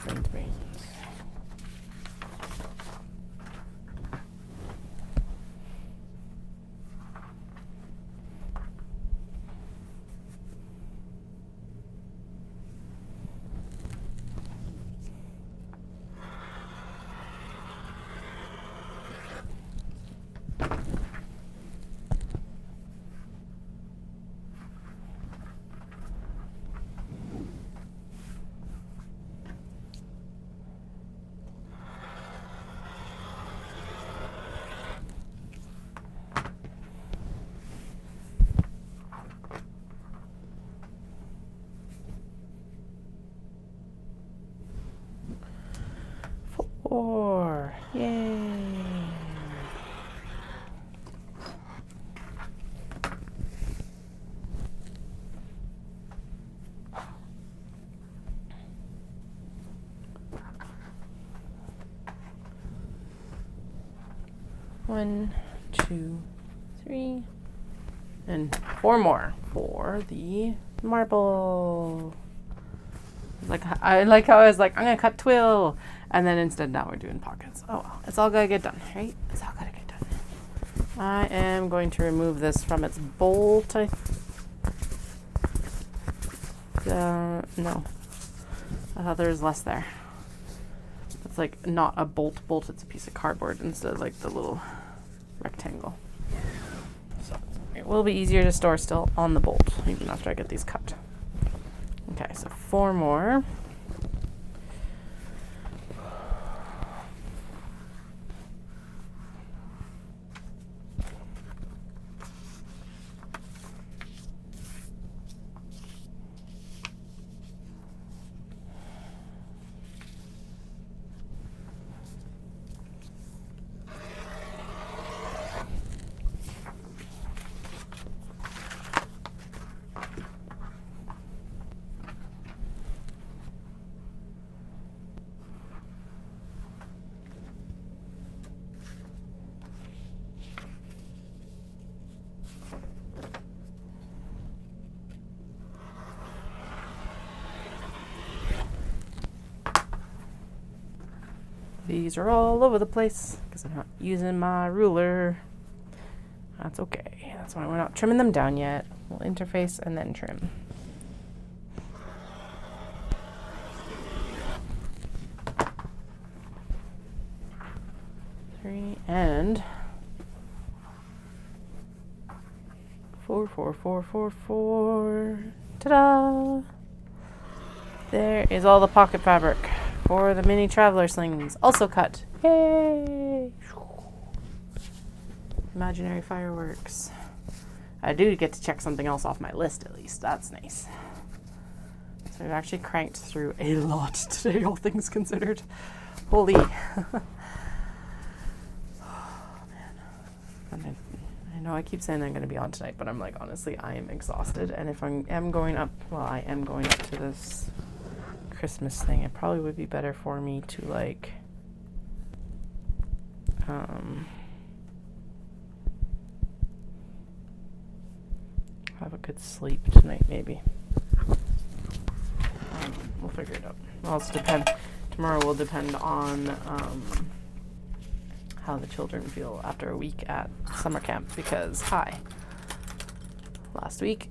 4. Yay. One, 2, 3, and 4 more for the marble. I like how I was like, I'm gonna cut twill, and then instead now we're doing pockets. Oh well, it's all gotta get done, right? It's all gotta get done. I am going to remove this from its bolt. No, I thought there was less there. It's like not a bolt, it's a piece of cardboard instead of like the little rectangle. So it will be easier to store still on the bolt, even after I get these cut. Okay, so 4 more. These are all over the place because I'm not using my ruler. That's okay. That's why we're not trimming them down yet. We'll interface and then trim. Three and 4. Ta-da! There is all the pocket fabric for the mini traveler slings, also cut. Yay! Imaginary fireworks. I do get to check something else off my list at least. That's nice. So we've actually cranked through a lot today, all things considered. Holy. Oh, man. I know I keep saying I'm going to be on tonight, but I'm like, honestly, I am exhausted. And if I am going up to this Christmas thing, it probably would be better for me to like have a good sleep tonight, maybe. We'll figure it out. Well, it's depend. Tomorrow will depend on how the children feel after a week at summer camp, because last week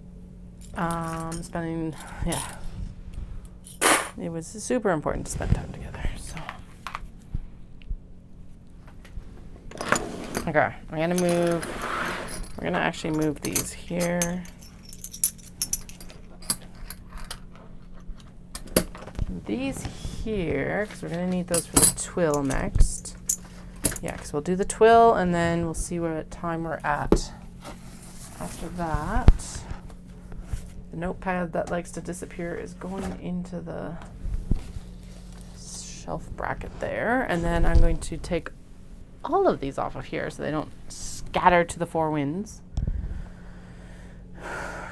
it was super important to spend time together. So okay, we're gonna actually move these here. These here, because we're going to need those for the twill next. Yeah, because we'll do the twill and then we'll see what time we're at. After that, the notepad that likes to disappear is going into the shelf bracket there. And then I'm going to take all of these off of here so they don't scatter to the four winds.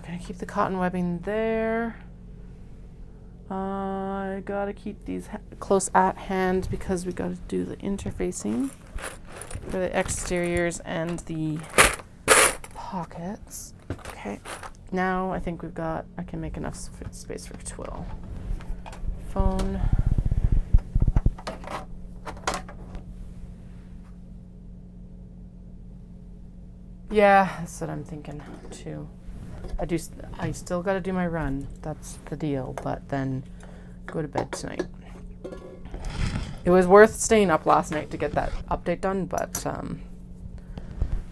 Going to keep the cotton webbing there. I gotta keep these close at hand because we gotta do the interfacing for the exteriors and the pockets. Okay, now I think I can make enough space for twill. Phone. Yeah, that's what I'm thinking too. I still got to do my run. That's the deal. But then go to bed tonight. It was worth staying up last night to get that update done. But yeah,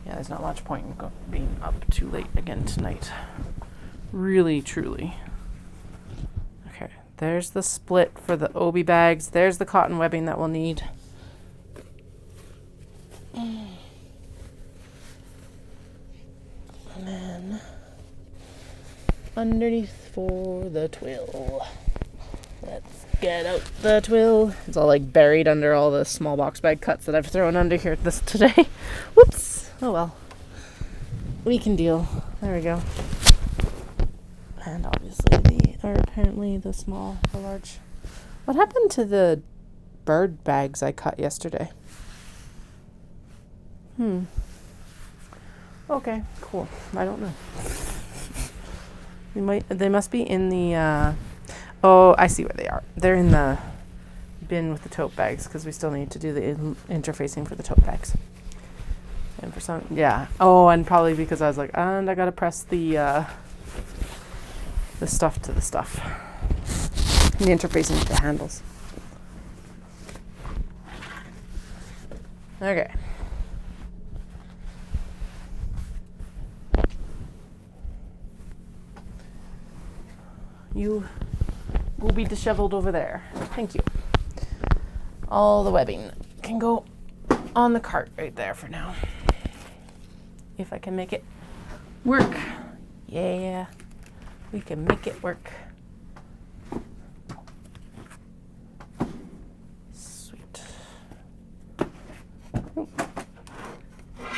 there's not much point in being up too late again tonight. Really, truly. Okay, there's the split for the obi bags. There's the cotton webbing that we'll need. And then underneath for the twill. Let's get out the twill. It's all like buried under all the small box bag cuts that I've thrown under here today. Whoops. Oh well. We can deal. There we go. And obviously apparently the large. What happened to the bird bags I cut yesterday? Okay, cool. I don't know. They must be in the, oh, I see where they are. They're in the bin with the tote bags because we still need to do the interfacing for the tote bags. And for some, yeah. Oh, and probably because I was like, and I got to press the stuff to the stuff. The interfacing to the handles. Okay. You will be disheveled over there. Thank you. All the webbing can go on the cart right there for now. If I can make it work. Yeah, we can make it work. Sweet. Ooh.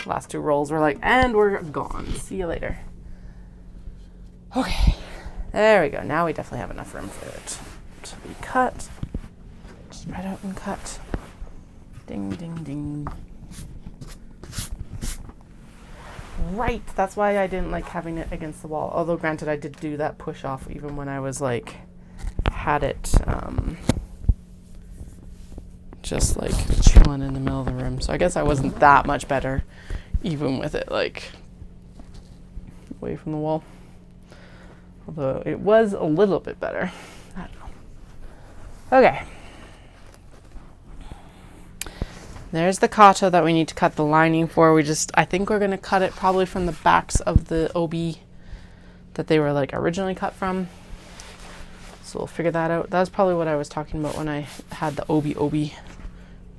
Last two rolls were like, and we're gone. See you later. Okay. There we go. Now we definitely have enough room for it to be cut. Spread out and cut. Ding, ding, ding. Right. That's why I didn't like having it against the wall. Although, granted, I did do that push off even when I was like, had it just like chilling in the middle of the room. So I guess I wasn't that much better even with it like away from the wall. Although it was a little bit better. I don't know. Okay. There's the kata that we need to cut the lining for. I think we're going to cut it probably from the backs of the obi that they were like originally cut from. So we'll figure that out. That's probably what I was talking about when I had the obi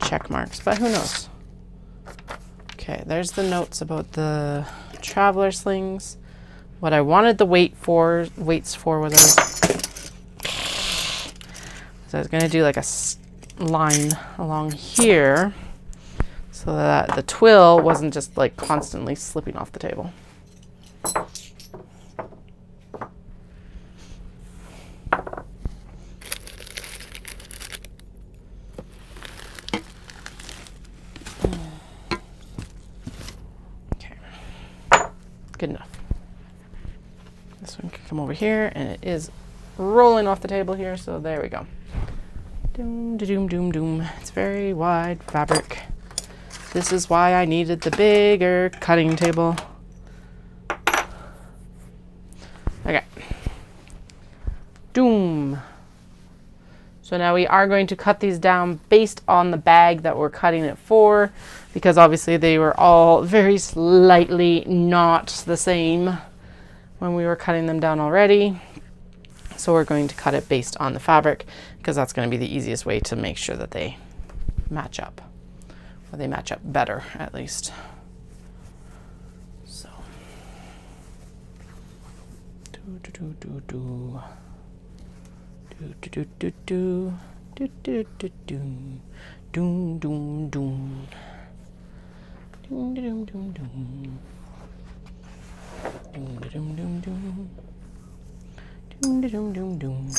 check marks, but who knows? Okay, there's the notes about the traveler slings. What I wanted the weights for was I was going to do like a line along here so that the twill wasn't just like constantly slipping off the table. Okay, good enough. This one can come over here, and it is rolling off the table here, so there we go. Doom, doom, doom, doom. It's very wide fabric. This is why I needed the bigger cutting table. Okay. Doom. So now we are going to cut these down based on the bag that we're cutting it for, because obviously they were all very slightly not the same when we were cutting them down already. So we're going to cut it based on the fabric, because that's going to be the easiest way to make sure that they match up, or they match up better at least. So doom doom doom doom doom doom doom doom. Doom doom doom doom. Doom doom doom doom.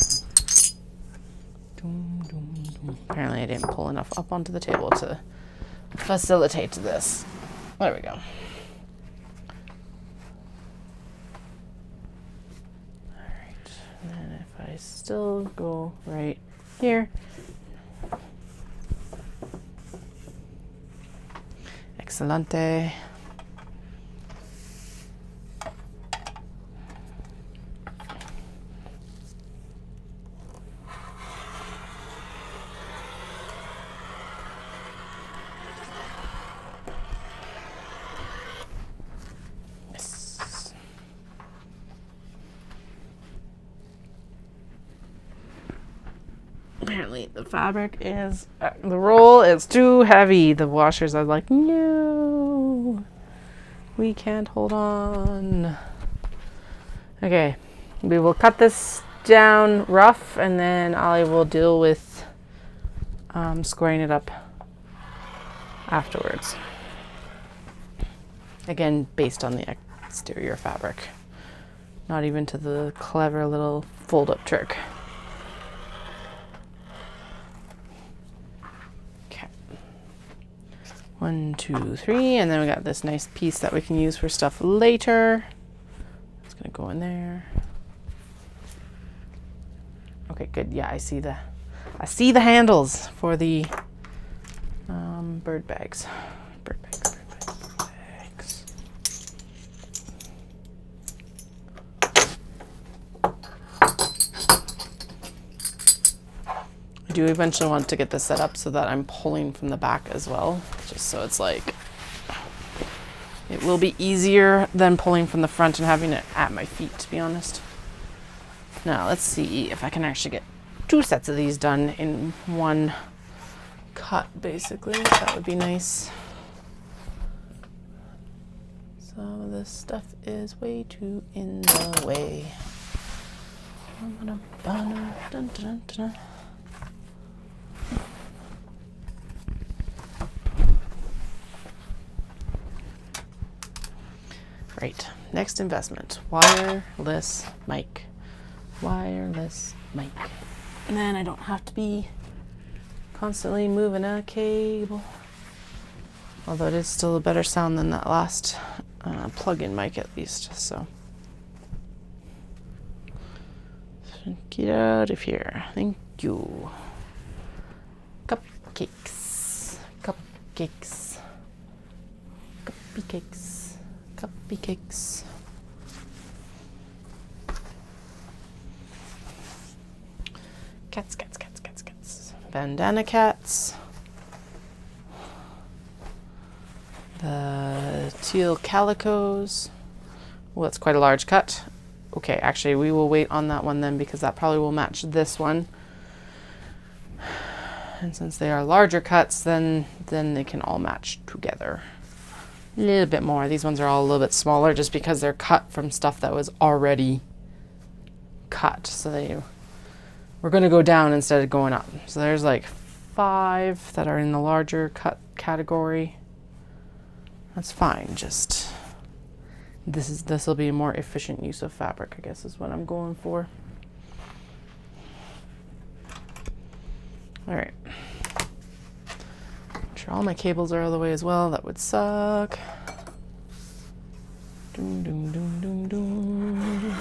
Doom doom doom. Apparently I didn't pull enough up onto the table to facilitate this. There we go. Alright. And then if I still go right here. Excelente. Apparently the fabric is, the roll is too heavy. The washers are like, no, we can't hold on. Okay, we will cut this down rough, and then I will deal with squaring it up afterwards. Again, based on the exterior fabric. Not even to the clever little fold-up trick. 1, 2, 3, and then we got this nice piece that we can use for stuff later. It's gonna go in there. Okay, good. Yeah, I see the handles for the bird bags. Bird bags. I do eventually want to get this set up so that I'm pulling from the back as well, just so it's like, it will be easier than pulling from the front and having it at my feet, to be honest. Now let's see if I can actually get 2 sets of these done in one cut, basically. That would be nice. Some of this stuff is way too in the way. Right, next investment, wireless mic. Wireless mic. And then I don't have to be constantly moving a cable. Although it is still a better sound than that last plug-in mic at least, so. Get out of here, thank you. Cupcakes, cupcakes, cupcakes, cupcakes. Cats, cats, cats, cats, cats. Bandana cats. The teal calicos. Well, that's quite a large cut. Okay, actually we will wait on that one then because that probably will match this one. And since they are larger cuts, then they can all match together. A little bit more. These ones are all a little bit smaller just because they're cut from stuff that was already cut. So we're going to go down instead of going up. So there's like 5 that are in the larger cut category. That's fine. Just this will be a more efficient use of fabric, I guess is what I'm going for. All right. Make sure all my cables are out of the way as well. That would suck. Doom, doom, doom, doom, doom.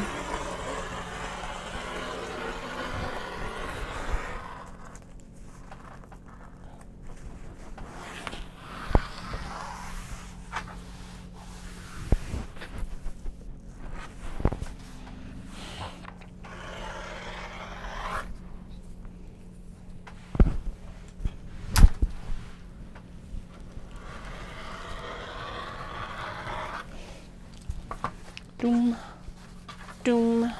Doom, doom,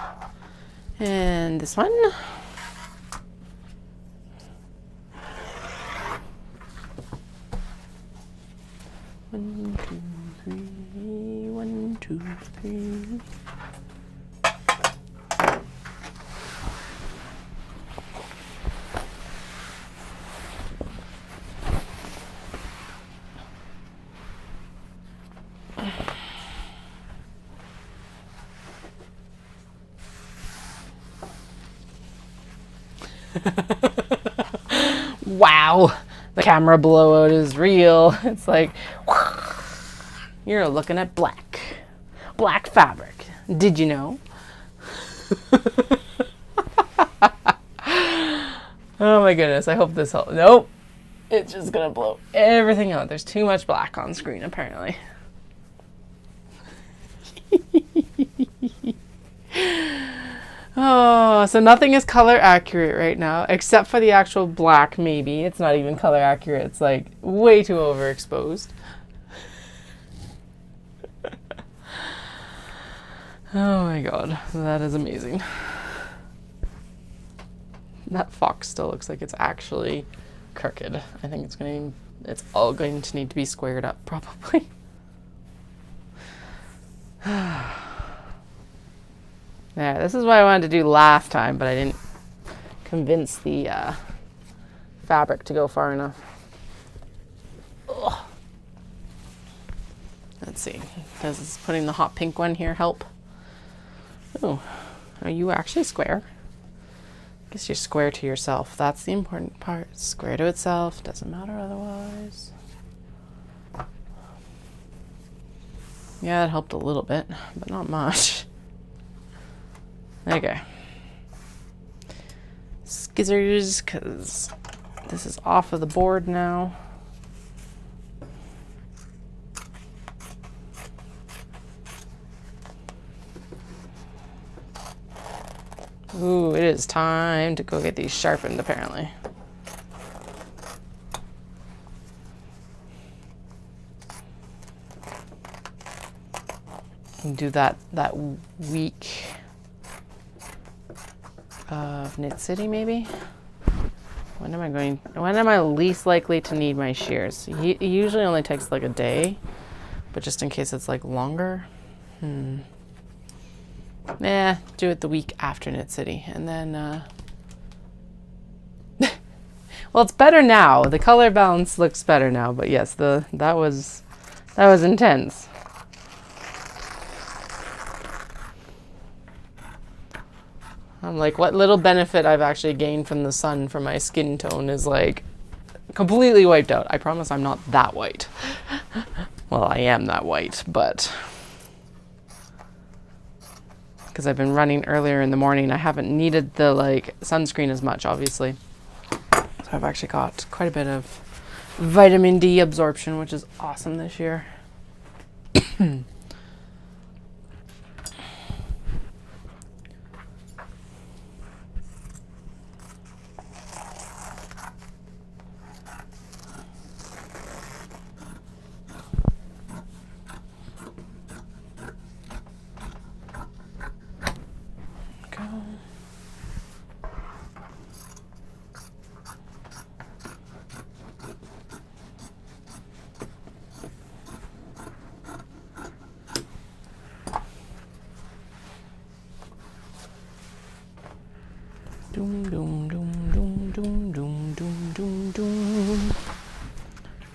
and this one. 1, 2, 3, 1, 2, 3. Wow, the camera blowout is real. It's like, you're looking at black fabric. Did you know? Oh my goodness, I hope this helps. Nope, it's just gonna blow everything out. There's too much black on screen apparently. Oh, so nothing is color accurate right now, except for the actual black, maybe. It's not even color accurate. It's like way too overexposed. Oh my god, that is amazing. That fox still looks like it's actually crooked. I think it's all going to need to be squared up, probably. Yeah, this is what I wanted to do last time, but I didn't convince the fabric to go far enough. Ugh. Let's see. Does putting the hot pink one here help? Oh, are you actually square? I guess you're square to yourself. That's the important part. Square to itself. Doesn't matter otherwise. Yeah, it helped a little bit, but not much. Okay. Skizzers, because this is off of the board now. Ooh, it is time to go get these sharpened, apparently. And do that week of Knit City, maybe? When am I least likely to need my shears? It usually only takes like a day, but just in case it's like longer. Do it the week after Knit City, and then well, it's better now. The color balance looks better now, but yes, that was intense. I'm like, what little benefit I've actually gained from the sun from my skin tone is like completely wiped out. I promise I'm not that white. Well, I am that white, but because I've been running earlier in the morning, I haven't needed the like sunscreen as much, obviously. So I've actually got quite a bit of vitamin D absorption, which is awesome this year.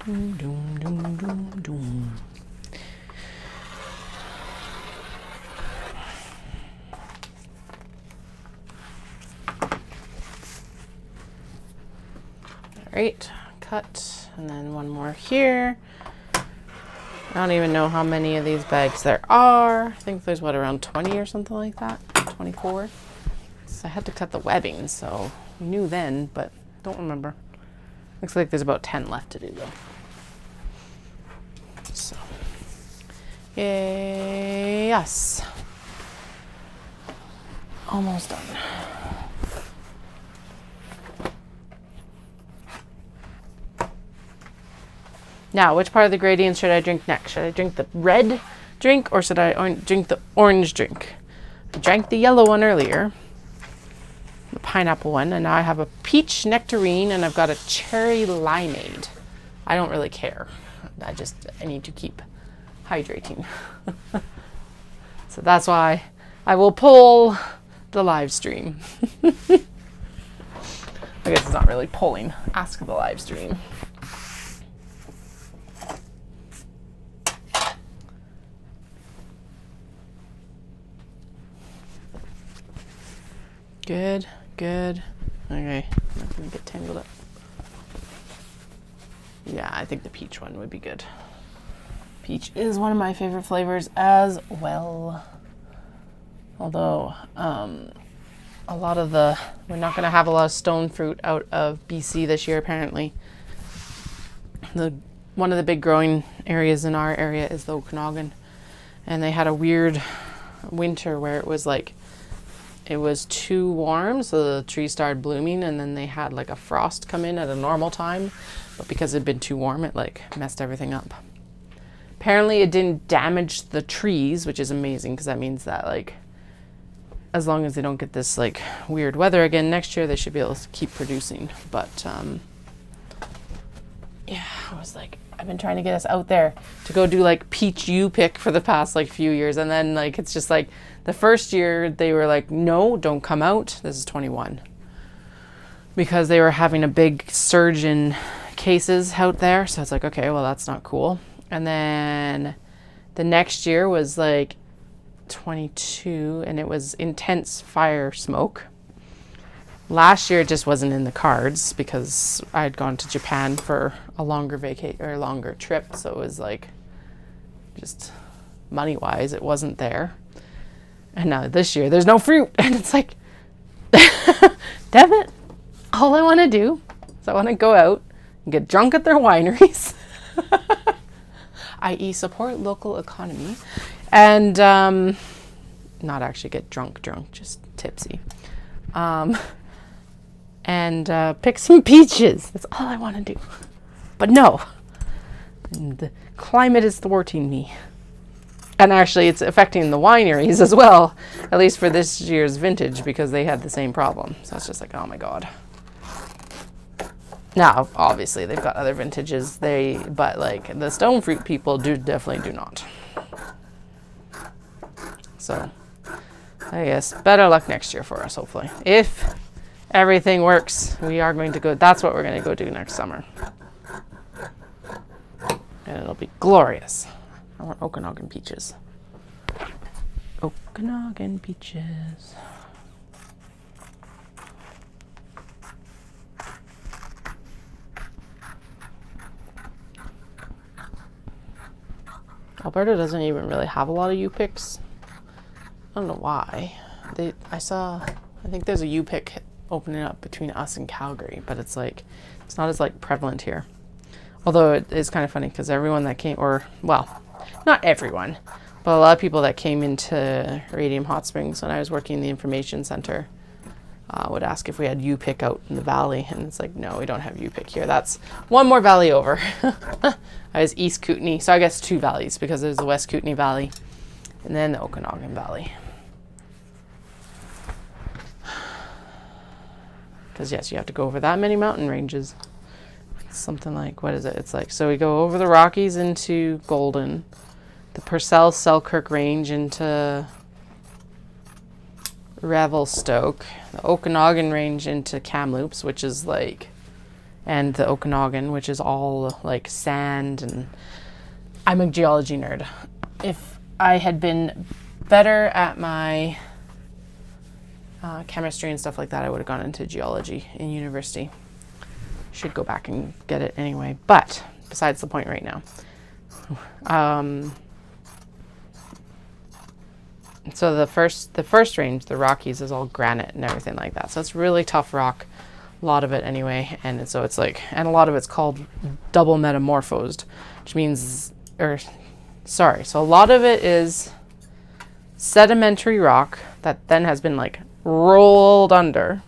Doom, doom, doom, doom, doom. All right, cut, and then one more here. I don't even know how many of these bags there are. I think there's what, around 20 or something like that, 24. So I had to cut the webbing, so we knew then, but don't remember. Looks like there's about 10 left to do though. So, yes. Almost done. Now, which part of the gradient should I drink next? Should I drink the red drink or should I drink the orange drink? I drank the yellow one earlier, the pineapple one, and now I have a peach nectarine and I've got a cherry limeade. I don't really care. I need to keep hydrating. So that's why I will pull the live stream. I guess it's not really pulling. Ask the live stream. Good, good. Okay, I'm not gonna get tangled up. Yeah, I think the peach one would be good. Peach is one of my favorite flavors as well. Although, a lot of we're not gonna have a lot of stone fruit out of BC this year apparently. One of the big growing areas in our area is the Okanagan. And they had a weird winter where it was too warm, so the trees started blooming, and then they had like a frost come in at a normal time, but because it had been too warm, it like messed everything up. Apparently it didn't damage the trees, which is amazing because that means that like as long as they don't get this like weird weather again next year, they should be able to keep producing. But yeah, I was like, I've been trying to get us out there to go do like peach U-pick for the past like few years, and then like it's just like the first year they were like, no, don't come out. This is 21. Because they were having a big surge in cases out there. So it's like, okay, well, that's not cool. And then the next year was like 22 and it was intense fire smoke. Last year it just wasn't in the cards because I had gone to Japan for a longer longer trip. So it was like just money-wise, it wasn't there. And now this year, there's no fruit. And it's like, damn it. All I want to do is I want to go out and get drunk at their wineries, i.e. support local economy, and not actually get drunk, just tipsy. And pick some peaches. That's all I want to do. But no, the climate is thwarting me. And actually, it's affecting the wineries as well, at least for this year's vintage, because they had the same problem. So it's just like, oh my God. Now, obviously, they've got other vintages, but like the stone fruit people definitely do not. So, I guess better luck next year for us, hopefully. If everything works, we are going to go. That's what we're going to go do next summer, and it'll be glorious. I want Okanagan peaches. Okanagan peaches. Alberta doesn't even really have a lot of U-picks. I don't know why. I think there's a U-pick opening up between us and Calgary, but it's not as like prevalent here. Although it is kind of funny because everyone that came, not everyone, but a lot of people that came into Radium Hot Springs when I was working in the information center would ask if we had U-pick out in the valley, and it's like, no, we don't have U-pick here. That's one more valley over. I was East Kootenay, so I guess two valleys because there's the West Kootenay Valley and then the Okanagan Valley. Because yes, you have to go over that many mountain ranges. Something like, what is it? It's like, so we go over the Rockies into Golden, the Purcell Selkirk Range into Revelstoke, the Okanagan Range into Kamloops, which is like and the Okanagan, which is all like sand. And I'm a geology nerd. If I had been better at my chemistry and stuff like that, I would have gone into geology in university. Should go back and get it anyway, but besides the point right now. So the first range, the Rockies, is all granite and everything like that. So it's really tough rock, a lot of it anyway. And so it's like, and a lot of it's called double metamorphosed, which means, so a lot of it is sedimentary rock that then has been like rolled under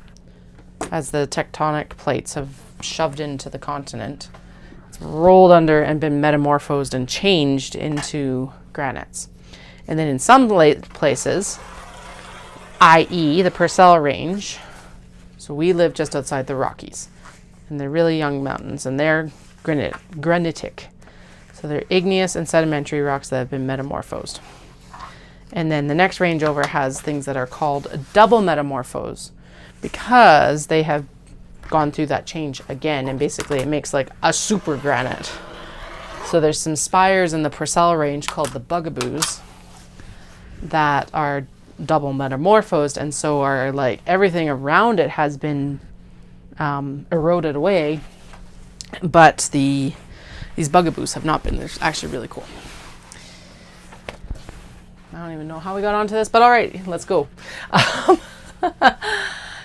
as the tectonic plates have shoved into the continent. It's rolled under and been metamorphosed and changed into granites. And then in some places, i.e. the Purcell Range, so we live just outside the Rockies, and they're really young mountains, and they're granitic. So they're igneous and sedimentary rocks that have been metamorphosed. And then the next range over has things that are called double metamorphose, because they have gone through that change again, and basically it makes like a super granite. So there's some spires in the Purcell Range called the Bugaboos that are double metamorphosed, and so are like everything around it has been eroded away, but these Bugaboos have not been. They're actually really cool. I don't even know how we got onto this, but all right, let's go.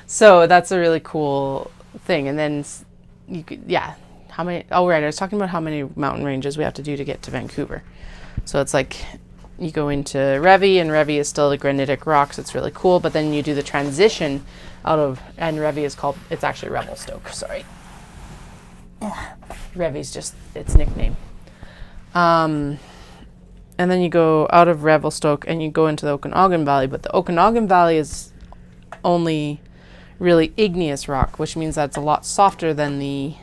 So that's a really cool thing. And then you could, how many, oh right, I was talking about how many mountain ranges we have to do to get to Vancouver. So it's like, you go into Revy, and Revy is still the granitic rocks. It's really cool, but then you do the transition out of, and Revy is called, it's actually Revelstoke, sorry. Revy's just its nickname. And then you go out of Revelstoke and you go into the Okanagan Valley, but the Okanagan Valley is only really igneous rock, which means that it's a lot softer than the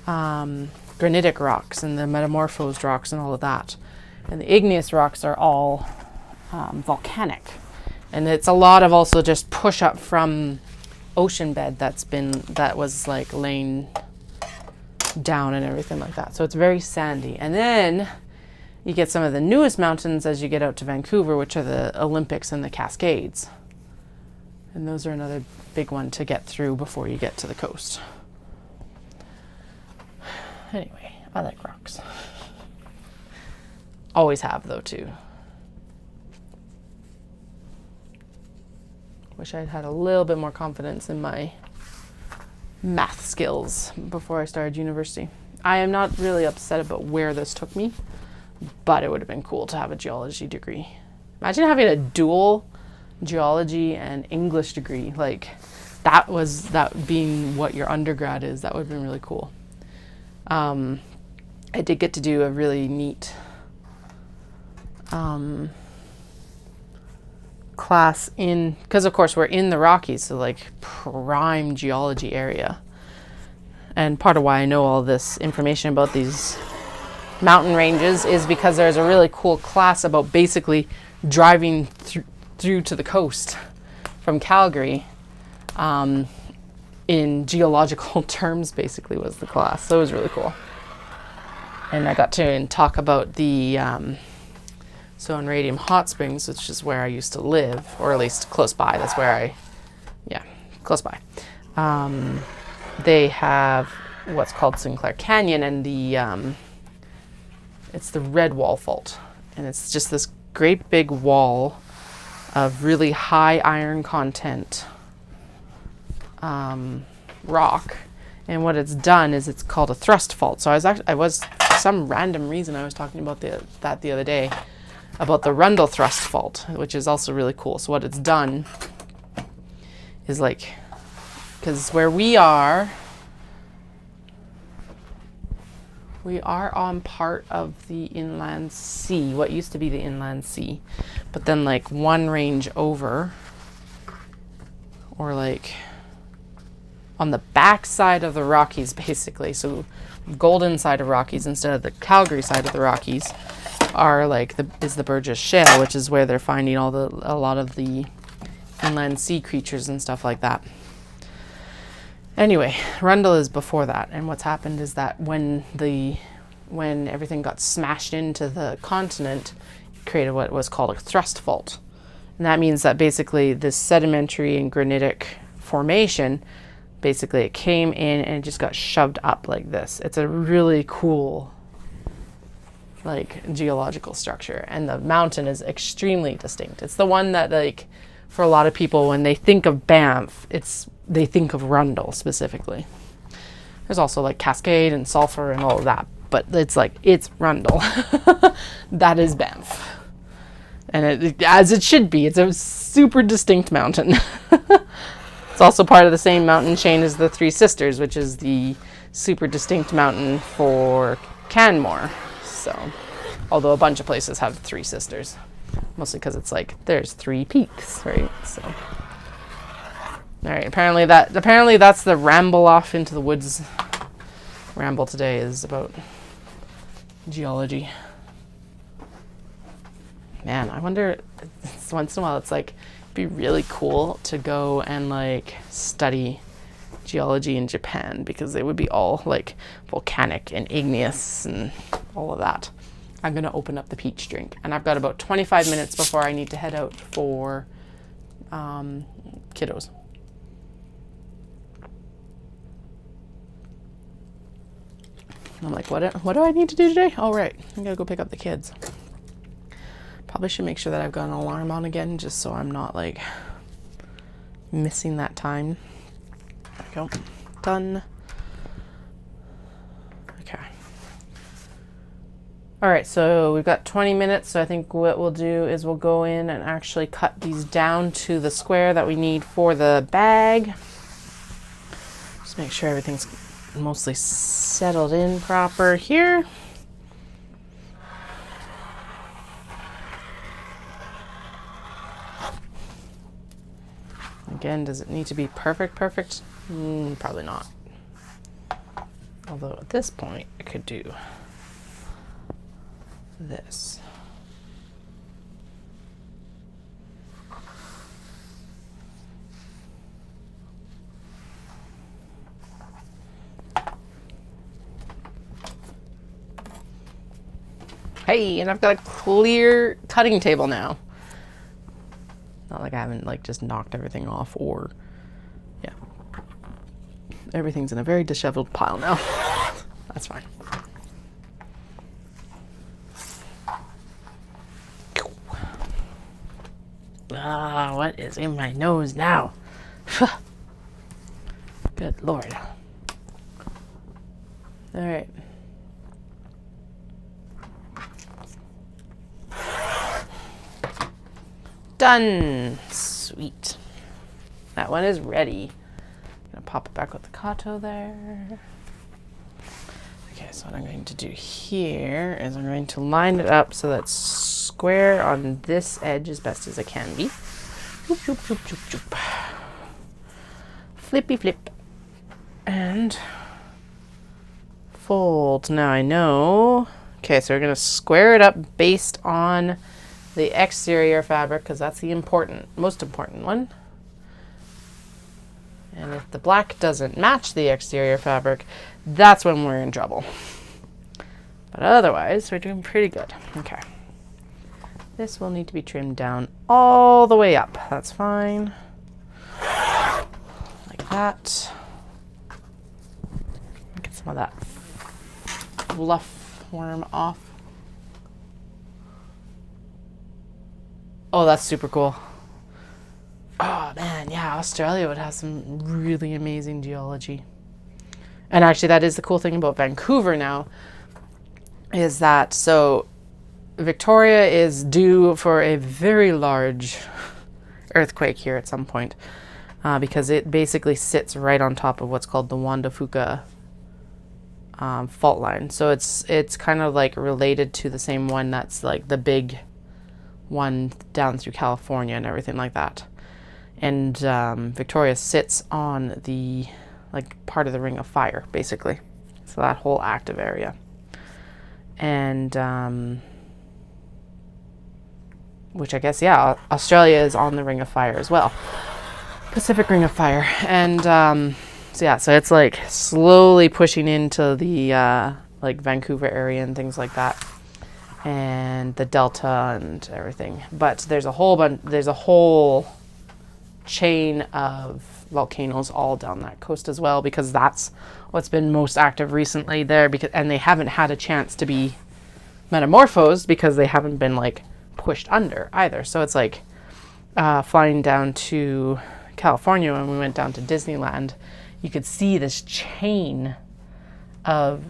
granitic rocks and the metamorphosed rocks and all of that. And the igneous rocks are all volcanic. And it's a lot of also just push up from ocean bed that was like laying down and everything like that. So it's very sandy. And then you get some of the newest mountains as you get out to Vancouver, which are the Olympics and the Cascades. And those are another big one to get through before you get to the coast. Anyway, I like rocks. Always have, though, too. Wish I'd had a little bit more confidence in my math skills before I started university. I am not really upset about where this took me, but it would have been cool to have a geology degree. Imagine having a dual geology and English degree. Like, that being what your undergrad is, that would have been really cool. I did get to do a really neat class because of course we're in the Rockies, so like prime geology area. And part of why I know all this information about these mountain ranges is because there's a really cool class about basically driving through to the coast from Calgary in geological terms, basically, was the class. So it was really cool. And I got to talk about the so in Radium Hot Springs, which is where I used to live, or at least close by. That's where close by. They have what's called Sinclair Canyon, and it's the Red Wall Fault. And it's just this great big wall of really high iron content rock. And what it's done is it's called a thrust fault. So I was for some random reason, I was talking about that the other day, about the Rundle thrust fault, which is also really cool. So what it's done is like, because where we are on part of the inland sea, what used to be the inland sea, but then like one range over, or like on the back side of the Rockies, basically. So Golden side of Rockies instead of the Calgary side of the Rockies are like is the Burgess Shale, which is where they're finding a lot of the inland sea creatures and stuff like that. Anyway, Rundle is before that, and what's happened is that when everything got smashed into the continent, it created what was called a thrust fault. And that means that basically this sedimentary and granitic formation, basically it came in and it just got shoved up like this. It's a really cool like geological structure, and the mountain is extremely distinct. It's the one that, like, for a lot of people, when they think of Banff, they think of Rundle specifically. There's also like Cascade and Sulphur and all of that, but it's Rundle. That is Banff. And as it should be, it's a super distinct mountain. It's also part of the same mountain chain as the Three Sisters, which is the super distinct mountain for Canmore. So, although a bunch of places have Three Sisters, mostly because it's like there's 3 peaks, right? So, all right. Apparently that's the ramble off into the woods. Ramble today is about geology. Man, I wonder. Once in a while, it's like it'd be really cool to go and like study geology in Japan, because it would be all like volcanic and igneous and all of that. I'm gonna open up the peach drink, and I've got about 25 minutes before I need to head out for kiddos. I'm like, what do I need to do today? Oh, right, I'm gonna go pick up the kids. Probably should make sure that I've got an alarm on again, just so I'm not like missing that time. There we go. Done. Okay. All right, so we've got 20 minutes. So I think what we'll do is we'll go in and actually cut these down to the square that we need for the bag. Just make sure everything's mostly settled in proper here. Again, does it need to be perfect? Probably not. Although at this point, I could do this. Hey, and I've got a clear cutting table now. Not like I haven't like just knocked everything off, or yeah. Everything's in a very disheveled pile now. That's fine. Ah, what is in my nose now? Good Lord. All right. Done. Sweet. That one is ready. I'm gonna pop it back with the Kato there. Okay, so what I'm going to do here is I'm going to line it up so that's square on this edge as best as it can be. Choop, choop, choop, choop, choop. Flippy flip. And fold. Now I know. Okay, so we're gonna square it up based on the exterior fabric, because that's the most important one. And if the black doesn't match the exterior fabric, that's when we're in trouble. But otherwise, we're doing pretty good. Okay. This will need to be trimmed down all the way up. That's fine. Like that. Get some of that fluff worm off. Oh, that's super cool. Oh, man, yeah, Australia would have some really amazing geology. And actually, that is the cool thing about Vancouver now, is that, so Victoria is due for a very large earthquake here at some point, because it basically sits right on top of what's called the Juan de Fuca fault line. So it's kind of like related to the same one that's like the big one down through California and everything like that. And Victoria sits on the like part of the Ring of Fire, basically. So that whole active area. And which I guess, yeah, Australia is on the Ring of Fire as well. Pacific Ring of Fire. And So it's like slowly pushing into the like Vancouver area and things like that, and the Delta and everything. But there's a whole chain of volcanoes all down that coast as well, because that's what's been most active recently there, and they haven't had a chance to be metamorphosed because they haven't been like pushed under either. So it's like flying down to California when we went down to Disneyland, you could see this chain of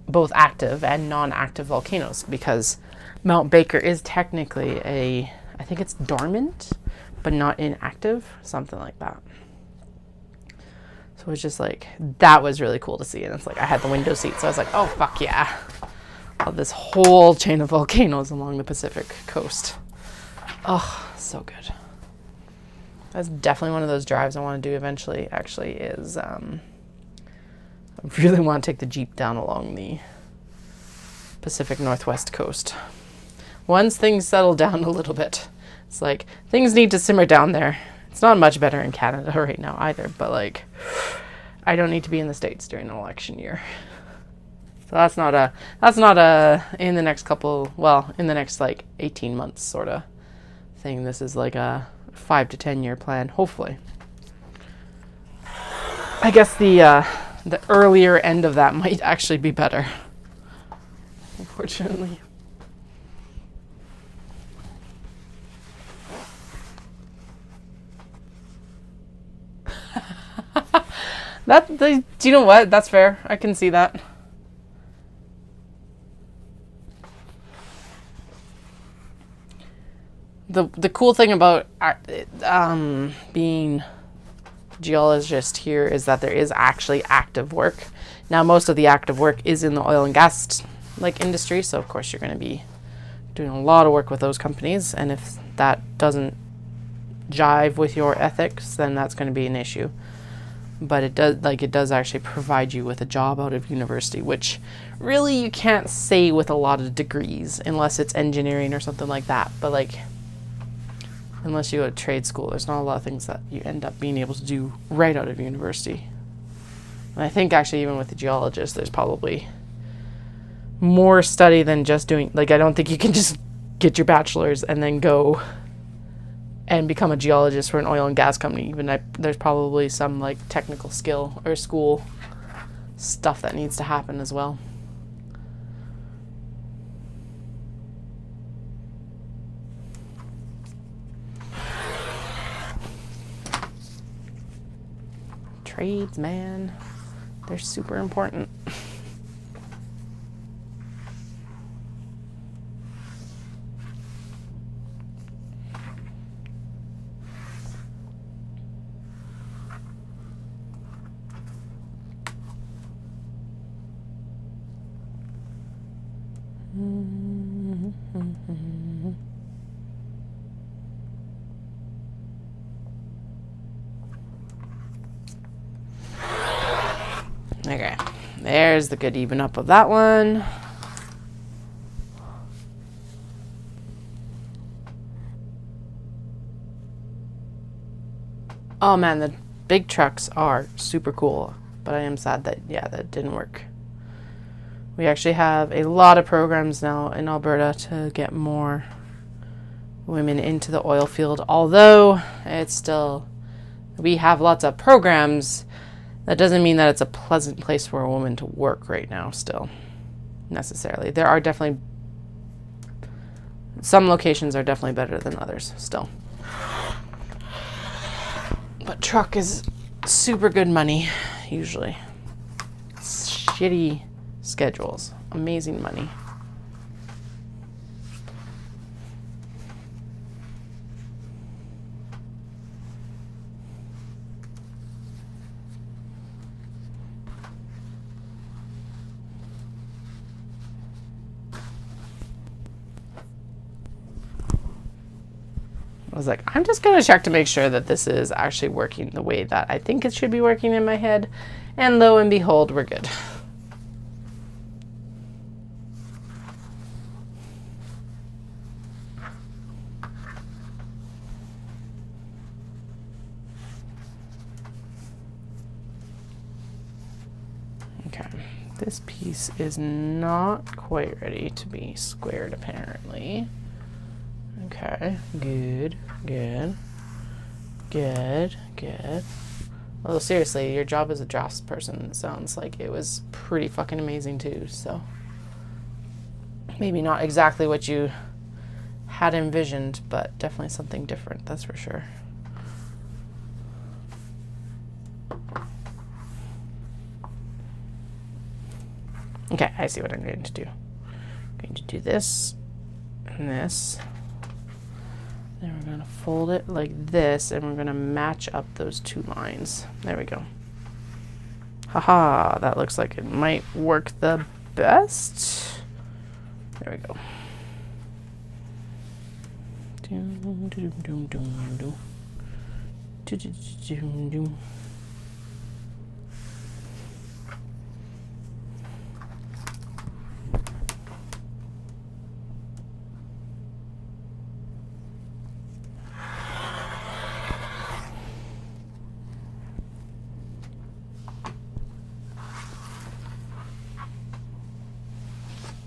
both active and non-active volcanoes, because Mount Baker is technically I think it's dormant, but not inactive, something like that. So it was just like, that was really cool to see. And it's like, I had the window seat, so I was like, oh, fuck yeah. Of this whole chain of volcanoes along the Pacific coast. Oh, so good. That's definitely one of those drives I want to do eventually, actually, is I really want to take the Jeep down along the Pacific Northwest coast. Once things settle down a little bit, it's like, things need to simmer down there. It's not much better in Canada right now either, but like, I don't need to be in the States during an election year. So that's not a in the next like 18 months sort of thing. This is like a 5 to 10 year plan, hopefully. I guess the earlier end of that might actually be better, unfortunately. Do you know what? That's fair. I can see that. The cool thing about being geologist here is that there is actually active work. Now, most of the active work is in the oil and gas like industry, so of course you're going to be doing a lot of work with those companies, and if that doesn't jive with your ethics, then that's going to be an issue. But it does actually provide you with a job out of university, which really you can't say with a lot of degrees unless it's engineering or something like that. But like, unless you go to trade school, there's not a lot of things that you end up being able to do right out of university. And I think actually even with the geologist, there's probably more study than just doing, like, I don't think you can just get your bachelor's and then go and become a geologist for an oil and gas company. Even there's probably some like technical skill or school stuff that needs to happen as well. Trades, man, they're super important. Okay, there's the good even up of that one. Oh man, the big trucks are super cool, but I am sad that, yeah, that didn't work. We actually have a lot of programs now in Alberta to get more women into the oil field, although it's still, we have lots of programs. That doesn't mean that it's a pleasant place for a woman to work right now still, necessarily. There are definitely, some locations are definitely better than others still. But truck is super good money, usually. Shitty schedules, amazing money. I was like, I'm just going to check to make sure that this is actually working the way that I think it should be working in my head. And lo and behold, we're good. This piece is not quite ready to be squared, apparently. Okay, good, good, good, good. Well, seriously, your job as a draftsperson sounds like it was pretty fucking amazing too, so. Maybe not exactly what you had envisioned, but definitely something different, that's for sure. Okay, I see what I'm going to do. I'm going to do this and this. Then we're going to fold it like this, and we're going to match up those two lines. There we go. Haha, that looks like it might work the best. There we go. Doom, doom, doom, doom, doom. Doom, doom, doom.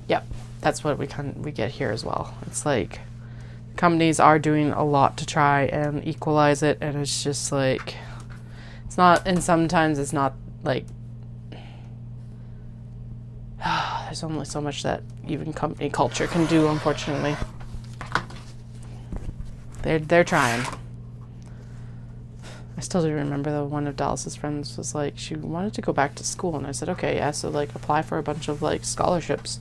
Yep, that's what we get here as well. It's like companies are doing a lot to try and equalize it, and it's just like it's not. And sometimes it's not like there's only so much that even company culture can do. Unfortunately, they're trying. I still do remember that one of Dallas's friends was like, she wanted to go back to school, and I said, okay, yeah, so like apply for a bunch of like scholarships.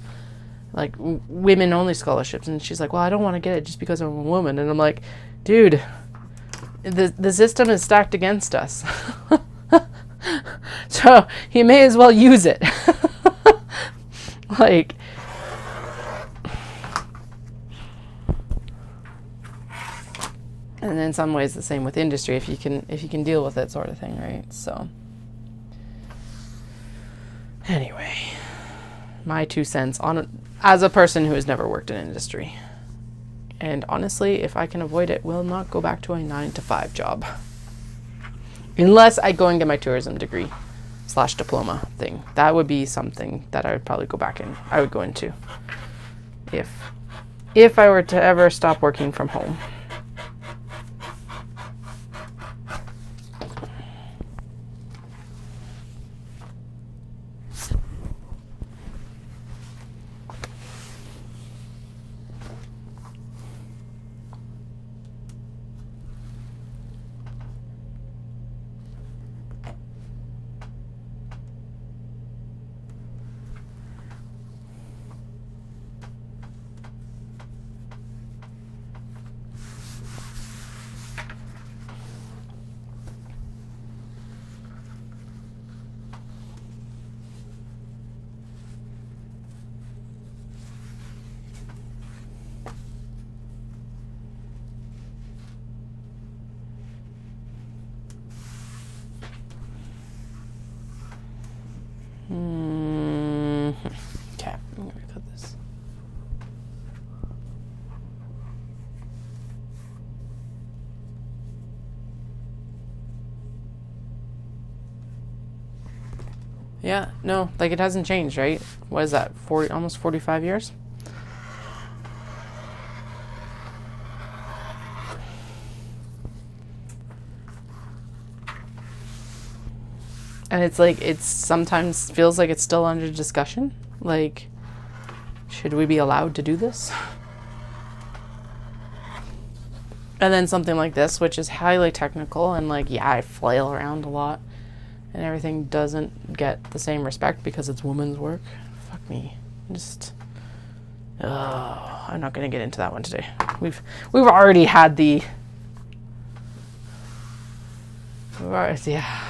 Like women only scholarships, and she's like, well, I don't want to get it just because I'm a woman. And I'm like, dude, the system is stacked against us. So you may as well use it. Like, and in some ways the same with industry, if you can deal with it, sort of thing, right? So anyway, my 2 cents on it as a person who has never worked in industry. And honestly, if I can avoid it, will not go back to a 9-to-5 job. Unless I go and get my tourism degree / diploma thing. That would be something that I would probably go back in. I would go into if I were to ever stop working from home. Okay, I'm gonna cut this. Yeah, no, like it hasn't changed, right? What is that, almost 45 years? And it's like, it sometimes feels like it's still under discussion. Like, should we be allowed to do this? And then something like this, which is highly technical, and like, yeah, I flail around a lot, and everything doesn't get the same respect because it's women's work. Fuck me. I'm not gonna get into that one today. We've already had the. Yeah.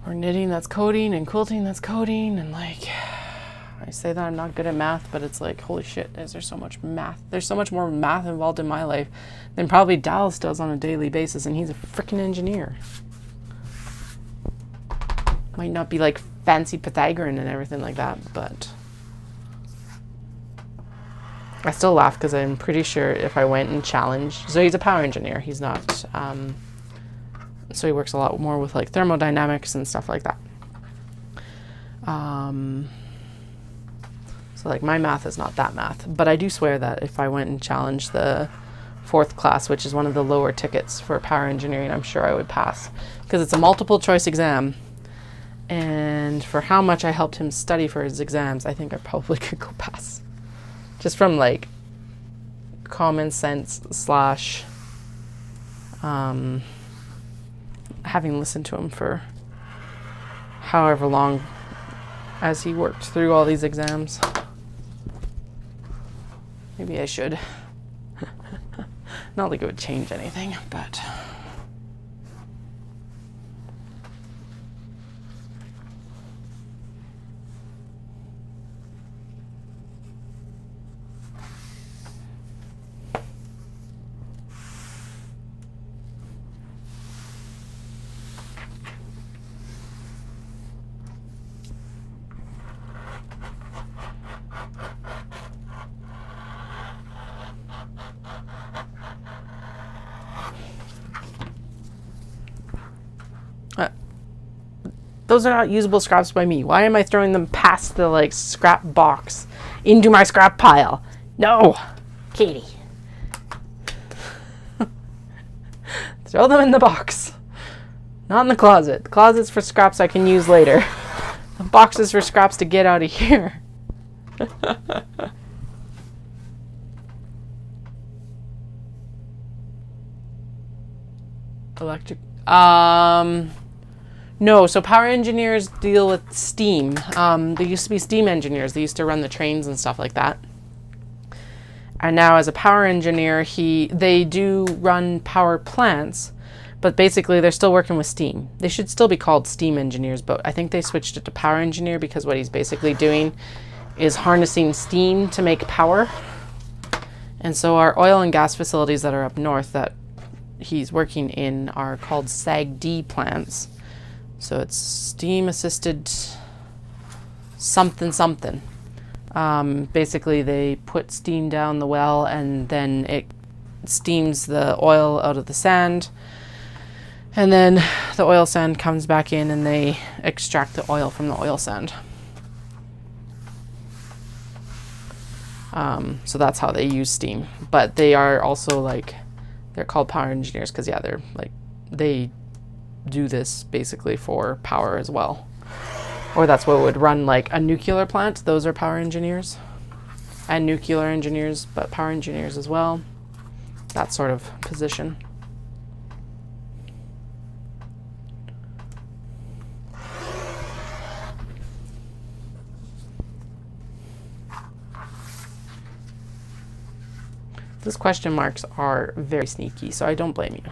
Or knitting, that's coding, and quilting, that's coding, and like, I say that I'm not good at math, but it's like, holy shit, is there so much math? There's so much more math involved in my life than probably Dallas does on a daily basis, and he's a freaking engineer. Might not be like fancy Pythagorean and everything like that, but I still laugh because I'm pretty sure if I went and challenged, so he's a power engineer, he's not, so he works a lot more with like thermodynamics and stuff like that. So like my math is not that math, but I do swear that if I went and challenged the 4th class, which is one of the lower tickets for power engineering, I'm sure I would pass because it's a multiple choice exam. And for how much I helped him study for his exams, I think I probably could go pass. Just from like common sense slash having listened to him for however long as he worked through all these exams. Maybe I should. Not like it would change anything, but... those are not usable scraps by me. Why am I throwing them past the like scrap box into my scrap pile? No, Katie. Throw them in the box, not in the closet. The closet's for scraps I can use later. The box is for scraps to get out of here. Electric. No, so power engineers deal with steam. They used to be steam engineers. They used to run the trains and stuff like that. And now as a power engineer, they do run power plants, but basically they're still working with steam. They should still be called steam engineers, but I think they switched it to power engineer because what he's basically doing is harnessing steam to make power. And so our oil and gas facilities that are up north that he's working in are called SAG-D plants. So it's steam assisted something something. Basically they put steam down the well and then it steams the oil out of the sand, and then the oil sand comes back in and they extract the oil from the oil sand. So that's how they use steam, but they are also like, they're called power engineers because yeah, they're like, they do this basically for power as well. Or that's what would run like a nuclear plant. Those are power engineers and nuclear engineers, but power engineers as well. That sort of position. These question marks are very sneaky, so I don't blame you.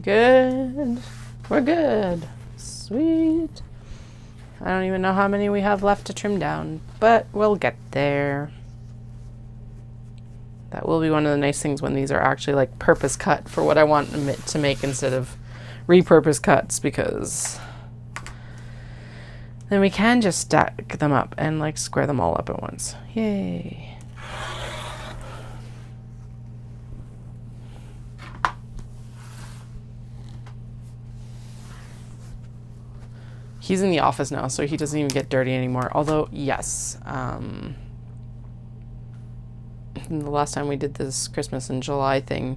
Good. We're good. Sweet. I don't even know how many we have left to trim down, but we'll get there. That will be one of the nice things when these are actually like purpose cut for what I want to make instead of repurpose cuts, because then we can just stack them up and like square them all up at once. Yay. He's in the office now, so he doesn't even get dirty anymore. Although, yes, the last time we did this Christmas in July thing,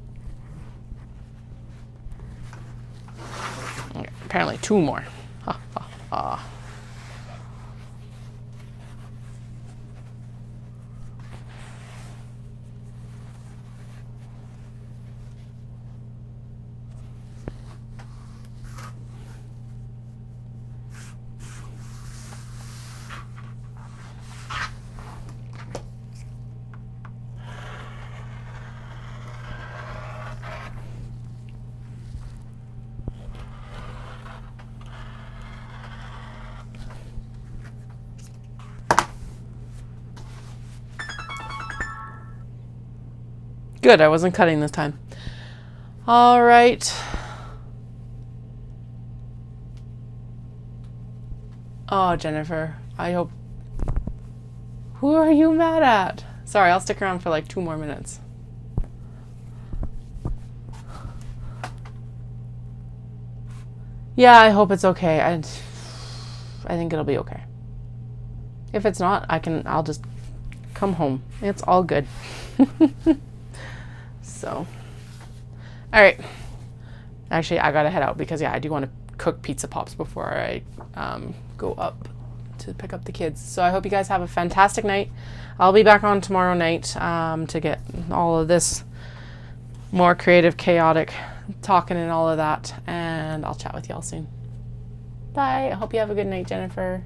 2 more. Ha, ha, ha. Good, I wasn't cutting this time. All right. Oh, Jennifer, I hope... Who are you mad at? Sorry, I'll stick around for like 2 more minutes. Yeah, I hope it's okay. I think it'll be okay. If it's not, I'll just come home. It's all good. So, all right. Actually, I gotta head out because I do want to cook pizza pops before I go up to pick up the kids. So I hope you guys have a fantastic night. I'll be back on tomorrow night to get all of this more creative, chaotic talking and all of that. And I'll chat with y'all soon. Bye. I hope you have a good night, Jennifer.